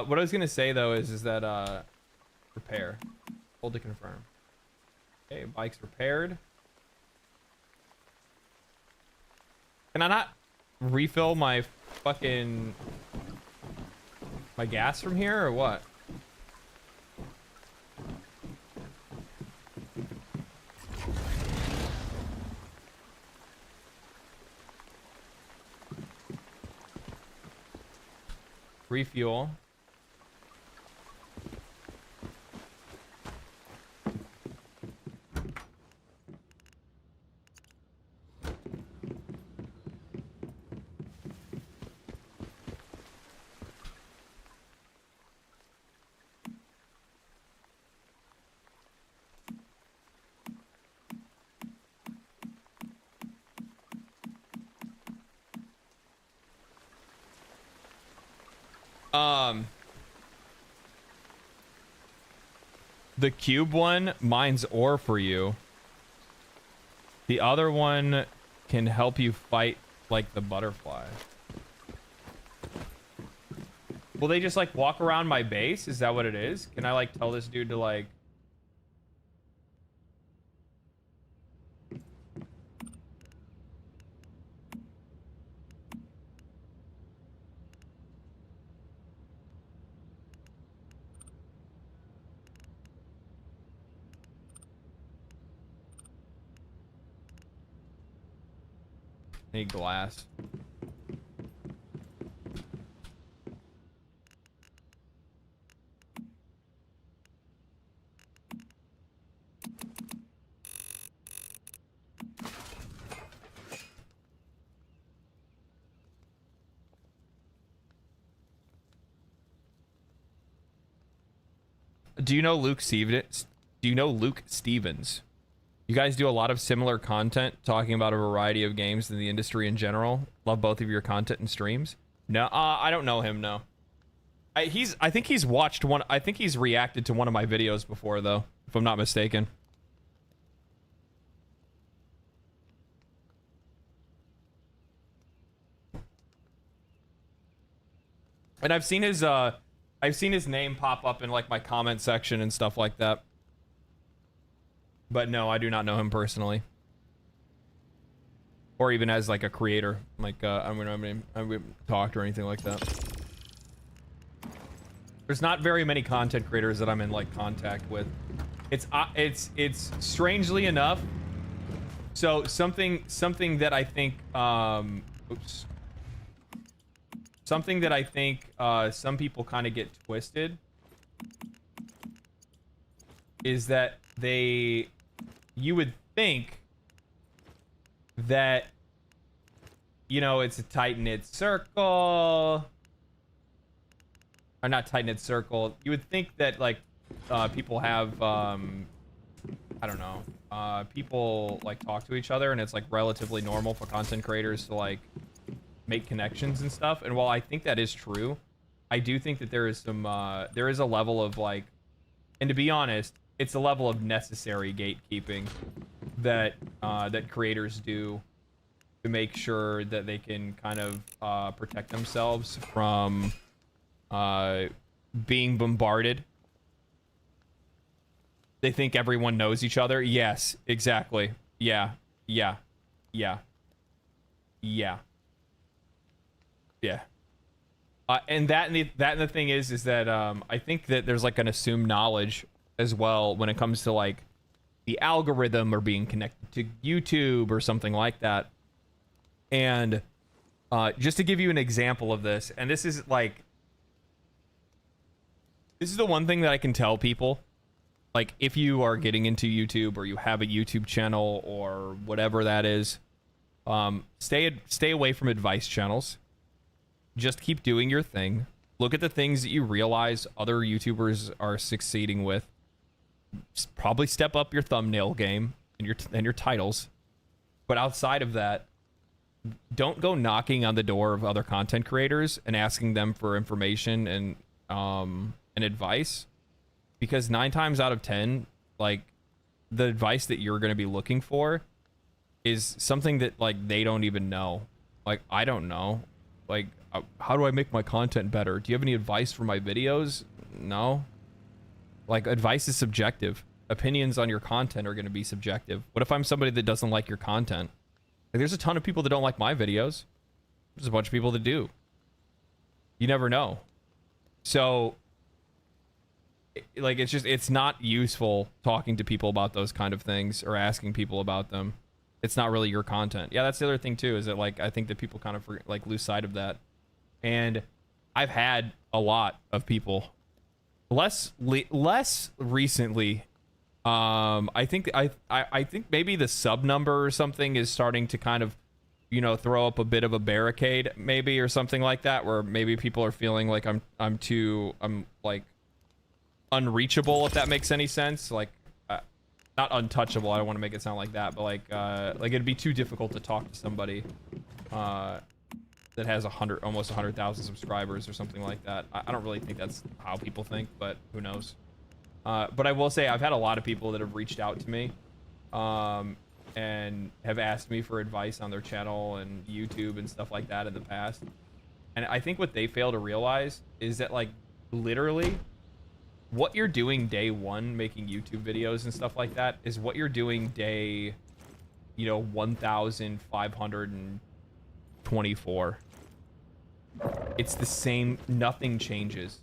What I was gonna say though is that repair. Hold to confirm. Okay, bike's repaired. Can I not refill my fucking gas from here or what? Refuel. The cube one mines ore for you. The other one can help you fight like the butterfly. Will they just like walk around my base? Is that what it is? Can I like tell this dude to like... Need glass. Do you know Luke Stevens? Do you know Luke Stevens? You guys do a lot of similar content talking about a variety of games in the industry in general. Love both of your content and streams. No, I don't know him, no. I think he's watched one. I think he's reacted to one of my videos before, though, if I'm not mistaken. And I've seen his name pop up in like my comment section and stuff like that. But no, I do not know him personally. Or even as like a creator. Like I haven't talked or anything like that. There's not very many content creators that I'm in like contact with. It's strangely enough. So something that I think oops. Something that I think some people kind of get twisted is that you would think that, you know, it's a tight-knit circle, or not tight-knit circle. You would think that like people have I don't know, people like talk to each other and it's like relatively normal for content creators to like make connections and stuff. And while I think that is true, I do think that there is some there is a level of like, and to be honest, it's a level of necessary gatekeeping that that creators do to make sure that they can kind of protect themselves from being bombarded. They think everyone knows each other. Yes, exactly. Yeah. And the thing is that I think that there's like an assumed knowledge as well when it comes to like the algorithm or being connected to YouTube or something like that. And just to give you an example of this, and this is the one thing that I can tell people, like if you are getting into YouTube or you have a YouTube channel or whatever that is, stay away from advice channels. Just keep doing your thing. Look at the things that you realize other YouTubers are succeeding with. Probably step up your thumbnail game and your titles. But outside of that, don't go knocking on the door of other content creators and asking them for information and advice, because 9 times out of 10, like the advice that you're going to be looking for is something that like they don't even know. Like, I don't know. Like, how do I make my content better? Do you have any advice for my videos? No. Like, advice is subjective. Opinions on your content are going to be subjective. What if I'm somebody that doesn't like your content? Like, there's a ton of people that don't like my videos. There's a bunch of people that do. You never know. So, like, it's not useful talking to people about those kind of things or asking people about them. It's not really your content. Yeah, that's the other thing too, is that like I think that people kind of like lose sight of that. And I've had a lot of people less recently. I think maybe the sub number or something is starting to kind of, you know, throw up a bit of a barricade maybe or something like that, where maybe people are feeling like I'm like unreachable, if that makes any sense. Like, not untouchable, I don't want to make it sound like that, but like it'd be too difficult to talk to somebody that has almost 100,000 subscribers or something like that. I don't really think that's how people think, but who knows. But I will say I've had a lot of people that have reached out to me and have asked me for advice on their channel and YouTube and stuff like that in the past. And I think what they fail to realize is that, like, literally what you're doing day one making YouTube videos and stuff like that is what you're doing day, you know, 1,524. It's the same. Nothing changes.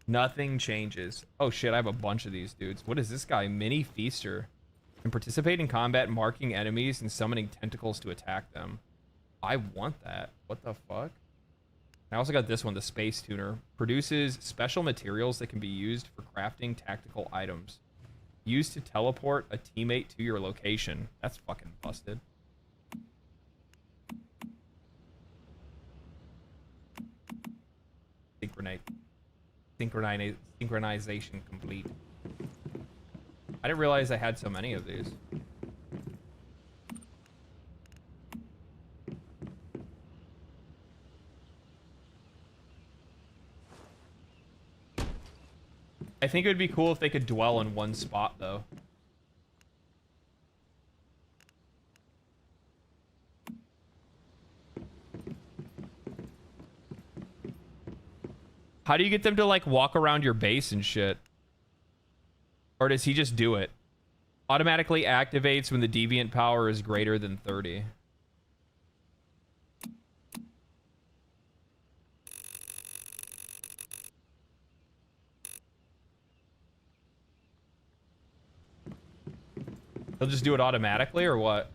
Nothing changes. Oh shit, I have a bunch of these dudes. What is this guy? Mini Feaster. And participate in combat, marking enemies and summoning tentacles to attack them. I want that. What the fuck? I also got this one, the Space Tuner. Produces special materials that can be used for crafting tactical items. Used to teleport a teammate to your location. That's fucking busted. Synchronization complete. I didn't realize I had so many of these. I think it would be cool if they could dwell in one spot, though. How do you get them to, like, walk around your base and shit? Or does he just do it? Automatically activates when the deviant power is greater than 30. He'll just do it automatically, or what?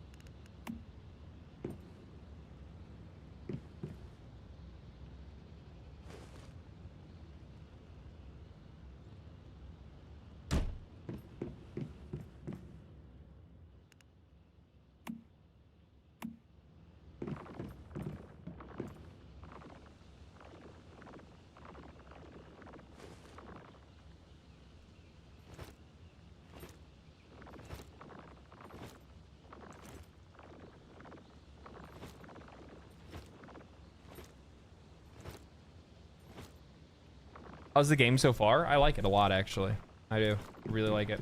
How's the game so far? I like it a lot, actually. I do really like it.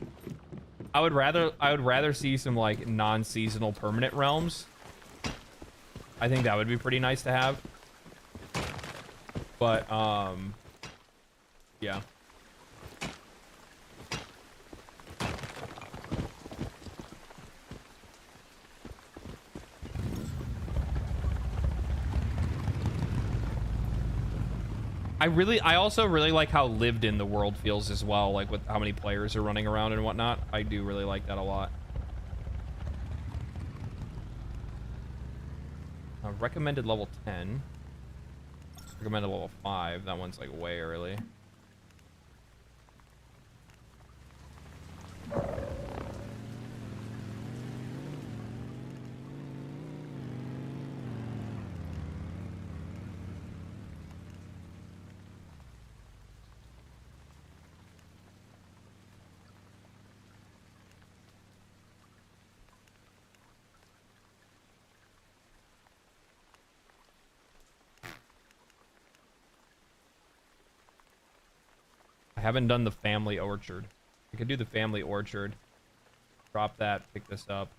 I would rather see some, like, non-seasonal permanent realms. I think that would be pretty nice to have. But yeah. I also really like how lived in the world feels as well, like with how many players are running around and whatnot. I do really like that a lot. Recommended level 10. Recommended level 5. That one's like way early. I haven't done the family orchard. I could do the family orchard. Drop that, pick this up.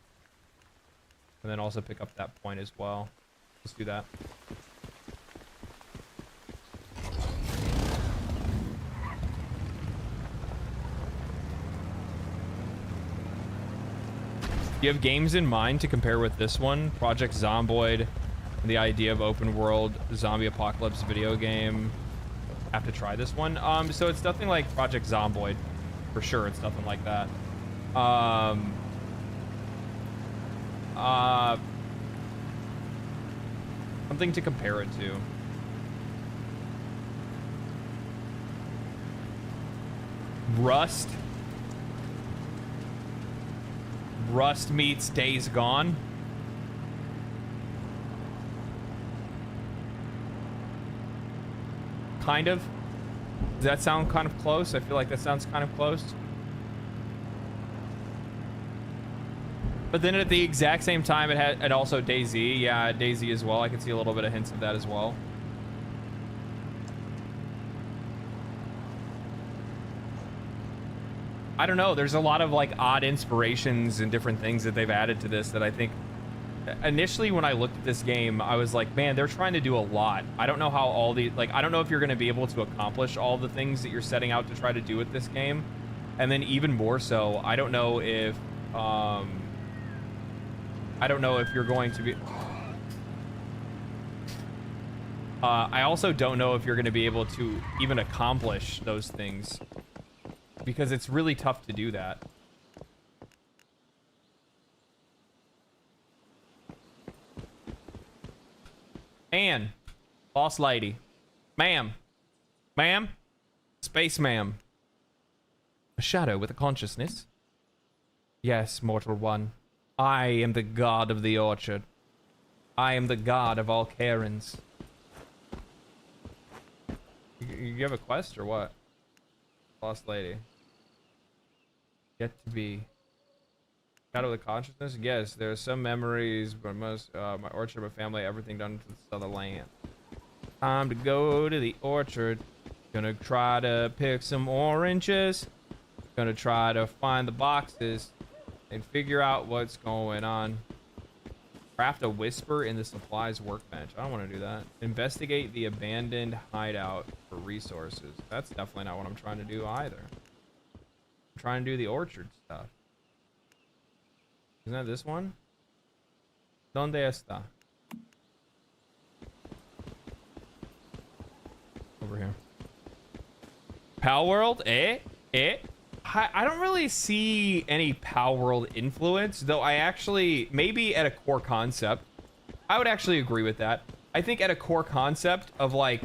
And then also pick up that point as well. Let's do that. Do you have games in mind to compare with this one? Project Zomboid, and the idea of open world zombie apocalypse video game. Have to try this one. So it's nothing like Project Zomboid, for sure. It's nothing like that. Something to compare it to. Rust. Rust meets Days Gone. Kind of. Does that sound kind of close? I feel like that sounds kind of close. But then at the exact same time, it had also DayZ. Yeah, DayZ as well. I can see a little bit of hints of that as well. I don't know. There's a lot of like odd inspirations and different things that they've added to this that I think initially when I looked at this game, I was like, man, they're trying to do a lot. I don't know how all the, like, I don't know if you're going to be able to accomplish all the things that you're setting out to try to do with this game. And then even more so, I don't know if you're going to be, I also don't know if you're going to be able to even accomplish those things, because it's really tough to do that. Anne, boss lady, ma'am, space ma'am, a shadow with a consciousness. Yes, mortal one, I am the god of the orchard. I am the god of all Karens. You have a quest or what? Lost lady. Yet to be. Shadow of the consciousness? Yes, there are some memories, but most, my orchard, my family, everything done to this other land. Time to go to the orchard. Gonna try to pick some oranges. Gonna try to find the boxes and figure out what's going on. Craft a whisper in the supplies workbench. I don't want to do that. Investigate the abandoned hideout for resources. That's definitely not what I'm trying to do either. I'm trying to do the orchard stuff. Isn't that this one? ¿Dónde está? Over here. Pal World? I don't really see any Pal World influence, though I actually, maybe at a core concept, I would actually agree with that. I think at a core concept of like,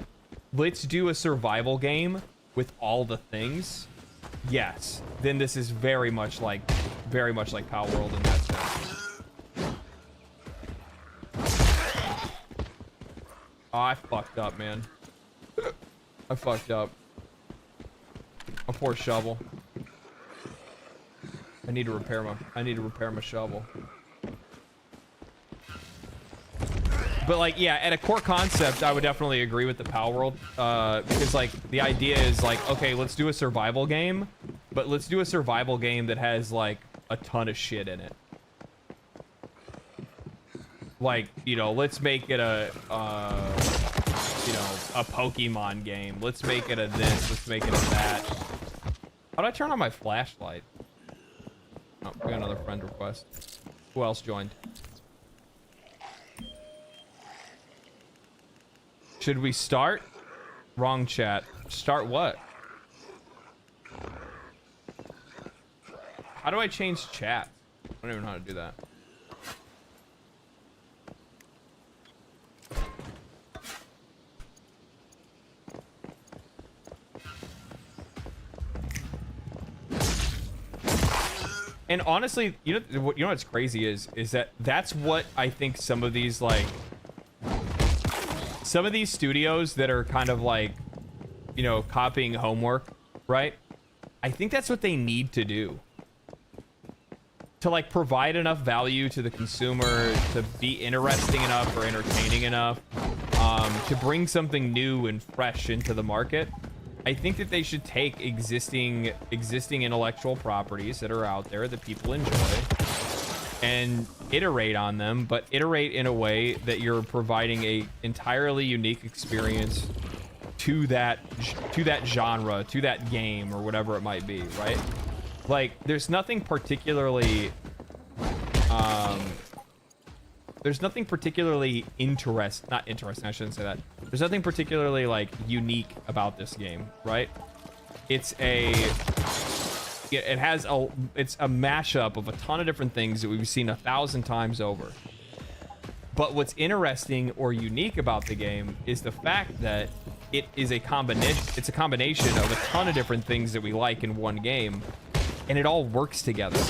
let's do a survival game with all the things, yes, then this is very much like Pal World in that sense. Oh, I fucked up, man. I fucked up. A poor shovel. I need to repair my shovel. But like, yeah, at a core concept, I would definitely agree with the Pal World, because like the idea is like, okay, let's do a survival game, but let's do a survival game that has like a ton of shit in it. Like, you know, let's make it a Pokemon game. Let's make it a this. Let's make it a that. How do I turn on my flashlight? Oh, we got another friend request. Who else joined? Should we start? Wrong chat. Start what? How do I change chat? I don't even know how to do that. And honestly, you know what's crazy is that that's what I think some of these studios that are kind of like, you know, copying homework, right? I think that's what they need to do. To like provide enough value to the consumer, to be interesting enough or entertaining enough, to bring something new and fresh into the market. I think that they should take existing intellectual properties that are out there that people enjoy and iterate on them, but iterate in a way that you're providing a entirely unique experience to that genre, to that game, or whatever it might be, right? Like, there's nothing particularly not interesting, I shouldn't say that. There's nothing particularly like unique about this game, right? It's a mashup of a ton of different things that we've seen 1,000 times over. But what's interesting or unique about the game is the fact that it is a combination of a ton of different things that we like in one game, and it all works together.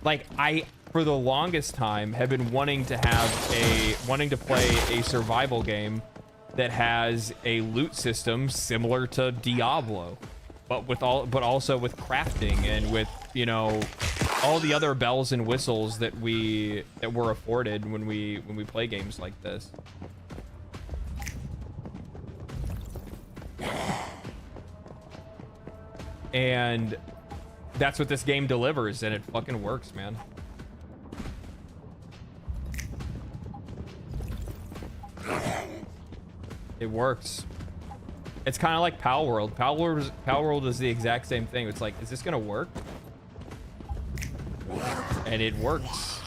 Like, for the longest time, have been wanting to play a survival game that has a loot system similar to Diablo, but also with crafting and with, you know, all the other bells and whistles that we're afforded when we play games like this. And that's what this game delivers, and it fucking works, man. It works. It's kind of like Pal World. Pal World is the exact same thing. It's like, is this gonna work? And it works.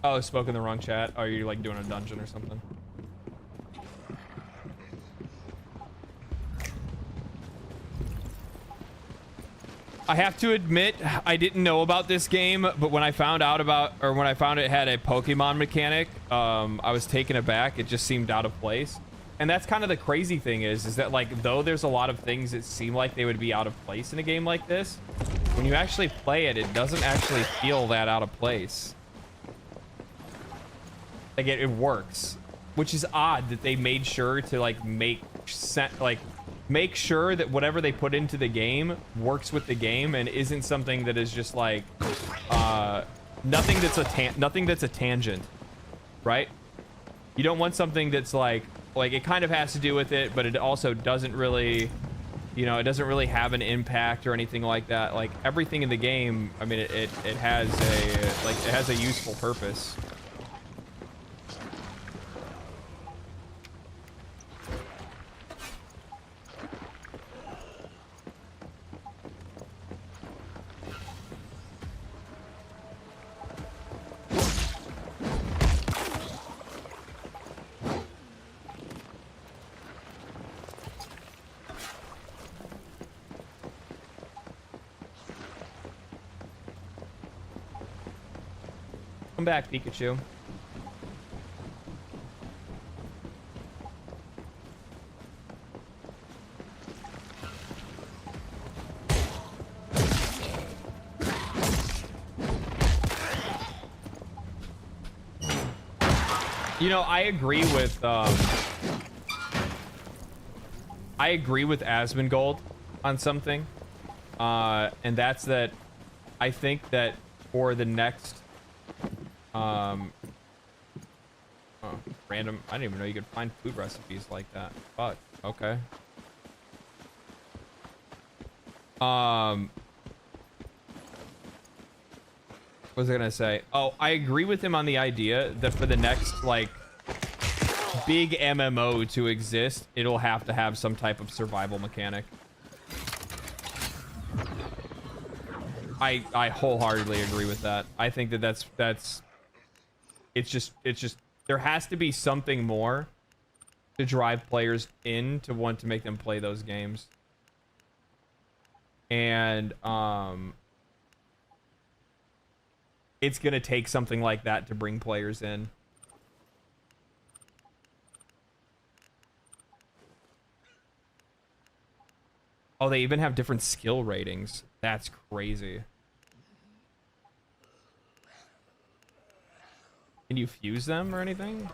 Oh, spoke in the wrong chat. Are you like doing a dungeon or something? I have to admit, I didn't know about this game, but when I found out about, or when I found it had a Pokemon mechanic, I was taken aback. It just seemed out of place. And that's kind of the crazy thing is that like, though there's a lot of things that seem like they would be out of place in a game like this, when you actually play it, it doesn't actually feel that out of place. Like it works, which is odd that they made sure to like make sure that whatever they put into the game works with the game and isn't something that is just like nothing that's a tangent, right? You don't want something that's like it kind of has to do with it, but it also doesn't really, you know, it doesn't really have an impact or anything like that. Like everything in the game, I mean, it has a useful purpose. Come back, Pikachu. You know, I agree with Asmongold on something, and that's that I think that for the next random, I didn't even know you could find food recipes like that. Fuck. Okay. What was I gonna say? Oh, I agree with him on the idea that for the next like big MMO to exist, it'll have to have some type of survival mechanic. I wholeheartedly agree with that. I think that that's it's just there has to be something more to drive players in to want to make them play those games. And it's gonna take something like that to bring players in. Oh, they even have different skill ratings. That's crazy. Can you fuse them or anything?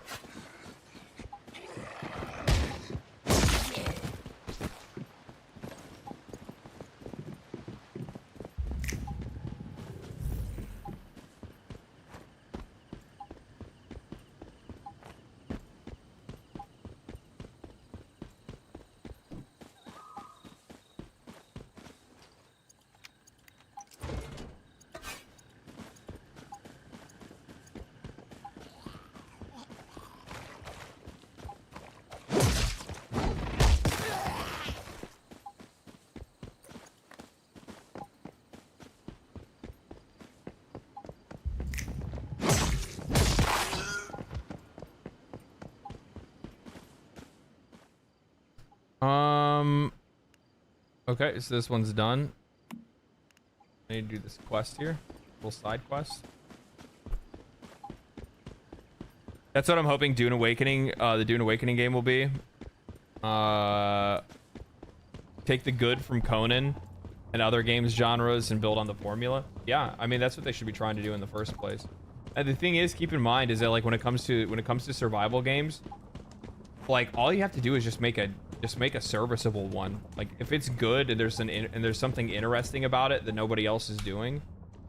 Okay, so this one's done. I need to do this quest here. Little side quest. That's what I'm hoping Dune Awakening, the Dune Awakening game will be. Take the good from Conan and other games genres and build on the formula. Yeah, I mean that's what they should be trying to do in the first place. And the thing is, keep in mind is that like when it comes to survival games, like all you have to do is just make a serviceable one. Like if it's good and there's something interesting about it that nobody else is doing,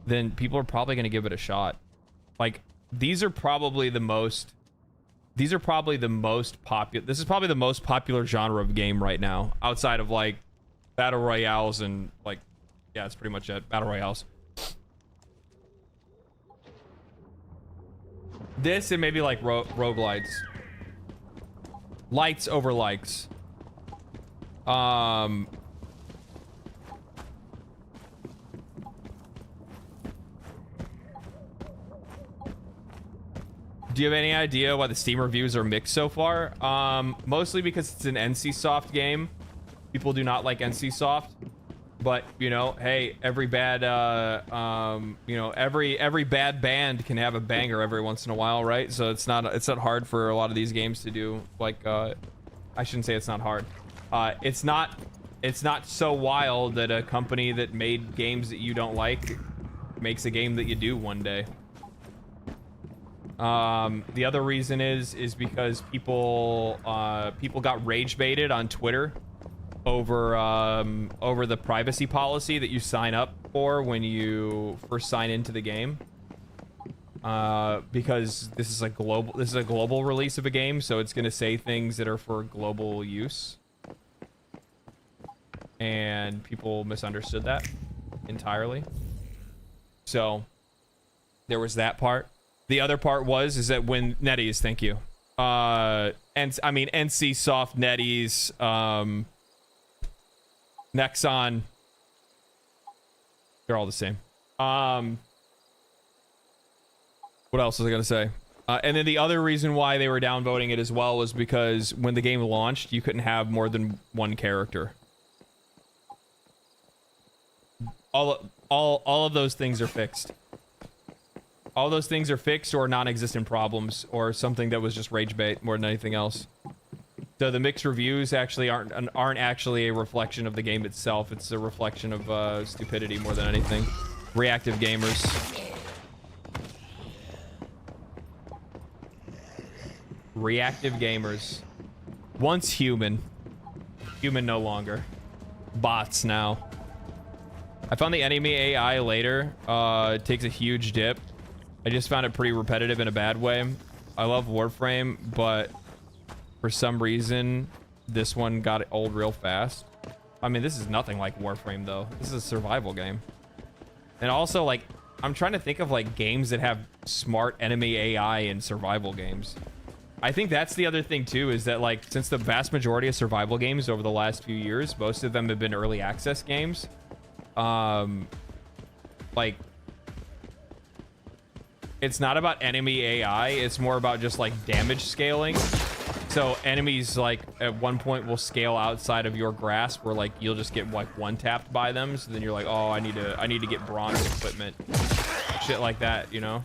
then people are probably going to give it a shot. Like these are probably the most popular. This is probably the most popular genre of game right now, outside of like battle royales and like, yeah, it's pretty much it. Battle royales. This and maybe like roguelites. Lights over likes. Do you have any idea why the Steam reviews are mixed so far? Mostly because it's an NCSoft game. People do not like NCSoft. But, you know, hey, every bad, you know, every bad band can have a banger every once in a while, right? So it's not hard for a lot of these games to do. Like, I shouldn't say it's not hard. It's not so wild that a company that made games that you don't like makes a game that you do one day. The other reason is because people got rage baited on Twitter over the privacy policy that you sign up for when you first sign into the game. Because this is a global release of a game, so it's going to say things that are for global use. And people misunderstood that entirely. So there was that part. The other part is that when NetEase, thank you. And I mean NCSoft, NetEase, Nexon, they're all the same. What else was I gonna say? And then the other reason why they were downvoting it as well was because when the game launched, you couldn't have more than one character. All of those things are fixed. All those things are fixed or non-existent problems or something that was just rage bait more than anything else. So the mixed reviews actually aren't actually a reflection of the game itself. It's a reflection of stupidity more than anything. Reactive gamers. Reactive gamers. Once human. Human no longer. Bots now. I found the enemy AI later. It takes a huge dip. I just found it pretty repetitive in a bad way. I love Warframe, but for some reason, this one got old real fast. I mean, this is nothing like Warframe, though. This is a survival game. And also, like, I'm trying to think of, like, games that have smart enemy AI in survival games. I think that's the other thing, too, is that, like, since the vast majority of survival games over the last few years, most of them have been early access games. Like, it's not about enemy AI, it's more about just like damage scaling. So enemies like at one point will scale outside of your grasp where like you'll just get like one tapped by them. So then you're like, oh, I need to get bronze equipment. Shit like that, you know?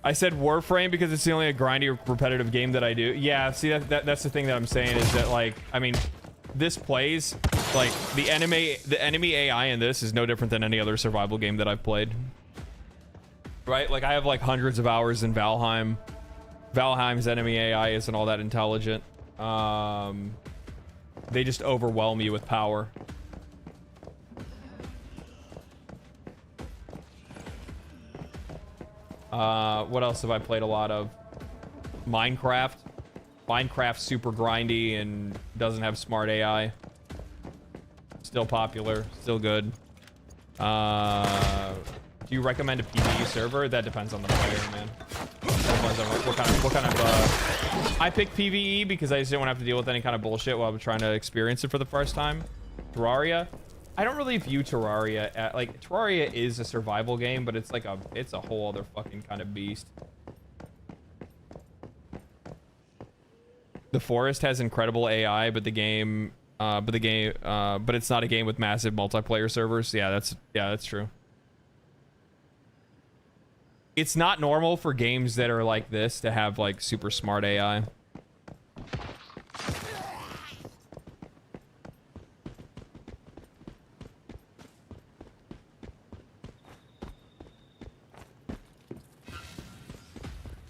I said Warframe because it's the only grindy, repetitive game that I do. Yeah, see, that's the thing that I'm saying is that, like, I mean, this plays, like, the enemy AI in this is no different than any other survival game that I've played. Right? Like, I have, like, hundreds of hours in Valheim. Valheim's enemy AI isn't all that intelligent. They just overwhelm you with power. What else have I played a lot of? Minecraft. Minecraft's super grindy and doesn't have smart AI. Still popular, still good. Do you recommend a PvE server? That depends on the player, man. That depends on what kind of I pick PvE because I just didn't want to have to deal with any kind of bullshit while I'm trying to experience it for the first time. Terraria. I don't really view Terraria at, like, Terraria is a survival game, but it's like it's a whole other fucking kind of beast. The Forest has incredible AI, but but it's not a game with massive multiplayer servers. Yeah, that's true. it's not normal for games that are like this to have like super smart AI.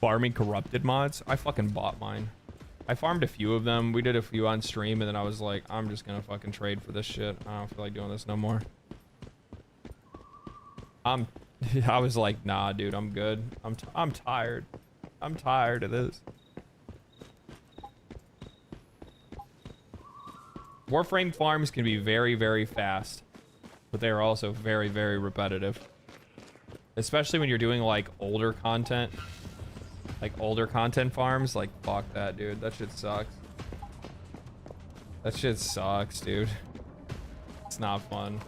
Farming corrupted mods? I fucking bought mine. I farmed a few of them. We did a few on stream, and then I was like, I'm just gonna fucking trade for this shit. I don't feel like doing this no more. I was like, nah, dude, I'm good. I'm tired. I'm tired of this. Warframe farms can be very, very fast, but they are also very, very repetitive. Especially when you're doing like older content. Like older content farms, like fuck that, dude. That shit sucks. That shit sucks, dude. It's not fun.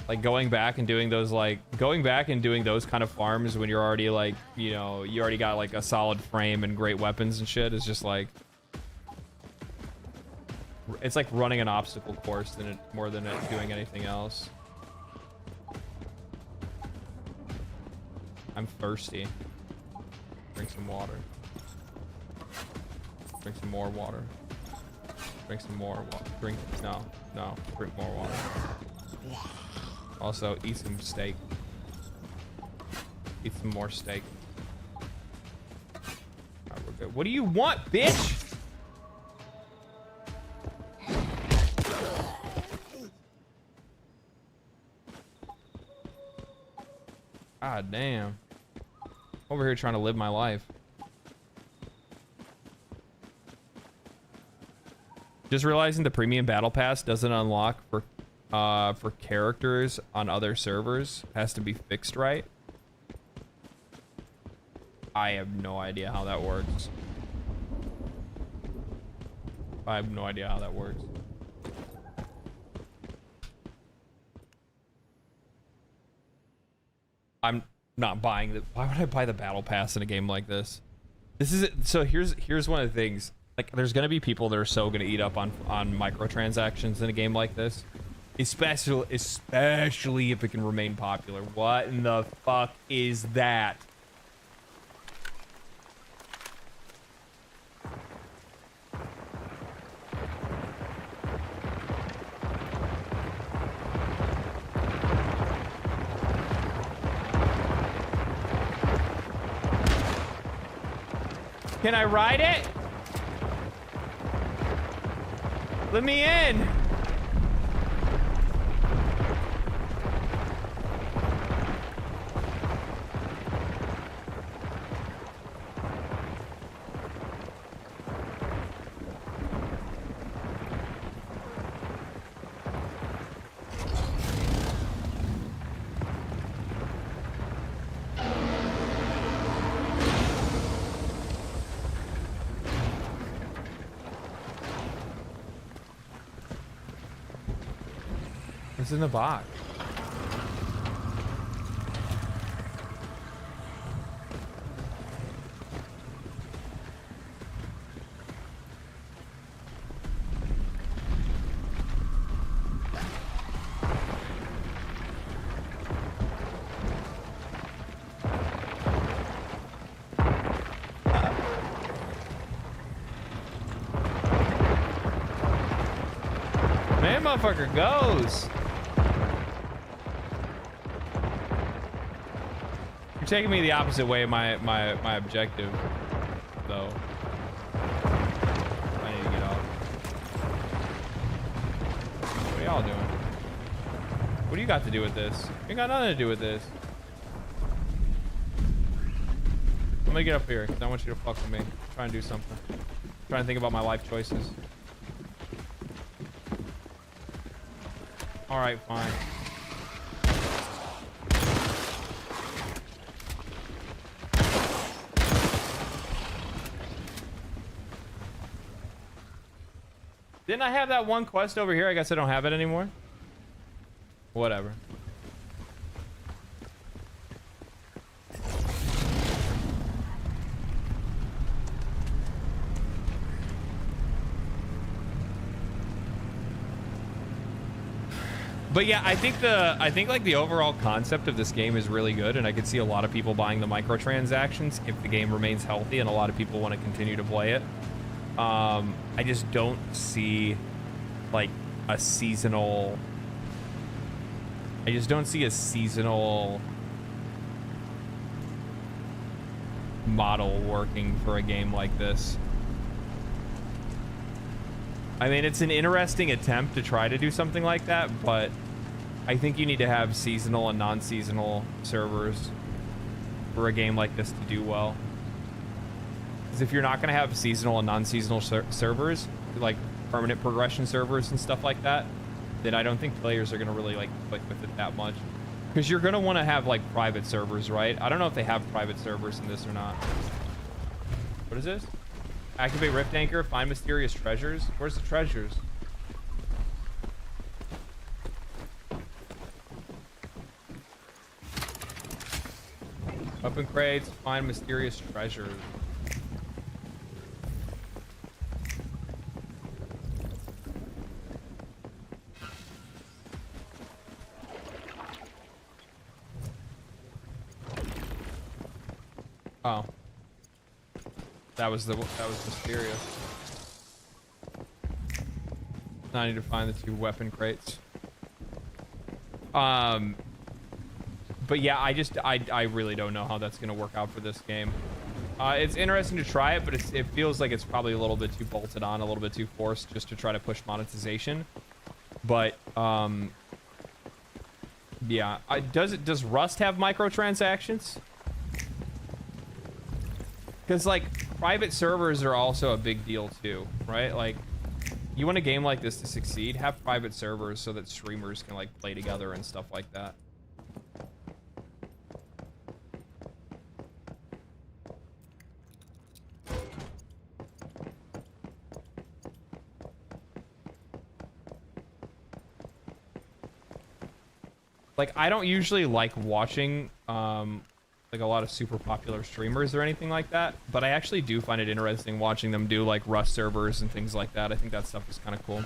Like going back and doing those kind of farms when you're already like, you know, you already got like a solid frame and great weapons and shit is just like, it's like running an obstacle course more than it doing anything else. I'm thirsty. Drink some water. Drink some more water. Drink some more water. Drink more water. Also, eat some steak. Eat some more steak. Alright, we're good. What do you want, bitch? God damn. Over here trying to live my life. Just realizing the premium battle pass doesn't unlock for characters on other servers. Has to be fixed right. I have no idea how that works. I have no idea how that works. I'm not buying the. Why would I buy the battle pass in a game like this? This is so. Here's one of the things. Like, there's gonna be people that are so gonna eat up on microtransactions in a game like this, especially if it can remain popular. What in the fuck is that? Can I ride it? Let me in. What's in the box? Man, motherfucker goes. You're taking me the opposite way of my objective, though. I need to get off. What are y'all doing? What do you got to do with this? You ain't got nothing to do with this. Let me get up here, because I want you to fuck with me. Try and do something. Try and think about my life choices. Alright, fine. Didn't I have that one quest over here? I guess I don't have it anymore. Whatever. But yeah, I think like the overall concept of this game is really good, and I could see a lot of people buying the microtransactions if the game remains healthy and a lot of people want to continue to play it. I just don't see like a seasonal. I just don't see a seasonal model working for a game like this. I mean, it's an interesting attempt to try to do something like that, but I think you need to have seasonal and non-seasonal servers for a game like this to do well. Because if you're not going to have seasonal and non-seasonal servers, like permanent progression servers and stuff like that, then I don't think players are going to really like click with it that much. Because you're going to want to have like private servers, right? I don't know if they have private servers in this or not. What is this? Activate Rift Anchor, find mysterious treasures. Where's the treasures? Open crates, find mysterious treasures. Oh. That was mysterious. Now I need to find the 2 weapon crates. But yeah, I really don't know how that's gonna work out for this game. It's interesting to try it, but it feels like it's probably a little bit too bolted on, a little bit too forced just to try to push monetization. But yeah, does Rust have microtransactions? Because like private servers are also a big deal too, right? Like you want a game like this to succeed, have private servers so that streamers can like play together and stuff like that. Like I don't usually like watching like a lot of super popular streamers or anything like that, but I actually do find it interesting watching them do like Rust servers and things like that. I think that stuff is kind of cool.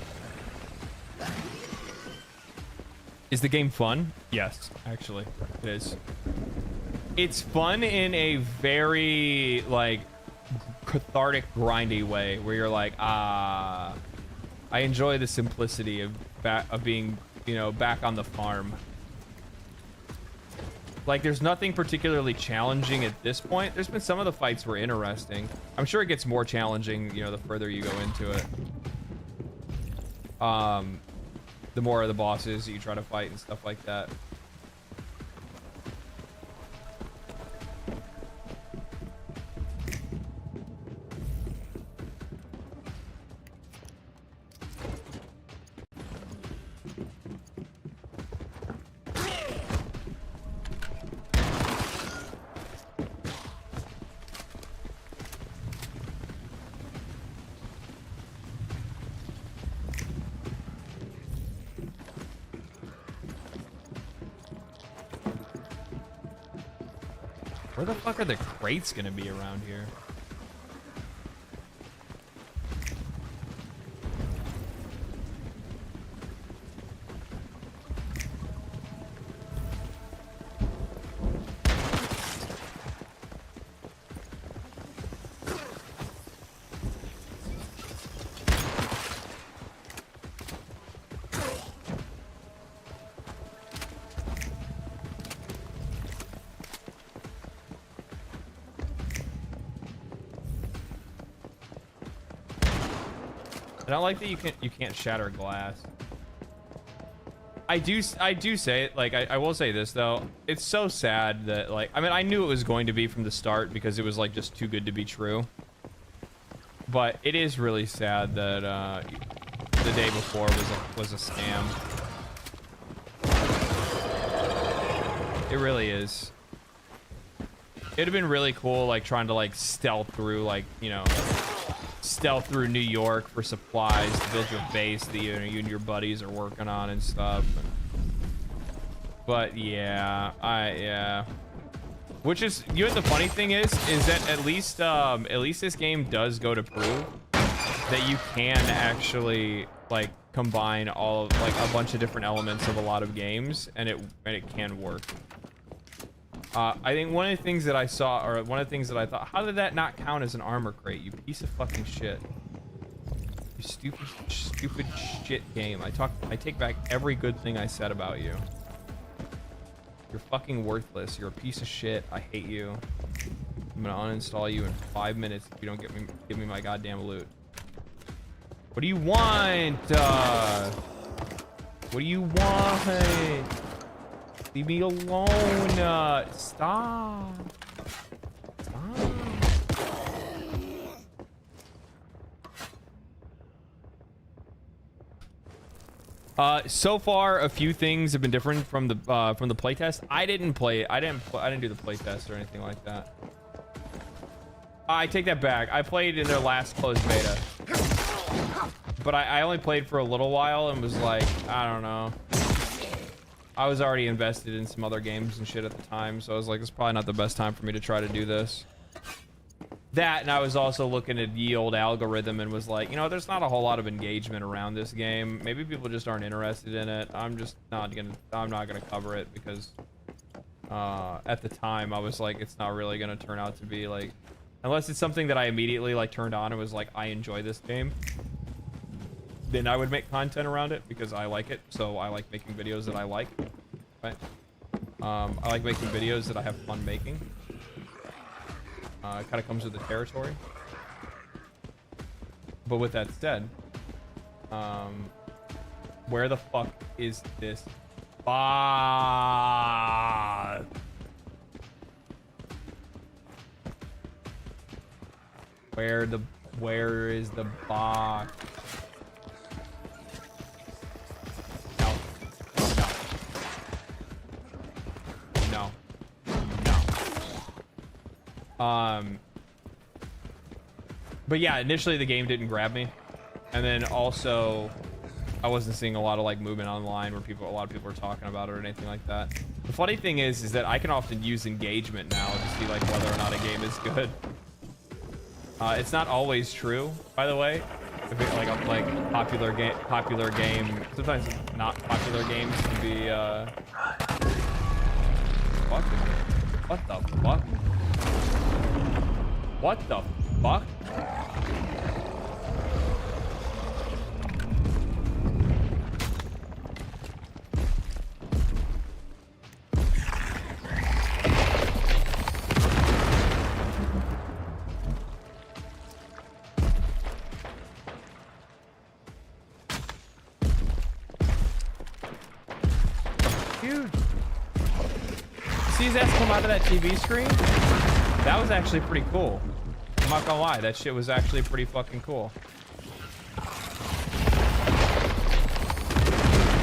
Is the game fun? Yes, actually, it is. It's fun in a very like cathartic, grindy way where you're like, I enjoy the simplicity of being, you know, back on the farm. Like, there's nothing particularly challenging at this point. There's been some of the fights were interesting. I'm sure it gets more challenging, you know, the further you go into it. The more of the bosses you try to fight and stuff like that. Where the fuck are the crates gonna be around here? I don't like that you can't shatter glass. I do say it, like I will say this though, it's so sad that like I mean I knew it was going to be from the start because it was like just too good to be true. But it is really sad that the day before was a scam. It really is. It'd have been really cool like trying to like stealth through like, you know, stealth through New York for supplies to build your base that you and your buddies are working on and stuff. But yeah, yeah. Which is, you know what the funny thing is that at least this game does go to prove that you can actually like combine all of, like a bunch of different elements of a lot of games, and it can work. I think one of the things that I saw, or one of the things that I thought, how did that not count as an armor crate, you piece of fucking shit? You stupid shit game. I take back every good thing I said about you. You're fucking worthless. You're a piece of shit. I hate you. I'm gonna uninstall you in 5 minutes if you don't give me my goddamn loot. What do you want? What do you want? Leave me alone. Stop. So far, a few things have been different from the playtest. I didn't do the playtest or anything like that. I take that back. I played in their last closed beta, but I only played for a little while and was like, I don't know. I was already invested in some other games and shit at the time, so I was like, it's probably not the best time for me to try to do this. That, and I was also looking at the old algorithm and was like, you know, there's not a whole lot of engagement around this game. Maybe people just aren't interested in it. I'm not gonna cover it because at the time I was like, it's not really gonna turn out to be like, unless it's something that I immediately like turned on and was like, I enjoy this game, then I would make content around it because I like it. So I like making videos that I like, right? I like making videos that I have fun making. It kind of comes with the territory. But with that said, where the fuck is this bot? Where is the bot? No. But yeah, initially the game didn't grab me, and then also I wasn't seeing a lot of like movement online where a lot of people were talking about it or anything like that. The funny thing is that I can often use engagement now to see like whether or not a game is good. It's not always true, by the way. If it, like popular game, sometimes not popular games can be what the fuck? What the fuck? Dude. See his ass come out of that TV screen? That was actually pretty cool. I'm not gonna lie, that shit was actually pretty fucking cool.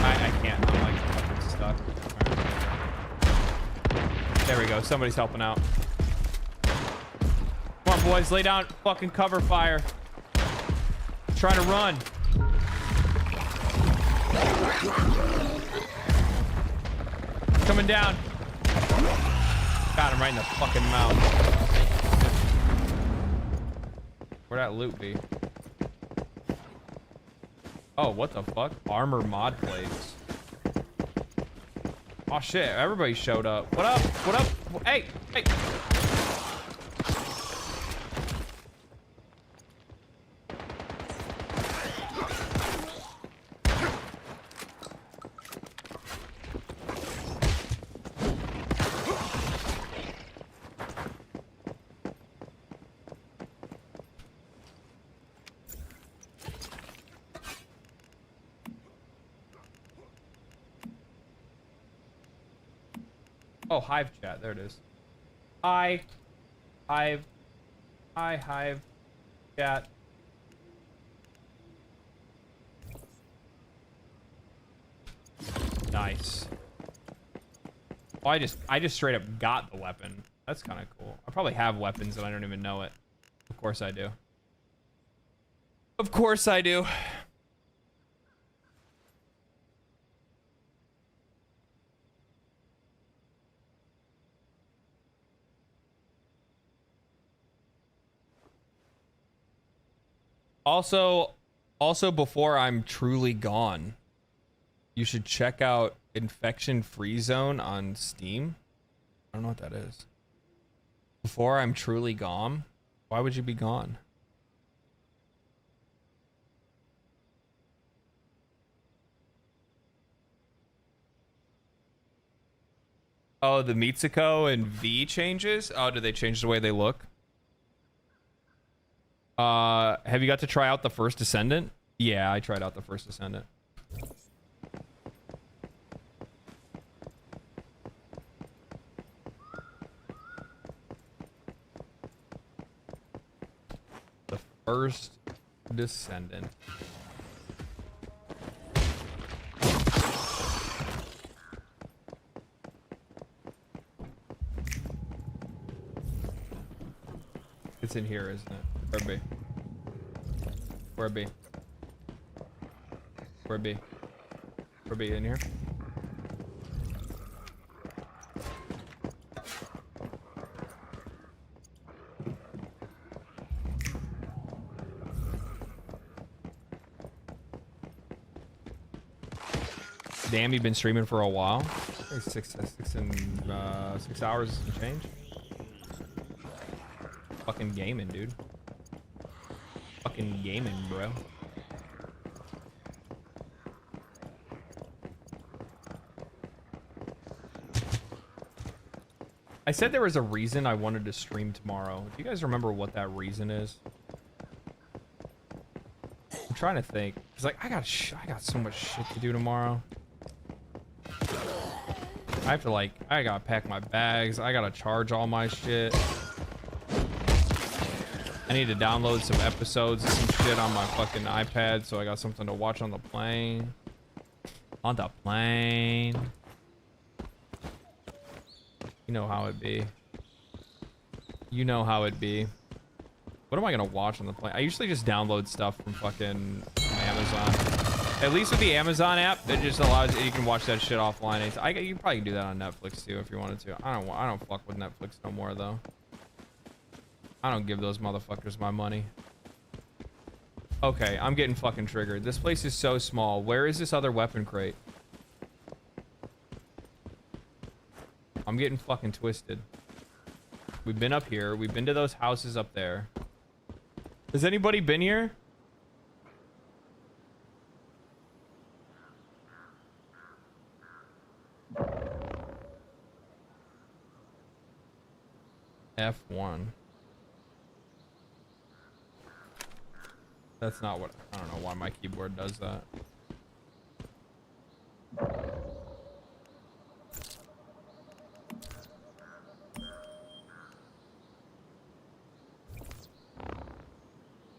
I can't, I'm like fucking stuck. Right. There we go, somebody's helping out. Come on boys, lay down fucking cover fire. I'm trying to run. Coming down. Got him right in the fucking mouth. Where'd that loot be? Oh, what the fuck? Armor mod plates. Oh shit, everybody showed up. What up? What up? Hey, hey. Oh, Hive chat. There it is. Hi. Hive. Hi, Hive chat. Nice. Oh, I just straight up got the weapon. That's kind of cool. I probably have weapons and I don't even know it. Of course I do. Of course I do. Also, before I'm truly gone, you should check out Infection Free Zone on Steam. I don't know what that is. Before I'm truly gone? Why would you be gone? Oh, the Mitsuko and V changes? Oh, do they change the way they look? Have you got to try out the first Descendant? Yeah, I tried out the first Descendant. The first Descendant. It's in here, isn't it? Where B? Where B? Where B? Where B? In here? Damn, you've been streaming for a while. I think 6 hours and change. Fucking gaming, dude. Fucking gaming, bro. I said there was a reason I wanted to stream tomorrow. Do you guys remember what that reason is? I'm trying to think. Cause like I got so much shit to do tomorrow. I have to I gotta pack my bags. I gotta charge all my shit. I need to download some episodes of some shit on my fucking iPad so I got something to watch on the plane. On the plane. You know how it be. You know how it be. What am I gonna watch on the plane? I usually just download stuff from fucking Amazon. At least with the Amazon app, it just allows you can watch that shit offline. You probably can do that on Netflix too if you wanted to. I don't fuck with Netflix no more though. I don't give those motherfuckers my money. Okay, I'm getting fucking triggered. This place is so small. Where is this other weapon crate? I'm getting fucking twisted. We've been up here. We've been to those houses up there. Has anybody been here? F1. That's not what... I don't know why my keyboard does that.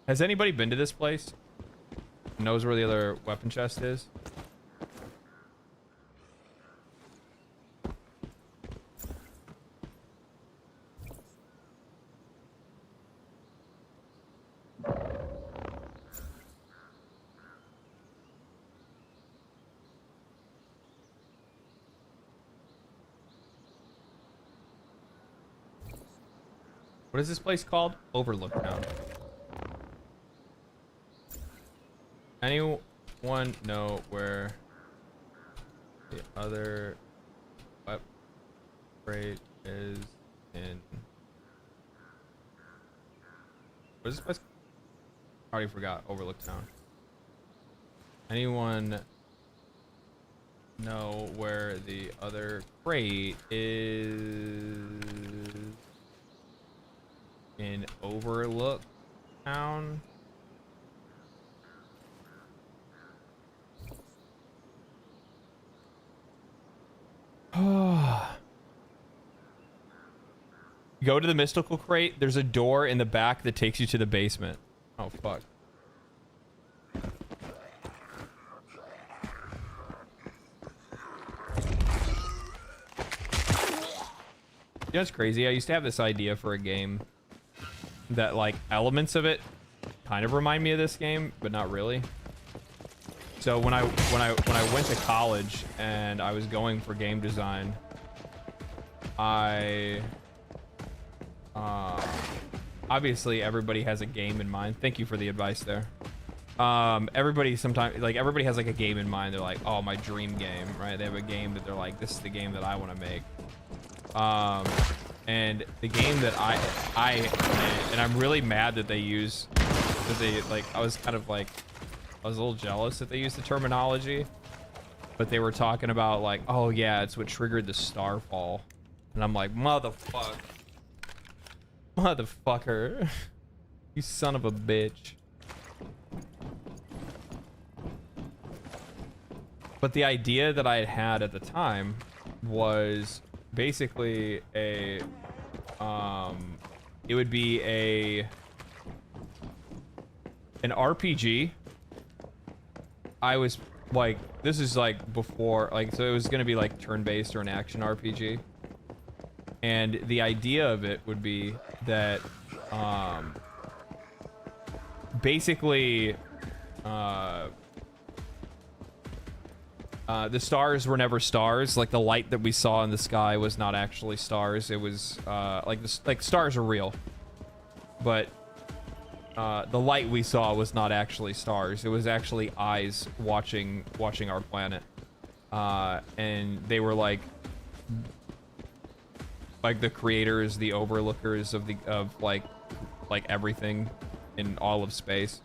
Has anybody been to this place? Knows where the other weapon chest is? What is this place called? Overlook Town. Anyone know where the other weapon crate is in? What is this place? I already forgot. Overlook Town. Anyone know where the other crate is in Overlook Town? Go to the mystical crate. There's a door in the back that takes you to the basement. Oh, fuck. You know what's crazy? I used to have this idea for a game that, like, elements of it kind of remind me of this game, but not really. So when I went to college and I was going for game design, I obviously everybody has a game in mind. Thank you for the advice there. Everybody sometimes, like, everybody has like a game in mind. They're like, oh, my dream game, right? They have a game that they're like, this is the game that I want to make. And the game that and I'm really mad that they use, that they, like, I was a little jealous that they used the terminology, but they were talking about like, oh yeah, it's what triggered the Starfall. And I'm like, motherfucker, you son of a bitch. But the idea that I had at the time was basically it would be an RPG. I was like, this is like before, like, so it was gonna be like turn-based or an action RPG. And the idea of it would be that basically the stars were never stars. Like, the light that we saw in the sky was not actually stars. It was like stars are real, but the light we saw was not actually stars. It was actually eyes watching our planet, and they were like the creators, the overlookers of like everything in all of space.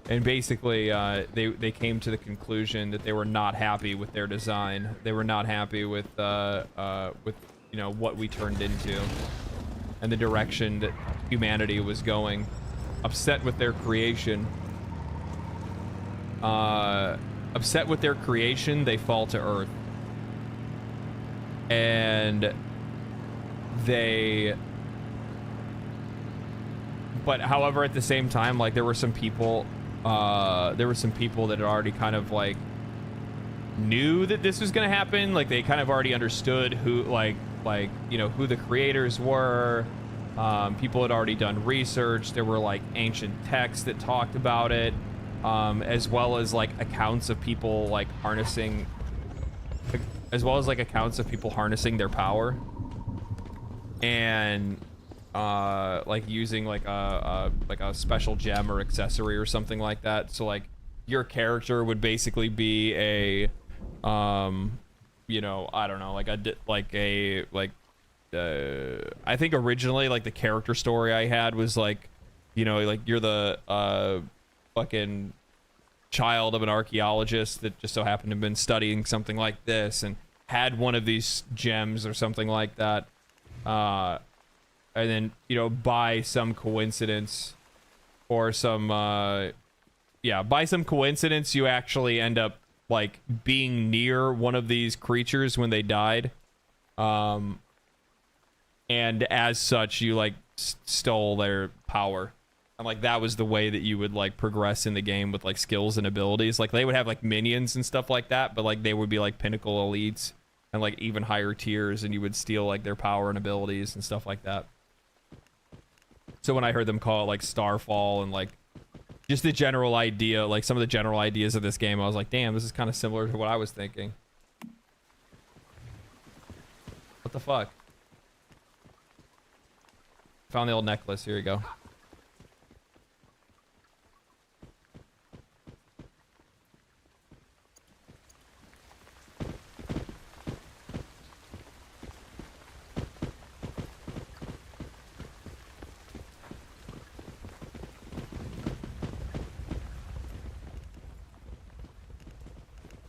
And basically, they came to the conclusion that they were not happy with their design. They were not happy with you know, what we turned into and the direction that humanity was going. Upset with their creation. Upset with their creation, they fall to Earth. And but however, at the same time, like, there were some people that had already kind of like knew that this was gonna happen. Like, they kind of already understood who, like you know, who the creators were. People had already done research. There were like ancient texts that talked about it, as well as like accounts of people like harnessing their power, and like using like a special gem or accessory or something like that. So like your character would basically be a you know, I don't know, I think originally, like, the character story I had was like, you know, like, you're the fucking child of an archaeologist that just so happened to have been studying something like this and had one of these gems or something like that. And then, you know, by some coincidence or some, by some coincidence, you actually end up, like, being near one of these creatures when they died. And as such, you, like, stole their power. And, like, that was the way that you would, like, progress in the game with, like, skills and abilities. Like, they would have, like, minions and stuff like that, but, like, they would be, like, pinnacle elites and, like, even higher tiers, and you would steal, like, their power and abilities and stuff like that. So when I heard them call it, like, Starfall and, like, just the general idea, like, some of the general ideas of this game, I was like, damn, this is kind of similar to what I was thinking. What the fuck? Found the old necklace. Here you go.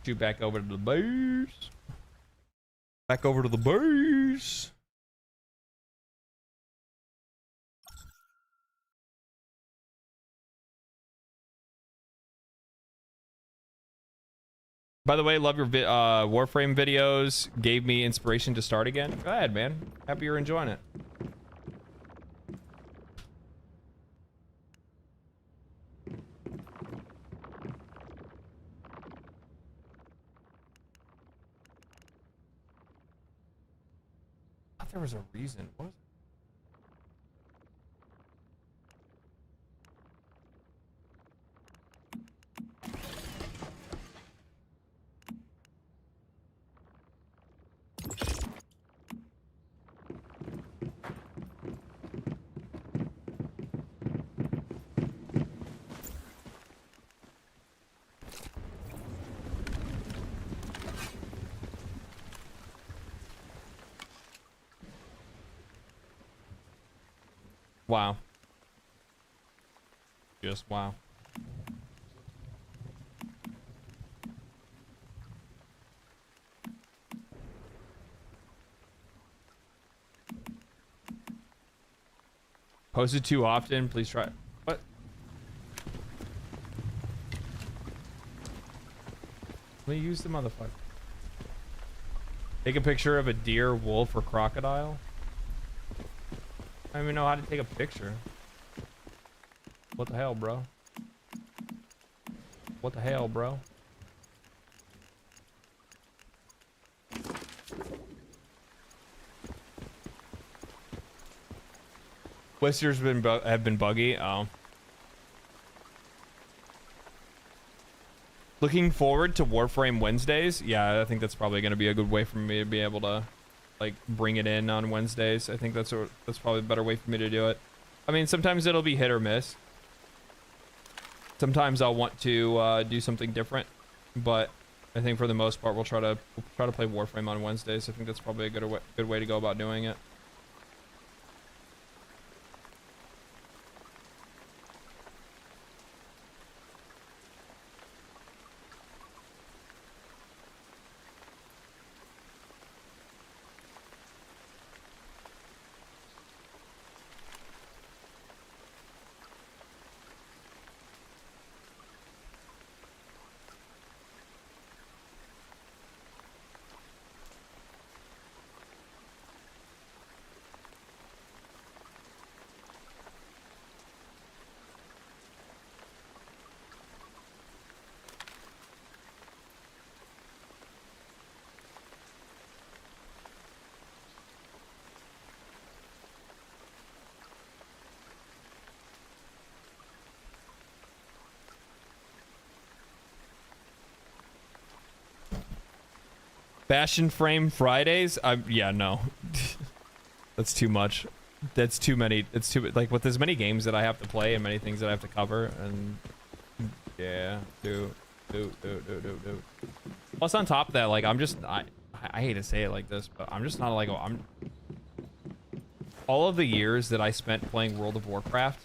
You back over to the base. Back over to the base. By the way, love your Warframe videos. Gave me inspiration to start again. Go ahead, man. Happy you're enjoying it. I thought there was a reason. What was it? Wow. Just wow. Posted too often, please try. What? Let me use the motherfucker. Take a picture of a deer, wolf, or crocodile. I don't even know how to take a picture. What the hell, bro? What the hell, bro? Whisters have been buggy. Oh. Looking forward to Warframe Wednesdays. Yeah, I think that's probably going to be a good way for me to be able to, like, bring it in on Wednesdays. I think that's probably a better way for me to do it. I mean, sometimes it'll be hit or miss. Sometimes I'll want to do something different, but I think for the most part we'll try to play Warframe on Wednesdays. I think that's probably a good way to go about doing it. Bastion Frame Fridays? Yeah, no. That's too much. That's too many. It's too, like, with as many games that I have to play and many things that I have to cover, and yeah, do. Plus on top of that, like, I hate to say it like this, but I'm just not like, all of the years that I spent playing World of Warcraft,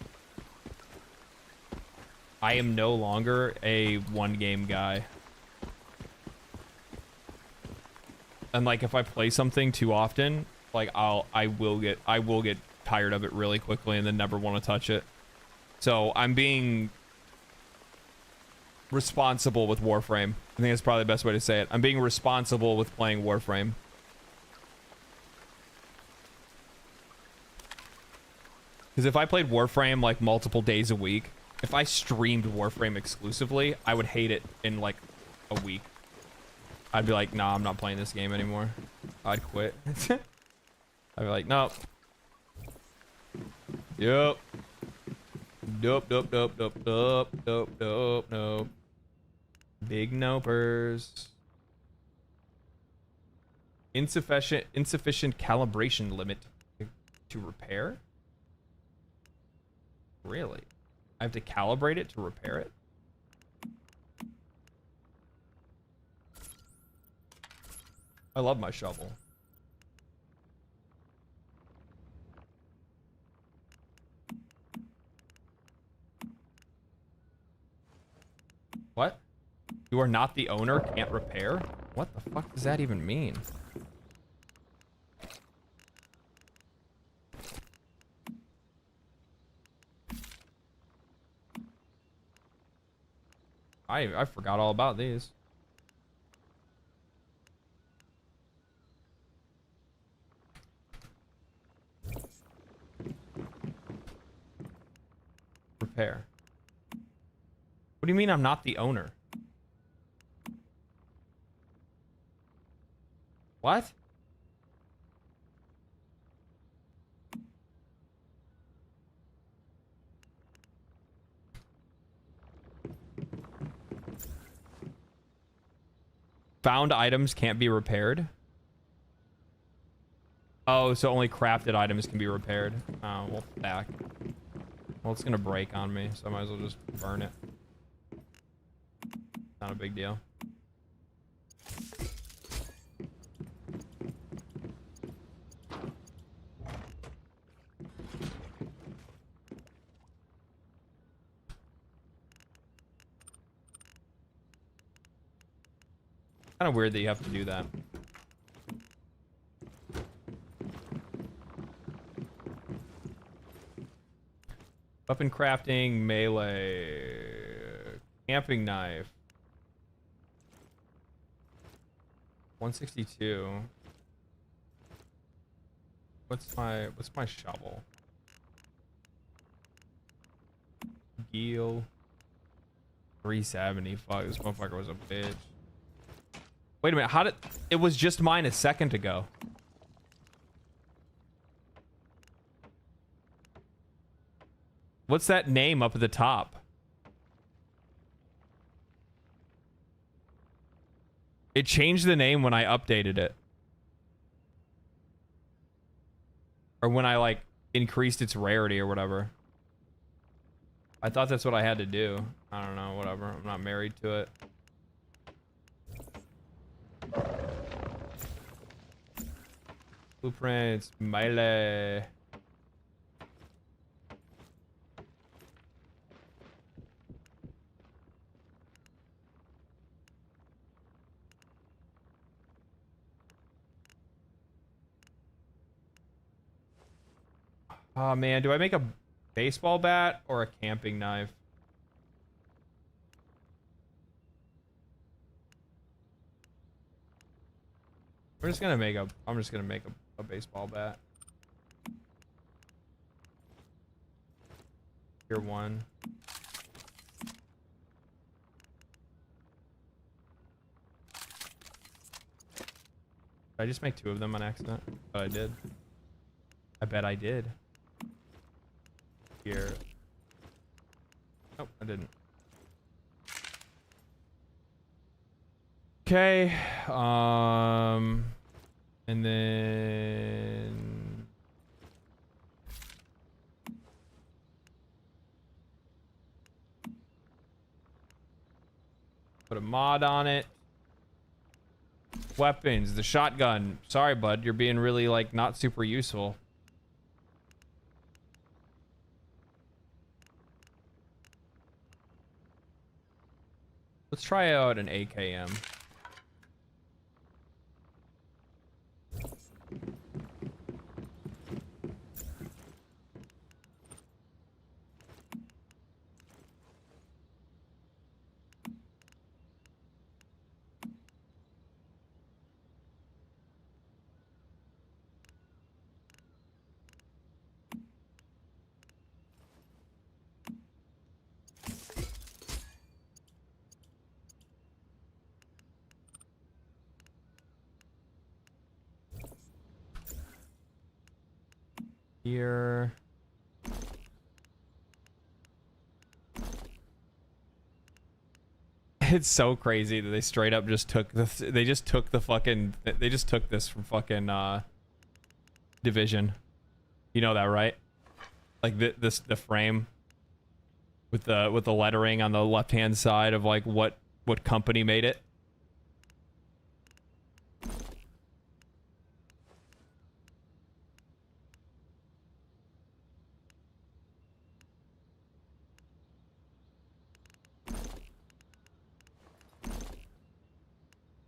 I am no longer a one game guy. And like, if I play something too often, like I will get tired of it really quickly and then never want to touch it. So I'm being responsible with Warframe. I think that's probably the best way to say it. I'm being responsible with playing Warframe. Because if I played Warframe like multiple days a week, if I streamed Warframe exclusively, I would hate it in like a week. I'd be like, nah, I'm not playing this game anymore. I'd quit. I'd be like, nope. Yup. Nope. Big nopers. Insufficient calibration limit to repair? Really? I have to calibrate it to repair it? I love my shovel. What? You are not the owner, can't repair? What the fuck does that even mean? I forgot all about these. Repair. What do you mean I'm not the owner? What? Found items can't be repaired? Oh, so only crafted items can be repaired. Oh, well, back. Well, it's gonna break on me, so I might as well just burn it. Not a big deal. Kind of weird that you have to do that. Weapon crafting, melee, camping knife. 162. What's my shovel? Geel. 370. Fuck, this motherfucker was a bitch. Wait a minute, how did... It was just mine a second ago. What's that name up at the top? It changed the name when I updated it. Or when I, like, increased its rarity or whatever. I thought that's what I had to do. I don't know, whatever. I'm not married to it. Blueprints, melee. Oh man, do I make a baseball bat or a camping knife? I'm just gonna make a baseball bat. Tier 1. Did I just make 2 of them on accident? But I did. I bet I did. Here. Nope, I didn't. Okay. And then put a mod on it. Weapons, the shotgun. Sorry, bud, you're being really like not super useful. Let's try out an AKM. Here. It's so crazy that they straight up just took the they just took this from fucking Division. You know that, right? Like the frame with the lettering on the left-hand side of like what company made it.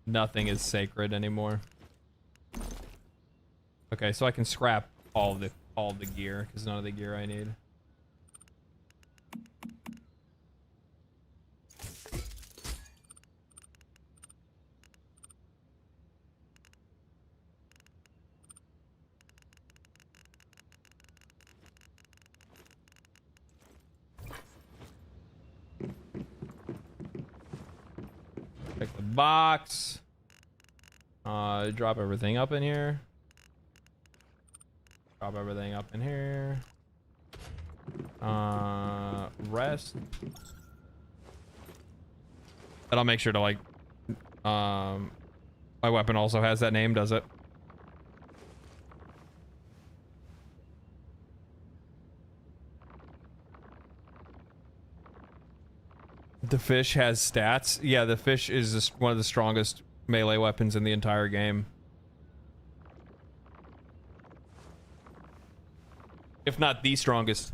Nothing is sacred anymore. Okay, so I can scrap all the gear because none of the gear I need. Pick the box. Drop everything up in here. Drop everything up in here. Rest. And I'll make sure to like, my weapon also has that name, does it? The fish has stats. Yeah, the fish is one of the strongest melee weapons in the entire game. If not the strongest.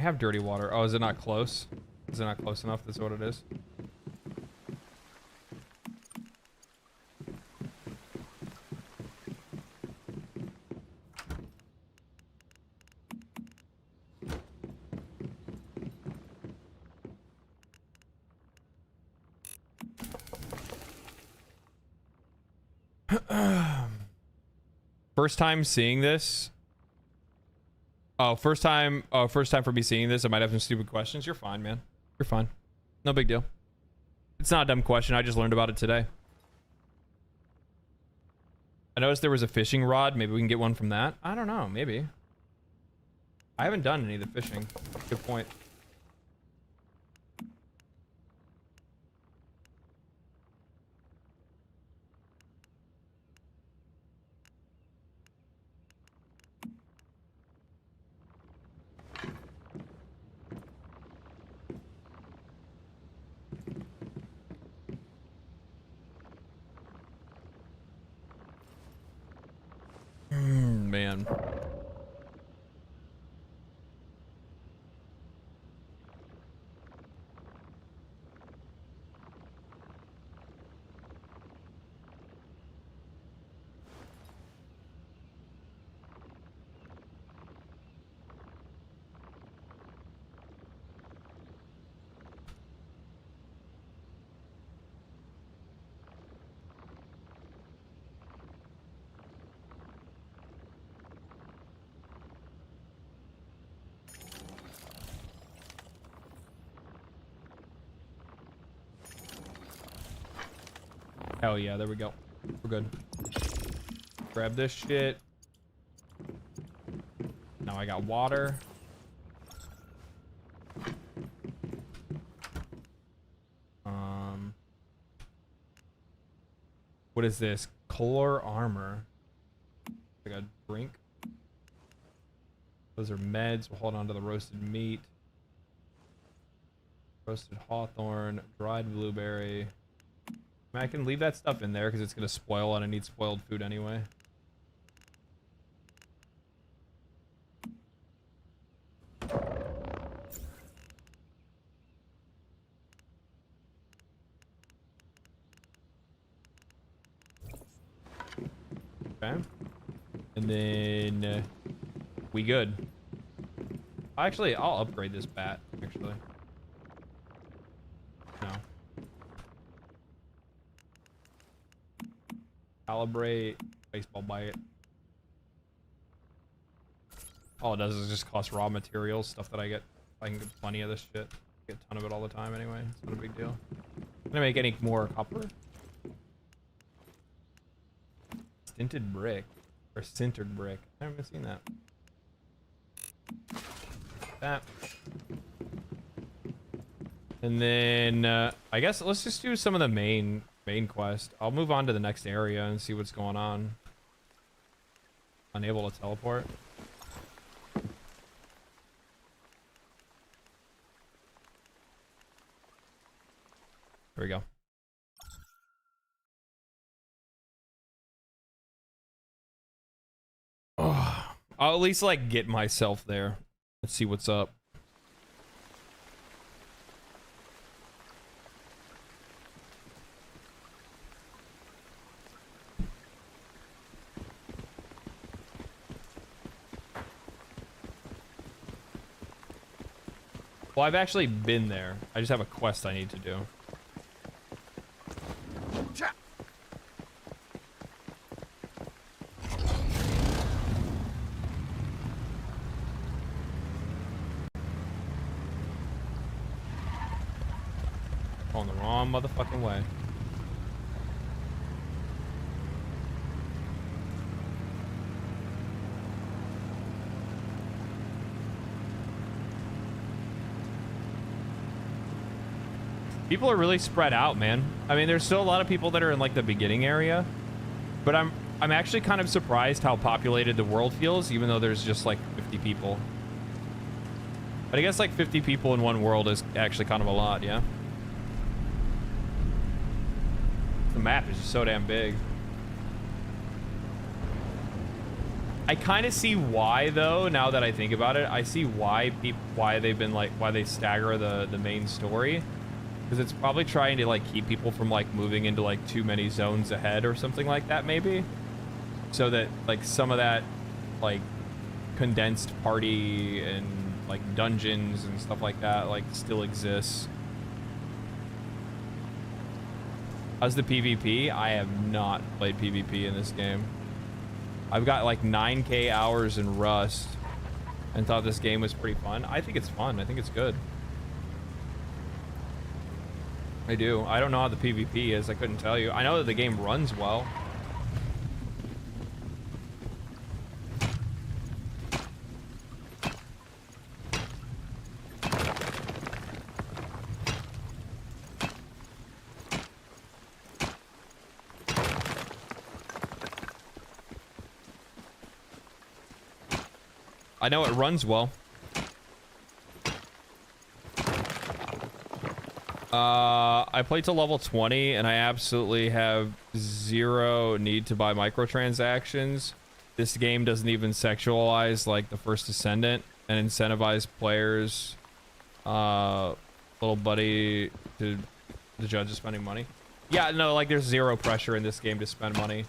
I have dirty water. Oh, is it not close? Is it not close enough? That's what it is. First time seeing this. Oh, first time for me seeing this. I might have some stupid questions. You're fine, man. You're fine. No big deal. It's not a dumb question. I just learned about it today. I noticed there was a fishing rod. Maybe we can get one from that. I don't know. Maybe. I haven't done any of the fishing. Good point. Man. Hell yeah, there we go. We're good. Grab this shit. Now I got water. What is this? Core armor. I got a drink. Those are meds. We'll hold on to the roasted meat. Roasted hawthorn, dried blueberry. I mean, I can leave that stuff in there because it's going to spoil and I need spoiled food anyway. Okay. And then we good. Actually, I'll upgrade this bat, actually. No. Calibrate, baseball bite. All it does is just cost raw materials, stuff that I get. I can get plenty of this shit. Get a ton of it all the time anyway. It's not a big deal. Can I make any more copper? Stinted brick. Or sintered brick. I haven't seen that. That. And then I guess let's just do some of the main quest. I'll move on to the next area and see what's going on. Unable to teleport. There we go. Oh, I'll at least like get myself there. Let's see what's up. Well, I've actually been there. I just have a quest I need to do. Going the wrong motherfucking way. People are really spread out, man. I mean, there's still a lot of people that are in like the beginning area, but I'm actually kind of surprised how populated the world feels, even though there's just like 50 people. But I guess like 50 people in one world is actually kind of a lot, yeah. The map is just so damn big. I kind of see why though. Now that I think about it, I see why they've been like why they stagger the main story, because it's probably trying to like keep people from like moving into like too many zones ahead or something like that maybe, so that like some of that like condensed party and like dungeons and stuff like that like still exists. How's the PvP? I have not played PvP in this game. I've got like 9K hours in Rust and thought this game was pretty fun. I think it's fun. I think it's good. I do. I don't know how the PvP is. I couldn't tell you. I know that the game runs well. I know it runs well. I played to level 20 and I absolutely have zero need to buy microtransactions. This game doesn't even sexualize like the First Ascendant and incentivize players, little buddy, to the judge of spending money. Yeah, no, like there's zero pressure in this game to spend money.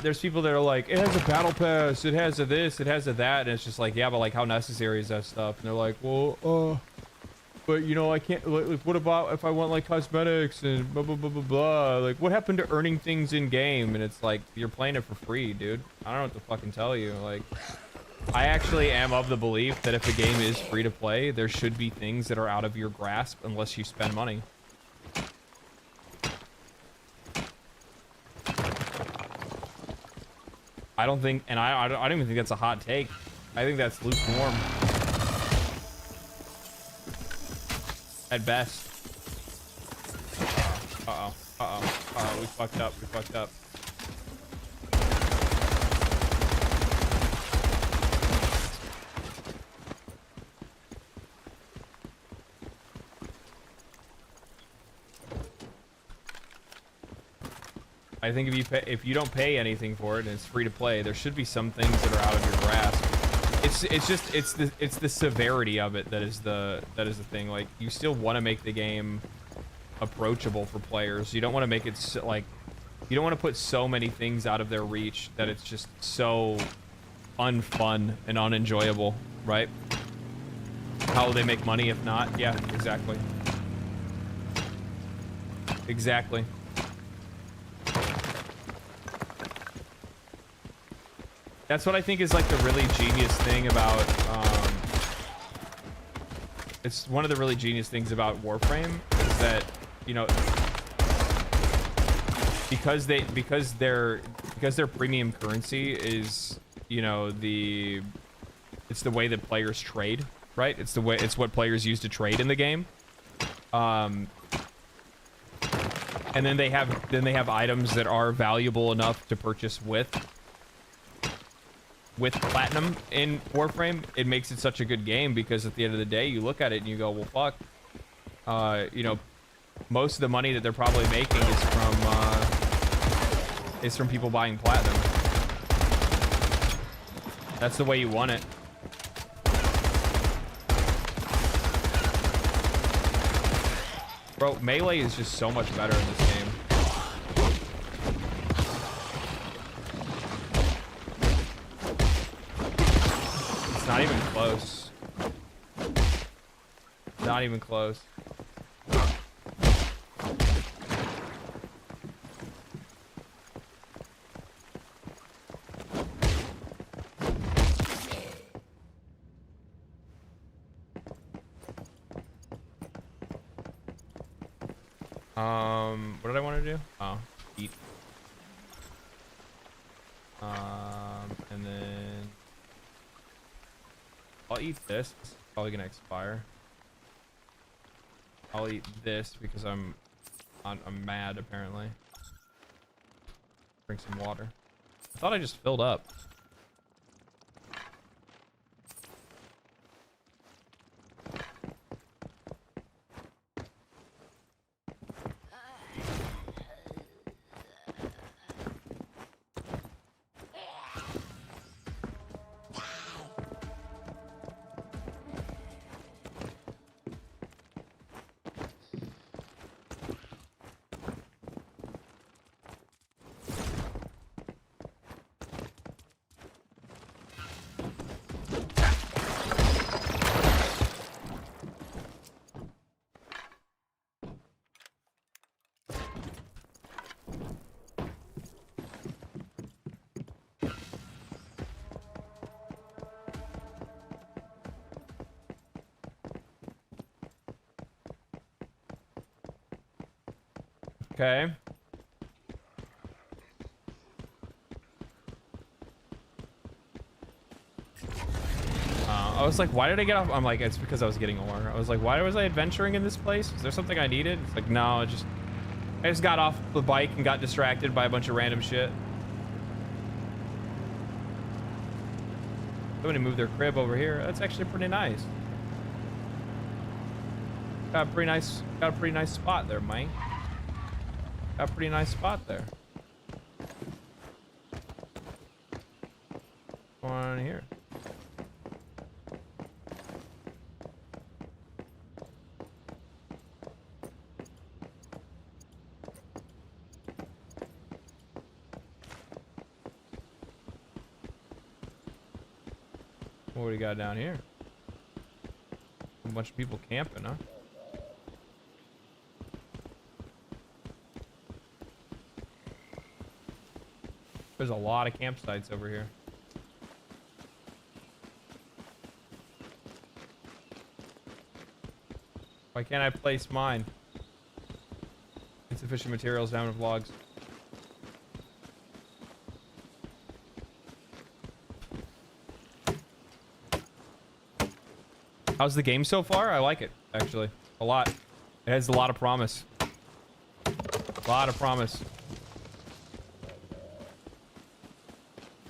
There's people that are like, it has a battle pass, it has a this, it has a that, and it's just like, yeah, but like how necessary is that stuff? And they're like, well, but you know, I can't, like, what about if I want like cosmetics and blah, blah, blah, blah, blah. Like, what happened to earning things in game? And it's like, you're playing it for free, dude. I don't know what to fucking tell you. Like, I actually am of the belief that if a game is free to play, there should be things that are out of your grasp unless you spend money. I don't think, and I don't even think that's a hot take. I think that's lukewarm. At best. Uh-oh, we fucked up, I think if you don't pay anything for it and it's free to play, there should be some things that are out of your grasp. It's the severity of it that is the thing. Like, you still want to make the game approachable for players. You don't want to make it so, like, you don't want to put so many things out of their reach that it's just so unfun and unenjoyable, right? How will they make money if not? Yeah, exactly. Exactly. That's what I think is like the really genius thing about, it's one of the really genius things about Warframe is that, you know, because their premium currency is, you know, it's the way that players trade, right? It's what players use to trade in the game. And then they have items that are valuable enough to purchase with platinum in Warframe. It makes it such a good game because at the end of the day, you look at it and you go, well, fuck. You know, most of the money that they're probably making is from people buying platinum. That's the way you want it. Bro, melee is just so much better in this game. Not even close. Not even close. What did I want to do? Oh, eat. And then I'll eat this. It's probably gonna expire. I'll eat this because I'm mad apparently. Drink some water. I thought I just filled up. Okay. I was like, why did I get off? I'm like, it's because I was getting ore. I was like, why was I adventuring in this place? Is there something I needed? It's like, no, I just got off the bike and got distracted by a bunch of random shit. Somebody moved their crib over here. That's actually pretty nice. Got a pretty nice spot there, Mike. Got a pretty nice spot there. What's going on here? What do we got down here? A bunch of people camping, huh? There's a lot of campsites over here. Why can't I place mine? Insufficient materials, down with logs. How's the game so far? I like it, actually. A lot. It has a lot of promise. A lot of promise.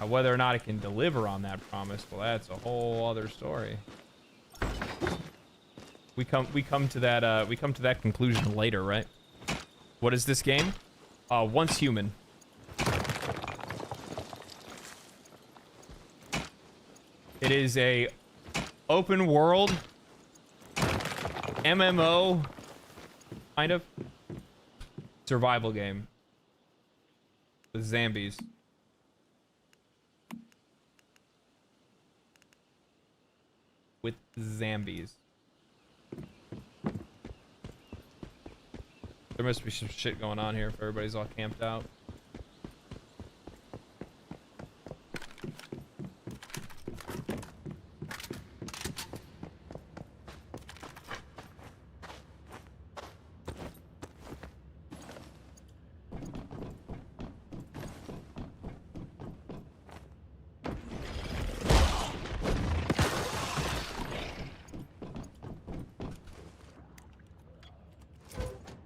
Now, whether or not it can deliver on that promise, well, that's a whole other story. We come to that conclusion later, right? What is this game? Once Human. It is a open world MMO kind of survival game with zombies. With zombies. There must be some shit going on here if everybody's all camped out.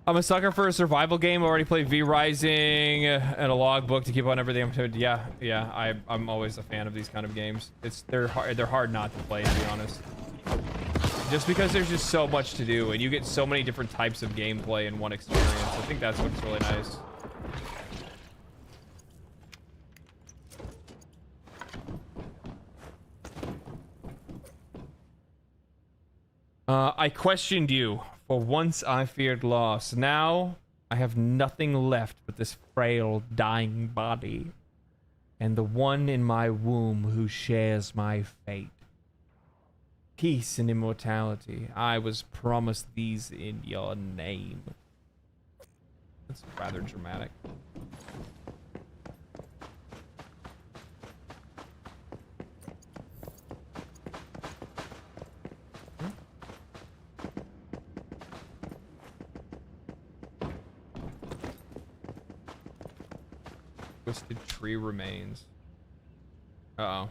I'm a sucker for a survival game. I already played V Rising and a logbook to keep on everything. Yeah. I'm always a fan of these kind of games. They're hard not to play, to be honest. Just because there's just so much to do and you get so many different types of gameplay in one experience. I think that's what's really nice. I questioned you. For once I feared loss. Now I have nothing left but this frail, dying body. And the one in my womb who shares my fate. Peace and immortality. I was promised these in your name. That's rather dramatic. Twisted tree remains. Uh-oh.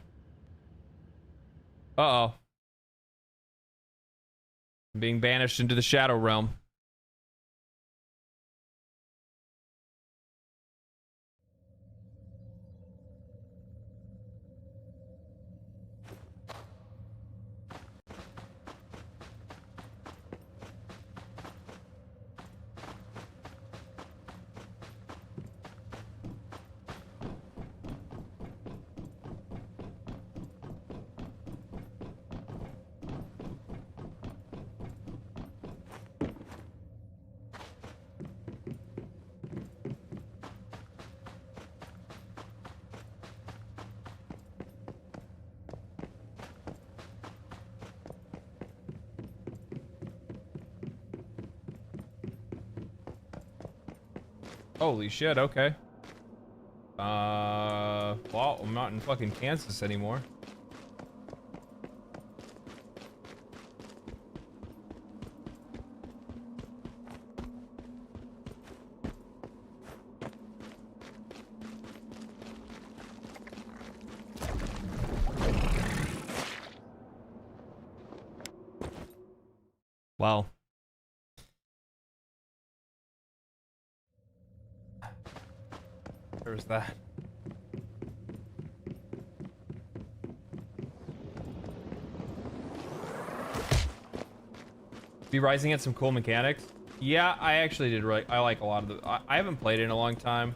Uh-oh. I'm being banished into the Shadow Realm. Holy shit, okay. Well, I'm not in fucking Kansas anymore. Wow. There's that. Be Rising had some cool mechanics. Yeah, I actually did. I like a lot of the. I haven't played it in a long time.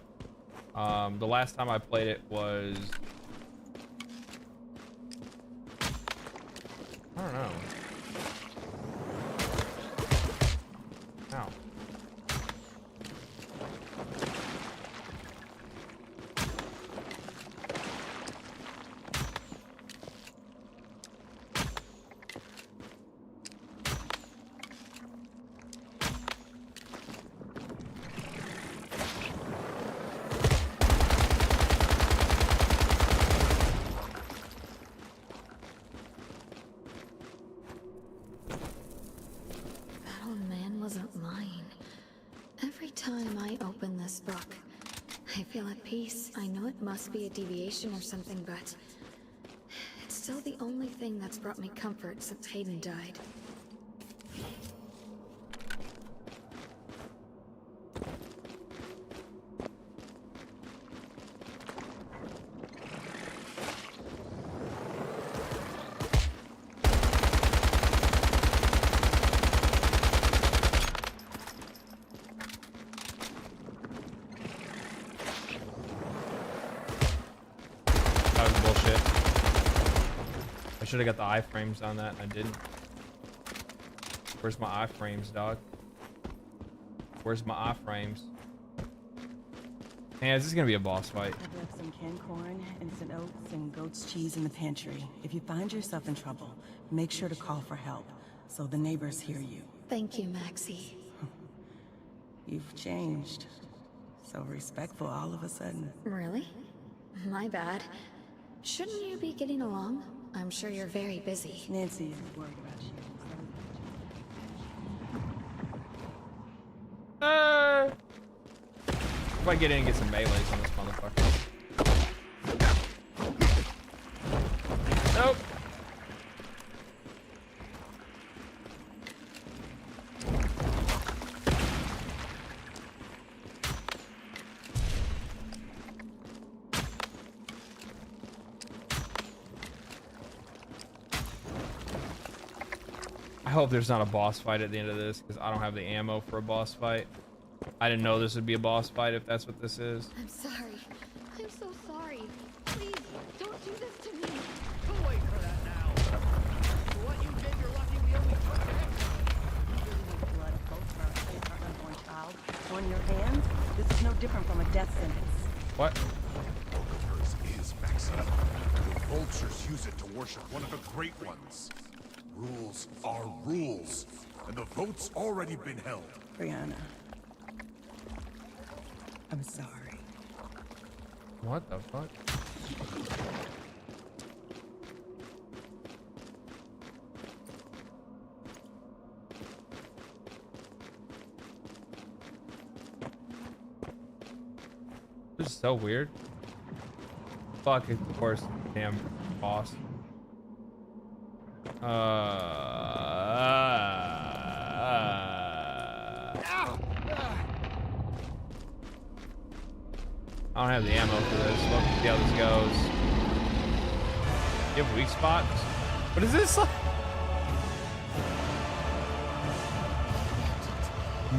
The last time I played it was. I don't know. Ow. That old man wasn't lying. Every time I open this book, I feel at peace. I know it must be a deviation or something, but it's still the only thing that's brought me comfort since Hayden died. That was bullshit. I should have got the iframes on that, and I didn't. Where's my iframes, dog? Where's my iframes? Man, is this gonna be a boss fight? I've left some canned corn, instant oats, and goat's cheese in the pantry. If you find yourself in trouble, make sure to call for help, so the neighbors hear you. Thank you, Maxie. You've changed. So respectful all of a sudden. Really? My bad. Shouldn't you be getting along? I'm sure you're very busy. Nancy is worried about you. If I get in and get some melees on this motherfucker. Nope. I hope there's not a boss fight at the end of this, because I don't have the ammo for a boss fight. I didn't know this would be a boss fight if that's what this is. I'm sorry. I'm so sorry. Please, don't do this to me. Who wait for that now? For what you did, you're lucky we only took your head. The blood of both of our kids, our unborn child, on your hands. This is no different from a death sentence. What? Curse is Maxie. The vultures use it to worship one of the great ones. Rules are rules, and the vote's already been held. Brianna. I'm sorry. What the fuck? This is so weird. Fuck, of course, damn boss. I don't have the ammo for this. Let's see how this goes. You have weak spots? What is this?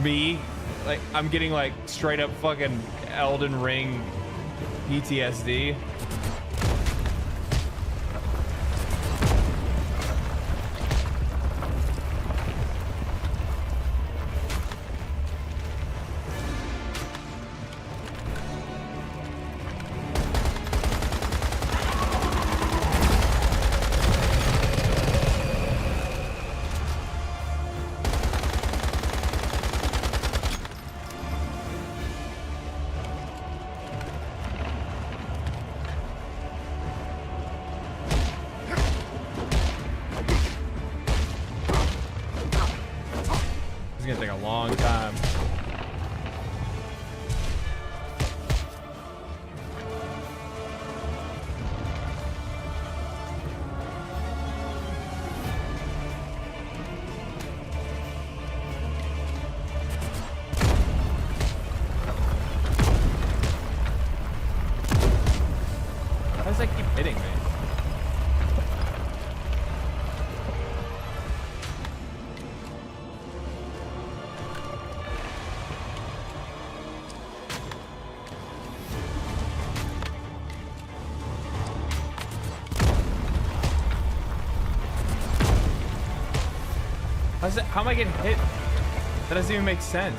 Me? Like, I'm getting like straight up fucking Elden Ring PTSD. It's gonna take a long time. How's it? How am I getting hit? That doesn't even make sense.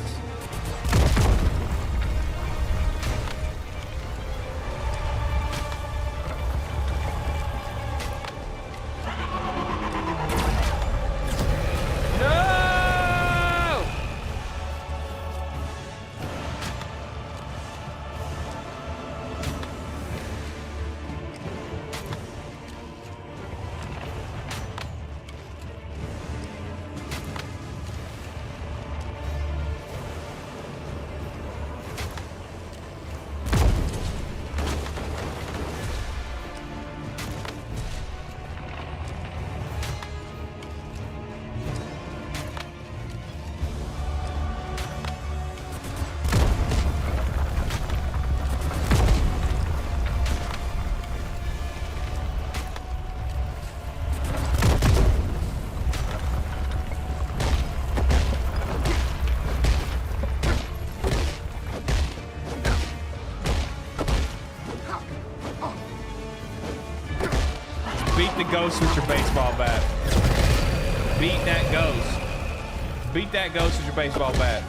Beat the ghost with your baseball bat. Beat that ghost. Beat that ghost with your baseball bat.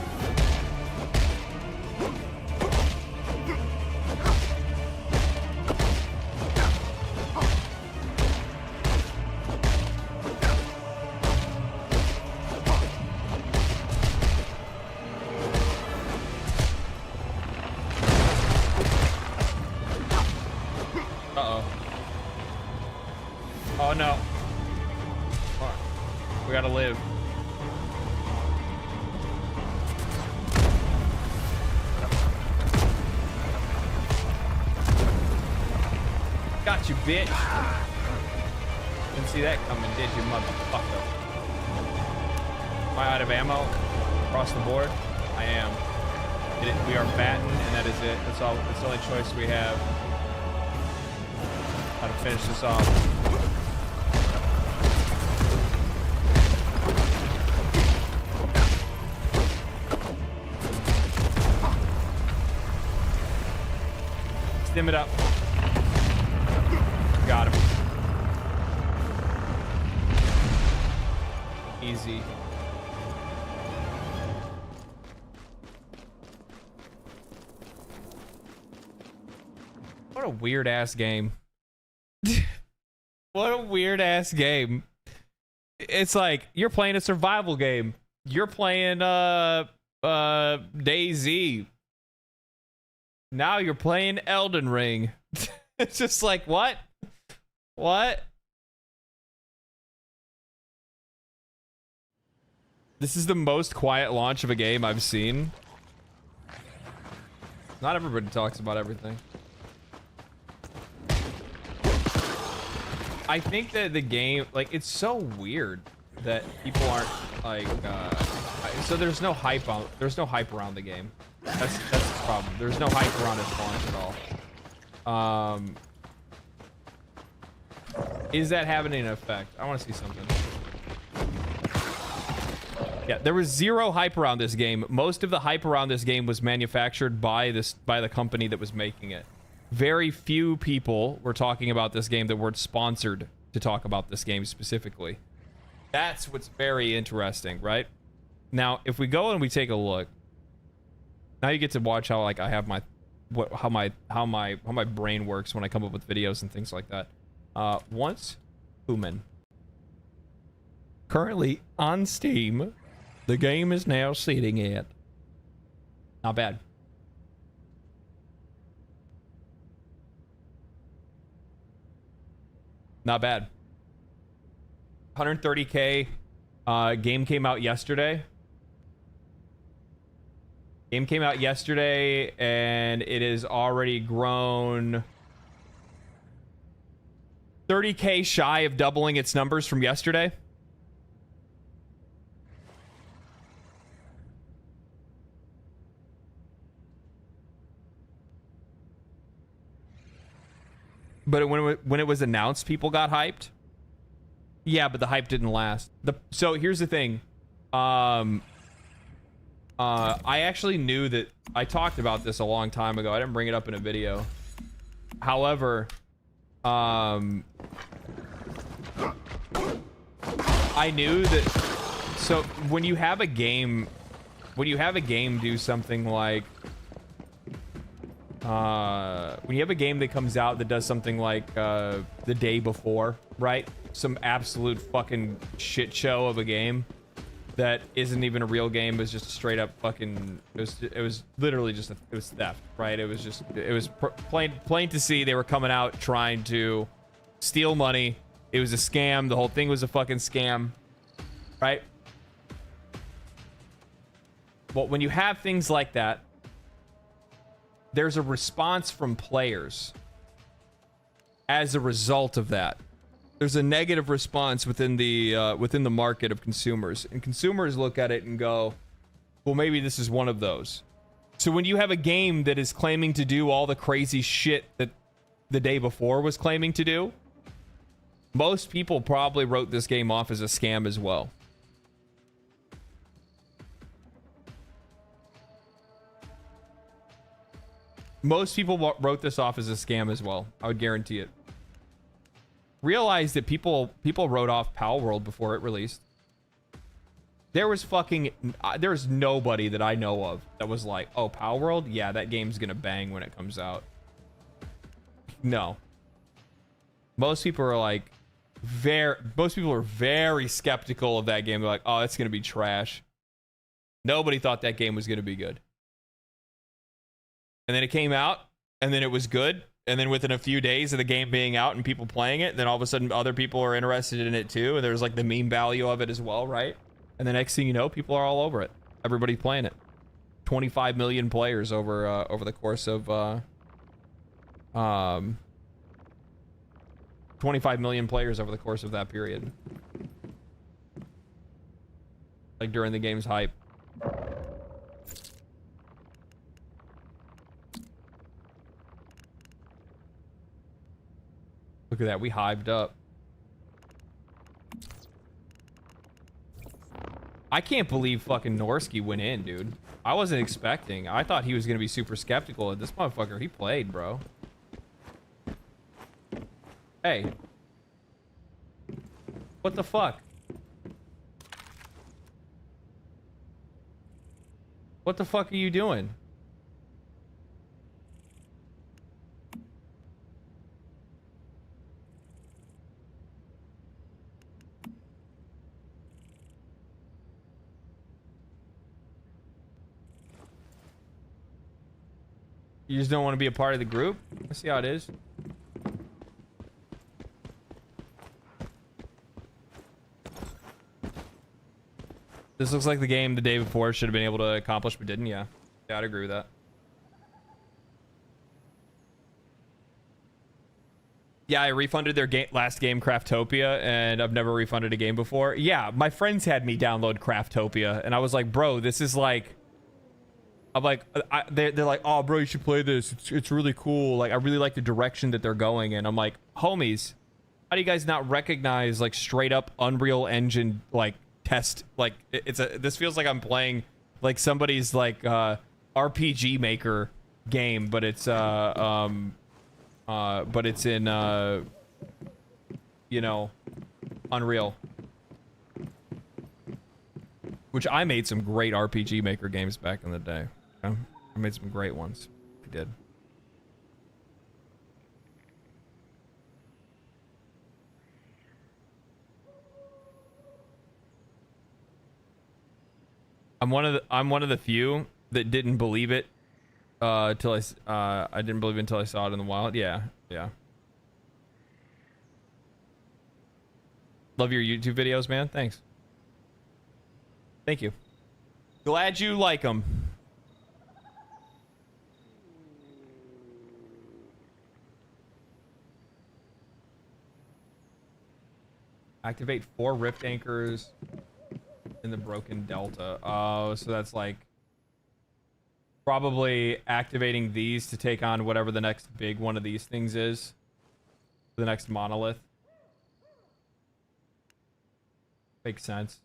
Oh no. All right. We gotta live. Got you, bitch. Didn't see that coming, did you, motherfucker? Am I out of ammo across the board? I am. We are batting, and that is it. That's all. That's the only choice we have. How to finish this off. Stim it up. Got him. Easy. What a weird ass game. What a weird ass game. It's like you're playing a survival game. You're playing DayZ. Now you're playing Elden Ring. It's just like, what? What? This is the most quiet launch of a game I've seen. Not everybody talks about everything. I think that the game, like, it's so weird that people aren't like so there's no hype around the game. That's the problem. There's no hype around its launch at all. Is that having an effect? I want to see something. Yeah, there was zero hype around this game. Most of the hype around this game was manufactured by the company that was making it. Very few people were talking about this game that weren't sponsored to talk about this game specifically. That's what's very interesting, right? Now, if we go and we take a look, now you get to watch how like I have my how my brain works when I come up with videos and things like that. Once human. Currently on Steam, the game is now sitting at not bad. Not bad. 130K. Game came out yesterday. Game came out yesterday, and it has already grown 30K shy of doubling its numbers from yesterday. But when it was announced, people got hyped. Yeah, but the hype didn't last. So here's the thing. I actually knew that I talked about this a long time ago. I didn't bring it up in a video. However, I knew that So when you have a game do something like when you have a game that comes out that does something like the day before, right? Some absolute fucking shit show of a game that isn't even a real game, but just straight up fucking it was literally just it was theft, right? It was plain to see they were coming out trying to steal money. It was a scam. The whole thing was a fucking scam, right? Well, when you have things like that, there's a response from players as a result of that. There's a negative response within the market of consumers, and consumers look at it and go, well, maybe this is one of those. So when you have a game that is claiming to do all the crazy shit that the day before was claiming to do, most people probably wrote this game off as a scam as well. Most people wrote this off as a scam as well. I would guarantee it. Realize that people wrote off Palworld before it released. There's nobody that I know of that was like, oh, Palworld? Yeah, that game's gonna bang when it comes out. No. Most people are like, most people are very skeptical of that game. They're like, oh, it's gonna be trash. Nobody thought that game was gonna be good. And then it came out, and then it was good. And then within a few days of the game being out and people playing it, then all of a sudden other people are interested in it too. And there's like the meme value of it as well, right? And the next thing you know, people are all over it. Everybody's playing it. 25 million players over the course of 25 million players over the course of that period. Like during the game's hype. Look at that, we hived up. I can't believe fucking Norsky went in, dude. I wasn't expecting. I thought he was gonna be super skeptical of this motherfucker. He played, bro. Hey. What the fuck? What the fuck are you doing? You just don't want to be a part of the group? Let's see how it is. This looks like the game the day before should have been able to accomplish, but didn't. Yeah, I'd agree with that. Yeah, I refunded their last game, Craftopia, and I've never refunded a game before. Yeah, my friends had me download Craftopia, and I was like, bro, this is like... I'm like, they're like, oh, bro, you should play this. It's really cool. Like, I really like the direction that they're going in. I'm like, homies, how do you guys not recognize like straight up Unreal Engine like test? Like, this feels like I'm playing like somebody's like RPG Maker game, but it's in you know, Unreal. Which I made some great RPG Maker games back in the day. I made some great ones. I did. I'm one of the few that didn't believe it till I didn't believe it until I saw it in the wild. Yeah, yeah. Love your YouTube videos, man. Thanks. Thank you. Glad you like them. Activate 4 rift anchors in the broken delta. Oh, so that's like probably activating these to take on whatever the next big one of these things is. The next monolith. Makes sense.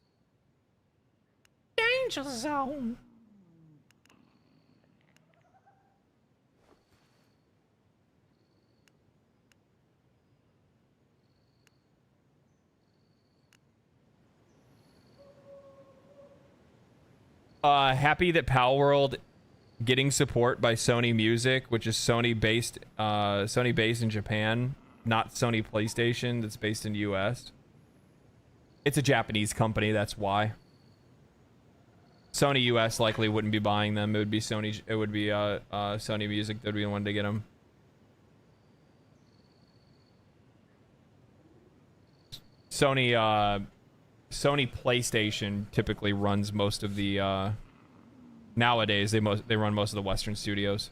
Danger zone. Happy that Palworld getting support by Sony Music, which is Sony based in Japan, not Sony PlayStation that's based in US. It's a Japanese company, that's why. Sony US likely wouldn't be buying them. It would be Sony. It would be Sony Music that would be the one to get them. Sony PlayStation typically runs most of the nowadays they run most of the Western studios.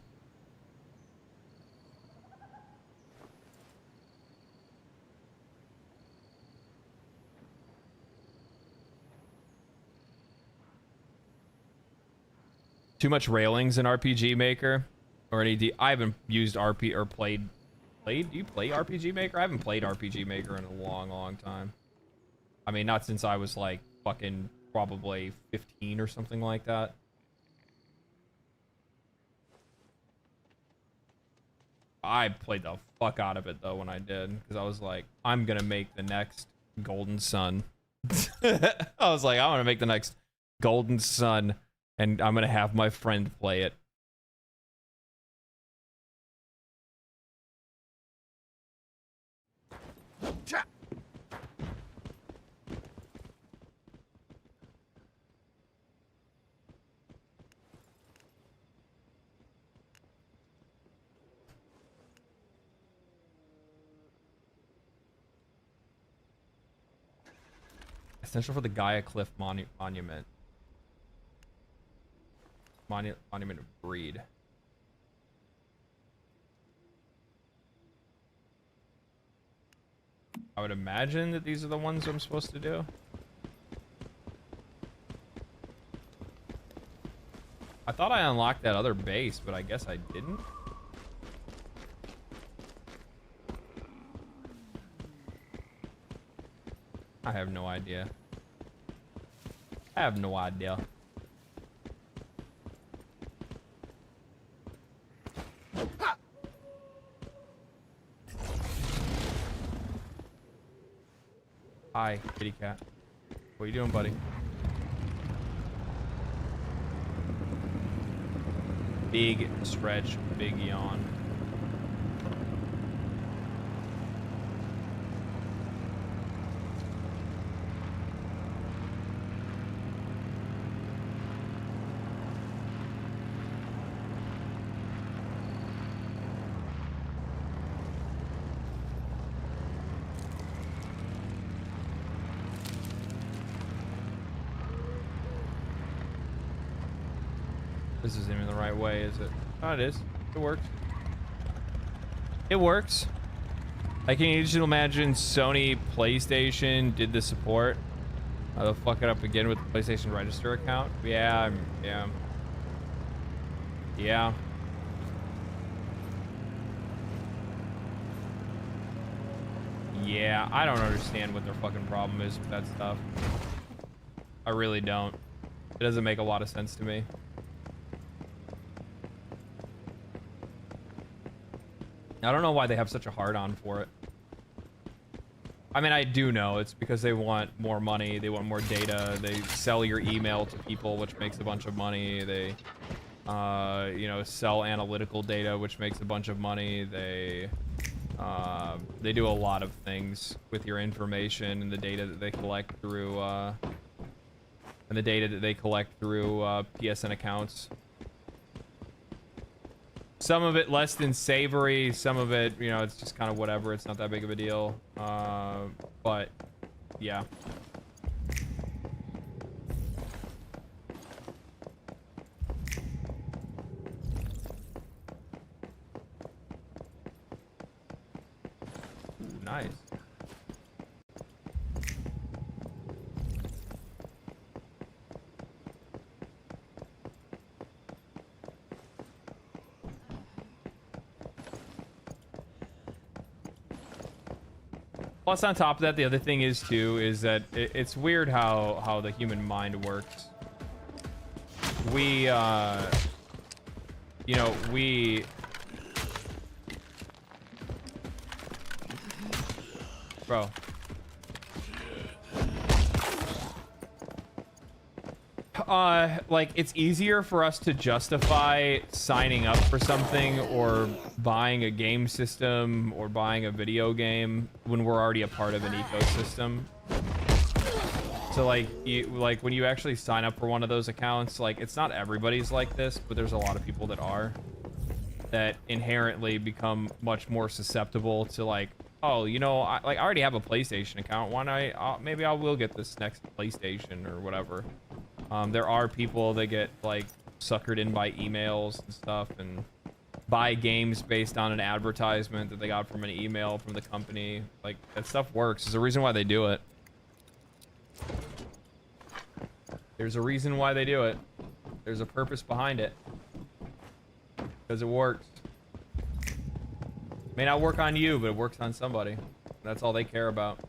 Too much railings in RPG Maker or any I haven't used RP or played. Do you play RPG Maker? I haven't played RPG Maker in a long time. I mean, not since I was like fucking probably 15 or something like that. I played the fuck out of it though when I did, because I was like, I'm gonna make the next Golden Sun. I was like, I want to make the next Golden Sun, and I'm gonna have my friend play it. Essential for the Gaia Cliff Monument. Monument of Breed. I would imagine that these are the ones I'm supposed to do. I thought I unlocked that other base, but I guess I didn't. I have no idea. I have no idea. Hi, kitty cat. What are you doing, buddy? Big stretch, big yawn. This isn't even the right way, is it? Oh, it is. It works. It works. I can you just imagine Sony PlayStation did the support. They'll fuck it up again with the PlayStation Register account. Yeah. Yeah. Yeah, I don't understand what their fucking problem is with that stuff. I really don't. It doesn't make a lot of sense to me. I don't know why they have such a hard-on for it. I mean, I do know. It's because they want more money. They want more data. They sell your email to people, which makes a bunch of money. They, you know, sell analytical data, which makes a bunch of money. They do a lot of things with your information and the data that they collect through, PSN accounts. Some of it less than savory, some of it, you know, it's just kind of whatever. It's not that big of a deal. But yeah. Ooh, nice. Plus, on top of that, the other thing is too is that it's weird how the human mind works. We, you know, bro. like it's easier for us to justify signing up for something or buying a game system or buying a video game when we're already a part of an ecosystem. So like when you actually sign up for one of those accounts, like it's not everybody's like this, but there's a lot of people that are, that inherently become much more susceptible to like, oh, you know, I already have a PlayStation account. Why not? Maybe I will get this next PlayStation or whatever. There are people that get like suckered in by emails and stuff and buy games based on an advertisement that they got from an email from the company. Like that stuff works. There's a reason why they do it. There's a reason why they do it. There's a purpose behind it. Because it works. May not work on you, but it works on somebody. That's all they care about.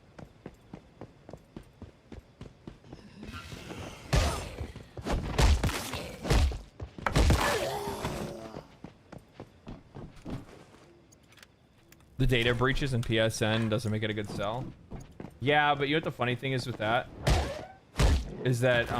The data breaches in PSN doesn't make it a good sell. Yeah, but you know what the funny thing is with that? Is that,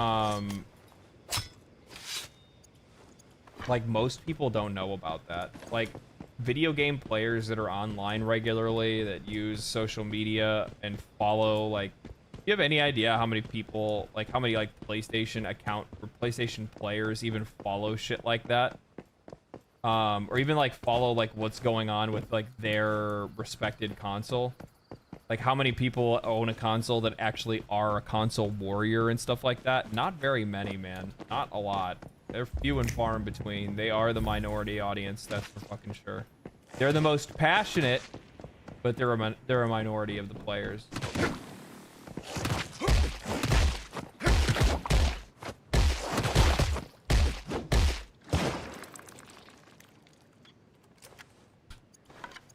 like, most people don't know about that. Like, video game players that are online regularly, that use social media and follow, like, do you have any idea how many people, like, how many, like, PlayStation account or PlayStation players even follow shit like that? Or even, like, follow, like, what's going on with, like, their respected console? Like, how many people own a console that actually are a console warrior and stuff like that? Not very many, man. Not a lot. They're few and far in between. They are the minority audience, that's for fucking sure. They're the most passionate, but they're a minority of the players.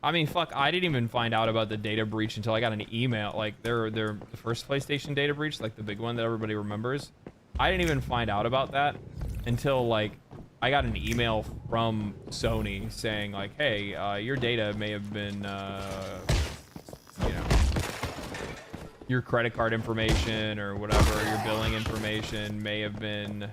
I mean, fuck, I didn't even find out about the data breach until I got an email. Like, the first PlayStation data breach, like the big one that everybody remembers. I didn't even find out about that until, like, I got an email from Sony saying, like, hey, your data may have been, you know, your credit card information or whatever, your billing information may have been,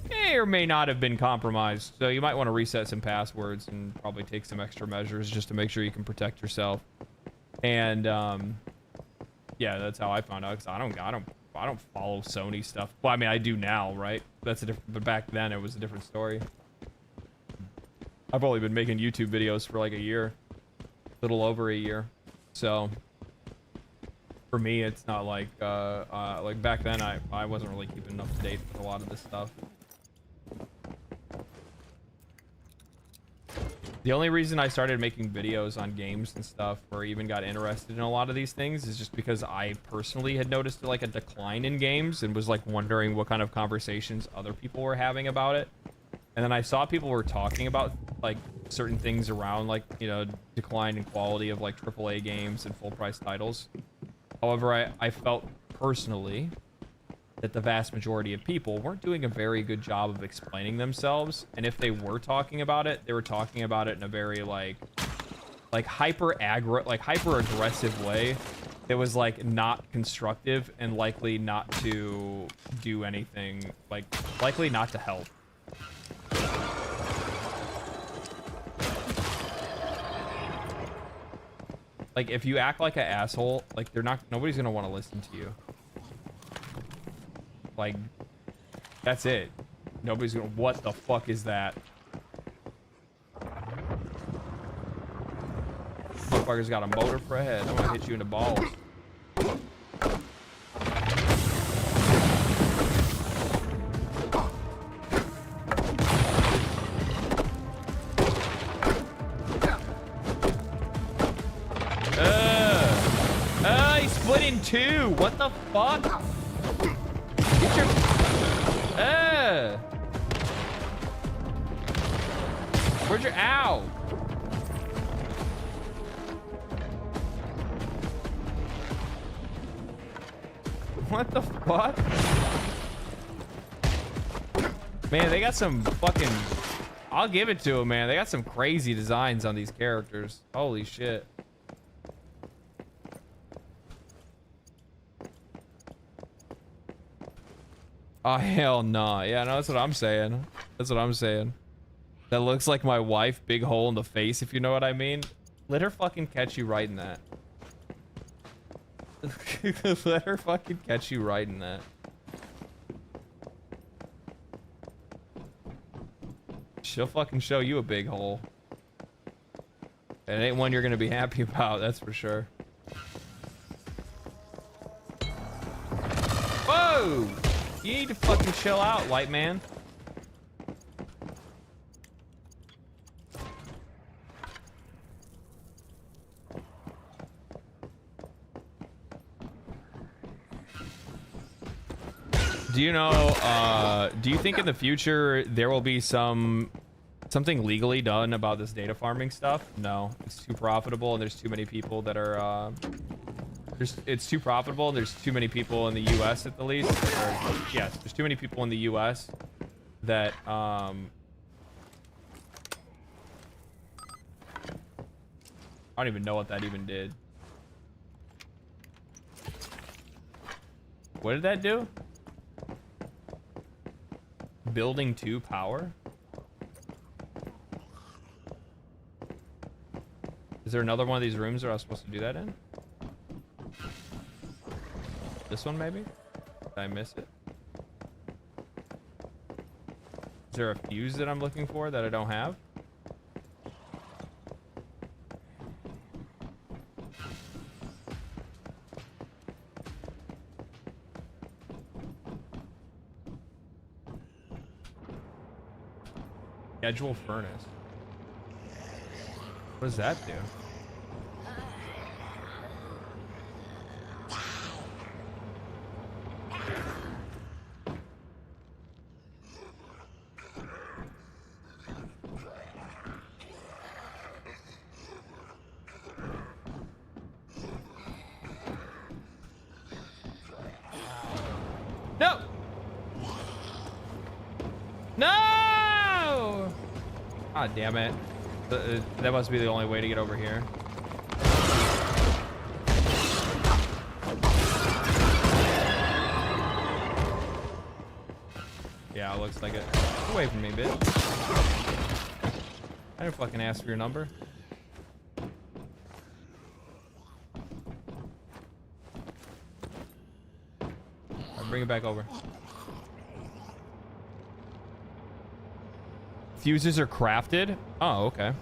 may or may not have been compromised. So you might want to reset some passwords and probably take some extra measures just to make sure you can protect yourself. And yeah, that's how I found out, because I don't follow Sony stuff. Well, I mean, I do now, right? That's a different, but back then it was a different story. I've only been making YouTube videos for like a year, a little over a year. So for me, it's not like like back then I wasn't really keeping up to date with a lot of this stuff. The only reason I started making videos on games and stuff, or even got interested in a lot of these things, is just because I personally had noticed like a decline in games and was like wondering what kind of conversations other people were having about it. And then I saw people were talking about like certain things around, like, you know, decline in quality of like AAA games and full price titles. However, I felt personally that the vast majority of people weren't doing a very good job of explaining themselves, and if they were talking about it, they were talking about it in a very like hyper aggressive way that was like not constructive and likely not to do anything, like likely not to help. Like, if you act like an asshole, like nobody's gonna want to listen to you. Like, that's it. Nobody's gonna, what the fuck is that? Motherfucker's got a motor for a head. I'm gonna hit you in the balls. He split in two. What the fuck? Get your... Where'd your... Ow! What the fuck? Man, they got some fucking... I'll give it to them, man. They got some crazy designs on these characters. Holy shit. Oh, hell no. Yeah, no, that's what I'm saying. That's what I'm saying. That looks like my wife, big hole in the face, if you know what I mean. Let her fucking catch you right in that. Let her fucking catch you right in that. She'll fucking show you a big hole. It ain't one you're gonna be happy about, that's for sure. Whoa! You need to fucking chill out, light man. Do you know, do you think in the future there will be something legally done about this data farming stuff? No, it's too profitable and there's too many people that are, it's too profitable and there's too many people in the US at the least. Yes, there's too many people in the US that, I don't even know what that even did. What did that do? Building 2 power? Is there another one of these rooms that I was supposed to do that in? This one maybe? Did I miss it? Is there a fuse that I'm looking for that I don't have? Schedule furnace. What does that do? No! No! God damn it. That must be the only way to get over here. Yeah, it looks like it. Get away from me, bitch. I didn't fucking ask for your number. I'll bring it back over. Fuses are crafted? Oh, okay.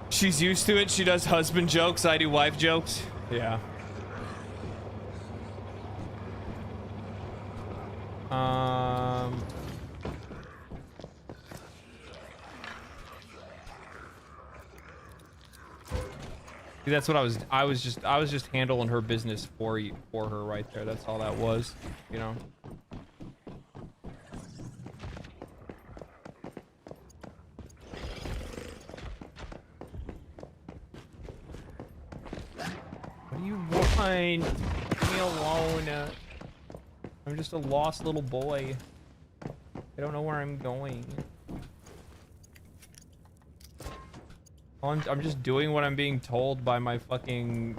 She's used to it. She does husband jokes. I do wife jokes. Yeah. That's what I was just handling her business for her right there. That's all that was, you know. What do you want? Leave me alone. I'm just a lost little boy. I don't know where I'm going. I'm just doing what I'm being told by my fucking,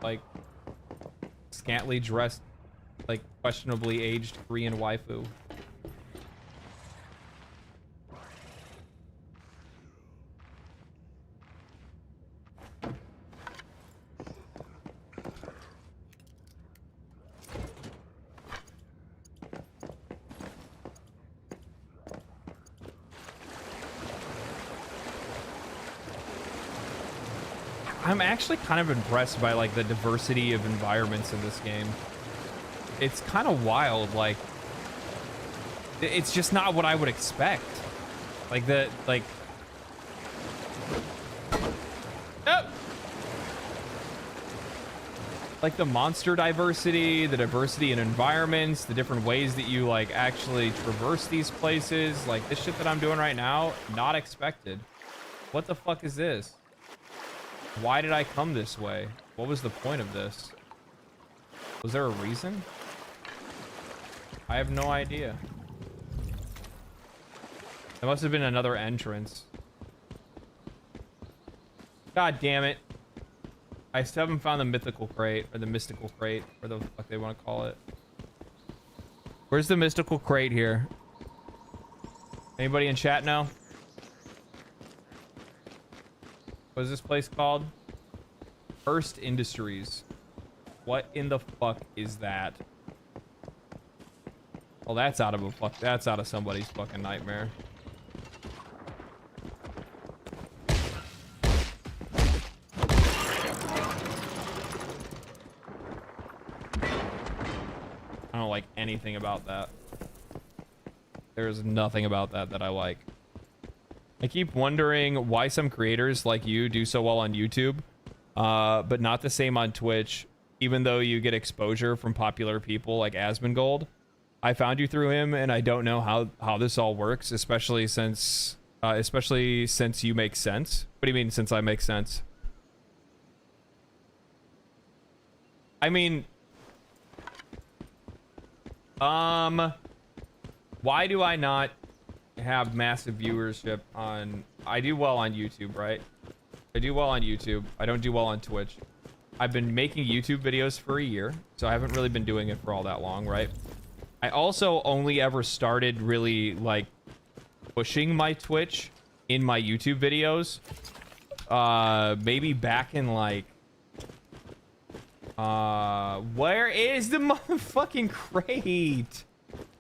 like, scantily dressed, like, questionably aged Korean waifu. I'm actually kind of impressed by like the diversity of environments in this game. It's kind of wild, like it's just not what I would expect. Like like the monster diversity, the diversity in environments, the different ways that you like actually traverse these places, like this shit that I'm doing right now, not expected. What the fuck is this? Why did I come this way? What was the point of this? Was there a reason? I have no idea. There must have been another entrance. God damn it. I still haven't found the mythical crate, or the mystical crate, or the fuck they want to call it. Where's the mystical crate here? Anybody in chat know? What is this place called? First Industries. What in the fuck is that? Well, that's out of somebody's fucking nightmare. I don't like anything about that. There's nothing about that that I like. I keep wondering why some creators like you do so well on YouTube, but not the same on Twitch, even though you get exposure from popular people like Asmongold. I found you through him, and I don't know how this all works, especially since you make sense. What do you mean, since I make sense? I mean, why do I not have massive viewership on... I do well on YouTube, right? I do well on YouTube. I don't do well on Twitch. I've been making YouTube videos for a year, so I haven't really been doing it for all that long, right? I also only ever started really, like, pushing my Twitch in my YouTube videos, maybe back in, like... where is the motherfucking crate?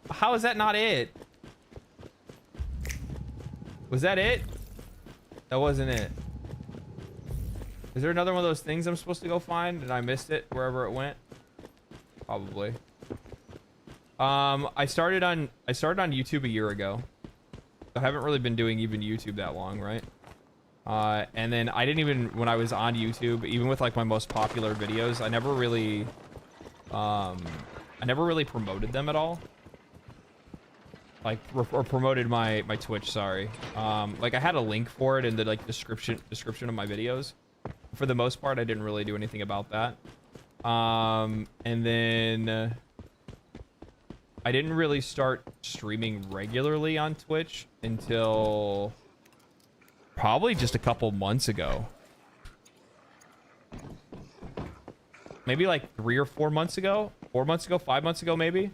How is that not it? Was that it? That wasn't it. Is there another one of those things I'm supposed to go find and I missed it wherever it went? Probably. I started on YouTube a year ago. I haven't really been doing even YouTube that long, right? And then I didn't even, when I was on YouTube, even with like my most popular videos, I never really promoted them at all. Like, or promoted my Twitch, sorry. Like I had a link for it in the like description of my videos. For the most part, I didn't really do anything about that. And then I didn't really start streaming regularly on Twitch until probably just a couple months ago. Maybe like 3 or 4 months ago, 4 months ago, 5 months ago, maybe.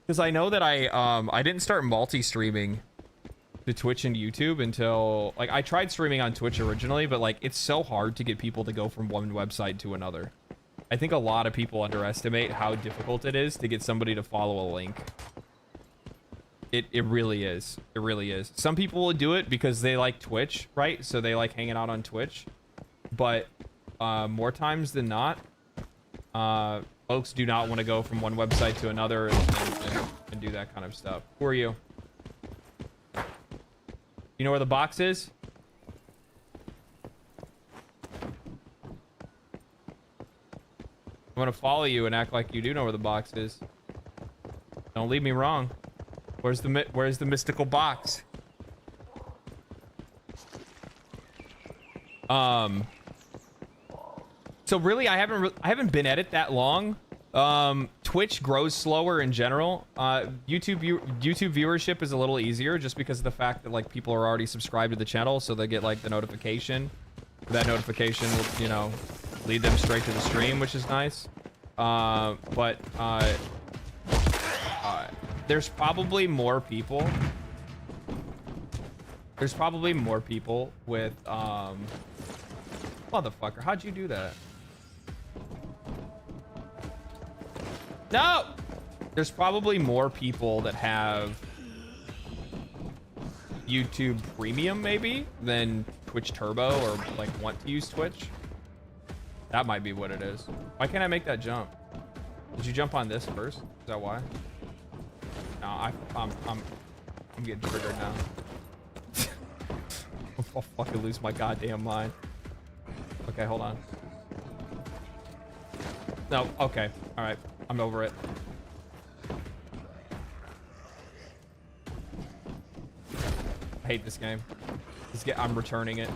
Because I know that I didn't start multi-streaming to Twitch and YouTube until, like, I tried streaming on Twitch originally, but like it's so hard to get people to go from one website to another. I think a lot of people underestimate how difficult it is to get somebody to follow a link. It really is. It really is. Some people will do it because they like Twitch, right? So they like hanging out on Twitch. But more times than not, folks do not want to go from one website to another and do that kind of stuff. Who are you? You know where the box is? I'm gonna follow you and act like you do know where the box is. Don't lead me wrong. Where's the mystical box? So really, I haven't been at it that long. Twitch grows slower in general. YouTube viewership is a little easier just because of the fact that like people are already subscribed to the channel, so they get like the notification. That notification will, you know, lead them straight to the stream, which is nice. There's probably more people. There's probably more people with motherfucker, how'd you do that? No! There's probably more people that have YouTube Premium maybe than Twitch Turbo or like want to use Twitch. That might be what it is. Why can't I make that jump? Did you jump on this first? Is that why? No, I'm getting triggered now. I'll fucking lose my goddamn mind. Okay, hold on. No, okay. All right. I'm over it. I hate this game. I'm returning it.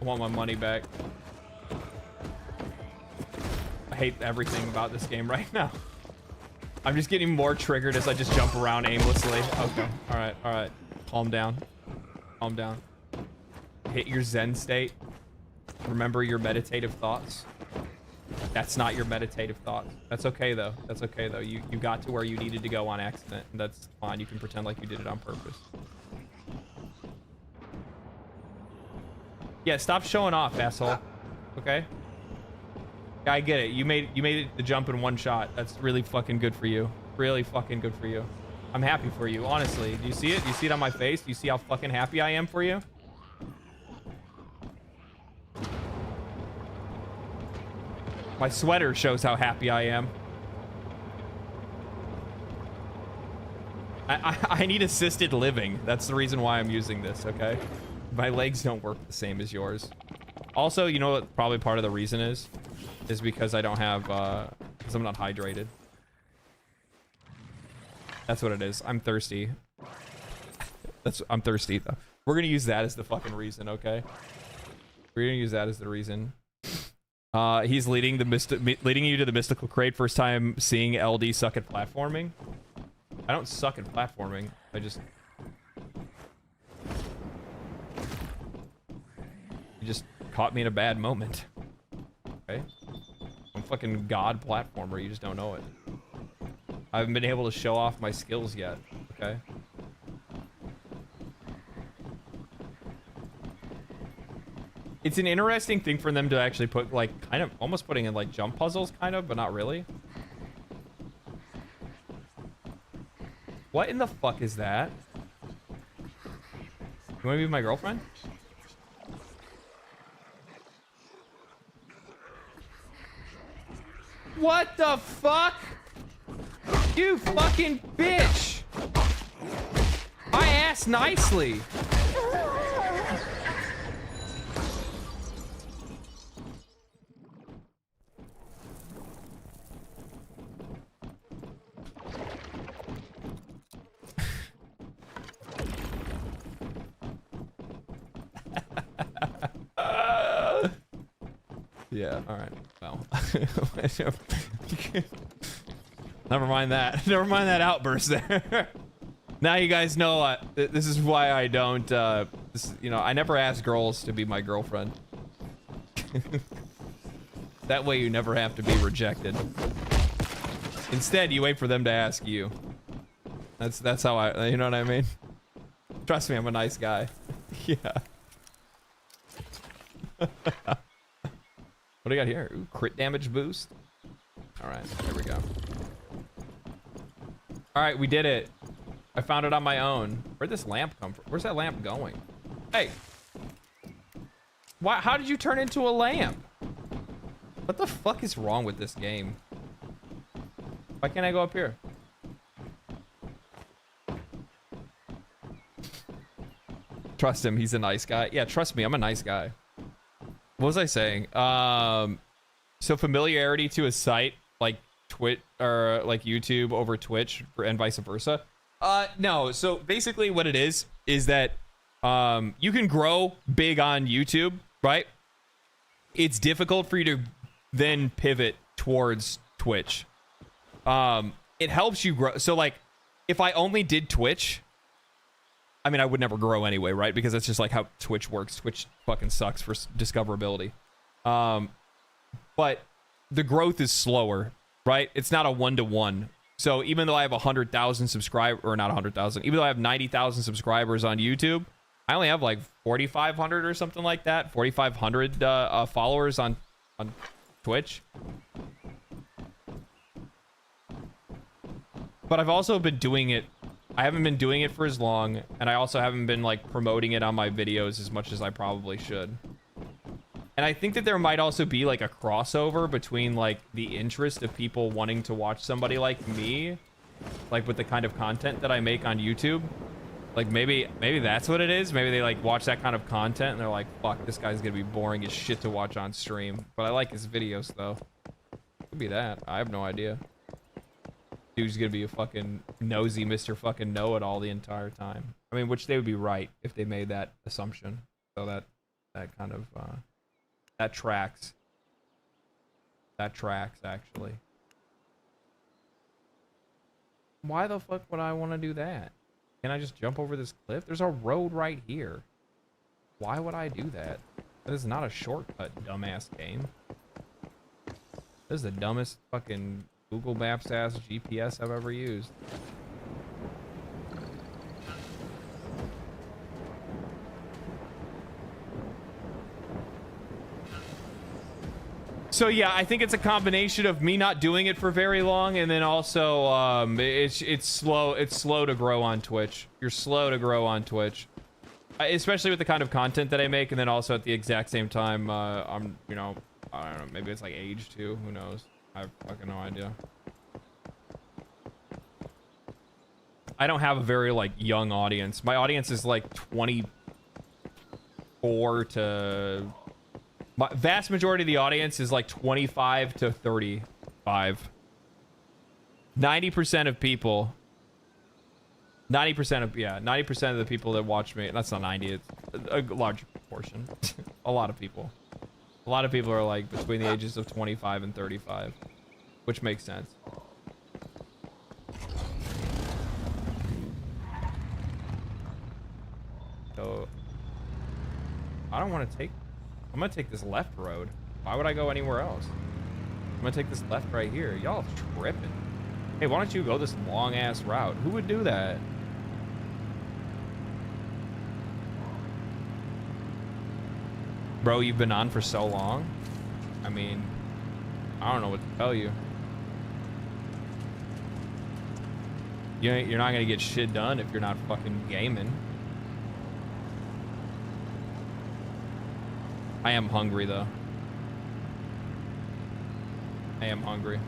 I want my money back. I hate everything about this game right now. I'm just getting more triggered as I just jump around aimlessly. Okay. All right. All right. Calm down. Calm down. Hit your Zen state. Remember your meditative thoughts. That's not your meditative thoughts. That's okay though. That's okay though. You got to where you needed to go on accident. And that's fine. You can pretend like you did it on purpose. Yeah, stop showing off, asshole. Okay? Yeah, I get it. You made it the jump in one shot. That's really fucking good for you. Really fucking good for you. I'm happy for you, honestly. Do you see it? Do you see it on my face? Do you see how fucking happy I am for you? My sweater shows how happy I am. I need assisted living. That's the reason why I'm using this, okay? My legs don't work the same as yours. Also, you know what probably part of the reason is because I don't have, because I'm not hydrated. That's what it is. I'm thirsty. I'm thirsty, though. We're gonna use that as the fucking reason, okay? We're gonna use that as the reason. He's leading you to the mystical crate. First time seeing LD suck at platforming. I don't suck at platforming. I just... You just caught me in a bad moment. Okay? I'm fucking god platformer. You just don't know it. I haven't been able to show off my skills yet. Okay? It's an interesting thing for them to actually put, like, kind of almost putting in, like, jump puzzles, kind of, but not really. What in the fuck is that? You want to be my girlfriend? What the fuck? You fucking bitch! I asked nicely. Yeah, alright. Well. Never mind that. Never mind that outburst there. Now you guys know this is why I don't, you know, I never ask girls to be my girlfriend. That way you never have to be rejected. Instead, you wait for them to ask you. That's how I, you know what I mean? Trust me, I'm a nice guy. Yeah. What do I got here? Ooh, crit damage boost. All right, there we go. All right, we did it. I found it on my own. Where'd this lamp come from? Where's that lamp going? Hey. Why? How did you turn into a lamp? What the fuck is wrong with this game? Why can't I go up here? Trust him, he's a nice guy. Yeah, trust me, I'm a nice guy. What was I saying? So familiarity to a site like Twitch or like YouTube over Twitch and vice versa. No. So basically what it is that you can grow big on YouTube, right? It's difficult for you to then pivot towards Twitch. It helps you grow. So like if I only did Twitch, I mean, I would never grow anyway, right? Because that's just like how Twitch works. Twitch fucking sucks for discoverability. But the growth is slower, right? It's not a one-to-one. So even though I have 100,000 subscribers, or not 100,000, even though I have 90,000 subscribers on YouTube, I only have like 4,500 or something like that. 4,500 followers on Twitch. But I've also been doing it. I haven't been doing it for as long, and I also haven't been like promoting it on my videos as much as I probably should. And I think that there might also be like a crossover between like the interest of people wanting to watch somebody like me, like with the kind of content that I make on YouTube. Like maybe that's what it is. Maybe they like watch that kind of content and they're like, fuck, this guy's gonna be boring as shit to watch on stream. But I like his videos though. Could be that. I have no idea. Dude's gonna be a fucking nosy Mr. fucking know-it-all the entire time. I mean, which they would be right if they made that assumption. So that kind of that tracks. That tracks actually. Why the fuck would I want to do that? Can I just jump over this cliff? There's a road right here. Why would I do that? That is not a shortcut, dumbass game. This is the dumbest fucking Google Maps ass GPS I've ever used. So yeah, I think it's a combination of me not doing it for very long, and then also it's slow. It's slow to grow on Twitch. You're slow to grow on Twitch, especially with the kind of content that I make, and then also at the exact same time, I'm, you know, I don't know, maybe it's like age too. Who knows? I have fucking no idea. I don't have a very like young audience. My audience is like 24 to. My vast majority of the audience is like 25 to 35. 90% of people. 90% of the people that watch me. That's not 90. It's a large portion. A lot of people. A lot of people are like between the ages of 25 and 35, which makes sense. So I don't want to take. I'm gonna take this left road. Why would I go anywhere else? I'm gonna take this left right here. Y'all tripping. Hey, why don't you go this long ass route? Who would do that? Bro, you've been on for so long. I mean, I don't know what to tell you. You're not gonna get shit done if you're not fucking gaming. I am hungry though. I am hungry.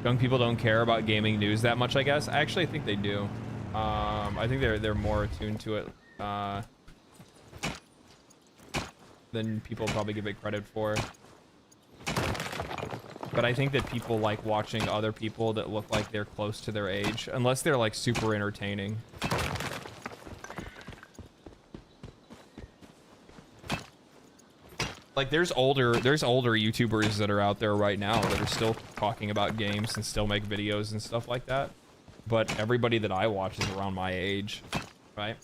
Young people don't care about gaming news that much, I guess. I actually think they do. I think they're more attuned to it than people probably give it credit for. But I think that people like watching other people that look like they're close to their age, unless they're like super entertaining. Like there's older YouTubers that are out there right now that are still talking about games and still make videos and stuff like that. But everybody that I watch is around my age, right?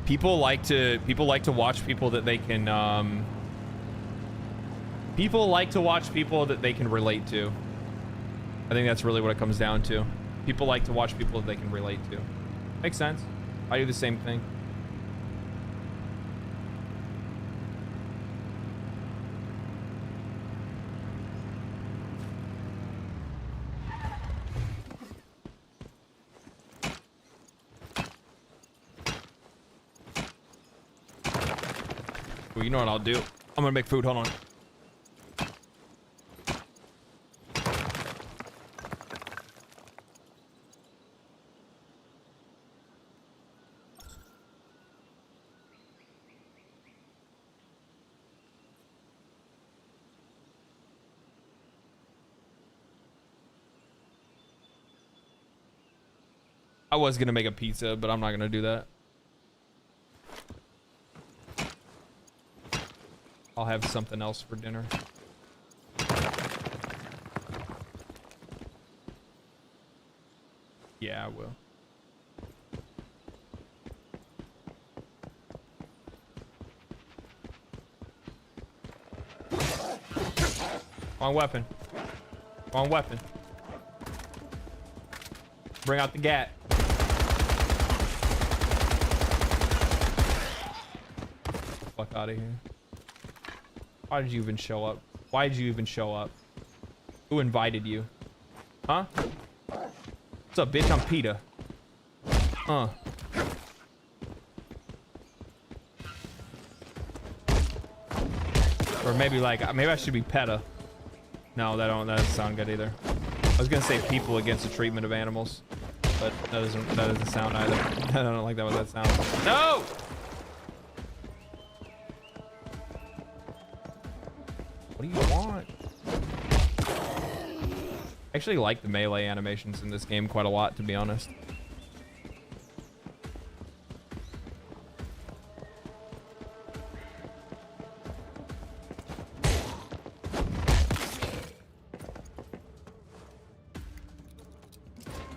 People like to watch people that they can people like to watch people that they can relate to. I think that's really what it comes down to. People like to watch people that they can relate to. Makes sense. I do the same thing. Well, you know what I'll do? I'm gonna make food. Hold on. I was gonna make a pizza, but I'm not gonna do that. I'll have something else for dinner. Yeah, I will. Wrong weapon. Wrong weapon. Bring out the gat. Fuck out of here. Why did you even show up? Why did you even show up? Who invited you? Huh? What's up, bitch? I'm Peter. Or maybe like, maybe I should be PETA. No, that doesn't sound good either. I was gonna say people against the treatment of animals, but that doesn't sound either. I don't like that what that sounds. No! What do you want? I actually like the melee animations in this game quite a lot, to be honest.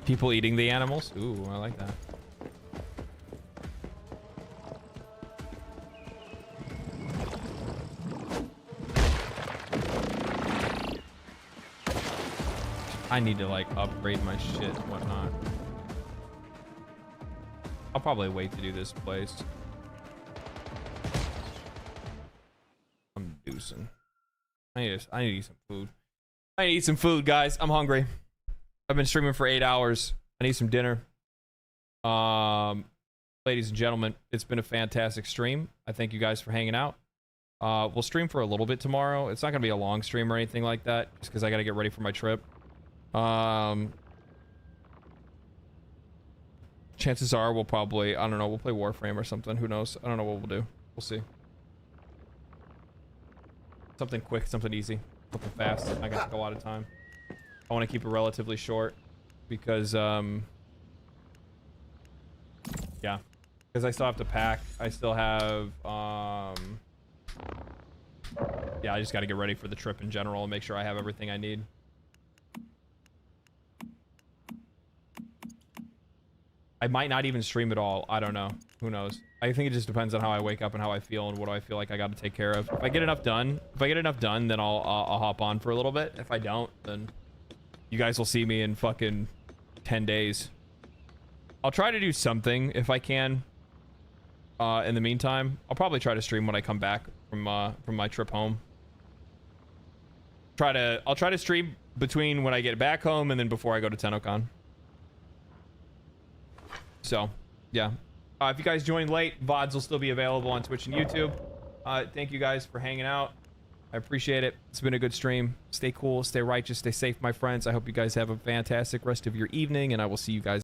People eating the animals. Ooh, I like that. I need to like upgrade my shit and whatnot. I'll probably wait to do this place. I'm deucing. I need to eat some food. I need to eat some food, guys. I'm hungry. I've been streaming for 8 hours. I need some dinner. Ladies and gentlemen, it's been a fantastic stream. I thank you guys for hanging out. We'll stream for a little bit tomorrow. It's not gonna be a long stream or anything like that, just because I gotta get ready for my trip. Chances are we'll probably, I don't know, we'll play Warframe or something. Who knows? I don't know what we'll do. We'll see. Something quick, something easy, something fast. Not gonna take a lot of time. I want to keep it relatively short because, yeah, because I still have to pack. I still have, yeah, I just got to get ready for the trip in general and make sure I have everything I need. I might not even stream at all. I don't know. Who knows? I think it just depends on how I wake up and how I feel and what do I feel like I got to take care of. If I get enough done, then I'll hop on for a little bit. If I don't, then you guys will see me in fucking 10 days. I'll try to do something if I can. In the meantime, I'll probably try to stream when I come back from my trip home. I'll try to stream between when I get back home and then before I go to Tennocon. So, yeah. If you guys joined late, VODs will still be available on Twitch and YouTube. Thank you guys for hanging out. I appreciate it. It's been a good stream. Stay cool, stay righteous, stay safe, my friends. I hope you guys have a fantastic rest of your evening, and I will see you guys